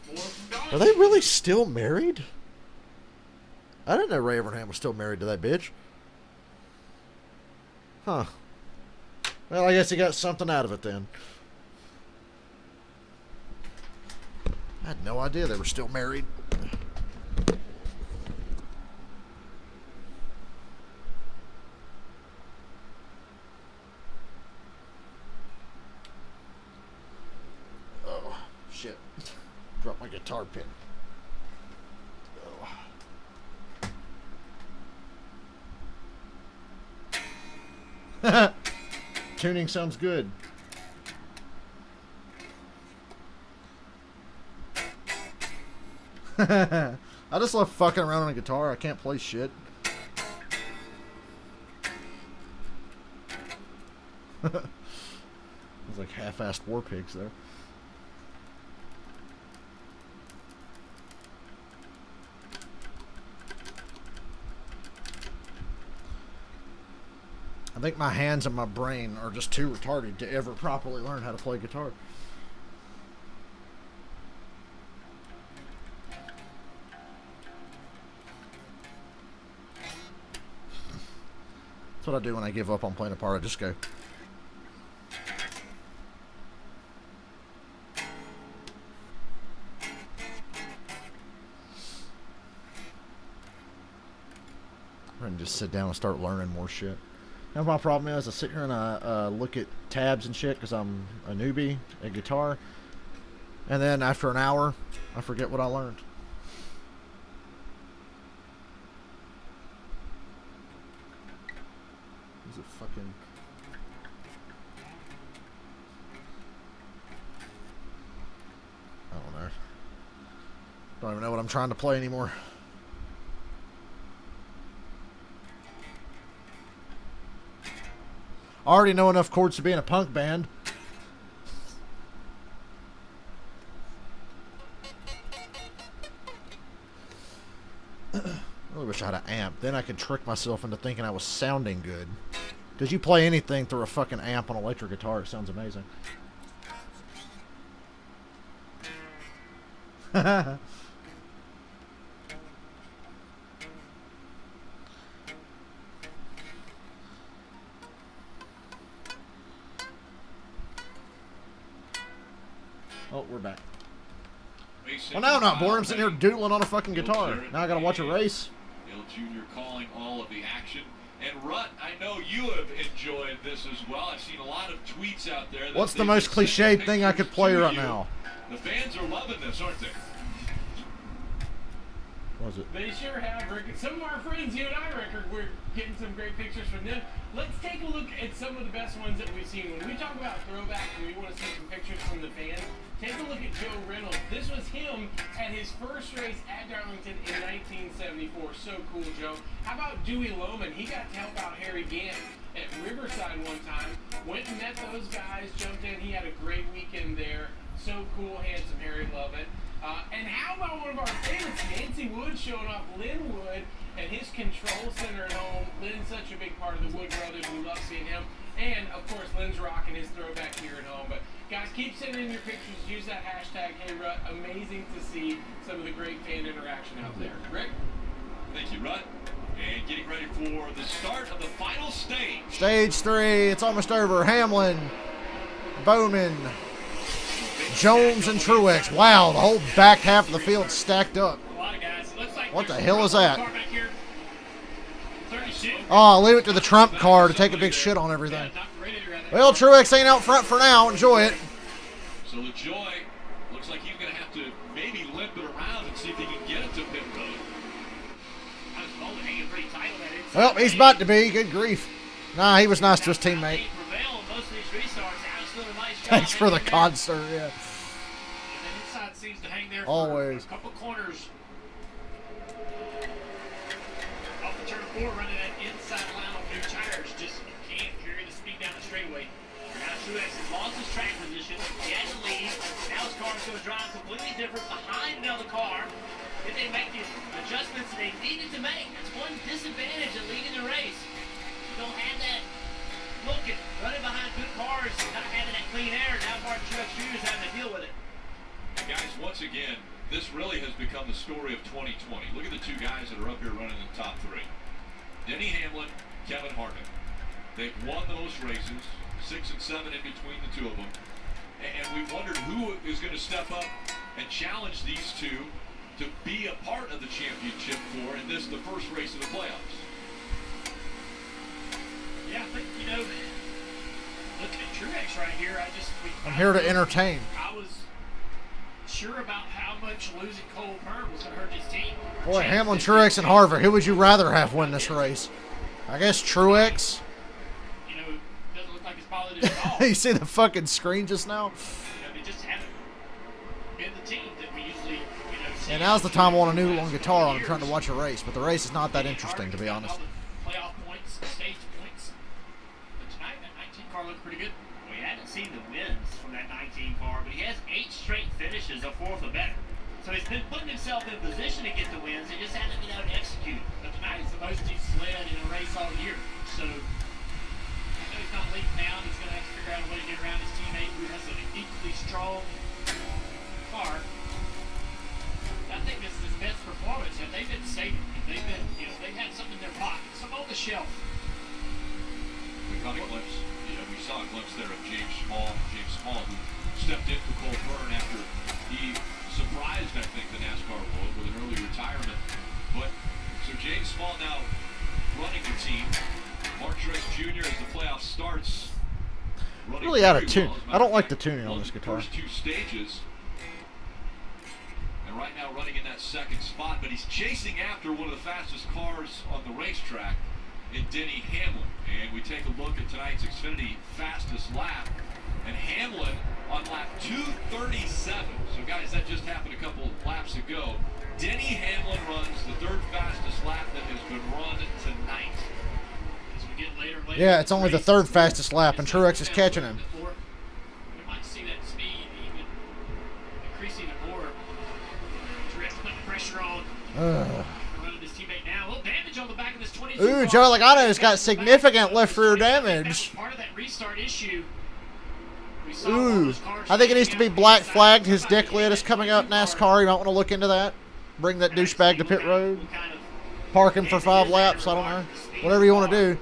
More from Don. Are they really still married? I didn't know Ray Abraham was still married to that bitch. Huh. Well, I guess he got something out of it then. I had no idea they were still married. Oh, shit. Dropped my guitar pin. Oh. Tuning sounds good. I just love fucking around on a guitar. I can't play shit. It's like half-assed War Pigs there. I think my hands and my brain are just too retarded to ever properly learn how to play guitar. That's what I do when I give up on playing a part. I just go. And just sit down and start learning more shit. And my problem is I sit here and I look at tabs and shit because I'm a newbie at guitar. And then after an hour, I forget what I learned. Is it fucking... I don't know. Don't even know what I'm trying to play anymore. I already know enough chords to be in a punk band. I really wish I had an amp. Then I could trick myself into thinking I was sounding good. Because you play anything through a fucking amp on an electric guitar, it sounds amazing. Oh, we're back. Well, now I'm not bored. I'm sitting here doodling on a fucking guitar. Now I gotta watch a race. Dale Jr. calling all of the action. And Rutt, I know you have enjoyed this as well. I've seen a lot of tweets out there. What's the most cliched thing I could play right now? The fans are loving this, aren't they? What was it? They sure have, Rick. Some of our friends, you and I, Rick, we're getting some great pictures from them. Let's take a look at some of the best ones that we've seen. When we talk about throwback and we want to see some pictures from the fans, take a look at Joe Reynolds. This was him at his first race at Darlington in 1974. So cool, Joe. How about Dewey Lohman? He got to help out Harry Gant at Riverside one time. Went and met those guys, jumped in. He had a great weekend there. So cool, handsome Harry, love it. And how about one of our favorites, Nancy Wood, showing off Lynn Wood and his control center at home. Lynn's such a big part of the Wood brothers. We love seeing him. And, of course, Lynn's rocking his throwback here at home. But, guys, keep sending in your pictures. Use that hashtag HeyRut. Amazing to see some of the great fan interaction out there. Rick? Thank you, Rut. And getting ready for the start of the final stage. Stage 3. It's almost over. Hamlin, Bowman, Jones, and Truex. Wow, the whole back half of the field stacked up. What the hell is that? Oh, I'll leave it to the Trump car to take a big shit on everything. Well, Truex ain't out front for now. Enjoy it. So LaJoy looks like he's going to have to maybe limp it around and see if he can get it to pit road. Well, he's about to be. Good grief. Nah, he was nice to his teammate. Thanks for the concert, yeah. Always. A couple corners. Off the turn 4, running that inside line on new tires. Just can't carry the speed down the straightaway. Now Truex has lost his track position. He had to leave. Now his car's going to drive completely different behind another car. If they make the adjustments they needed to make, that's one disadvantage of leading the race. You don't have that look at running behind good cars, not having that clean air. Now Martin Truex Jr. is having to deal with it. Guys, once again, this really has become the story of 2020. Look at the two guys that are up here running in the top 3. Denny Hamlin, Kevin Harvick. They've won those races, 6 and 7 in between the two of them. And we wondered who is going to step up and challenge these two to be a part of the championship for, and this the first race of the playoffs. Yeah, I think, looking at Truex right here, I'm here to entertain. I was sure about how much losing Cole Pern was going to hurt his team. Boy, Hamlin, Truex, and Harvick. Who would you rather have win this race? I guess Truex. Doesn't look like it's bothered him at all. You see the fucking screen just now? They just haven't been the team that we usually, see. Yeah, now's the time I want a new long guitar on. I'm trying to watch a race, but the race is not that interesting, to be honest. Playoff points, stage points. But tonight, that 19 car looked pretty good. We haven't seen the wins from that 19 car, but he has 8 straight finishes, a 4th or better. So he's been putting himself in position to get the wins. He just hasn't been able to execute. But tonight is the most he's sled in a race all year. So I know he's not leading now. He's going to have to figure out a way to get around his teammate who has an equally strong car. I think this is his best performance. And they've been saving. They've been, they've had something in their pocket, something on the shelf. We caught a glimpse. We saw a glimpse there of James Small, who stepped in for Cole Pern after he surprised, I think, the NASCAR world with an early retirement. But so James Small now running the team. Mark Truex Jr. as the playoff starts. Really out of tune. I don't like the tuning on this guitar. First 2 stages. And right now running in that second spot, but he's chasing after one of the fastest cars on the racetrack in Denny Hamlin. And we take a look at tonight's Xfinity fastest lap. And Hamlin on lap 237. So guys, that just happened a couple laps ago. Denny Hamlin runs the 3rd fastest lap that has been run tonight. As we get later and later, Yeah, it's only the 3rd fastest lap, and Truex is catching him. We might see that speed even increasing it more. Truex putting pressure on. Running his teammate now. A little damage on the back of this 22 Ooh, car. Joe Logano's got significant left rear damage. Part of that restart issue. Ooh, I think it needs to be black flagged. His deck lid is coming out NASCAR. You might want to look into that. Bring that douchebag to pit road. Park him for 5 laps. I don't know. Whatever you want to do.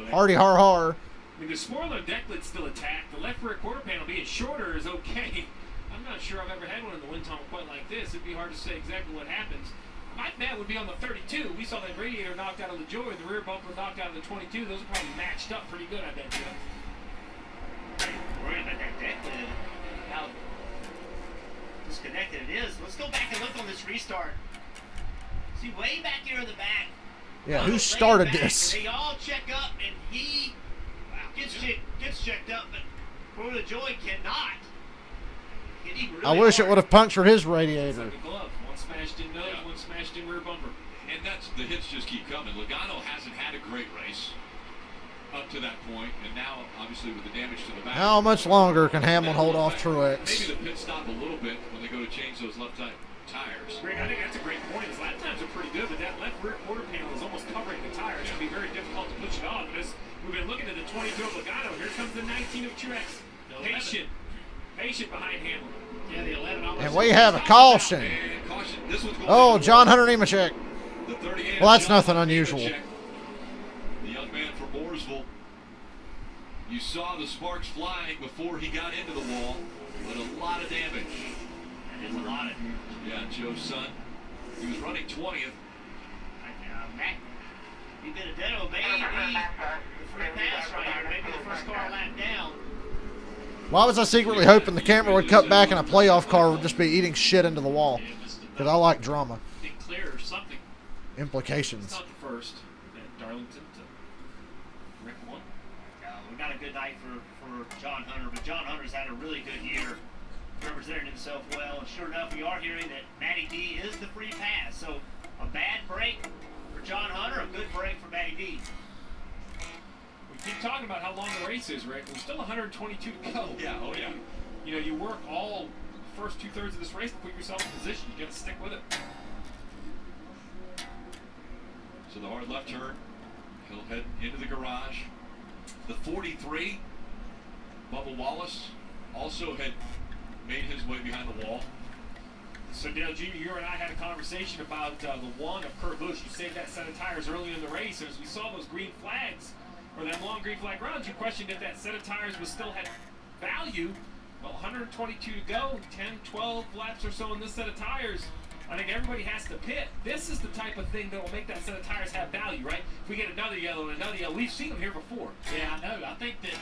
Hardy har har. I mean, the spoiler deck lid's still attacked. The left rear quarter panel being shorter is okay. I'm not sure I've ever had one in the wind tunnel quite like this. It'd be hard to say exactly what happens. My bet would be on the 32. We saw that radiator knocked out of the Joy, the rear bumper knocked out of the 22. Those are probably matched up pretty good, I bet you. Worrying about that deck lid, how disconnected it is. Let's go back and look on this restart. See, way back here in the back, Yeah, who started this? They all check up, and he gets checked up, but Florida Joy cannot. I wish it would have punctured his radiator. Like a glove. One smashed in nose, one smashed in rear bumper. And that's the hits just keep coming. Logano hasn't had a great race up to that point, and now obviously with the damage to the back. How much longer can Hamlin hold off Truex? Maybe the pit stop a little bit when they go to change those left tires. Greg, I think that's a great point. His lap times are pretty good, but that left rear quarter panel is almost covering the tire. It's going to be very difficult to push it off. And as we've been looking at the 22 of Logano, here comes the 19 of Truex. Patient behind Hamlin. Yeah, the 11 almost. And we have a caution. Oh, John Hunter Nemechek. Well, that's nothing unusual. The young man from Mooresville. You saw the sparks flying before he got into the wall, but a lot of damage. There's a lot of. Yeah, Joe's son. He was running 20th. Matt, he did a demo, maybe the free pass right here, maybe the first car lap down. Why was I secretly hoping the camera would cut back and a playoff car would just be eating shit into the wall? Because I like drama. Big clear or something. Implications. It's not the first. Darlington to Rick 1. We got a good night for John Hunter, but John Hunter's had a really good year, representing himself well, and sure enough, we are hearing that Matty D is the free pass. So a bad break for John Hunter, a good break for Matty D. We keep talking about how long the race is, Rick. There's still 122 to go. Yeah, oh yeah. You know, you work all first 2/3 of this race to put yourself in position. You got to stick with it. So the hard left turn, he'll head into the garage. The 43, Bubba Wallace, also had made his way behind the wall. So Dale Jr., you and I had a conversation about the one of Kurt Busch. You saved that set of tires early in the race, and as we saw those green flags, or that long green flag runs, you questioned if that set of tires was still had value. Well, 122 to go, 10, 12 laps or so in this set of tires. I think everybody has to pit. This is the type of thing that will make that set of tires have value, right? If we get another yellow and another yellow, we've seen them here before. Yeah, I know. I think that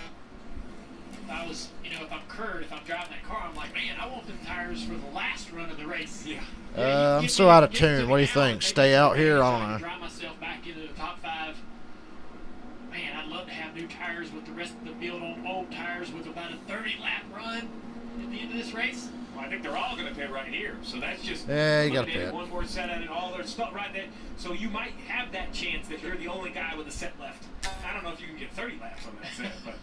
if I was, if I'm Kurt, if I'm driving that car, I'm like, man, I want them tires for the last run of the race. Yeah. I'm so out of tune. What do you think? Stay out here? I don't know. Drive myself back into the top 5. Man, I'd love to have new tires with the rest of the field on old tires with about a 30-lap run at the end of this race. Well, I think they're all going to pit right here. So that's just yeah, you got to pit. One more set at it, all their stuff right there. So you might have that chance that you're the only guy with a set left. I don't know if you can get 30 laps on that set, but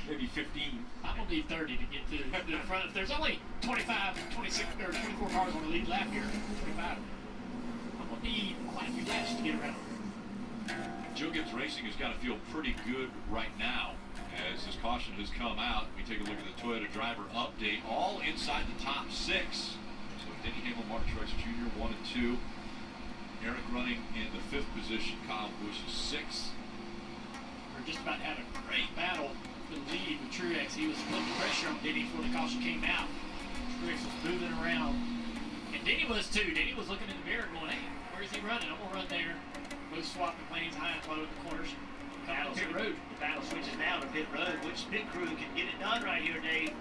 maybe 15. I'm going to need 30 to get to the front. If there's only 25, 26, or 24 cars on the lead lap here, 25, I'm going to need quite a few laps to get around. Joe Gibbs Racing has got to feel pretty good right now as his caution has come out. We take a look at the Toyota driver update, all inside the top 6. So Denny Hamlin, Martin Truex Jr., 1 and 2. Eric running in the 5th position. Kyle Busch is 6th. We're just about to have a great battle for the lead with Truex. He was putting pressure on Denny before the caution came out. Truex was moving around. And Denny was too. Denny was looking in the mirror going, hey, where's he running? I'm going to run there. Both swapping lanes, high and low at the corners. Pit road. The battle switches now to pit road. Which pit crew can get it done right here, Dave?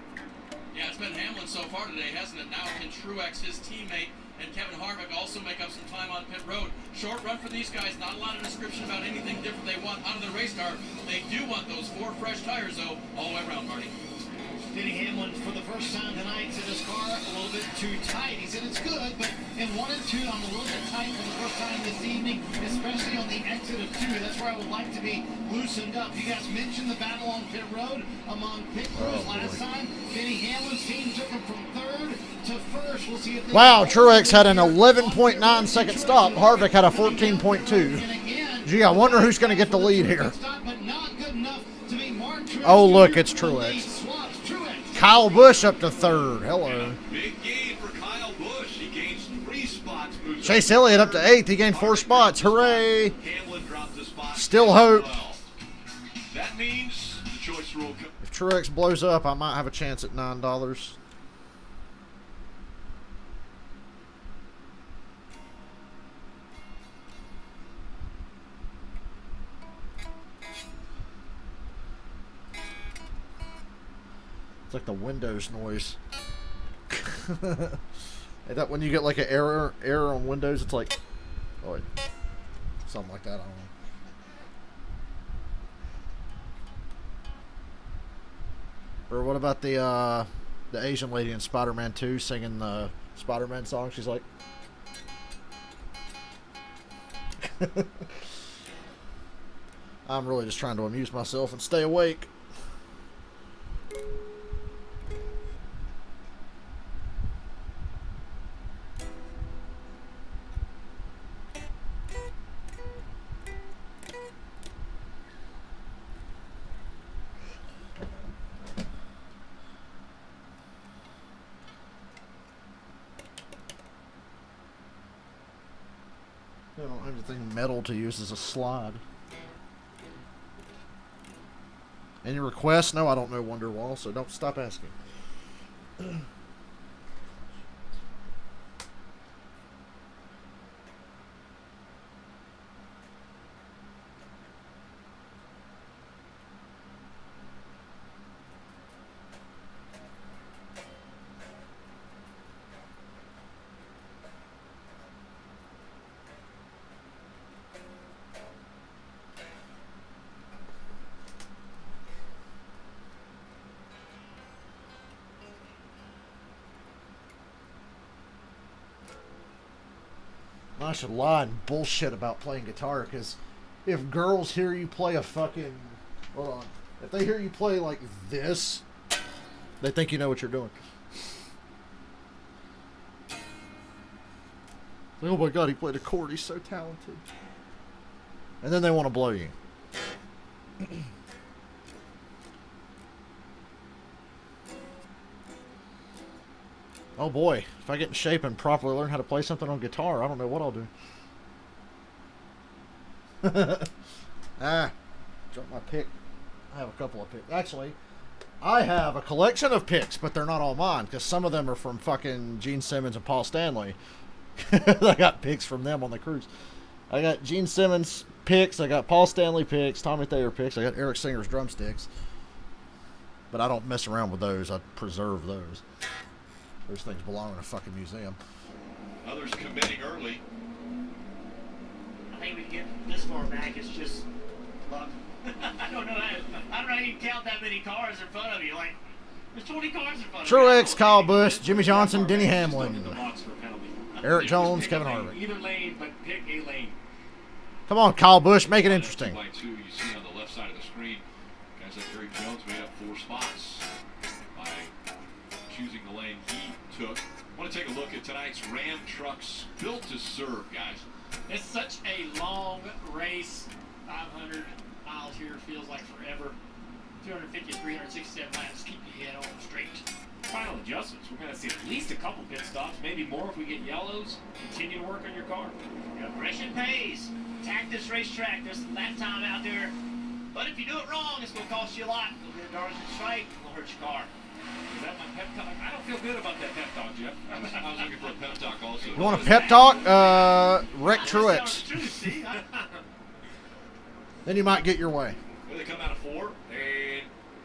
Yeah, it's been Hamlin so far today, hasn't it? Now can Truex, his teammate, and Kevin Harvick also make up some time on pit road. Short run for these guys, not a lot of description about anything different they want out of the race car. They do want those 4 fresh tires, though, all the way around, Marty. Denny Hamlin, for the first time tonight, said his car a little bit too tight. He said it's good, but in 1 and 2, I'm a little bit tight for the first time this evening, especially on the exit of 2. That's where I would like to be loosened up. You guys mentioned the battle on pit road among pit crews last time. Denny Hamlin's team took him from 3rd to 1st. We'll see if wow, Truex had an 11.9 second stop. Harvick had a 14.2. Gee, I wonder who's going to get the lead here. Oh, look, it's Truex. Kyle Busch up to 3rd. Hello. Big gain for Kyle Busch. He gains 3 spots. Chase Elliott up to 8th. He gained 4 spots. Hooray. Hamlin dropped a spot. Still hope. That means the choice rule. If Truex blows up, I might have a chance at $9. It's like the Windows noise. That when you get like an error on Windows, it's like, oh wait. Something like that, I don't know. Or what about the Asian lady in Spider-Man 2 singing the Spider-Man song? She's like... I'm really just trying to amuse myself and stay awake. I don't have anything metal to use as a slide. Any requests? No, I don't know Wonderwall, so don't stop asking. I should lie and bullshit about playing guitar, because if girls hear you play a fucking... Hold on. If they hear you play like this, they think you know what you're doing. Oh my god, he played a chord. He's so talented. And then they want to blow you. Oh boy, if I get in shape and properly learn how to play something on guitar, I don't know what I'll do. Dropped my pick. I have a couple of picks. Actually, I have a collection of picks, but they're not all mine, because some of them are from fucking Gene Simmons and Paul Stanley. I got picks from them on the cruise. I got Gene Simmons picks, I got Paul Stanley picks, Tommy Thayer picks, I got Eric Singer's drumsticks. But I don't mess around with those, I preserve those. Those things belong in a fucking museum. Others committing early. I think we can get this far back. It's just luck. I don't know how you can count that many cars in front of you. Like, there's 20 cars in front of you. Truex, Kyle Busch, Jimmy Johnson, Denny Hamlin, Eric Jones, Kevin Harvick. Either lane, but pick a lane. Come on, Kyle Busch, make it interesting. By two, you see on the left side of the screen, guys like Eric Jones made up 4 spots by choosing the lane he took. I want to take a look at tonight's Ram trucks built to serve, guys. It's such a long race. 500 miles here feels like forever. 250 to 367 laps. Keep your head on straight. Final adjustments. We're going to see at least a couple pit stops, maybe more if we get yellows. Continue to work on your car. Aggression pays. Attack this racetrack. There's lap time out there. But if you do it wrong, it's going to cost you a lot. You'll get a darn strike. It'll hurt your car. Is that my pep talk? I don't feel good about that pep talk, Jeff. I was looking for a pep talk also. You want a pep talk? Wreck Truex. Then you might get your way. Well, they come out of 4 and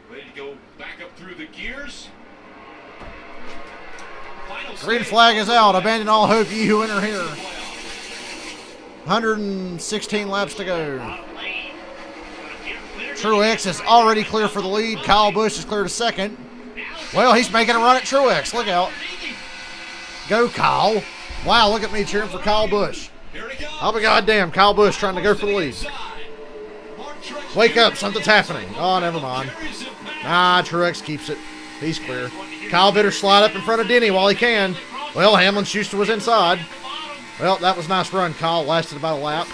ready to go back up through the gears. Final Green flag is out. Abandon all hope, ye who enter here. 116 laps to go. Truex is already clear for the lead. Kyle Busch is clear to second. Well, he's making a run at Truex. Look out. Go, Kyle. Wow, look at me cheering for Kyle Busch. I'll be goddamn. Kyle Busch trying to go for the lead. Wake up. Something's happening. Oh, never mind. Nah, Truex keeps it. He's clear. Kyle better slide up in front of Denny while he can. Well, Hamlin Schuster was inside. Well, that was a nice run, Kyle. Lasted about a lap.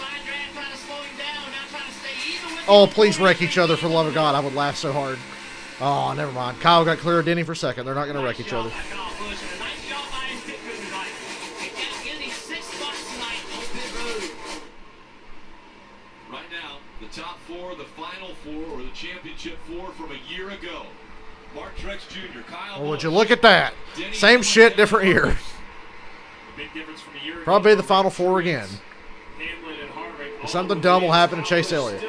Oh, please wreck each other for the love of God. I would laugh so hard. Oh, never mind. Kyle got clear of Denny for second. They're not going to wreck each other. Right now, the top 4, the final 4, or the championship 4 from a year ago. Mark Truex Jr., Kyle Well, would you look at that? Same shit, different year. Probably the final 4 again. Something dumb will happen to Chase Elliott.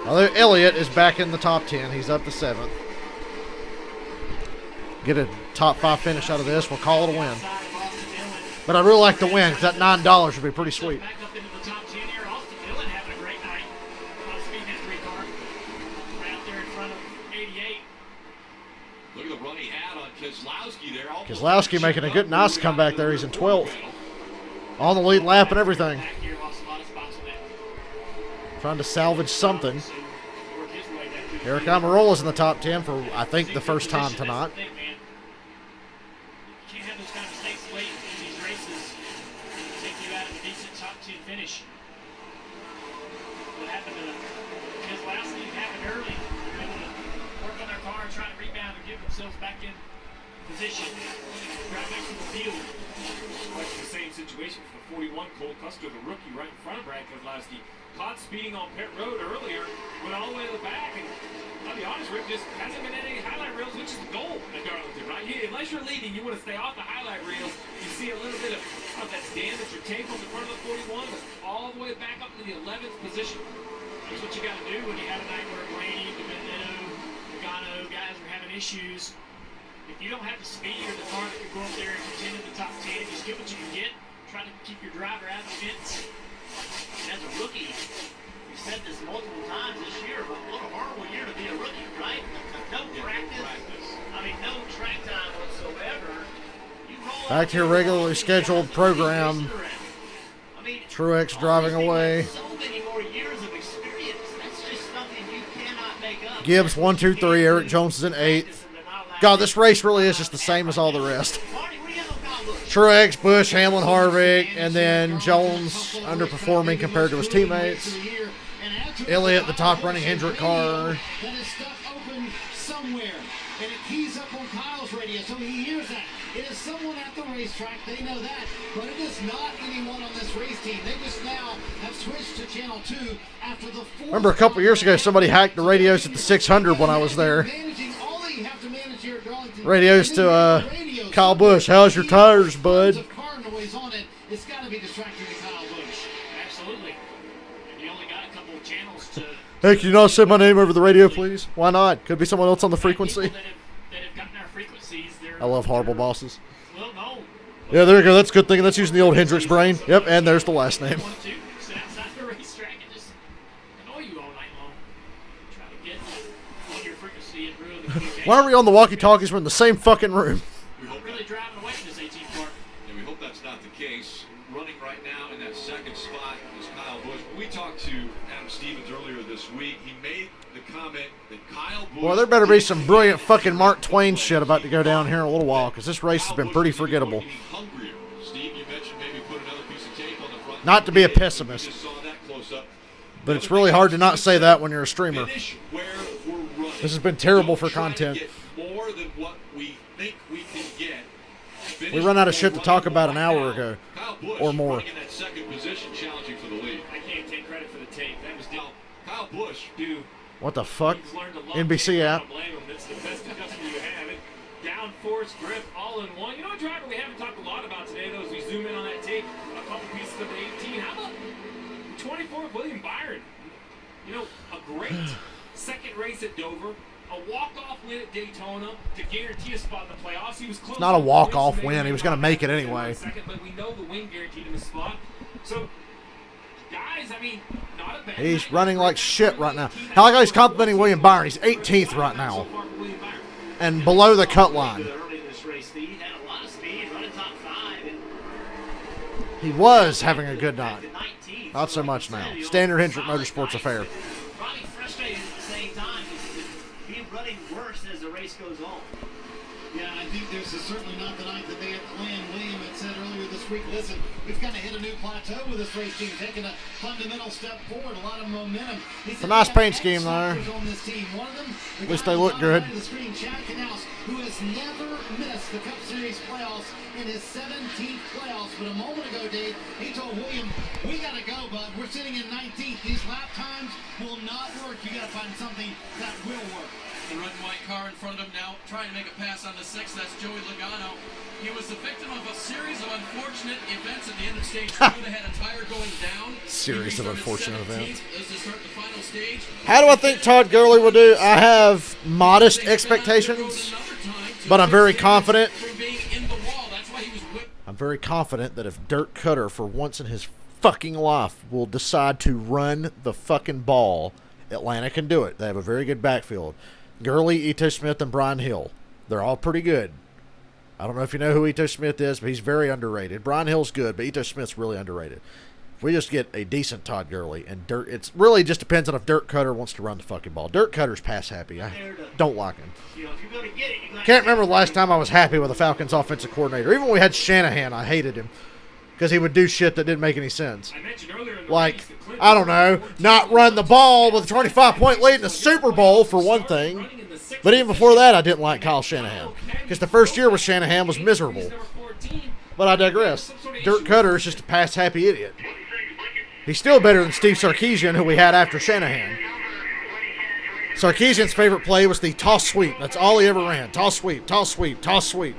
Although Elliott is back in the top 10. He's up to 7th. Get a top 5 finish out of this. We'll call it a win. But I really like the win, because that $9 would be pretty sweet. Look at the run he had on Keselowski there. Keselowski making a good, nice comeback there. He's in 12th. On the lead lap and everything. Trying to salvage something. Eric Almirola's in the top 10 for, I think, the first time tonight. You can't have those kind of mistakes late in these races. Take you out of a decent top 10 finish. What happened to Keselowski happened early. They're able to work on their car and try to rebound and get themselves back in position. Drive back to the field. Much the same situation for 41, Cole Custer, the rookie, right in front of Brad Keselowski. Caught speeding on pit road earlier, went all the way to the back, and I'll be honest, Rick, just hasn't been any highlight reels, which is the goal at Darlington, right? Unless you're leading, you want to stay off the highlight reels. You see a little bit of that damage or tape on the front of the 41, but all the way back up to the 11th position. That's what you got to do when you have a night where Blaney, Benedetto, Pagano, guys are having issues. If you don't have the speed or the car that can go up there and contend in the top 10, just get what you can get. Try to keep your driver out of the fence. And as a rookie, we've said this multiple times this year, but what a horrible year to be a rookie, right? No practice. I mean, no track time whatsoever. You roll Back to your regularly scheduled program. Truex driving away. so many more years of experience. That's just something you cannot make up. Gibbs 1, 2, 3. Eric Jones is in 8th. God, this race really is just the same as all the rest. Truex, Busch, Hamlin, Harvick, and then Jones underperforming compared to his teammates. Elliott, the top running Hendrick car. That is stuck open somewhere, and it keys up on Kyle's radio, so he hears that. It is someone at the racetrack, they know that, but it is not anyone on this race team. They just now have switched to Channel 2 after the fourth. Remember a couple years ago, somebody hacked the radios at the 600 when I was there. Radios to Kyle Busch. How's your tires, bud? It's got to be distracting to Kyle Busch. Absolutely. And you only got a couple of channels to... Hey, can you not say my name over the radio, please? Why not? Could be someone else on the frequency. That have gotten our frequencies, I love horrible bosses. Well, no. Yeah, there you go. That's a good thing. That's using the old Hendricks brain. Yep, and there's the last name. Sit outside the racetrack and just annoy you all night long. Try to get on your frequency and ruin the game. Why are we on the walkie-talkies? We're in the same fucking room. We're really driving away from this 18 car. And we hope that's not the case. Running right now in that second spot is Kyle Busch. When we talked to Adam Stevens earlier this week, he made the comment that Kyle Busch... Well, there better be some brilliant fucking Mark Twain shit about to go down here in a little while, because this race has been pretty forgettable. Steve, you mentioned maybe put another piece of tape on the front. Not to be a pessimist, but it's really hard to not say that when you're a streamer. This has been terrible for content. More than what we think we can get. We run out of shit to talk about an hour ago, or more. In that second position, challenging for the lead. I can't take credit for the tape. That was Kyle Busch. Do What the fuck? NBC app. It's the best adjustment you have. Down force, grip, all in one. You know a driver we haven't talked a lot about today, though, as we zoom in on that tape, a couple pieces of the 18. How about 24 William Byron? You know, a great second race at Dover. A walk-off win at Daytona to guarantee a spot in the playoffs. He was close. It's not a walk-off win. He was going to make it anyway. Second, but we know the win guaranteed him a spot. So, guys, I mean, not a bad He's running like shit right now. How like he's complimenting William Byron. He's 18th right now, and below the cut line. He was having a good night. Not so much now. Standard Hendrick Motorsports affair. Probably frustrated at the same time. Being running worse as the race goes on. Yeah, I think this is certainly not the night that they had planned. William had said earlier this week, listen, we've kind of hit a new plateau with this race team, taking a fundamental step forward, a lot of momentum. It's a nice paint scheme there. At least they look good. Who has never missed the Cup Series playoffs in his 17th playoffs. But a moment ago, Dave, he told William, we got to go, bud. We're sitting in 19th. These lap times will not work. You got to find something that will work. The red and white car in front of him now trying to make a pass on the 6th. That's Joey Logano. He was the victim of a series of unfortunate events at the end of stage 2. They had a tire going down. Series of unfortunate events. As they start the final stage. How do I think Todd Gurley will do? I have modest expectations, but I'm very confident. I'm very confident that if Dirk Cutter, for once in his fucking life, will decide to run the fucking ball, Atlanta can do it. They have a very good backfield. Gurley, Ito Smith, and Brian Hill. They're all pretty good. I don't know if you know who Ito Smith is, but he's very underrated. Brian Hill's good, but Ito Smith's really underrated. If we just get a decent Todd Gurley and Dirk, it really just depends on if Dirk Cutter wants to run the fucking ball. Dirk Cutter's pass happy. I don't like him. Can't remember the last time I was happy with a Falcons offensive coordinator. Even when we had Shanahan, I hated him because he would do shit that didn't make any sense. Like, I don't know, not run the ball with a 25-point lead in the Super Bowl for one thing. But even before that, I didn't like Kyle Shanahan because the first year with Shanahan was miserable. But I digress. Dirk Cutter is just a pass-happy idiot. He's still better than Steve Sarkisian, who we had after Shanahan. Sarkisian's favorite play was the toss sweep. That's all he ever ran. Toss sweep, toss sweep, toss sweep.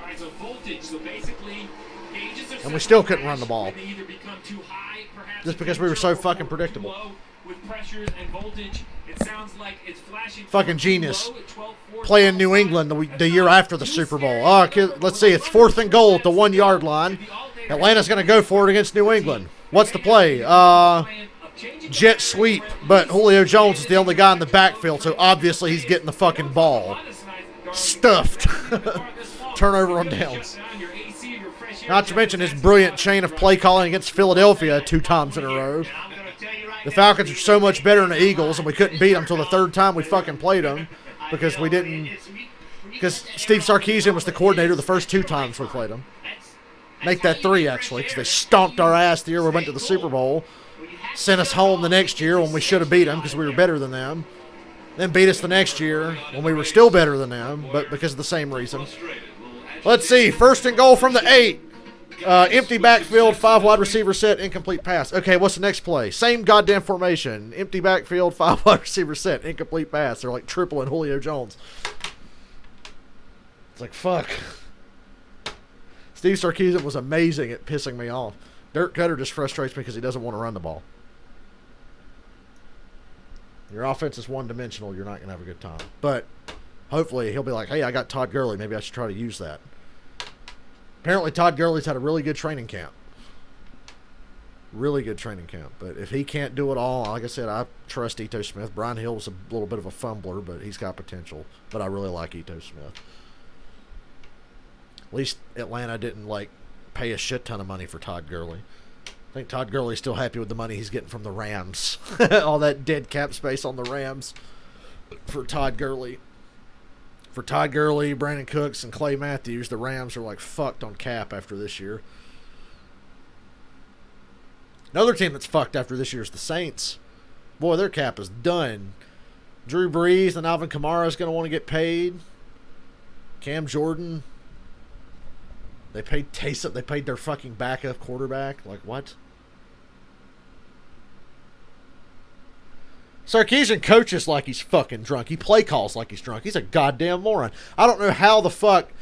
And we still couldn't run the ball. Just because we were so fucking predictable. Fucking genius. Playing New England the year after the Super Bowl. Oh, let's see. It's 4th and goal at the 1-yard line. Atlanta's going to go for it against New England. What's the play? Jet sweep. But Julio Jones is the only guy in the backfield, so obviously he's getting the fucking ball. Stuffed. Turnover on downs. Not to mention his brilliant chain of play calling against Philadelphia 2 times in a row. The Falcons are so much better than the Eagles, and we couldn't beat them until the 3rd time we fucking played them because we didn't. Because Steve Sarkisian was the coordinator the first 2 times we played them. Make that 3 actually, because they stomped our ass the year we went to the Super Bowl, sent us home the next year when we should have beat them because we were better than them, then beat us the next year when we were still better than them, but because of the same reason. Let's see, 1st and goal from the 8. Empty backfield, 5 wide receiver set, incomplete pass. Okay, what's the next play? Same goddamn formation. Empty backfield, 5 wide receiver set, incomplete pass. They're like tripling Julio Jones. It's like, fuck. Steve Sarkisian was amazing at pissing me off. Dirk Cutter just frustrates me because he doesn't want to run the ball. Your offense is one-dimensional. You're not going to have a good time. But hopefully he'll be like, hey, I got Todd Gurley. Maybe I should try to use that. Apparently Todd Gurley's had a really good training camp. Really good training camp. But if he can't do it all, like I said, I trust Ito Smith. Brian Hill's a little bit of a fumbler, but he's got potential. But I really like Ito Smith. At least Atlanta didn't, like, pay a shit ton of money for Todd Gurley. I think Todd Gurley's still happy with the money he's getting from the Rams. All that dead cap space on the Rams for Todd Gurley. For Todd Gurley, Brandon Cooks, and Clay Matthews, the Rams are like fucked on cap after this year. Another team that's fucked after this year is the Saints. Boy, their cap is done. Drew Brees and Alvin Kamara is going to want to get paid. Cam Jordan. They paid Taysom. They paid their fucking backup quarterback. Like, what? Sarkisian coaches like he's fucking drunk. He play calls like he's drunk. He's a goddamn moron. I don't know how the fuck.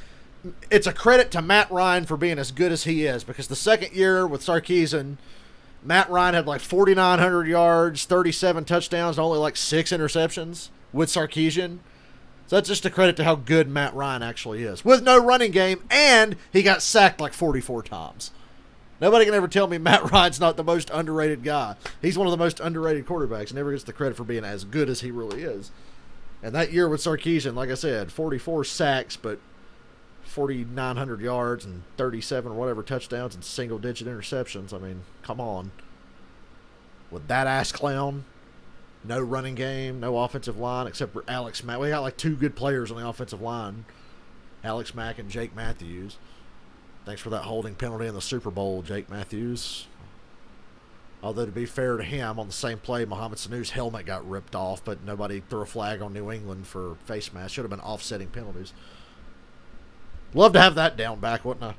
It's a credit to Matt Ryan for being as good as he is, because the second year with Sarkisian, Matt Ryan had like 4,900 yards, 37 touchdowns, and only like 6 interceptions with Sarkisian. So that's just a credit to how good Matt Ryan actually is. With no running game, and he got sacked like 44 times. Nobody can ever tell me Matt Ryan's not the most underrated guy. He's one of the most underrated quarterbacks and never gets the credit for being as good as he really is. And that year with Sarkisian, like I said, 44 sacks, but 4,900 yards and 37 or whatever touchdowns and single-digit interceptions. I mean, come on. With that ass clown, no running game, no offensive line except for Alex Mack. We got like 2 good players on the offensive line, Alex Mack and Jake Matthews. Thanks for that holding penalty in the Super Bowl, Jake Matthews. Although, to be fair to him, on the same play, Mohamed Sanu's helmet got ripped off, but nobody threw a flag on New England for face mask. Should have been offsetting penalties. Love to have that down back, wouldn't I?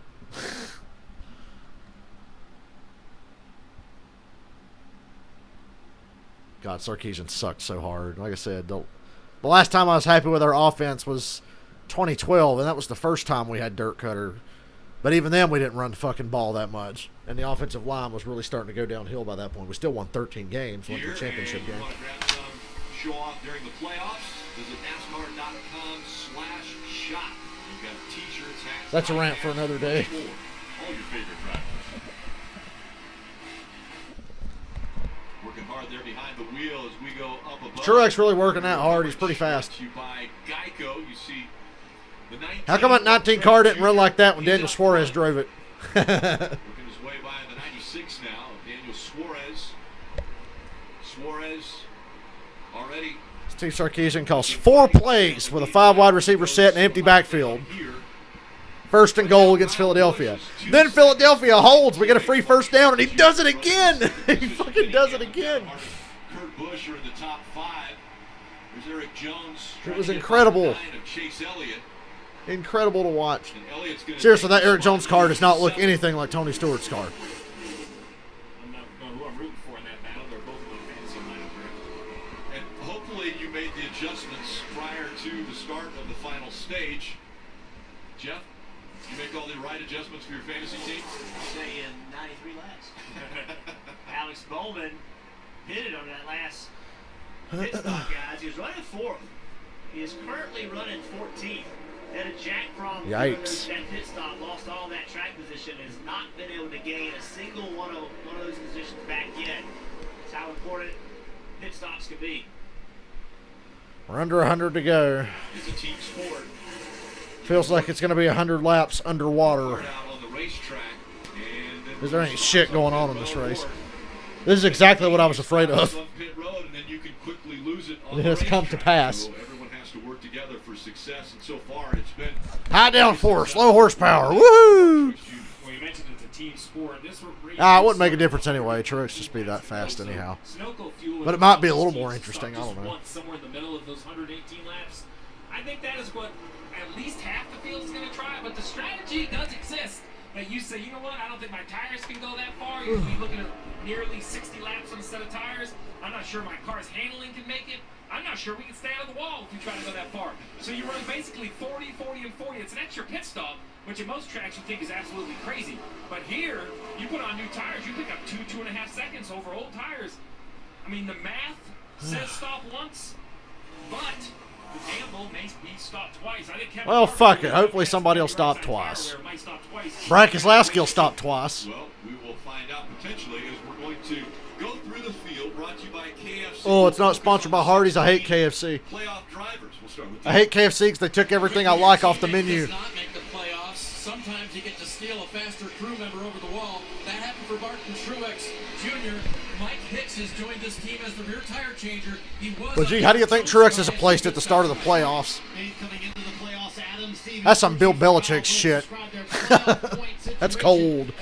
God, Sarkisian sucked so hard. Like I said, the last time I was happy with our offense was 2012, and that was the first time we had Dirk Cutter. But even then, we didn't run the fucking ball that much. And the offensive line was really starting to go downhill by that point. We still won 13 games, went to the championship game. Show off during the playoffs. Visit NASCAR.com/shop. You've got t-shirts, hats. That's a rant for another day. All your favorite drivers. Working hard there behind the wheel as we go up above. Truex really working that hard. He's pretty fast. You buy Geico. You see How come that 19 car didn't run like that when Daniel Suarez drove it? Working his way by the 96 now. Daniel Suarez. Suarez already. Steve Sarkisian calls 4 plays with a 5 wide receiver set and empty backfield. First and goal against Philadelphia. Then Philadelphia holds. We get a free first down, and he does it again. He fucking does it again. Kurt Busch are in the top 5. There's Eric Jones. It was incredible. Chase Elliott. Incredible to watch. Seriously, that Eric Jones car does not look anything like Tony Stewart's car. I'm not knowing who I'm rooting for in that battle. They're both in my fantasy lineup here. And hopefully you made the adjustments prior to the start of the final stage. Jeff, you make all the right adjustments for your fantasy team? Say in 93 laps. Alex Bowman hit it on that last pit stop, guys. He was running 4th. He is currently running 14th. Then a Jack Fromm, yikes. That pit stop, lost all that track position, has not been able to gain a single one of those positions back yet. That's how important pit stops can be. We're under 100 to go. It's a team sport. Feels like it's going to be 100 laps underwater. Because there ain't shit going on in this race. This is exactly what I was afraid of. It has come to pass. Everyone has to work together for success, and so far it's been high downforce, low horsepower. Woohoo! Well, you mentioned it's a team sport. This race it wouldn't make a difference anyway. Truex just be that fast anyhow. But it might be a little more interesting. I don't know. Somewhere in the middle of those 118 laps. I think that is what at least half the field is going to try, but the strategy does exist. That you say, you know what, I don't think my tires can go that far. You'll be looking at nearly 60 laps on a set of tires. I'm not sure my car's handling can make it. I'm not sure we can stay out of the wall if we try to go that far. So you run basically 40, 40, and 40. It's an extra pit stop, which in most tracks you think is absolutely crazy. But here, you put on new tires, you pick up 2.5 seconds over old tires. I mean, the math says stop once, but the gamble may be stopped twice. I think Kevin Well, fuck it. Hopefully somebody will stop twice. Brian Keselowski will stop twice. Well, we will find out potentially as we're going to go through the field, brought to you by KFC. Oh, it's not sponsored by Hardee's. I hate KFC. Playoff drivers. We'll start with I hate KFC because they took everything I like off the menu. Does not make the playoffs. Sometimes you get to steal a faster crew member over the wall. That happened for Martin Truex Jr. Mike Hicks has joined this team as the rear tire changer. He was. Well, gee, how do you think Truex is placed at the start of the playoffs? That's some Bill Belichick shit. That's cold.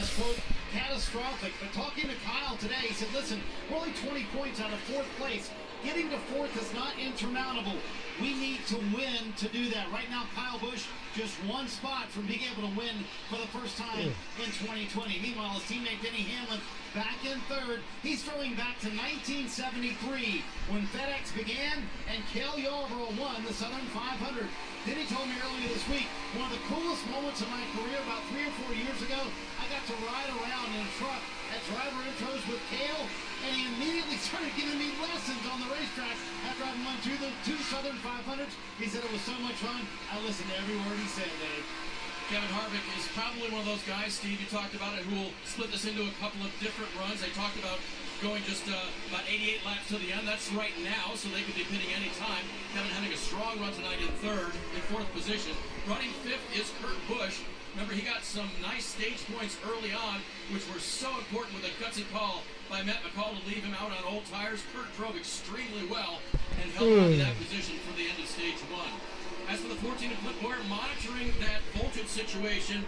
Catastrophic. But talking to Kyle today, he said, listen, we're only 20 points out of 4th place. Getting to 4th is not insurmountable. We need to win to do that. Right now, Kyle Busch just 1 spot from being able to win for the first time in 2020. Meanwhile, his teammate Denny Hamlin back in 3rd. He's throwing back to 1973 when FedEx began and Cale Yarborough won the Southern 500. Denny told me earlier this week, one of the coolest moments of my career about 3 or 4 years ago, I got to ride around in a truck at driver intros with Cale, and he immediately started giving me lessons on the racetrack after I won 2 Southern 500s. He said it was so much fun. I listened to every word he said, Dave. Kevin Harvick is probably one of those guys, Steve, you talked about it, who will split this into a couple of different runs. They talked about going just about 88 laps to the end. That's right now, so they could be pitting any time. Kevin having a strong run tonight in 3rd, in 4th position. Running 5th is Kurt Busch. Remember, he got some nice stage points early on, which were so important with a gutsy call by Matt McCall to leave him out on old tires. Kurt drove extremely well and held on to that position for the end of stage 1. As for the 14 and clipboard, monitoring that voltage situation,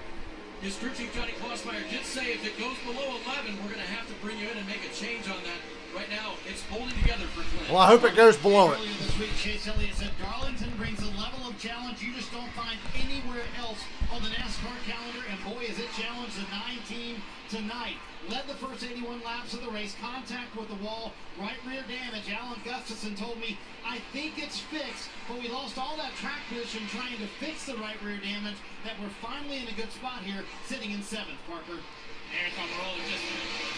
his crew chief Johnny Klossmeyer did say if it goes below 11, we're going to have to bring you in and make a change on that. Right now, it's holding together for Clint. Well, I hope it goes below it. Earlier this week, Chase Elliott said Darlington brings a level of challenge you just don't find anywhere else on the NASCAR calendar, and boy, is it challenged the 9 team tonight. Led the first 81 laps of the race, contact with the wall, right rear damage. Alan Gustafson told me, I think it's fixed, but we lost all that track position trying to fix the right rear damage, that we're finally in a good spot here, sitting in 7th, Parker. Eric Almirola just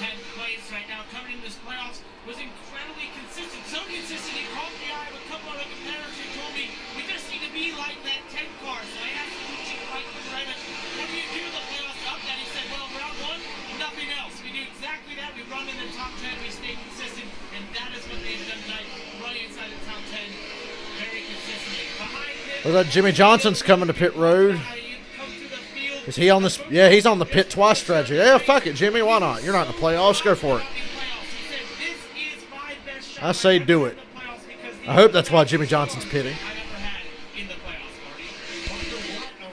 10th place right now, coming in this playoffs, was incredibly consistent. So consistent, he caught the eye of a couple other competitors who told me, we just need to be like that 10 car. So I asked him, what do you do in the playoffs up that? He said, well, round 1, nothing else. We do exactly that. We run in the top 10, we stay consistent, and that is what they've done tonight, running inside the top 10 very consistently. Behind him, Was that Jimmy Johnson's coming to pit road? Is he on this? Yeah, he's on the pit twice strategy. Yeah, fuck it, Jimmy. Why not? You're not in the playoffs. Go for it. I say do it. I hope that's why Jimmy Johnson's pitting. A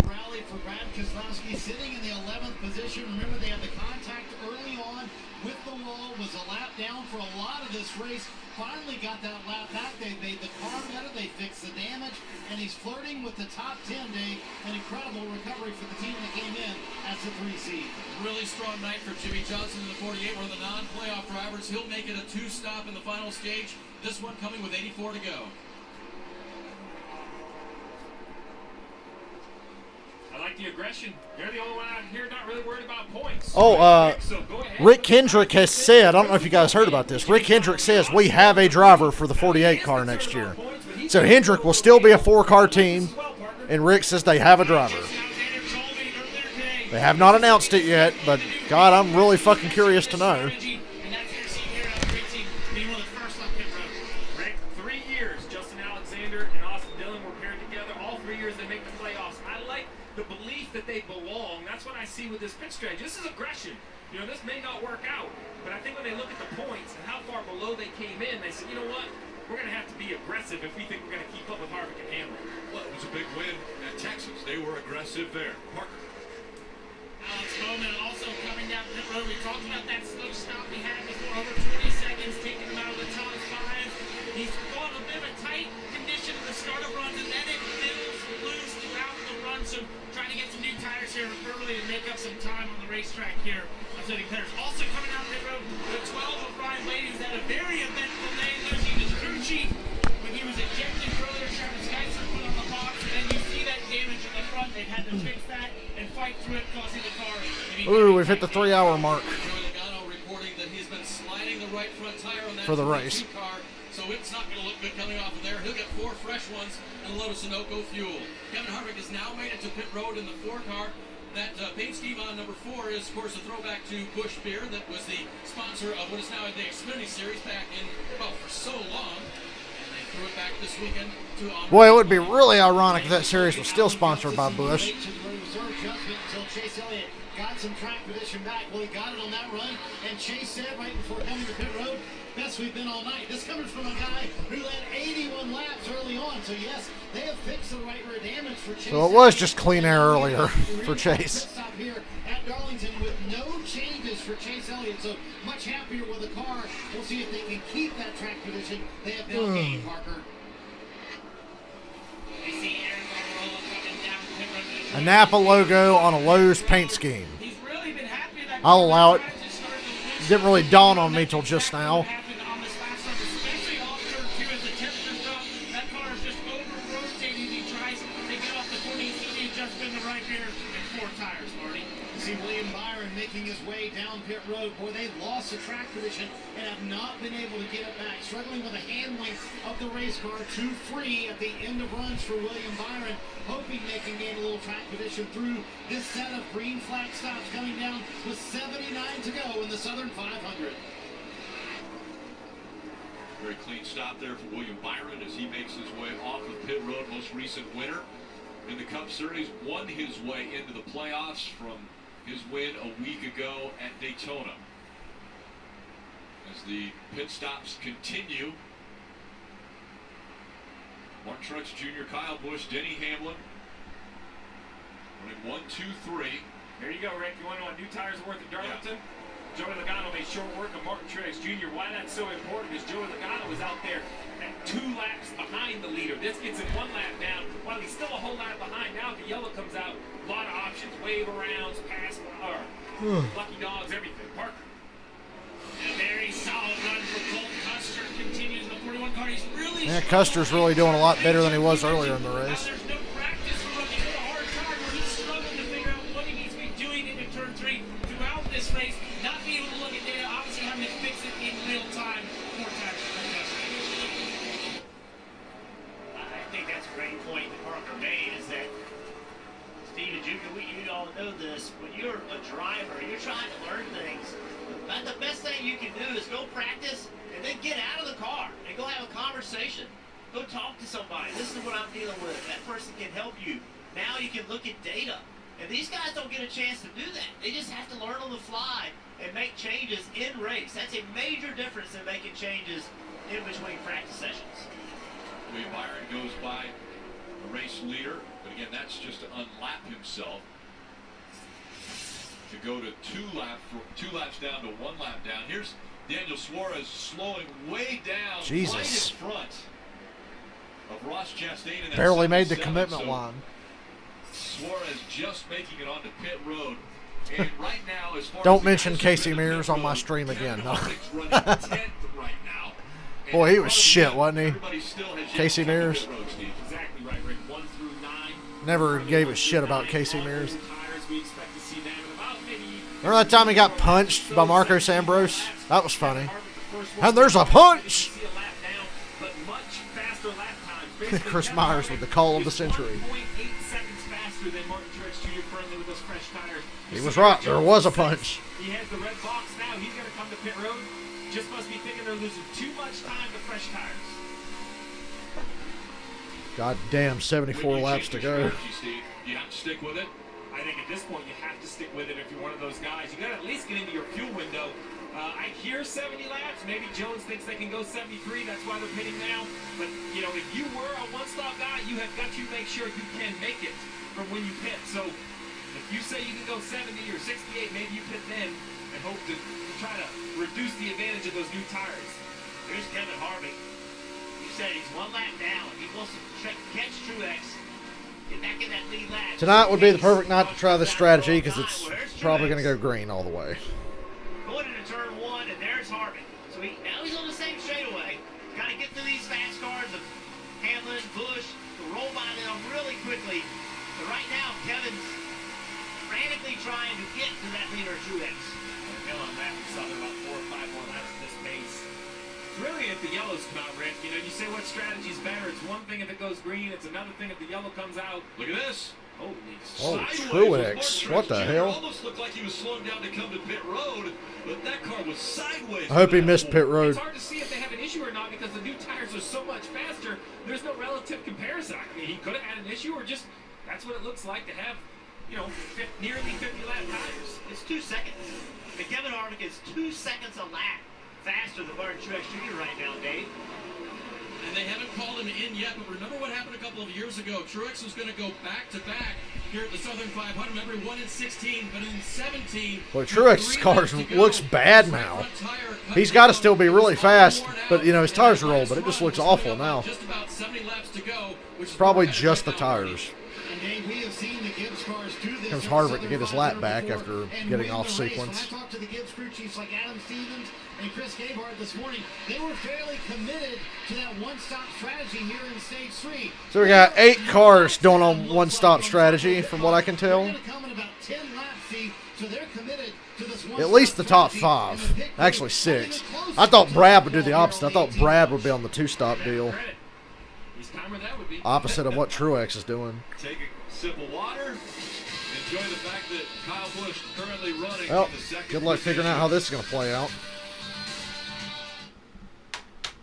rally for Brad Keselowski sitting in the 11th position. Remember, they had the contact early on with the wall. Was a lap down for a lot of this race. Finally got that lap back. They made the car better. They fixed the damage. And he's flirting with the top 10 day. An incredible recovery for the team that came in as the 3 seed. Really strong night for Jimmy Johnson in the 48, one of the non-playoff drivers. He'll make it a 2-stop in the final stage. This one coming with 84 to go. I like the aggression. You're the only one out here not really worried about points. Oh, So go ahead. Rick Kendrick has said, I don't know if you guys heard about this. Rick Kendrick says we have a driver for the 48 car next year. So Hendrick will still be a 4-car team, and Rick says they have a driver. They have not announced it yet, but God, I'm really fucking curious to know. Rick, 3 years, Justin Alexander and Austin Dillon were paired together. All 3 years they make the playoffs. I like the belief that they belong. That's what I see with this pit strategy. This is aggression. You know, this may not work out, but I think when they look at the points and how far below they came in, they said, you know what? We're going to have to be aggressive if we think we're going to keep up with Harvick and Hamlin. Well, it was a big win at Texas. They were aggressive there. Parker. Alex Bowman also coming down pit road. We talked about that slow stop he had before, over 20 seconds, taking him out of the top 5. He's got a bit of a tight condition at the start of runs, and then it builds loose throughout the run. So trying to get some new tires here early to make up some time on the racetrack here. So the players also coming out pit road. The 12 of Brian Ladies had a very eventful day. Losing his crew chief when he was ejected earlier. Travis Geiser put on the box, and then you see that damage in the front. They've had to fix that and fight through it, causing the car. Ooh, we've hit the 3-hour mark Joey Logano reporting that he's been sliding the right front tire on that for the race. car, so it's not going to look good coming off of there. He'll get 4 fresh ones and a load of Sunoco fuel. Kevin Harvick has now made it to pit road in the 4 car. That paint scheme on number 4 is, of course, a throwback to Busch Beer that was the sponsor of what is now the Xfinity Series back in, well, for so long. And they threw it back this weekend to Boy, it would be really ironic if that series was still sponsored by Busch. Until Chase Elliott got some track position back. Well, he got it on that run, and Chase said right before coming to pit road, best we've been all night. This comes from a guy who led 81 laps early on. So yes, they have fixed the right rear damage for Chase. So it was just clean air earlier for Chase. Stop here at Darlington with no changes for Chase Elliott. So much happier with the car. We'll see if they can keep that track position. They have now gained, Parker. A Napa logo on a Lowe's paint scheme. I'll allow it. Didn't really dawn on me till just now. See William Byron making his way down pit road. Boy, they lost the track position and have not been able to get it back. Struggling with the handling of the race car. 2 free at the end of runs for William Byron. Hoping they can gain a little track position through this set of green flag stops coming down with 79 to go in the Southern 500. Very clean stop there for William Byron as he makes his way off of pit road. Most recent winner in the Cup Series, won his way into the playoffs from his win a week ago at Daytona. As the pit stops continue, Mark Truex Jr., Kyle Busch, Denny Hamlin running 1, 2, 3. Here you go, Rick. You want to know what new tires are worth at Darlington? Joey Logano made short work of Martin Truex Jr. Why that's so important is Joey Logano was out there at 2 laps behind the leader. This gets him 1 lap down while he's still a whole lap behind. Now if the yellow comes out, a lot of options. Wave arounds, pass, or lucky dogs, everything. Parker. A very solid run for Colt Custer. Continues in the 41 car. He's really Custer's really doing a lot better than he was earlier in the race. There's no practice for rookie. It's a hard time where he's struggling to figure out what he needs to be doing into turn 3 throughout this race. Not being able to look at data, obviously having to fix it in real time. 4 times for Custer. I think that's a great point that Parker made, is that Steve and Junior, you all know this, when you're a driver, you're trying to learn things. But the best thing you can do is go practice and then get out of the car and go have a conversation. Go talk to somebody. This is what I'm dealing with. That person can help you. Now you can look at data. And these guys don't get a chance to do that. They just have to learn on the fly and make changes in race. That's a major difference in making changes in between practice sessions. Wade Byron goes by a race leader, but again, that's just to unlap himself. To go to two laps down to 1 lap down. Here's Daniel Suarez slowing way down, Jesus. right in front of Ross Chastain. In Barely made the 77, commitment so line. Suarez just making it onto pit road. And right now, as far Don't as mention Casey Mears on my stream again. No. running 10th right now. Boy, he was shit, wasn't he? Everybody still has yet Casey to come to Mears. pit road, Steve. Exactly right, Rick. 1 through 9. Never gave a shit about Casey Mears. Tires, we expect to see them in about maybe Remember that time he got punched by Marcos Ambrose? That was funny. And there's a punch! Chris Myers with the call of the century. He was right. There was a punch. He has the red box now. He's going to come to pit road. Just must be thinking they're losing too much time to fresh tires. God damn, 74 laps to go. You have to stick with it. I think at this point you have to stick with it if you're one of those guys. You got to at least get into your fuel window. I hear 70 laps. Maybe Jones thinks they can go 73. That's why they're pitting now. But, you know, if you were a one-stop guy, you have got to make sure you can make it from when you pit. So if you say you can go 70 or 68, maybe you pit then and hope to try to reduce the advantage of those new tires. Here's Kevin Harvick. He said he's 1 lap down. He wants to catch Truex. Get back in that lead lap. Tonight would be the perfect night to try this strategy because it's probably going to go green all the way. Going into turn 1, and there's Harvick. So now he's on the same straightaway. Got to get through these fast cars of Hamlin, Busch, to roll by them really quickly. But right now, Kevin's frantically trying to get to that leader, Truex. Hill on that, we saw there about 4 or 5 more laps at this pace. It's really if the yellows come out, Rick. You know, you say what strategy's better. It's one thing if it goes green. It's another thing if the yellow comes out. Look at this. Oh, Sideways Truex. What the hell? Almost looked like he was slowing down to come to pit road, but that car was sideways. I hope he missed pit road. It's hard to see if they have an issue or not because the new tires are so much faster. There's no relative comparison. I mean, he could have had an issue or just that's what it looks like to have, you know, nearly 50 lap tires. It's 2 seconds. And Kevin Harvick is 2 seconds a lap faster than Martin Truex Jr. right now, Dave. And they haven't called him in yet, but remember what happened a couple of years ago. Truex was going to go back-to-back here at the Southern 500. Remember, he won in 16, but in 17... Well, Truex's car looks bad now. He's got to still be really fast, but, you know, his tires are old, but it just looks awful now. Just about 70 laps to go, which is Probably just the tires. And Dave, we have seen the Gibbs cars do this. Comes Harvick to get his lap back after getting off sequence. When I talked to the Gibbs crew chiefs like Adam Stevens and Chris Gabehart this morning, they were fairly committed to that one-stop strategy here in Stage 3. So we got 8 cars doing on one-stop strategy, from what I can tell. At least the top 5. Actually 6. I thought Brad would do the opposite. I thought Brad would be on the 2-stop deal. Opposite of what Truex is doing. Take a sip of water. Enjoy the fact that Kyle Busch currently running Well, in the second good luck figuring out position. how this is going to play out.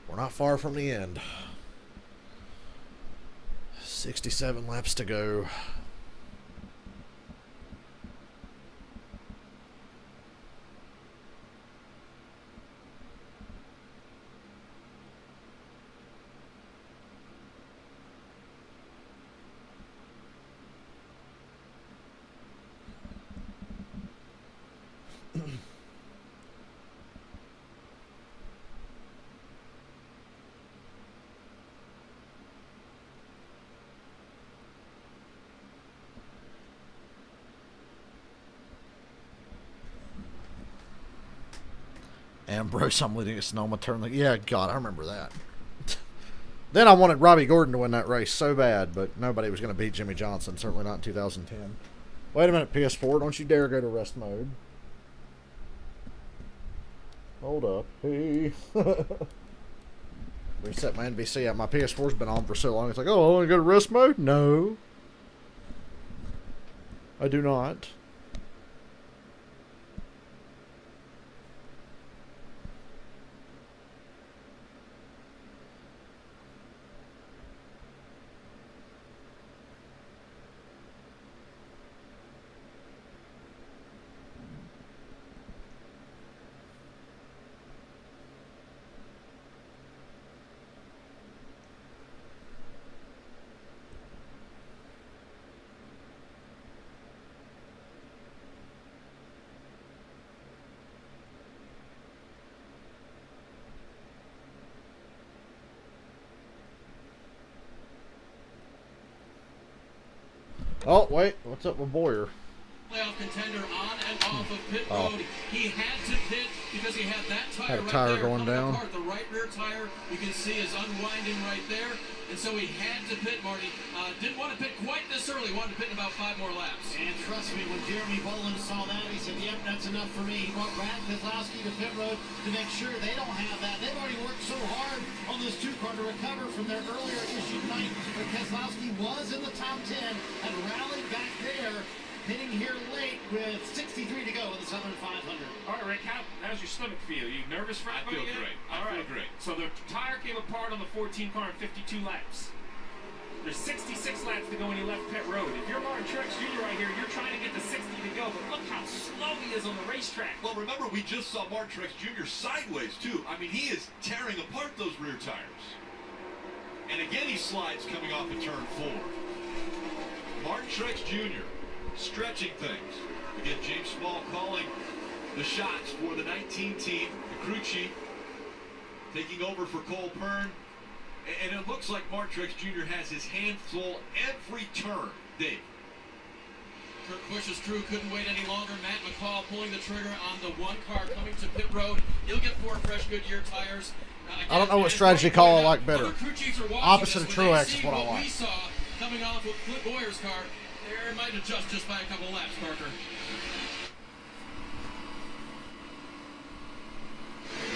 We're not far from the end. 67 laps to go. Ambrose, I'm leading a Sonoma turn. Yeah, God, I remember that. Then I wanted Robbie Gordon to win that race so bad, but nobody was going to beat Jimmy Johnson, certainly not in 2010. Wait a minute, PS4, don't you dare go to rest mode. Hold up. Hey. Reset my NBC out. My PS4's been on for so long. It's like, oh, I want to go to rest mode? No. I do not. Oh, wait. What's up with Boyer? Playoff contender on and off of pit road. He had to pit because he had that tire, Had a tire right there going down. apart. The right rear tire, you can see, is unwinding right there. And so he had to pit, Marty. Didn't want to pit quite this early. Wanted to pit in about 5 more laps. And trust me, when Jeremy Boland saw that, he said, yep, that's enough for me. He brought Brad Keselowski to pit road to make sure they don't have that. They've already worked so hard on this 2-car to recover from their earlier issue tonight. But Keselowski was in the top 10 and rallied back there. Hitting here late with 63 to go in the Southern 500. All right, Rick, how's your stomach feel? You nervous for I feel great. I feel great. So the tire came apart on the 14 car in 52 laps. There's 66 laps to go when he left pit road. If you're Martin Truex Jr. right here, you're trying to get to 60 to go, but look how slow he is on the racetrack. Well, remember, we just saw Martin Truex Jr. sideways, too. I mean, he is tearing apart those rear tires. And again, he slides coming off of turn 4. Martin Truex Jr. stretching things. Again, James Small calling the shots for the 19 team, the crew chief, taking over for Cole Pern. And it looks like Martin Truex Jr. has his hands full every turn. Dave. Kurt Busch's crew couldn't wait any longer. Matt McCall pulling the trigger on the 1 car coming to pit road. He'll get 4 fresh Goodyear tires. I don't know what strategy call I like better. Opposite of Truex is what I like. We saw coming off of Clint Boyer's car. There might adjust just by a couple of laps, Parker.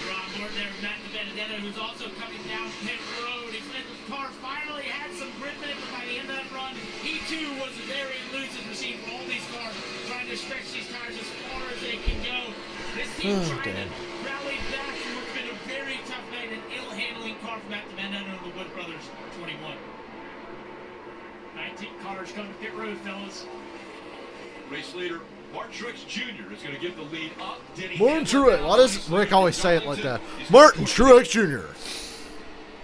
Ron Gordon there with Matt Benedetto, who's also coming down pit road. His car finally had some grip in it, but by the end of that run, he too was very loose as we've seen all these cars trying to stretch these tires as far as they can go. This team trying to rally back from what's been a very tough night, an ill-handling car from Matt Benedetto and the Wood Brothers 21. 19 cars coming to pit road, fellas. Race leader Martin Truex Jr. is going to give the lead up. Martin Truex. Why does Rick always say it like that? Martin Truex Jr.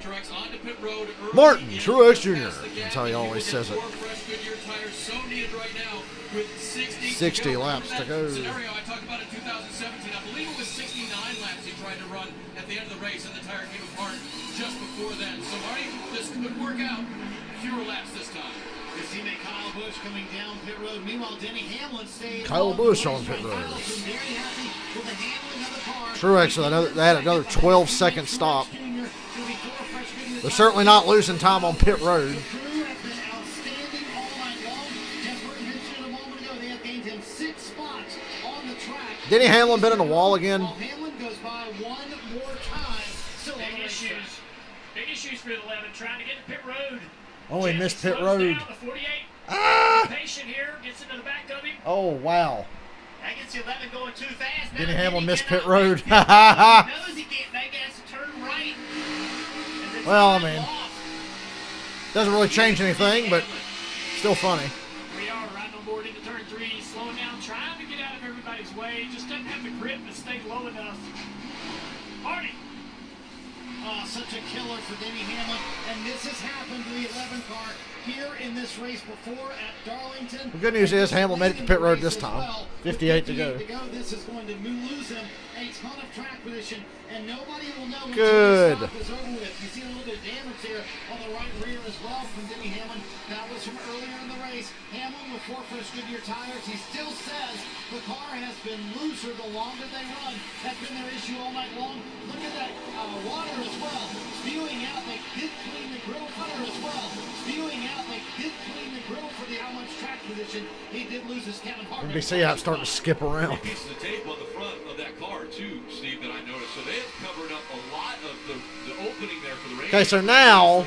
Truex onto pit road early. Martin Truex Jr. That's how he always says it. 60 laps to go. Scenario I talked about in 2017. I believe it was 69 laps he tried to run at the end of the race, and the tire came apart just before then. So Marty, this could work out. Fewer laps this time. His teammate Kyle Busch coming down pit road. Meanwhile, Denny Hamlin stayed. Kyle Busch on pit road. Very happy with the handling of the car. Truex, they had another 12-second stop. They're certainly not losing time on pit road. Denny Hamlin been in the wall again? Hamlin goes by one more time. Still Big issues. Big issues for the 11 trying to get to pit road. Oh, he missed pit road. Patient here, gets into the back of him. Oh, wow. That gets the 11 going too fast. Denny Hamlin missed pit road. He knows he can't make it, has to turn right. Well, I mean, doesn't really change anything, but still funny. We are riding on board into turn 3, slowing down, trying to get out of everybody's way. Just doesn't have the grip to stay low enough. Marty. Such a killer for Denny Hamlin, and this has happened to the 11 car here in this race before at Darlington. The good news is Hamlin made it to pit road this time. 58 to go. This is going to lose him a ton of track position, and nobody will know when Good. the stop is over with. You see a little bit of damage there on the right rear as well from Denny Hamlin. That was from earlier in the race. Hamlin with 4 fresh Goodyear tires. He still says the car has been looser the longer they run. That's been their issue all night long. Look at that water as well. Spewing out, they did clean the grill cutter as well. Spewing out, they did clean the grill for the how much track position. He did lose his Kevin Harvick. NBC out starting to skip around. Pieces of tape on the front of that car too, Steve, that I noticed. So they have covered up a lot of the opening there for the race. Okay, so now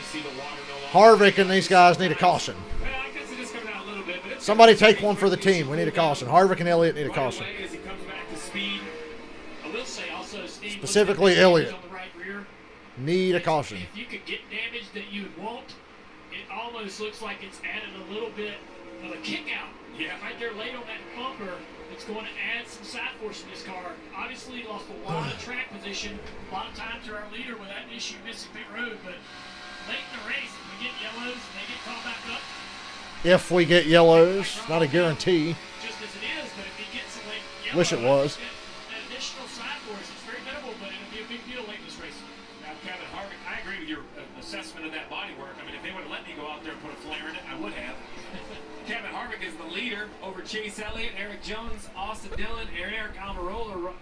Harvick and these guys need a caution. Well, I guess it is coming out a little bit, but Somebody take one for the team. We need a caution. Harvick and Elliott need a caution. as he comes back to speed. I will say also, Steve, Specifically Elliott. on the right rear, Need a caution. if you could get damage that you would want, it almost looks like it's added a little bit of a kick out. Yeah. Right there late on that bumper, it's going to add some side force in this car. Obviously, he lost a lot of track position. A lot of times to our leader with that issue missing pit road, but late in the race, if we get yellows and they get called back up, If we get yellows, not a guarantee. just as it is, but if he gets some late yellows, Wish it was. an additional side force, it's very minimal, but it'll be a big deal late in this race. Now, Kevin Harvick, I agree with your assessment of that bodywork. I mean, if they would have let me go out there and put a flare in it, I would have. Kevin Harvick leader over Chase Elliott, Eric Jones, Austin Dillon, Eric Almirola.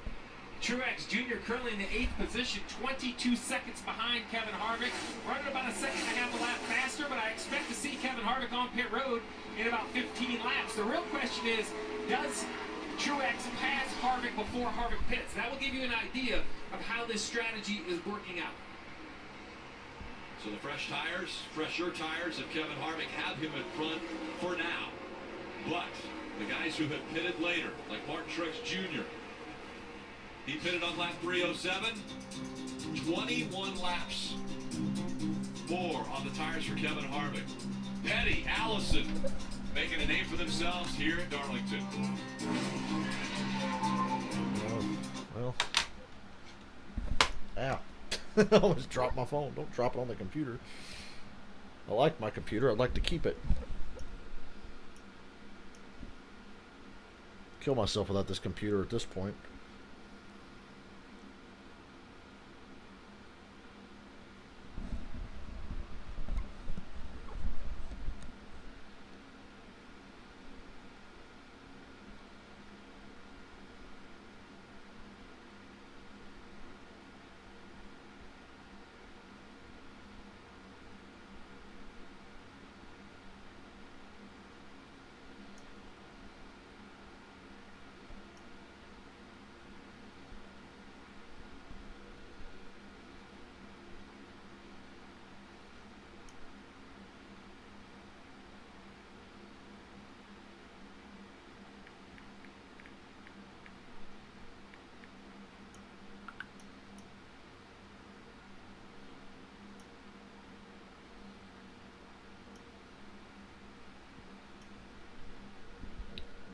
Truex Jr. currently in the 8th position, 22 seconds behind Kevin Harvick, running about a second and a half a lap faster, but I expect to see Kevin Harvick on pit road in about 15 laps. The real question is, does Truex pass Harvick before Harvick pits? That will give you an idea of how this strategy is working out. So the fresh tires, fresher tires of Kevin Harvick have him in front for now. But the guys who have pitted later, like Martin Truex Jr., he pitted on lap 307. 21 laps more on the tires for Kevin Harvick. Petty, Allison, making a name for themselves here at Darlington. Well. Ow. I almost dropped my phone. Don't drop it on the computer. I like my computer. I'd like to keep it. Kill myself without this computer at this point.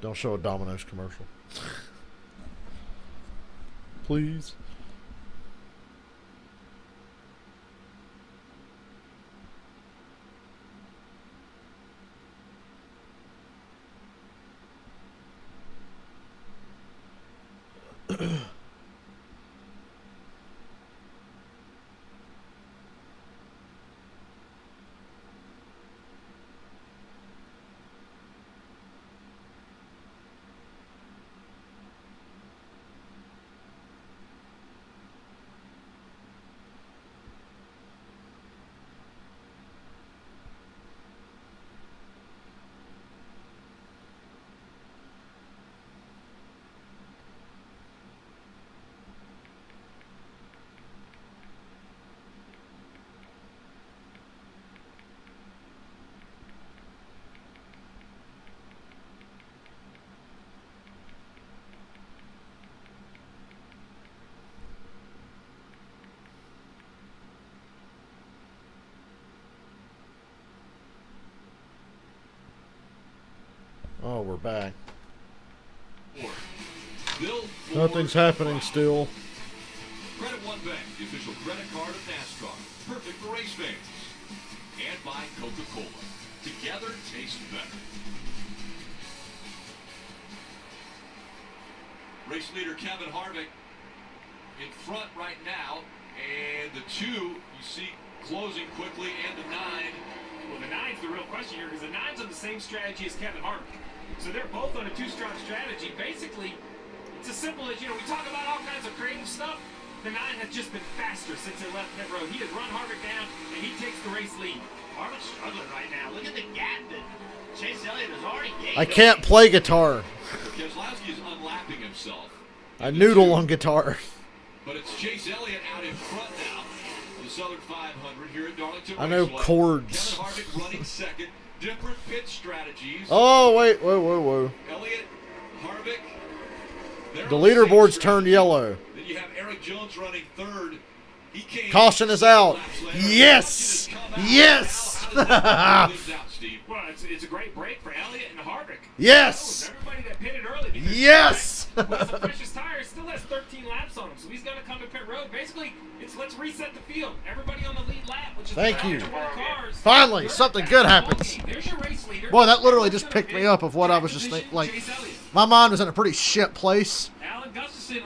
Don't show a Domino's commercial. Please. Oh, we're back. Nothing's happening still. Credit One Bank, the official credit card of NASCAR. Perfect for race fans. And by Coca-Cola. Together, taste better. Race leader Kevin Harvick in front right now. And the 2 you see closing quickly, and the 9. Well, the 9's the real question here, because the 9's on the same strategy as Kevin Harvick. So they're both on a 2-strong strategy. Basically, it's as simple as, we talk about all kinds of creative stuff. The 9 has just been faster since they left pit road. He has run Harvick down, and he takes the race lead. Harvick's struggling right now. Look at the gap that Chase Elliott has already gained. I can't play guitar. Keselowski is unlapping himself. I noodle on guitar. But it's Chase Elliott out in front now. The Southern 500 here at Darlington. I know Raceway. chords. Kevin Harvick running second. Different pit strategies. Oh, wait, whoa. Elliott, Harvick. The leaderboard's turned yellow. Then you have Eric Jones running third. He came Caution is out. Yes! Yes! Well, it's a great break for Elliott and Harvick. Yes! Everybody that pitted early. Yes! With the freshest tires, still has 13 laps on him, so he's going to come to pit road. Basically, it's let's reset the field. Everybody on the lead lap, which is Thank you. cars. Finally, something good happens. There's your race leader. Boy, that literally just picked me up of what I was just thinking. Like, my mind was in a pretty shit place.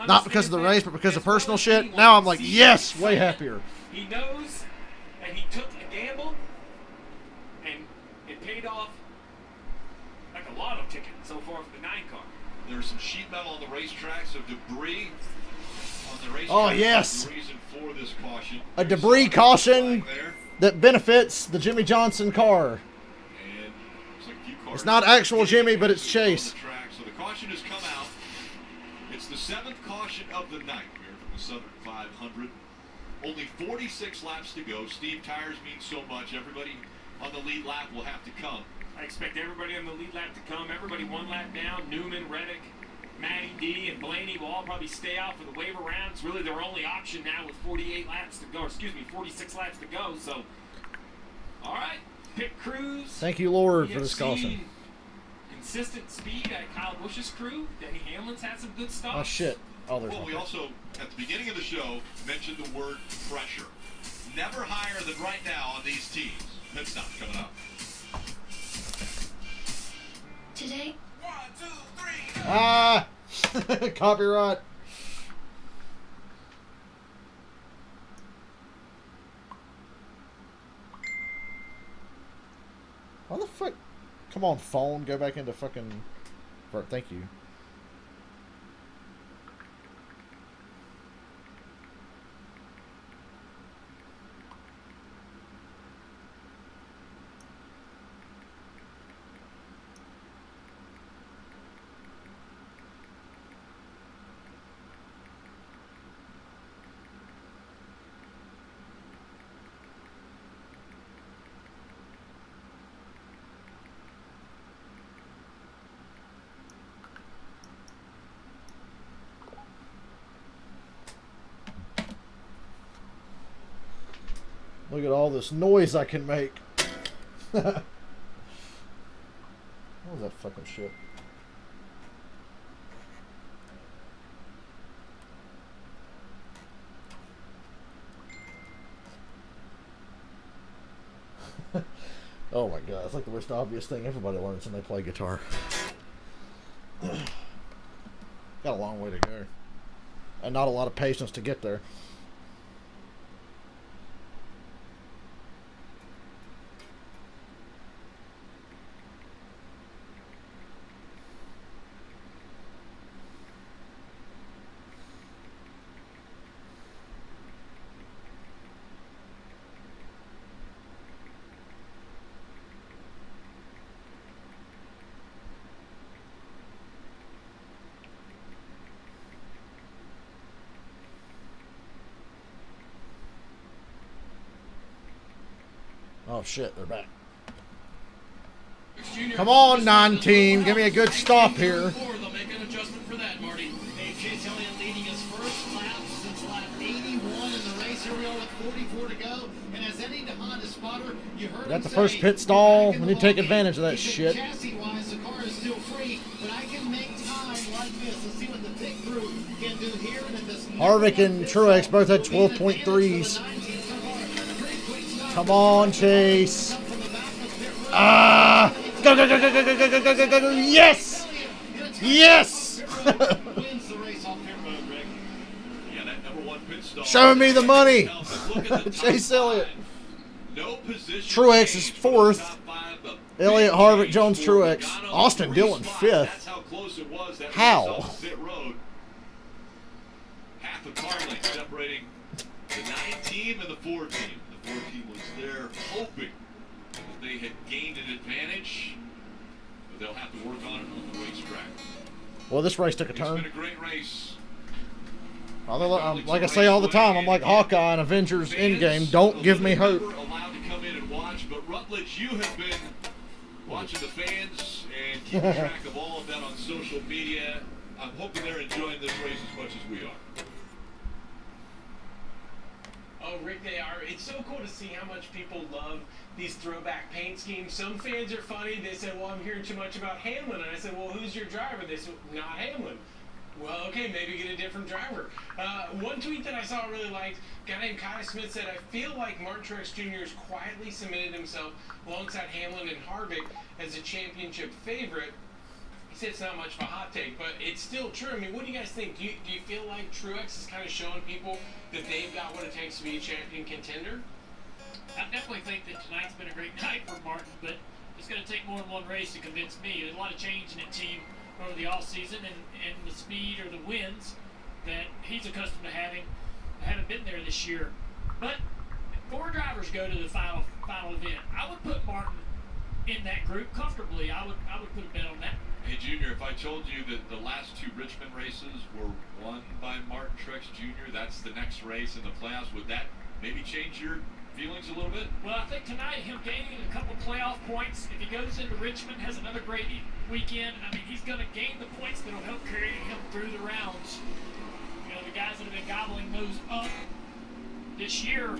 Not because of the race, but because of personal shit. Now I'm like, yes, way happier. He knows, and he took a gamble, and it paid off like a lotto ticket. So car. There's some sheet metal on the racetrack, so debris on the racetrack. Oh, yes. is the reason for this caution. A debris caution that benefits the Jimmy Johnson car. And looks like a few cars. It's not actual Jimmy, but it's Chase. On the track. So the caution has come out. It's the 7th caution of the night here from the Southern 500. Only 46 laps to go. Steve, tires mean so much. Everybody on the lead lap will have to come. I expect everybody on the lead lap to come. Everybody one lap down. Newman, Reddick, Matty D, and Blaney will all probably stay out for the waiver round. It's really their only option now with 48 laps to go. Or excuse me, 46 laps to go. So, all right, pit crews. Thank you, Lord, for this caution. Consistent speed at Kyle Busch's crew. Denny Hamlin's had some good stuff. Oh, shit. Oh, there's well, one. we also, at the beginning of the show, mentioned the word pressure. Never higher than right now on these teams. Pit stop coming up. Today. 1, 2, 3. Ah! Copyright. How the fuck? Come on, phone. Go back into fucking... Thank you. Look at all this noise I can make. What was that fucking shit? Oh my god, it's like the most obvious thing everybody learns when they play guitar. Got a long way to go. And not a lot of patience to get there. Oh shit, they're back. Come on, non-team. Give me a good stop here. They'll make an adjustment for that, Marty. Dave Chase Elliott leading his first lap since lap 81 in the race. Here we are with 44 to go. And as Eddie DeHonda spotter, you heard Got the first pit stall. We need to take advantage of that shit. Chassis-wise, the car is still free, but I can make time like this and see what the pit crew can do here. And if this Harvick and Truex both had 12.3s. Come on, Chase. Ah! Go, go, go, go, go, go, go, go, go, go, go. Yes! Yes! Show me the money. Chase Elliott. Truex is 4th. Elliott, Harvick, Jones, Truex. Austin Dillon 5th. How? Half a car length separating the 9 team and the 4 team. The 4 team was there hoping that they had gained an advantage, but they'll have to work on it on the racetrack. Well, this race took a turn. It's been a great race. Like I say all the time, I'm like Hawkeye in Avengers Endgame. Don't give me hope. Allowed to come in and watch, but Rutledge, you have been watching the fans and keeping track of all of that on social media. I'm hoping they're enjoying this race as much as we are. Oh, Rick, they are. It's so cool to see how much people love these throwback paint schemes. Some fans are funny. They said, well, I'm hearing too much about Hamlin. And I said, well, who's your driver? They said, not Hamlin. Well, okay, maybe get a different driver. One tweet that I saw I really liked, a guy named Kai Smith said, I feel like Martin Truex Jr. has quietly cemented himself alongside Hamlin and Harvick as a championship favorite. He said it's not much of a hot take, but it's still true. I mean, what do you guys think? Do you feel like Truex is kind of showing people that they've got what it takes to be a champion contender? I definitely think that tonight's been a great night for Martin, but it's going to take more than one race to convince me. There's a lot of change in the team. over the offseason and the speed or the wins that he's accustomed to having. I haven't been there this year. But 4 drivers go to the final event. I would put Martin in that group comfortably. I would put a bet on that. Hey, Junior, if I told you that the last 2 Richmond races were won by Martin Truex Jr., that's the next race in the playoffs, would that maybe change your feelings a little bit? Well, I think tonight him gaining a couple playoff points, if he goes into Richmond, has another great weekend, I mean, he's going to gain the points that will help carry him through the rounds. You know, the guys that have been gobbling those up this year,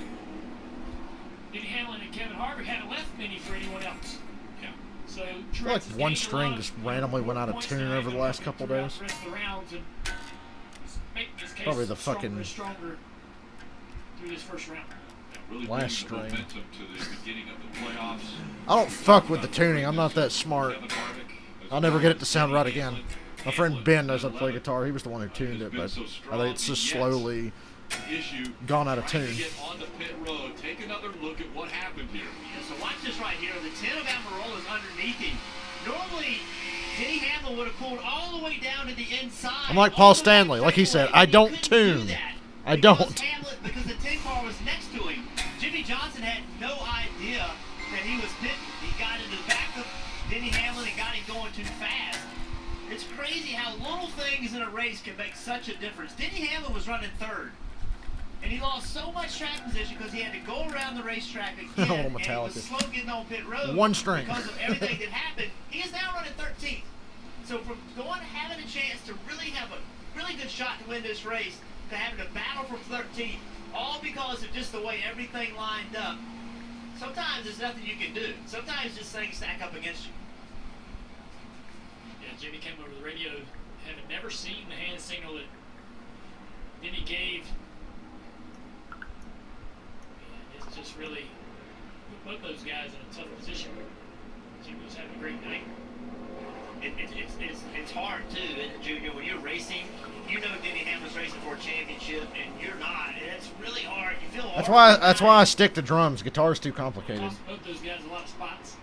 Denny Hamlin and Kevin Harvick hadn't left many for anyone else. Yeah. So I feel like one string just randomly went out of tune over the last couple days. Probably the fucking stronger through this first round. Really last string. To the beginning of the playoffs. I don't fuck with the tuning. I'm not that smart. I'll never get it to sound right again. My friend Ben knows how to play guitar. He was the one who tuned it, but I think it's just slowly gone out of tune. Get on the pit road. Take another look at what happened here. Yeah, so watch this right here. The 10 of Amarola is underneath him. Normally, Denny Hamlin would have pulled all the way down to the inside. I'm like Paul Stanley. Like he said, I don't tune. I don't. Hamlin, because the 10 car was next to him. Jimmy Johnson had no idea that he was pitting. He got into the back of Denny Hamlin and got him going too fast. It's crazy how little things in a race can make such a difference. Denny Hamlin was running 3rd. And he lost so much track position because he had to go around the racetrack again. And he was slow getting on pit road. One string. Because of everything that happened. He is now running 13th. So from having a chance to really have a really good shot to win this race, to having a battle for 13th, all because of just the way everything lined up. Sometimes there's nothing you can do. Sometimes just things stack up against you. Yeah, Jimmy came over the radio, having never seen the hand signal that Denny gave. And it's just really put both those guys in a tough position. Jimmy was having a great night. It's hard too, isn't it, Junior? When you're racing, you know Denny Hamlin's racing for a championship, and you're not. And it's really hard. You feel hard. That's why I stick to drums. Guitar's too complicated. Both those guys a lot of spots.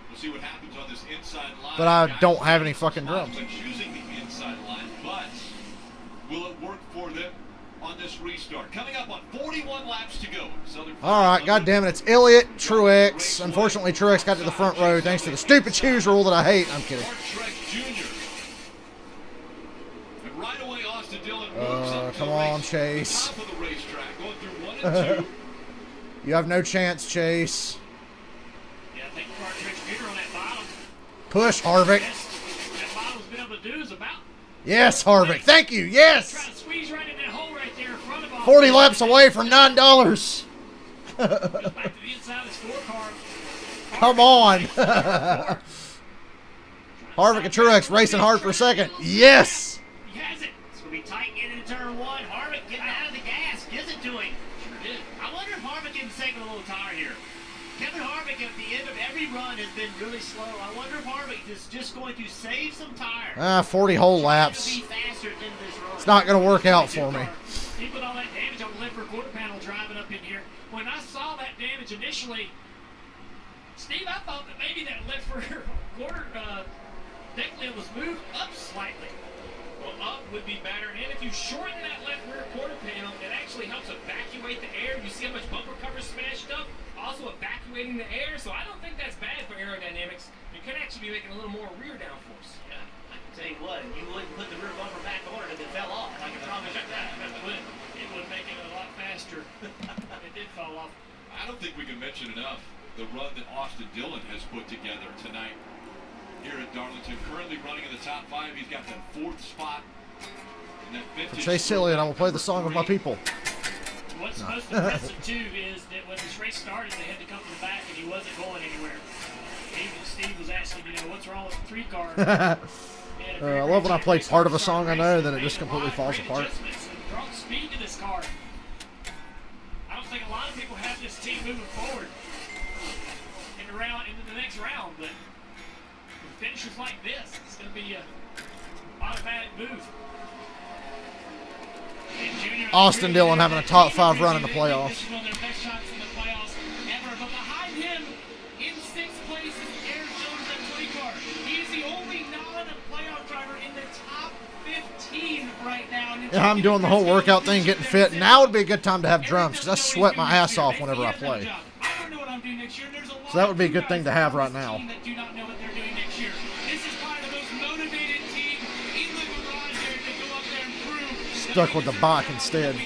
We'll see what happens on this inside line. But I don't have any fucking drums. Choosing the inside line, but will it work for them on this restart? Coming up on 41 laps to go. All right, goddamn it, it's Elliott, Truex. Unfortunately, Truex got to the front row thanks to the stupid shoes rule that I hate. I'm kidding. Come on, Chase. You have no chance, Chase. Yeah, I think Truex Jr. on that bottom. Push, Harvick. That bottom's been able to do is about. Yes, Harvick. Thank you. Yes. Try to squeeze right in that hole right there in front of him. 40 laps away from $9. Goes back to the inside of the scorecard. Come on. Harvick and Truex racing hard for a second. Yes. He has it. It's going to be tight getting into turn 1. Harvick getting out of the gas. Gives it to him. Sure did. I wonder if Harvick can save a little tire here. Kevin Harvick at the end of every run has been really slow. I wonder if Harvick is just going to save some tire. 40 whole laps. It's not going to work out for me. He put all that damage on the left rear quarter panel driving up in here. When I saw that damage initially, Steve, I thought that maybe that left rear quarter deck lid was moved up slightly. Well, up would be better. And if you shorten that left rear quarter panel, it actually helps evacuate the air. You see how much bumper cover smashed up? Also evacuating the air, so I don't think that's bad for aerodynamics. You could actually be making a little more rear downforce. Yeah, I can tell you what, you wouldn't put the rear bumper back on it if it fell off. I can promise you that. It would make it a lot faster. It did fall off. I don't think we can mention enough the run that Austin Dillon has put together tonight here at Darlington. Currently running in the top 5. He's got that 4th spot. For Chase Elliott, I will play the song of my people. What's most impressive, too, is that when this race started, they had to come to the back, and he wasn't going anywhere. Even Steve was asking, what's wrong with the 3 car? I love when I play part of a song I know, then it just completely falls apart. Brought speed to this car. I don't think a lot of people have this team moving forward into the next round, but with finishes like this, it's going to be a automatic move. Austin Dillon having a top 5 run in the playoffs. But behind him, in 6th place, is Aaron Jones, that 20 car. He is the only non-playoff driver I'm doing the whole workout thing, getting fit. Now would be a good time to have drums because I sweat my ass off whenever I play. So that would be a good thing to have right now. Stuck with the bike instead.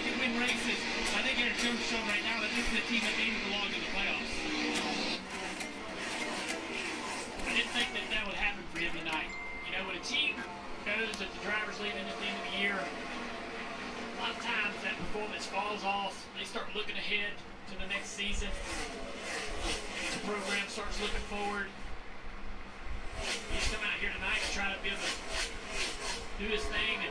Falls off, they start looking ahead to the next season. The program starts looking forward. He's come out here tonight and try to be able to do his thing, and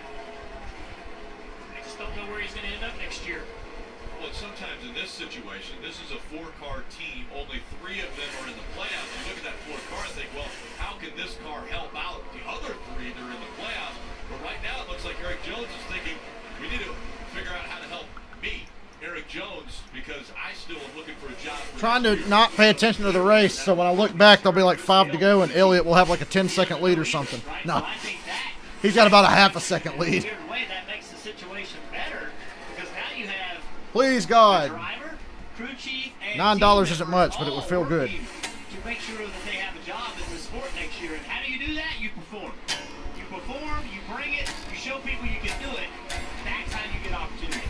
I just don't know where he's going to end up next year. Well, sometimes in this situation, this is a 4-car team. Only 3 of them are in the playoffs. You look at that 4th car and think, well, how can this car help out the other 3 that are in the playoffs? But right now, it looks like Eric Jones is thinking, we need to figure out how to help me, Eric Jones, because I still am looking for a job. Trying to not pay attention to the race, so when I look back, there'll be like 5 to go, and Elliott will have like a 10-second lead or something. No, he's got about a half a second lead. That makes the situation better because now you have Please God, driver, crew chief, and $9 isn't much, but it would feel good. to make sure that they have a job in the sport next year. And how do you do that? You perform. You perform. You bring it. You show people you can do it. That's how you get opportunity.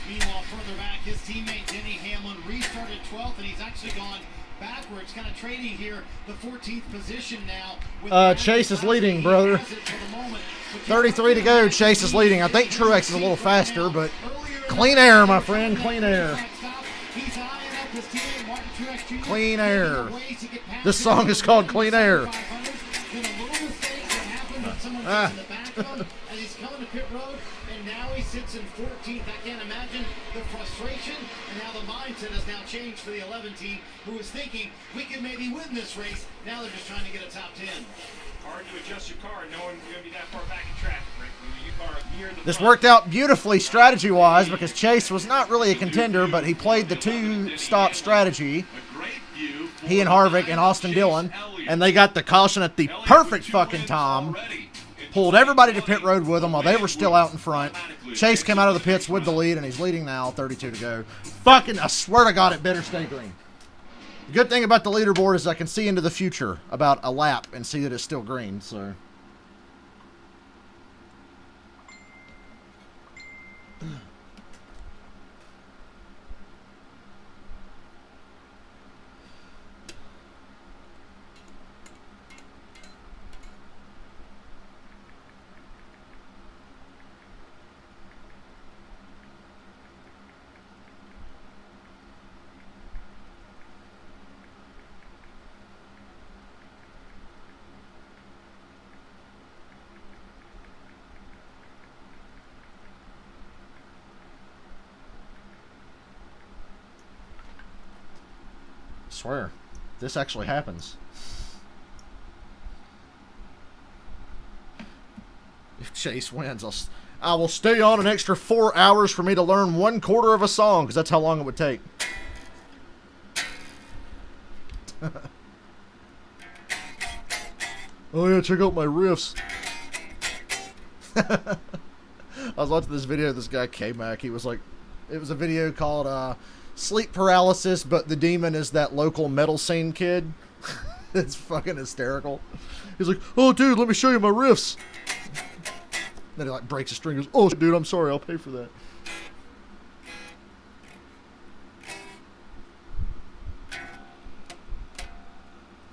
Meanwhile, further back, his teammate Denny Hamlin restarted 12th, and he's actually gone backwards, kind of trading here the 14th position now. Chase is leading, brother. 33 to go. Chase is leading. I think Truex is a little faster, but clean air, my friend. Clean air. Clean air. This song is called Clean Air. And he's coming to pit road, and now he sits in 14th. I can't imagine the frustration and how the mindset has now changed for the 11 team, who was thinking we could maybe win this race. Now they're just trying to get a top 10. Hard to adjust your car knowing you're going to be that far back in traffic, Rick. Your car near the This front. worked out beautifully strategy-wise because Chase was not really a contender, but he played the 2-stop strategy. He and Harvick and Austin Dillon, and they got the caution at the perfect fucking time. Pulled everybody to pit road with them while they were still out in front. Chase came out of the pits with the lead, and he's leading now, 32 to go. Fucking, I swear to God, it better stay green. The good thing about the leaderboard is I can see into the future about a lap and see that it's still green, so. Swear, this actually happens. If Chase wins, I will stay on an extra 4 hours for me to learn 1/4 of a song, because that's how long it would take. Oh yeah, check out my riffs. I was watching this video of this guy K-Mac. He was like, it was a video called Sleep Paralysis, but the demon is that local metal scene kid. It's fucking hysterical. He's like, oh dude, let me show you my riffs. Then he like breaks a string and goes, oh dude, I'm sorry, I'll pay for that.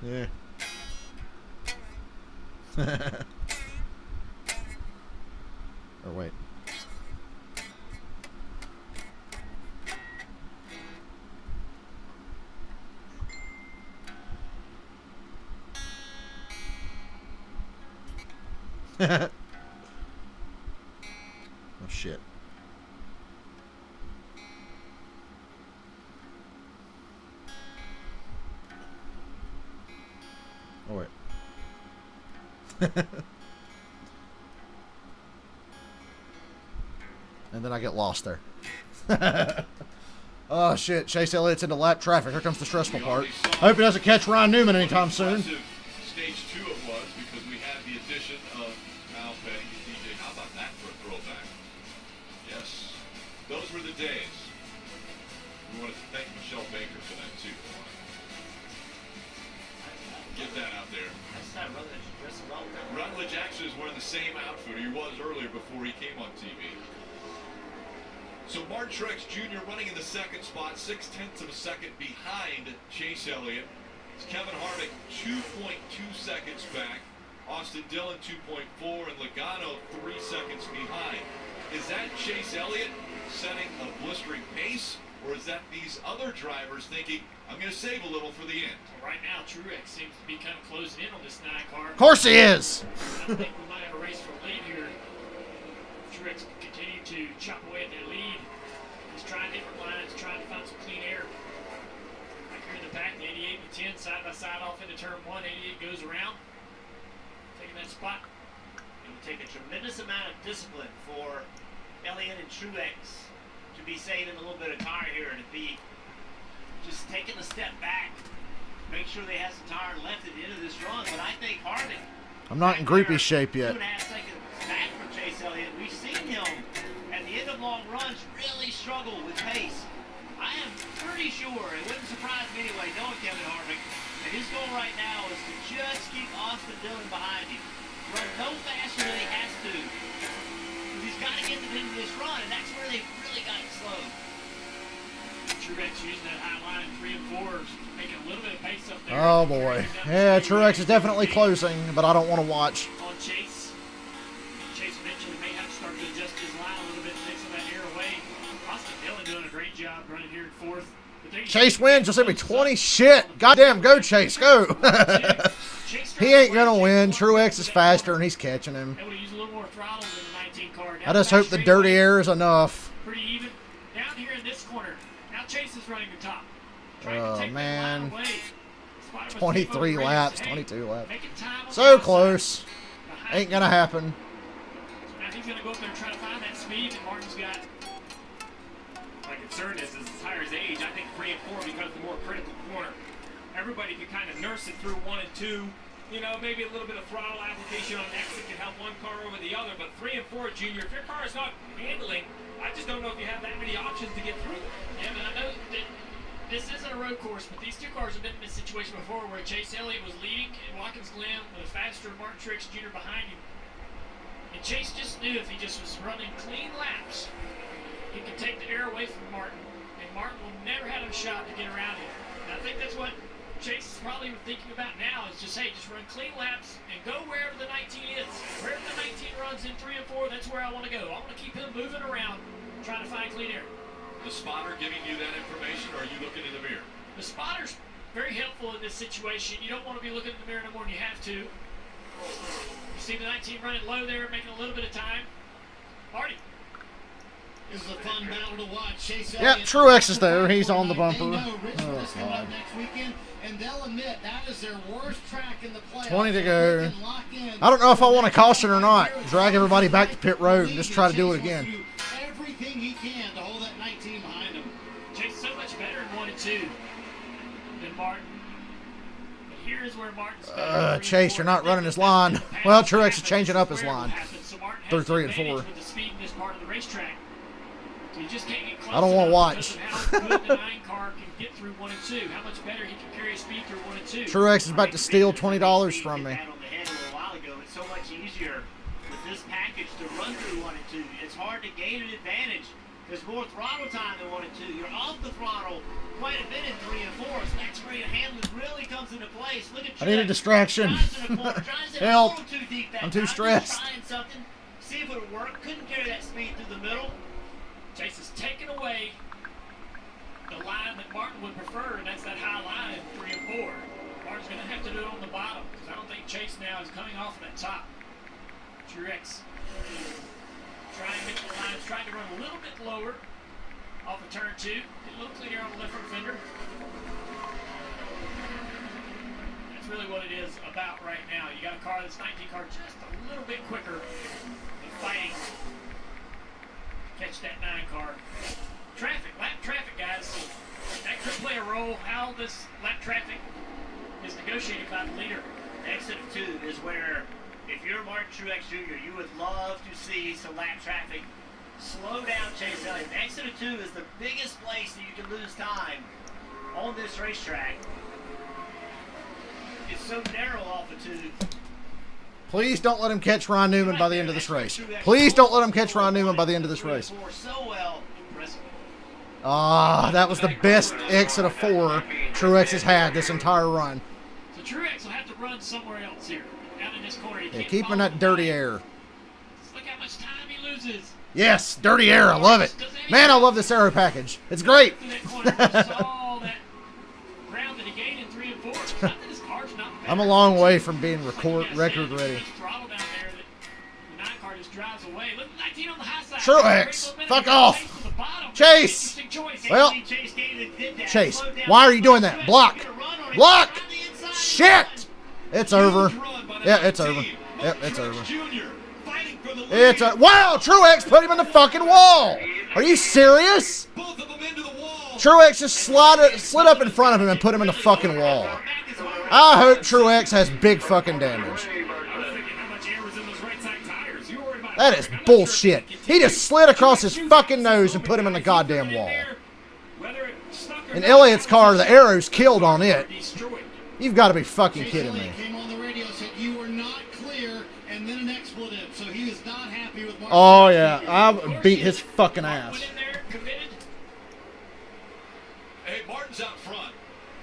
Yeah. Or wait. Oh shit. Oh wait. And then I get lost there. Oh shit, Chase Elliott's into lap traffic. Here comes the stressful part. I hope he doesn't catch Ryan Newman anytime soon. Stage 2 it was, because we had the addition of Al Petty, DJ. How about that for a throwback? Yes, those were the days. We wanted to thank Michelle Baker for that too. Get that out there. That's not Rutledge dressing well. Rutledge actually is wearing the same outfit he was earlier before he came on TV. So Martin Truex Jr. running in the second spot, 0.6 of a second behind Chase Elliott. It's Kevin Harvick 2.2 seconds back. Austin Dillon 2.4 and Logano 3 seconds behind. Is that Chase Elliott setting a blistering pace, or is that these other drivers thinking, I'm going to save a little for the end? Well, right now, Truex seems to be kind of closing in on this 9 car. Of course he is. I think we might have a race for a lead here. Truex can continue to chop away at their lead. He's trying different lines, trying to find some clean air. Right here in the back, the 88 and the 10 side by side off into turn 1. 88 goes around, taking that spot. It would take a tremendous amount of discipline for Elliott and Truex to be saving a little bit of tire here and to be just taking a step back, make sure they have some tire left at the end of this run. But I think Harvick, I'm not in groupie shape yet. 2.5 seconds back from Chase Elliott. We've seen him at the end of long runs really struggle with pace. I am pretty sure, it wouldn't surprise me anyway, knowing Kevin Harvick, that his goal right now is to just keep Austin Dillon behind him. Run no faster than he has to. Because he's got to get to the end of this run, and that's where they really got slow. Truex using that high line in 3 and 4, making a little bit of pace up there. Oh boy. Yeah, Truex is definitely closing, but I don't want to watch. On Chase. Chase eventually may have to start to adjust his line a little bit, take some of that air away. Austin Dillon doing a great job running here in 4th. Chase wins. You'll send me 20. Shit. Goddamn, go Chase, go. He ain't gonna win. Truex is faster, and he's catching him. Able to use a little more throttle than the 19 car. I just hope the dirty air is enough. Pretty even. Down here in this corner. Now Chase is running the top. Oh man. 23 23 laps, 22 laps. So close. Ain't gonna happen. So now he's gonna go up there and try to find that speed that Martin's got. My concern is as the tires age, I think 3 and 4 becomes the more critical corner. Everybody can kind of nurse it through 1 and 2. You know, maybe a little bit of throttle application on exit can help one car over the other. But 3 and 4, Junior, if your car is not handling, I just don't know if you have that many options to get through it. Yeah, but I know that this isn't a road course, but these 2 cars have been in this situation before where Chase Elliott was leading in Watkins Glen with a faster Martin Truex Jr. behind him. And Chase just knew if he just was running clean laps, he could take the air away from Martin, and Martin will never have a shot to get around him. And I think that's what Chase is probably thinking about now is just, hey, just run clean laps and go wherever the 19 is. Wherever the 19 runs in 3 and 4, that's where I want to go. I want to keep him moving around, trying to find clean air. The spotter giving you that information, or are you looking in the mirror? The spotter's very helpful in this situation. You don't want to be looking in the mirror no more than you have to. You see the 19 running low there, making a little bit of time. Hardy. This is a fun battle to watch. Chase Yep, Truex is there. He's on the bumper. Oh, God. Next weekend, and they'll admit that is their worst track in the playoffs. 20 to go. I don't know if I want to caution or not. Drag everybody back to pit road and just try to do it again. Everything he can to hold that 19 behind him. Chase is so much better in 1 and 2 than Martin. But here is where Martin's Chase, you're not running his line. Well, Truex is changing up his line through 3 and 4. With the speed in this part of the racetrack. So you just can't get close. I don't want to watch. How good the 9 car can get through 1 and 2. How much better he can carry his speed through 1 and 2. Truex is about to steal $20 from me. On the head a little while ago. It's so much easier with this package to run through 1 and 2. It's hard to gain an advantage. There's more throttle time than 1 and 2. You're off the throttle quite a bit in 3 and 4. So that's where your handling really comes into place. Look at I need a distraction. Help. I'm too stressed. Trying something, see if it would work. Couldn't carry that speed through the middle. Chase has taken away the line that Martin would prefer, and that's that high line in 3 and 4. Martin's going to have to do it on the bottom because I don't think Chase now is coming off of that top. Truex trying to get the lines, trying to run a little bit lower off of turn 2. Get a little cleaner on the left front fender. That's really what it is about right now. You got a car that's 19 car just a little bit quicker and fighting. Catch that 9 car. Traffic, lap traffic, guys. That could play a role. How this lap traffic is negotiated by the leader. Exit of 2 is where, if you're Martin Truex Jr., you would love to see some lap traffic slow down Chase Elliott. The exit of 2 is the biggest place that you can lose time on this racetrack. It's so narrow off of 2. Please don't let him catch Ron Newman by the end of this race. Please don't let him catch Ron Newman by the end of this race. That was the best exit of 4 Truex has had this entire run. So Truex will have to run somewhere else here, out in this corner. Yeah, keep him in that dirty air. Look how much time he loses. Yes, dirty air. I love it. Man, I love this aero package. It's great. I'm a long way from being record ready. Truex, fuck off. Chase. Well, Chase, why are you doing that? Block. Block. Shit. It's over. Yeah, it's over. Yep, it's over. Wow, Truex put him in the fucking wall. Are you serious? Truex just slid up in front of him and put him in the fucking wall. I hope Truex has big fucking damage. That is bullshit. He just slid across his fucking nose and put him in the goddamn wall. In Elliott's car, the arrows killed on it. You've got to be fucking kidding me. Oh yeah, I beat his fucking ass. Hey, Martin's out front,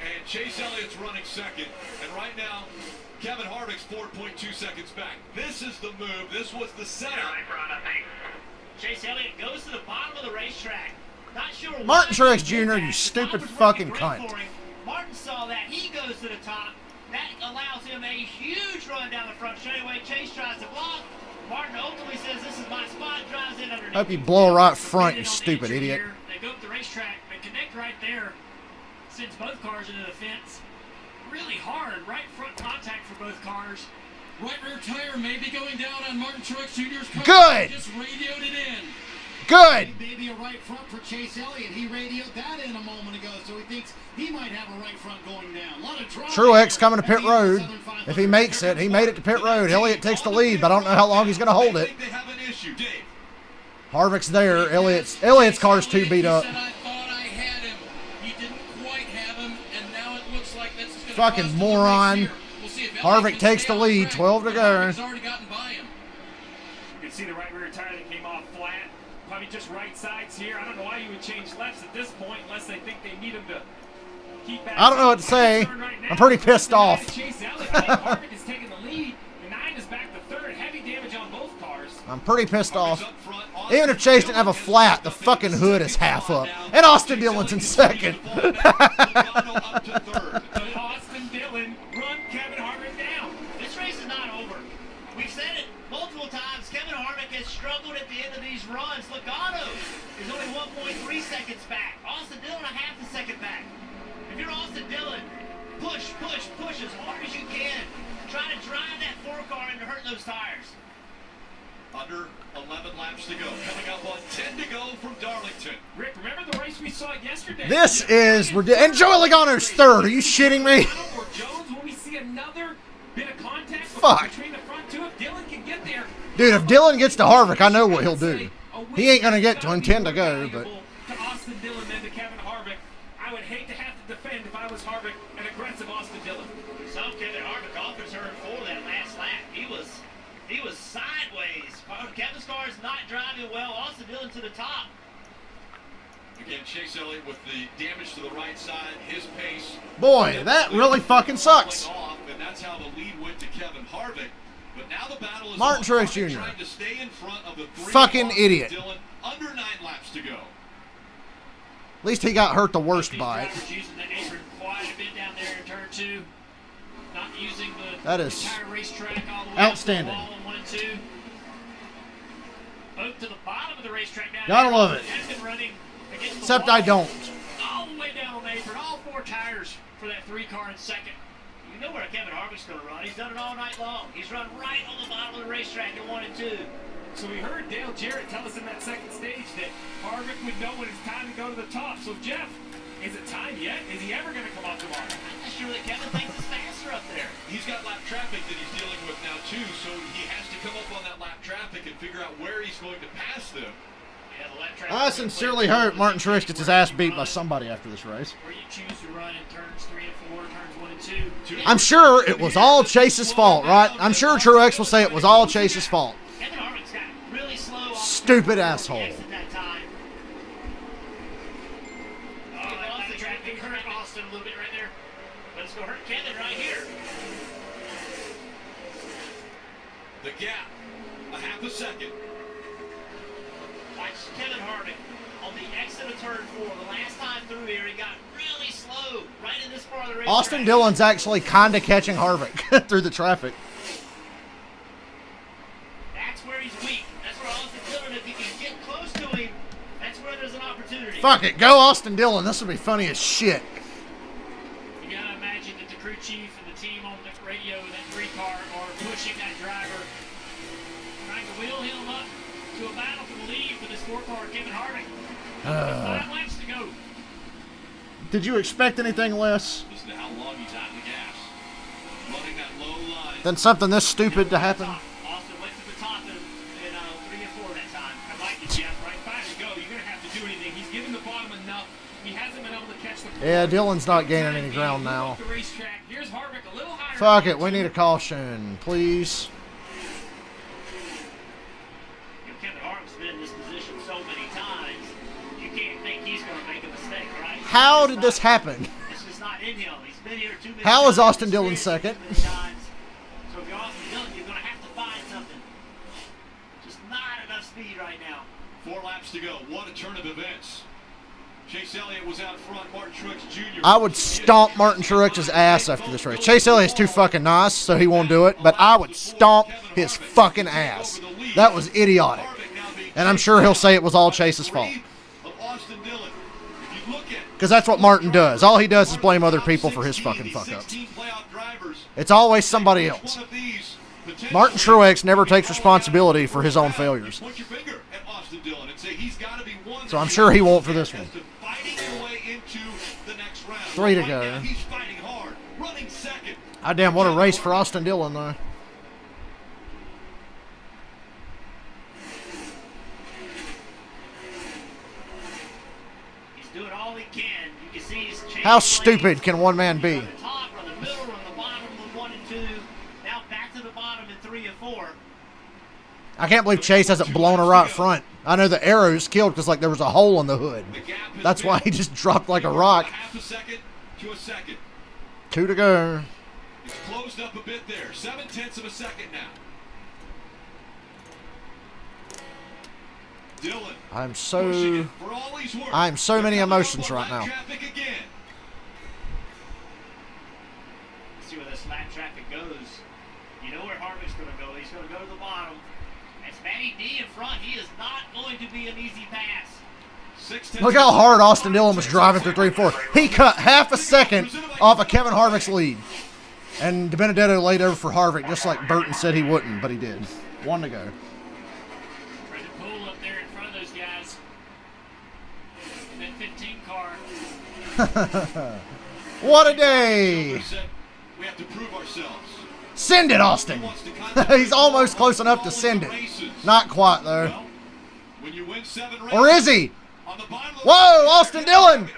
and Chase Elliott's running second, and right now, Kevin Harvick's 4.2 seconds back. This is the move. This was the setup. Chase Elliott goes to the bottom of the racetrack. Not sure Martin Truex Jr., you stupid fucking cunt. Martin saw that. He goes to the top. That allows him a huge run down the front straightaway. Chase tries to block. Martin ultimately says, "This is my spot." Drives in underneath. Hope you blow right front, you stupid idiot. They go up the racetrack. They connect right there. Sends both cars into the fence. Really hard. Right front contact for both cars. Right rear tire may be going down on Martin Truex Jr.'s car. Good. Just radioed it in. Good. Maybe a right front for Chase Elliott. He radioed that in a moment ago, so he thinks he might have a right front going down. A lot of drama. Truex coming to pit road. If he makes it, he made it to pit road. Elliott takes the lead, but I don't know how long he's going to hold it. Harvick's there. Elliott's car's too beat up. Fucking moron. Harvick takes the lead. 12 to go. You can see the right rear tire that came off flat. Probably just right sides here. I don't know why you would change lefts at this point unless they think they need him to keep back. I don't know what to say. I'm pretty pissed off. Harvick is taking the lead. The 9 is back to third. Heavy damage on both cars. I'm pretty pissed off. Even if Chase didn't have a flat, the fucking hood is half up. And Austin Dillon's in second. Austin Dillon run Kevin Harvick down. This race is not over. We've said it multiple times. Kevin Harvick has struggled at the end of these runs. Logano is only 1.3 seconds back. Austin Dillon a half a second back. If you're Austin Dillon, push as hard as you can. Try to drive that 4-car into hurt those tires. Under 11 laps to go. Coming up on 10 to go from Darlington. Rick, remember the race we saw yesterday? This is ridiculous. And Joey Logano's third. Are you shitting me? Jones, will we see another bit of contact between the front two? If Dillon can get there. Dude, if Dillon gets to Harvick, I know what he'll do. He ain't going to get to him 10 to go, but... To Austin Dillon and to Kevin Harvick. I would hate to have to defend if I was Harvick an aggressive Austin Dillon. Some Kevin Harvick offers her for that last lap. He was sideways. Kevin's car is not driving well. Austin Dillon to the top. Again, Chase Elliott with the damage to the right side, his pace. Boy, that really fucking sucks. And that's how the lead went to Kevin Harvick. But now the battle is Martin Truex Jr. trying to stay in front of the fucking idiot. Dillon, under 9 laps to go. At least he got hurt the worst by it. Using the apron quite a bit down there in turn 2. Not using that is entire racetrack all the way outstanding. Up to the wall in 1 and 2. Both to the bottom of the racetrack down Gotta there. love it. Except wall. I don't. All the way down on the apron. All 4 tires for that 3-car in second. You know where Kevin Harvick's going to run. He's done it all night long. He's run right on the bottom of the racetrack in 1 and 2. So we heard Dale Jarrett tell us in that second stage that Harvick would know when it's time to go to the top. So Jeff, is it time yet? Is he ever going to come off tomorrow? I'm not sure that Kevin thinks it's faster pressure up there. He's got lap traffic that he's dealing with now too, so he has to come up on that lap traffic and figure out where he's going to pass them. Yeah, the lap traffic. I sincerely hope Martin Truex gets his ass beat by somebody after this race. Where you choose to run in turns 3 and 4, turns 1 and 2. I'm sure it was all Chase's fault, right? I'm sure Truex will say it was all Chase's fault. Kevin Harvick's got really slow. Stupid asshole. That time. Oh, the traffic hurt Austin a little bit right there. But it's going to hurt Kevin right here. The gap, a half a second. Watch Kevin Harvick on the exit of turn 4. The last time through here, he got really slow right in this part of the race. Austin Dillon's actually kind of catching Harvick through the traffic. That's where he's weak. That's where Austin Dillon, if he can get close to him, that's where there's an opportunity. Fuck it, go Austin Dillon. This will be funny as shit. You gotta imagine that the crew chief and the team on the radio, that 3 car, are pushing that driver, trying to wheel him up to a battle for the lead for this 4 car, Kevin Harvick. 5 laps to go. Did you expect anything less Listen to how long he's out of the gas. Running that low line. than something this stupid to happen? Austin went to the top in 3 and 4 that time. I like it, Jeff. Right, 5 to go. You're gonna have to do anything. He's given the bottom enough. He hasn't been able to catch the. Yeah, Dillon's not gaining any ground now. The racetrack. Here's Harvick a little higher. Fuck it, we need a caution, please. Kevin Harvick's been in this position so many times, you can't think he's going to make a mistake, right? How did this happen? It's just not in him. He's been here too many How times. is Austin Dillon second? So if you're Austin Dillon, you're going to have to find something. Just not enough speed right now. 4 laps to go. What a turn of events. Chase Elliott was out front. Martin Truex Jr. I would stomp Martin Truex's ass after this race. Chase Elliott's too fucking nice, so he won't do it, but I would stomp his fucking ass. That was idiotic. And I'm sure he'll say it was all Chase's fault. Because that's what Martin does. All he does is blame other people for his fucking fuck-ups. It's always somebody else. Martin Truex never takes responsibility for his own failures. So I'm sure he won't for this one. 3 to go. God damn, what a race for Austin Dillon, though. He's doing all he can. You can see he's changing How stupid can one man be? the top, from the middle, from the bottom, from 1 and 2. Now back to the bottom in 3 and 4. I can't believe Chase hasn't blown a right front. I know the arrow's killed because like there was a hole in the hood. That's why he just dropped like a rock. Half a second to a second. 2 to go. It's closed up a bit there. 7/10 of a second now. Dillon. I'm so many emotions right now. See where this lap traffic goes. You know where Harvick's going to go. He's going to go to the bottom. That's Matty D in front. He is not going to be an easy pass. Look how hard Austin Dillon was driving through 3 and 4. He cut half a second off of Kevin Harvick's lead. And DiBenedetto laid over for Harvick just like Burton said he wouldn't, but he did. 1 to go. Brendan Poole up there in front of those guys. In that 15 car. What a day! We have to prove ourselves. Send it, Austin! He's almost close enough to send it. Not quite, though. When you win 7 races, Or is he? Whoa, Austin Dillon!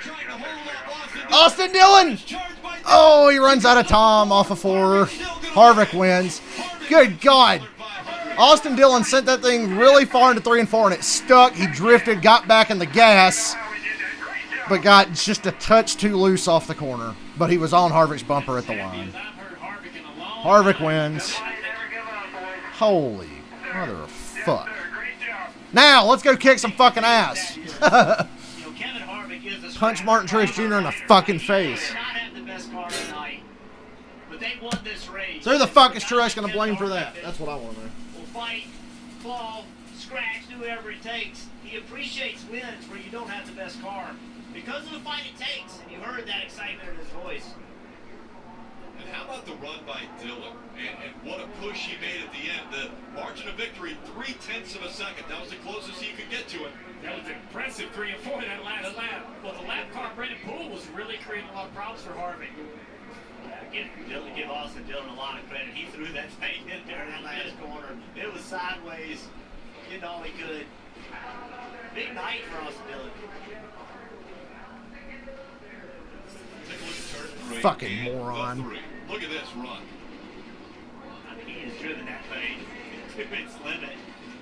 Austin Dillon! Oh, he runs out of time off of 4. Harvick wins. Good God. Austin Dillon sent that thing really far into 3 and 4, and it stuck. He drifted, got back in the gas, but got just a touch too loose off the corner. But he was on Harvick's bumper at the line. Harvick wins. Holy mother of fuck. Now, let's go kick some fucking ass. Punch Martin Truex Jr. in the fucking face. So who the fuck is Truex going to blame for that? That's what I want to know. Will fight, fall, scratch, do whatever it takes. He appreciates wins where you don't have the best car. Because of the fight it takes, and you heard that excitement in his voice. And how about the run by Dillon? And what a push he made at the end. The margin of victory, 0.3 of a second. That was the closest he could get to it. That was impressive, 3 and 4 that last lap. Well, the lap car, Brendan Poole, was really creating a lot of problems for Harvick. give Austin Dillon a lot of credit. He threw that thing in there in that last corner. It was sideways, did all he could. Big night for Austin Dillon. Take a look at turn 3. Fucking moron. Look at this run. I mean, he has driven that thing to its limit.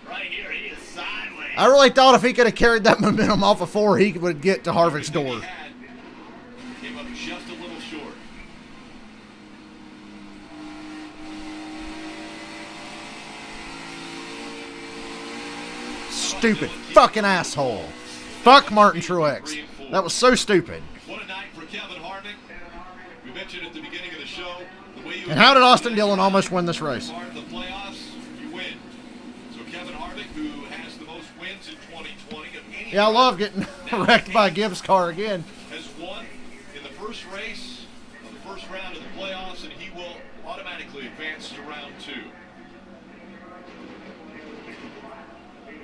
Right here, he is sideways. I really thought if he could have carried that momentum off of 4, he would get to Harvick's door. Came up just a little short. Stupid fucking asshole. Fuck Martin Truex. That was so stupid. What a night for Kevin Harvick. We mentioned at the beginning of the show the way you. And how did Austin Dillon almost win this race? Part of the playoffs, you win. So Kevin Harvick, who has the most wins in 2020 of any. Yeah, I love getting wrecked by Gibbs' car again. Has won in the first race of the first round of the playoffs, and he will automatically advance to round 2.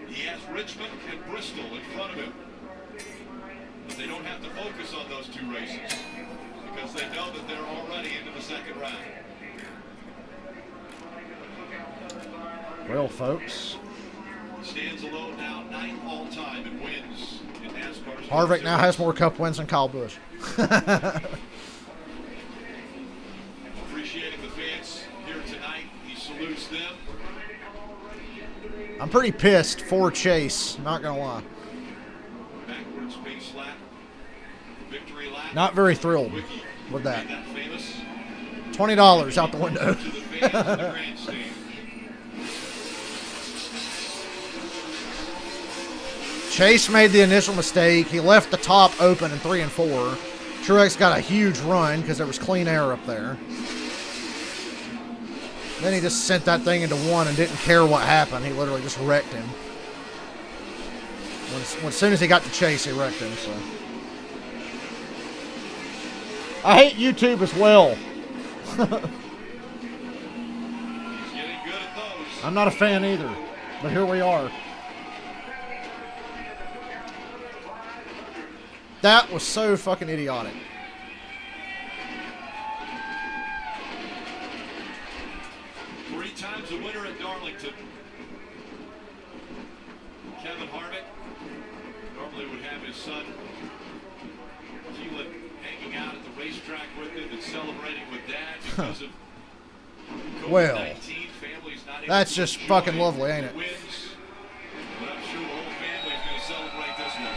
He has Richmond and Bristol in front of him. But they don't have to focus on those 2 races because they know that they're already into the second round. Well, folks. Stands alone now, 9th all time and wins in NASCAR. Harvick now has more Cup wins than Kyle Busch. Appreciating the fans here tonight. He salutes them. I'm pretty pissed for Chase, not gonna lie. Backwards pace lap. Victory lap. Not very thrilled with that. $20 out the window. Chase made the initial mistake. He left the top open in 3 and 4. Truex got a huge run because there was clean air up there. Then he just sent that thing into 1 and didn't care what happened. He literally just wrecked him. As soon as he got to Chase, he wrecked him. So I hate YouTube as well. I'm not a fan either, but here we are. That was so fucking idiotic. Times a winner at Darlington. Kevin Harvick normally would have his son Keelan hanging out at the racetrack with him and celebrating with dad because of COVID-19. Well, Family's not able that's to just enjoy fucking lovely, ain't it? Wins, but I'm sure the whole family is going to celebrate this one.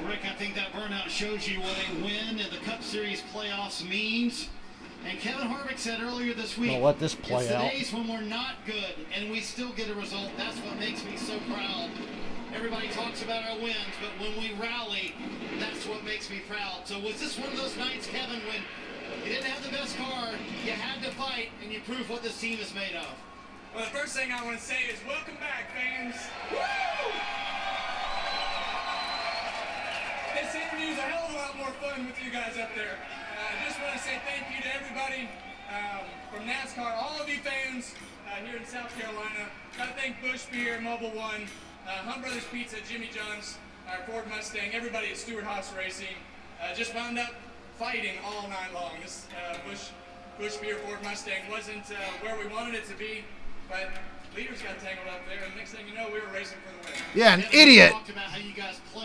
Rick, I think that burnout shows you what a win in the Cup Series playoffs means. And Kevin Harvick said earlier this week, I'll let this play it's the out. days when we're not good and we still get a result. That's what makes me so proud. Everybody talks about our wins, but when we rally, that's what makes me proud. So was this one of those nights, Kevin, when you didn't have the best car, you had to fight, and you proved what this team is made of? Well, the first thing I want to say is welcome back, fans. Woo! This interview is a hell of a lot more fun with you guys up there. I just want to say thank you to everybody from NASCAR, all of you fans here in South Carolina. Got to thank Busch Beer, Mobile One, Hunt Brothers Pizza, Jimmy John's, Ford Mustang, everybody at Stewart Haas Racing. Just wound up fighting all night long. This Busch Beer Ford Mustang wasn't where we wanted it to be, but leaders got tangled up there, and next thing you know, we were racing for the win. Yeah, an idiot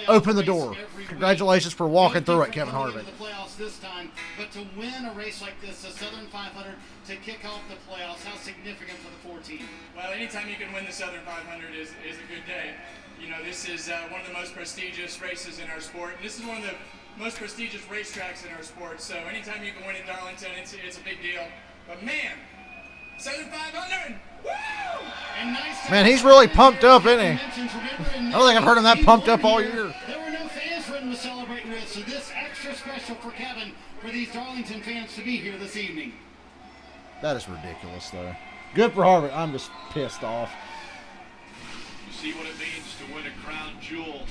opened the door. Congratulations for walking through it, Kevin Harvick. The playoffs this time, but to win a race like this, the Southern 500, to kick off the playoffs, how significant for the 14? Well, anytime you can win the Southern 500 is a good day. You know, this is one of the most prestigious races in our sport, and this is one of the most prestigious racetracks in our sport. So anytime you can win at Darlington, it's a big deal. But man, Southern 500. Woo! Man, he's really pumped up, isn't he? I don't think I've heard him that pumped up all year. There were no fans for him to celebrate with, so this extra special for Kevin, for these Darlington fans to be here this evening. That is ridiculous, though. Good for Harvick. I'm just pissed off. You see what it means to win a crown jewel.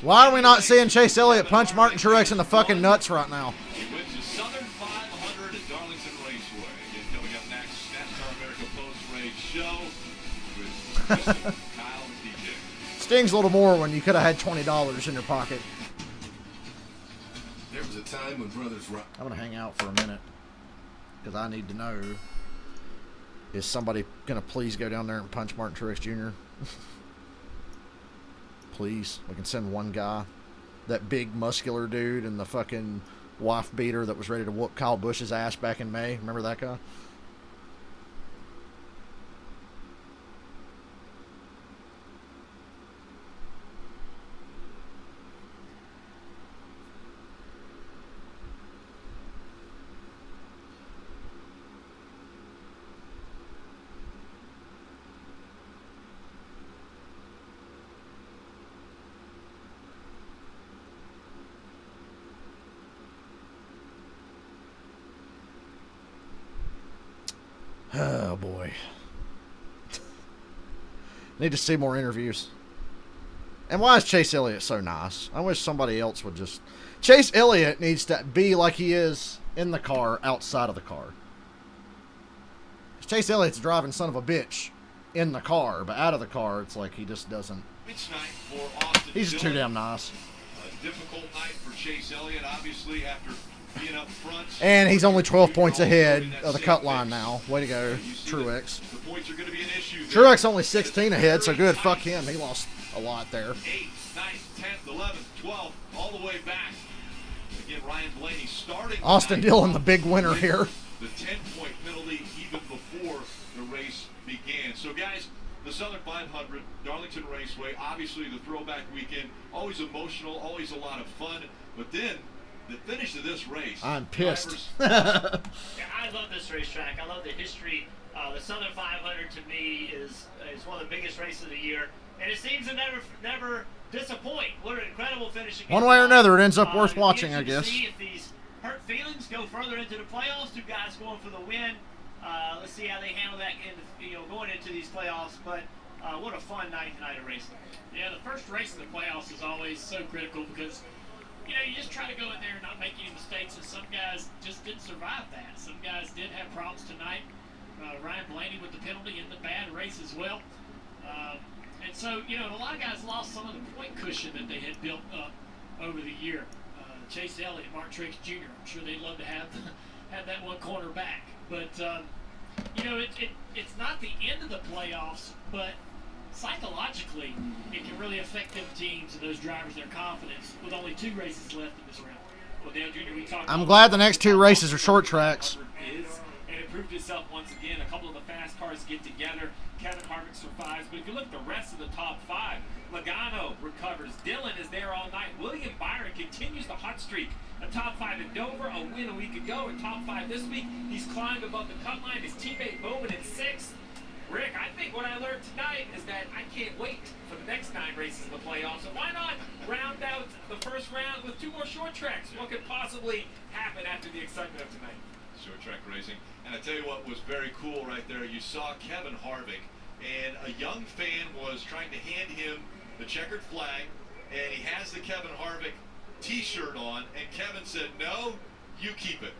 Why are we not seeing Chase Elliott punch Martin Truex in the fucking nuts right now? He wins the Southern 500 at Darlington Raceway. Again, coming up next, NASCAR America post-race show with Kyle and DJ. Stings a little more when you could have had $20 in your pocket. There was a time when brothers rock. I'm going to hang out for a minute because I need to know, is somebody going to please go down there and punch Martin Truex Jr.? Please. We can send one guy. That big muscular dude and the fucking wife beater that was ready to whoop Kyle Busch's ass back in May. Remember that guy? Oh, boy. Need to see more interviews. And why is Chase Elliott so nice? I wish somebody else would just... Chase Elliott needs to be like he is in the car, outside of the car. Chase Elliott's driving son of a bitch in the car, but out of the car, it's like he just doesn't... He's just too damn nice. A difficult night for Chase Elliott, obviously, after... up front. And he's only 12 points ahead of the cut line now. Way to go, Truex. The points are going to be an issue. Truex only 16 ahead, so good. Fuck him. He lost a lot there. 8th, 9th, 10th, 11th, 12th, all the way back. Again, Ryan Blaney starting. Austin Dillon, the big winner here. The 10-point penalty even before the race began. So, guys, the Southern 500, Darlington Raceway, obviously the throwback weekend, always emotional, always a lot of fun. But then, the finish of this race. I'm pissed. Yeah, I love this racetrack. I love the history. The Southern 500 to me is one of the biggest races of the year, and it seems to never disappoint. What an incredible finish! One way or another, it ends up worth watching, I guess. See if these hurt feelings go further into the playoffs. Two guys going for the win. Let's see how they handle that going into these playoffs. But what a fun night tonight of racing. Yeah, the first race of the playoffs is always so critical because, you know, you just try to go in there and not make any mistakes, and some guys just didn't survive that. Some guys did have problems tonight. Ryan Blaney with the penalty in the bad race as well. And so, you know, a lot of guys lost some of the point cushion that they had built up over the year. Chase Elliott, Martin Truex Jr., I'm sure they'd love to have that one corner back. But, you know, it's not the end of the playoffs, but psychologically, it can really affect them teams and those drivers, their confidence, with only 2 races left in this round. Well, Dale Jr., we talked I'm glad the next 2 races are short tracks. And it proved itself once again. A couple of the fast cars get together. Kevin Harvick survives. But if you look at the rest of the top 5, Logano recovers. Dillon is there all night. William Byron continues the hot streak. A top 5 in Dover, a win a week ago. A top 5 this week. He's climbed above the cut line. His teammate Bowman in 6th. Rick, I think what I learned tonight is that I can't wait for the next 9 races in the playoffs. So why not round out the first round with 2 more short tracks? What could possibly happen after the excitement of tonight? Short track racing. And I tell you what was very cool right there. You saw Kevin Harvick, and a young fan was trying to hand him the checkered flag, and he has the Kevin Harvick t-shirt on, and Kevin said, "No, you keep it.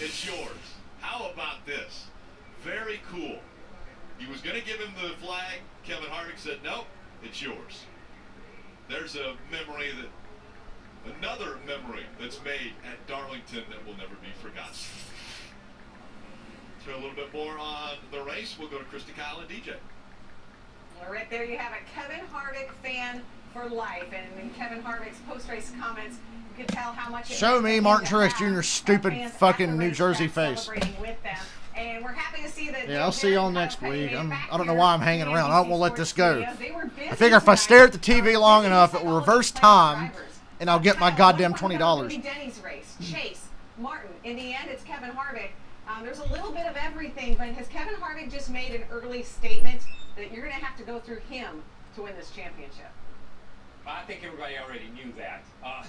It's yours." How about this? Very cool. He was going to give him the flag. Kevin Harvick said, "Nope, it's yours." There's a memory another memory that's made at Darlington that will never be forgotten. So a little bit more on the race. We'll go to Krista, Kyle, and DJ. Well, right there you have it. Kevin Harvick fan for life. And in Kevin Harvick's post-race comments, you could tell how much Show me Martin Truex Jr.'s stupid fucking New Jersey face. With them. And we're happy to see that. Yeah, I'll see y'all next week. I don't know why I'm hanging around. I don't want to let this go. I figure if I stare at the TV long enough, it will reverse time, and I'll get my goddamn $20. Denny's race, Chase, Martin. In the end, it's Kevin Harvick. There's a little bit of everything, but has Kevin Harvick just made an early statement that you're going to have to go through him to win this championship? I think everybody already knew that.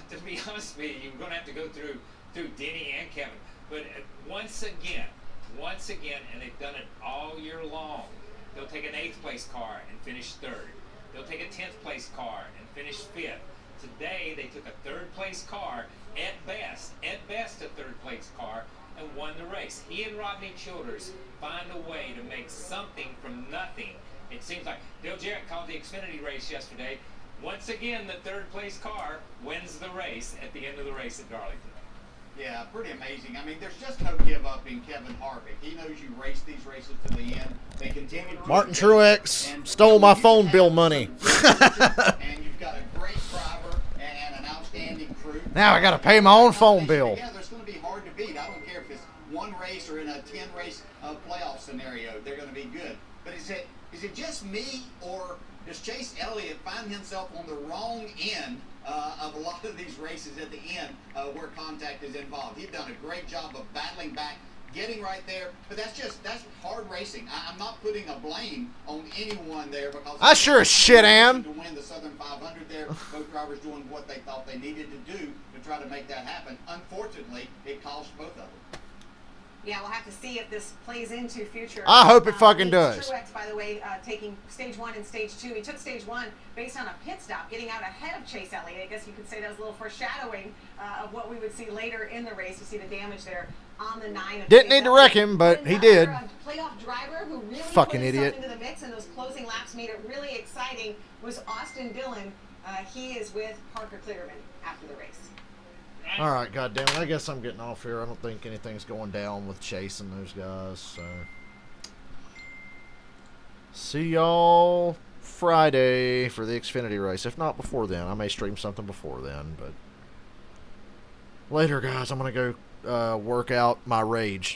To be honest with you, you're going to have to go through Denny and Kevin. But once again, and they've done it all year long, they'll take an 8th place car and finish 3rd. They'll take a 10th place car and finish 5th. Today, they took a 3rd place car, at best a 3rd place car, and won the race. He and Rodney Childers find a way to make something from nothing It seems like Bill Jarrett called the Xfinity race yesterday. Once again, the third place car wins the race at the end of the race at Darlington. Yeah, pretty amazing. I mean, there's just no give up in Kevin Harvick. He knows you race these races to the end. They continue to Martin Truex stole my phone bill money. and you've got a great driver and an outstanding crew. Now I got to pay my own phone bill. Yeah, there's going to be hard to beat. I don't care if it's one race or in a 10-race playoff scenario. They're going to be good. But is it just me, or does Chase Elliott find himself on the wrong end of a lot of these races at the end where contact is involved? He's done a great job of battling back, getting right there, but that's hard racing. I'm not putting a blame on anyone there, because I sure as shit am. To win the Southern 500 there, both drivers doing what they thought they needed to do to try to make that happen. Unfortunately, it cost both of them. Yeah, we'll have to see if this plays into future. I hope it fucking does. Truex, by the way, taking stage 1 and stage 2. He took stage 1 based on a pit stop, getting out ahead of Chase Elliott. I guess you could say that was a little foreshadowing of what we would see later in the race. You see the damage there on the 9. Didn't need to wreck him, but he did. Playoff driver who really fucking put himself idiot into the mix, and those closing laps made it really exciting, was Austin Dillon. He is with Parker Clearman after the race. All right, goddammit. I guess I'm getting off here. I don't think anything's going down with Chase and those guys. So, see y'all Friday for the Xfinity race. If not before then, I may stream something before then. But later, guys, I'm gonna go work out my rage.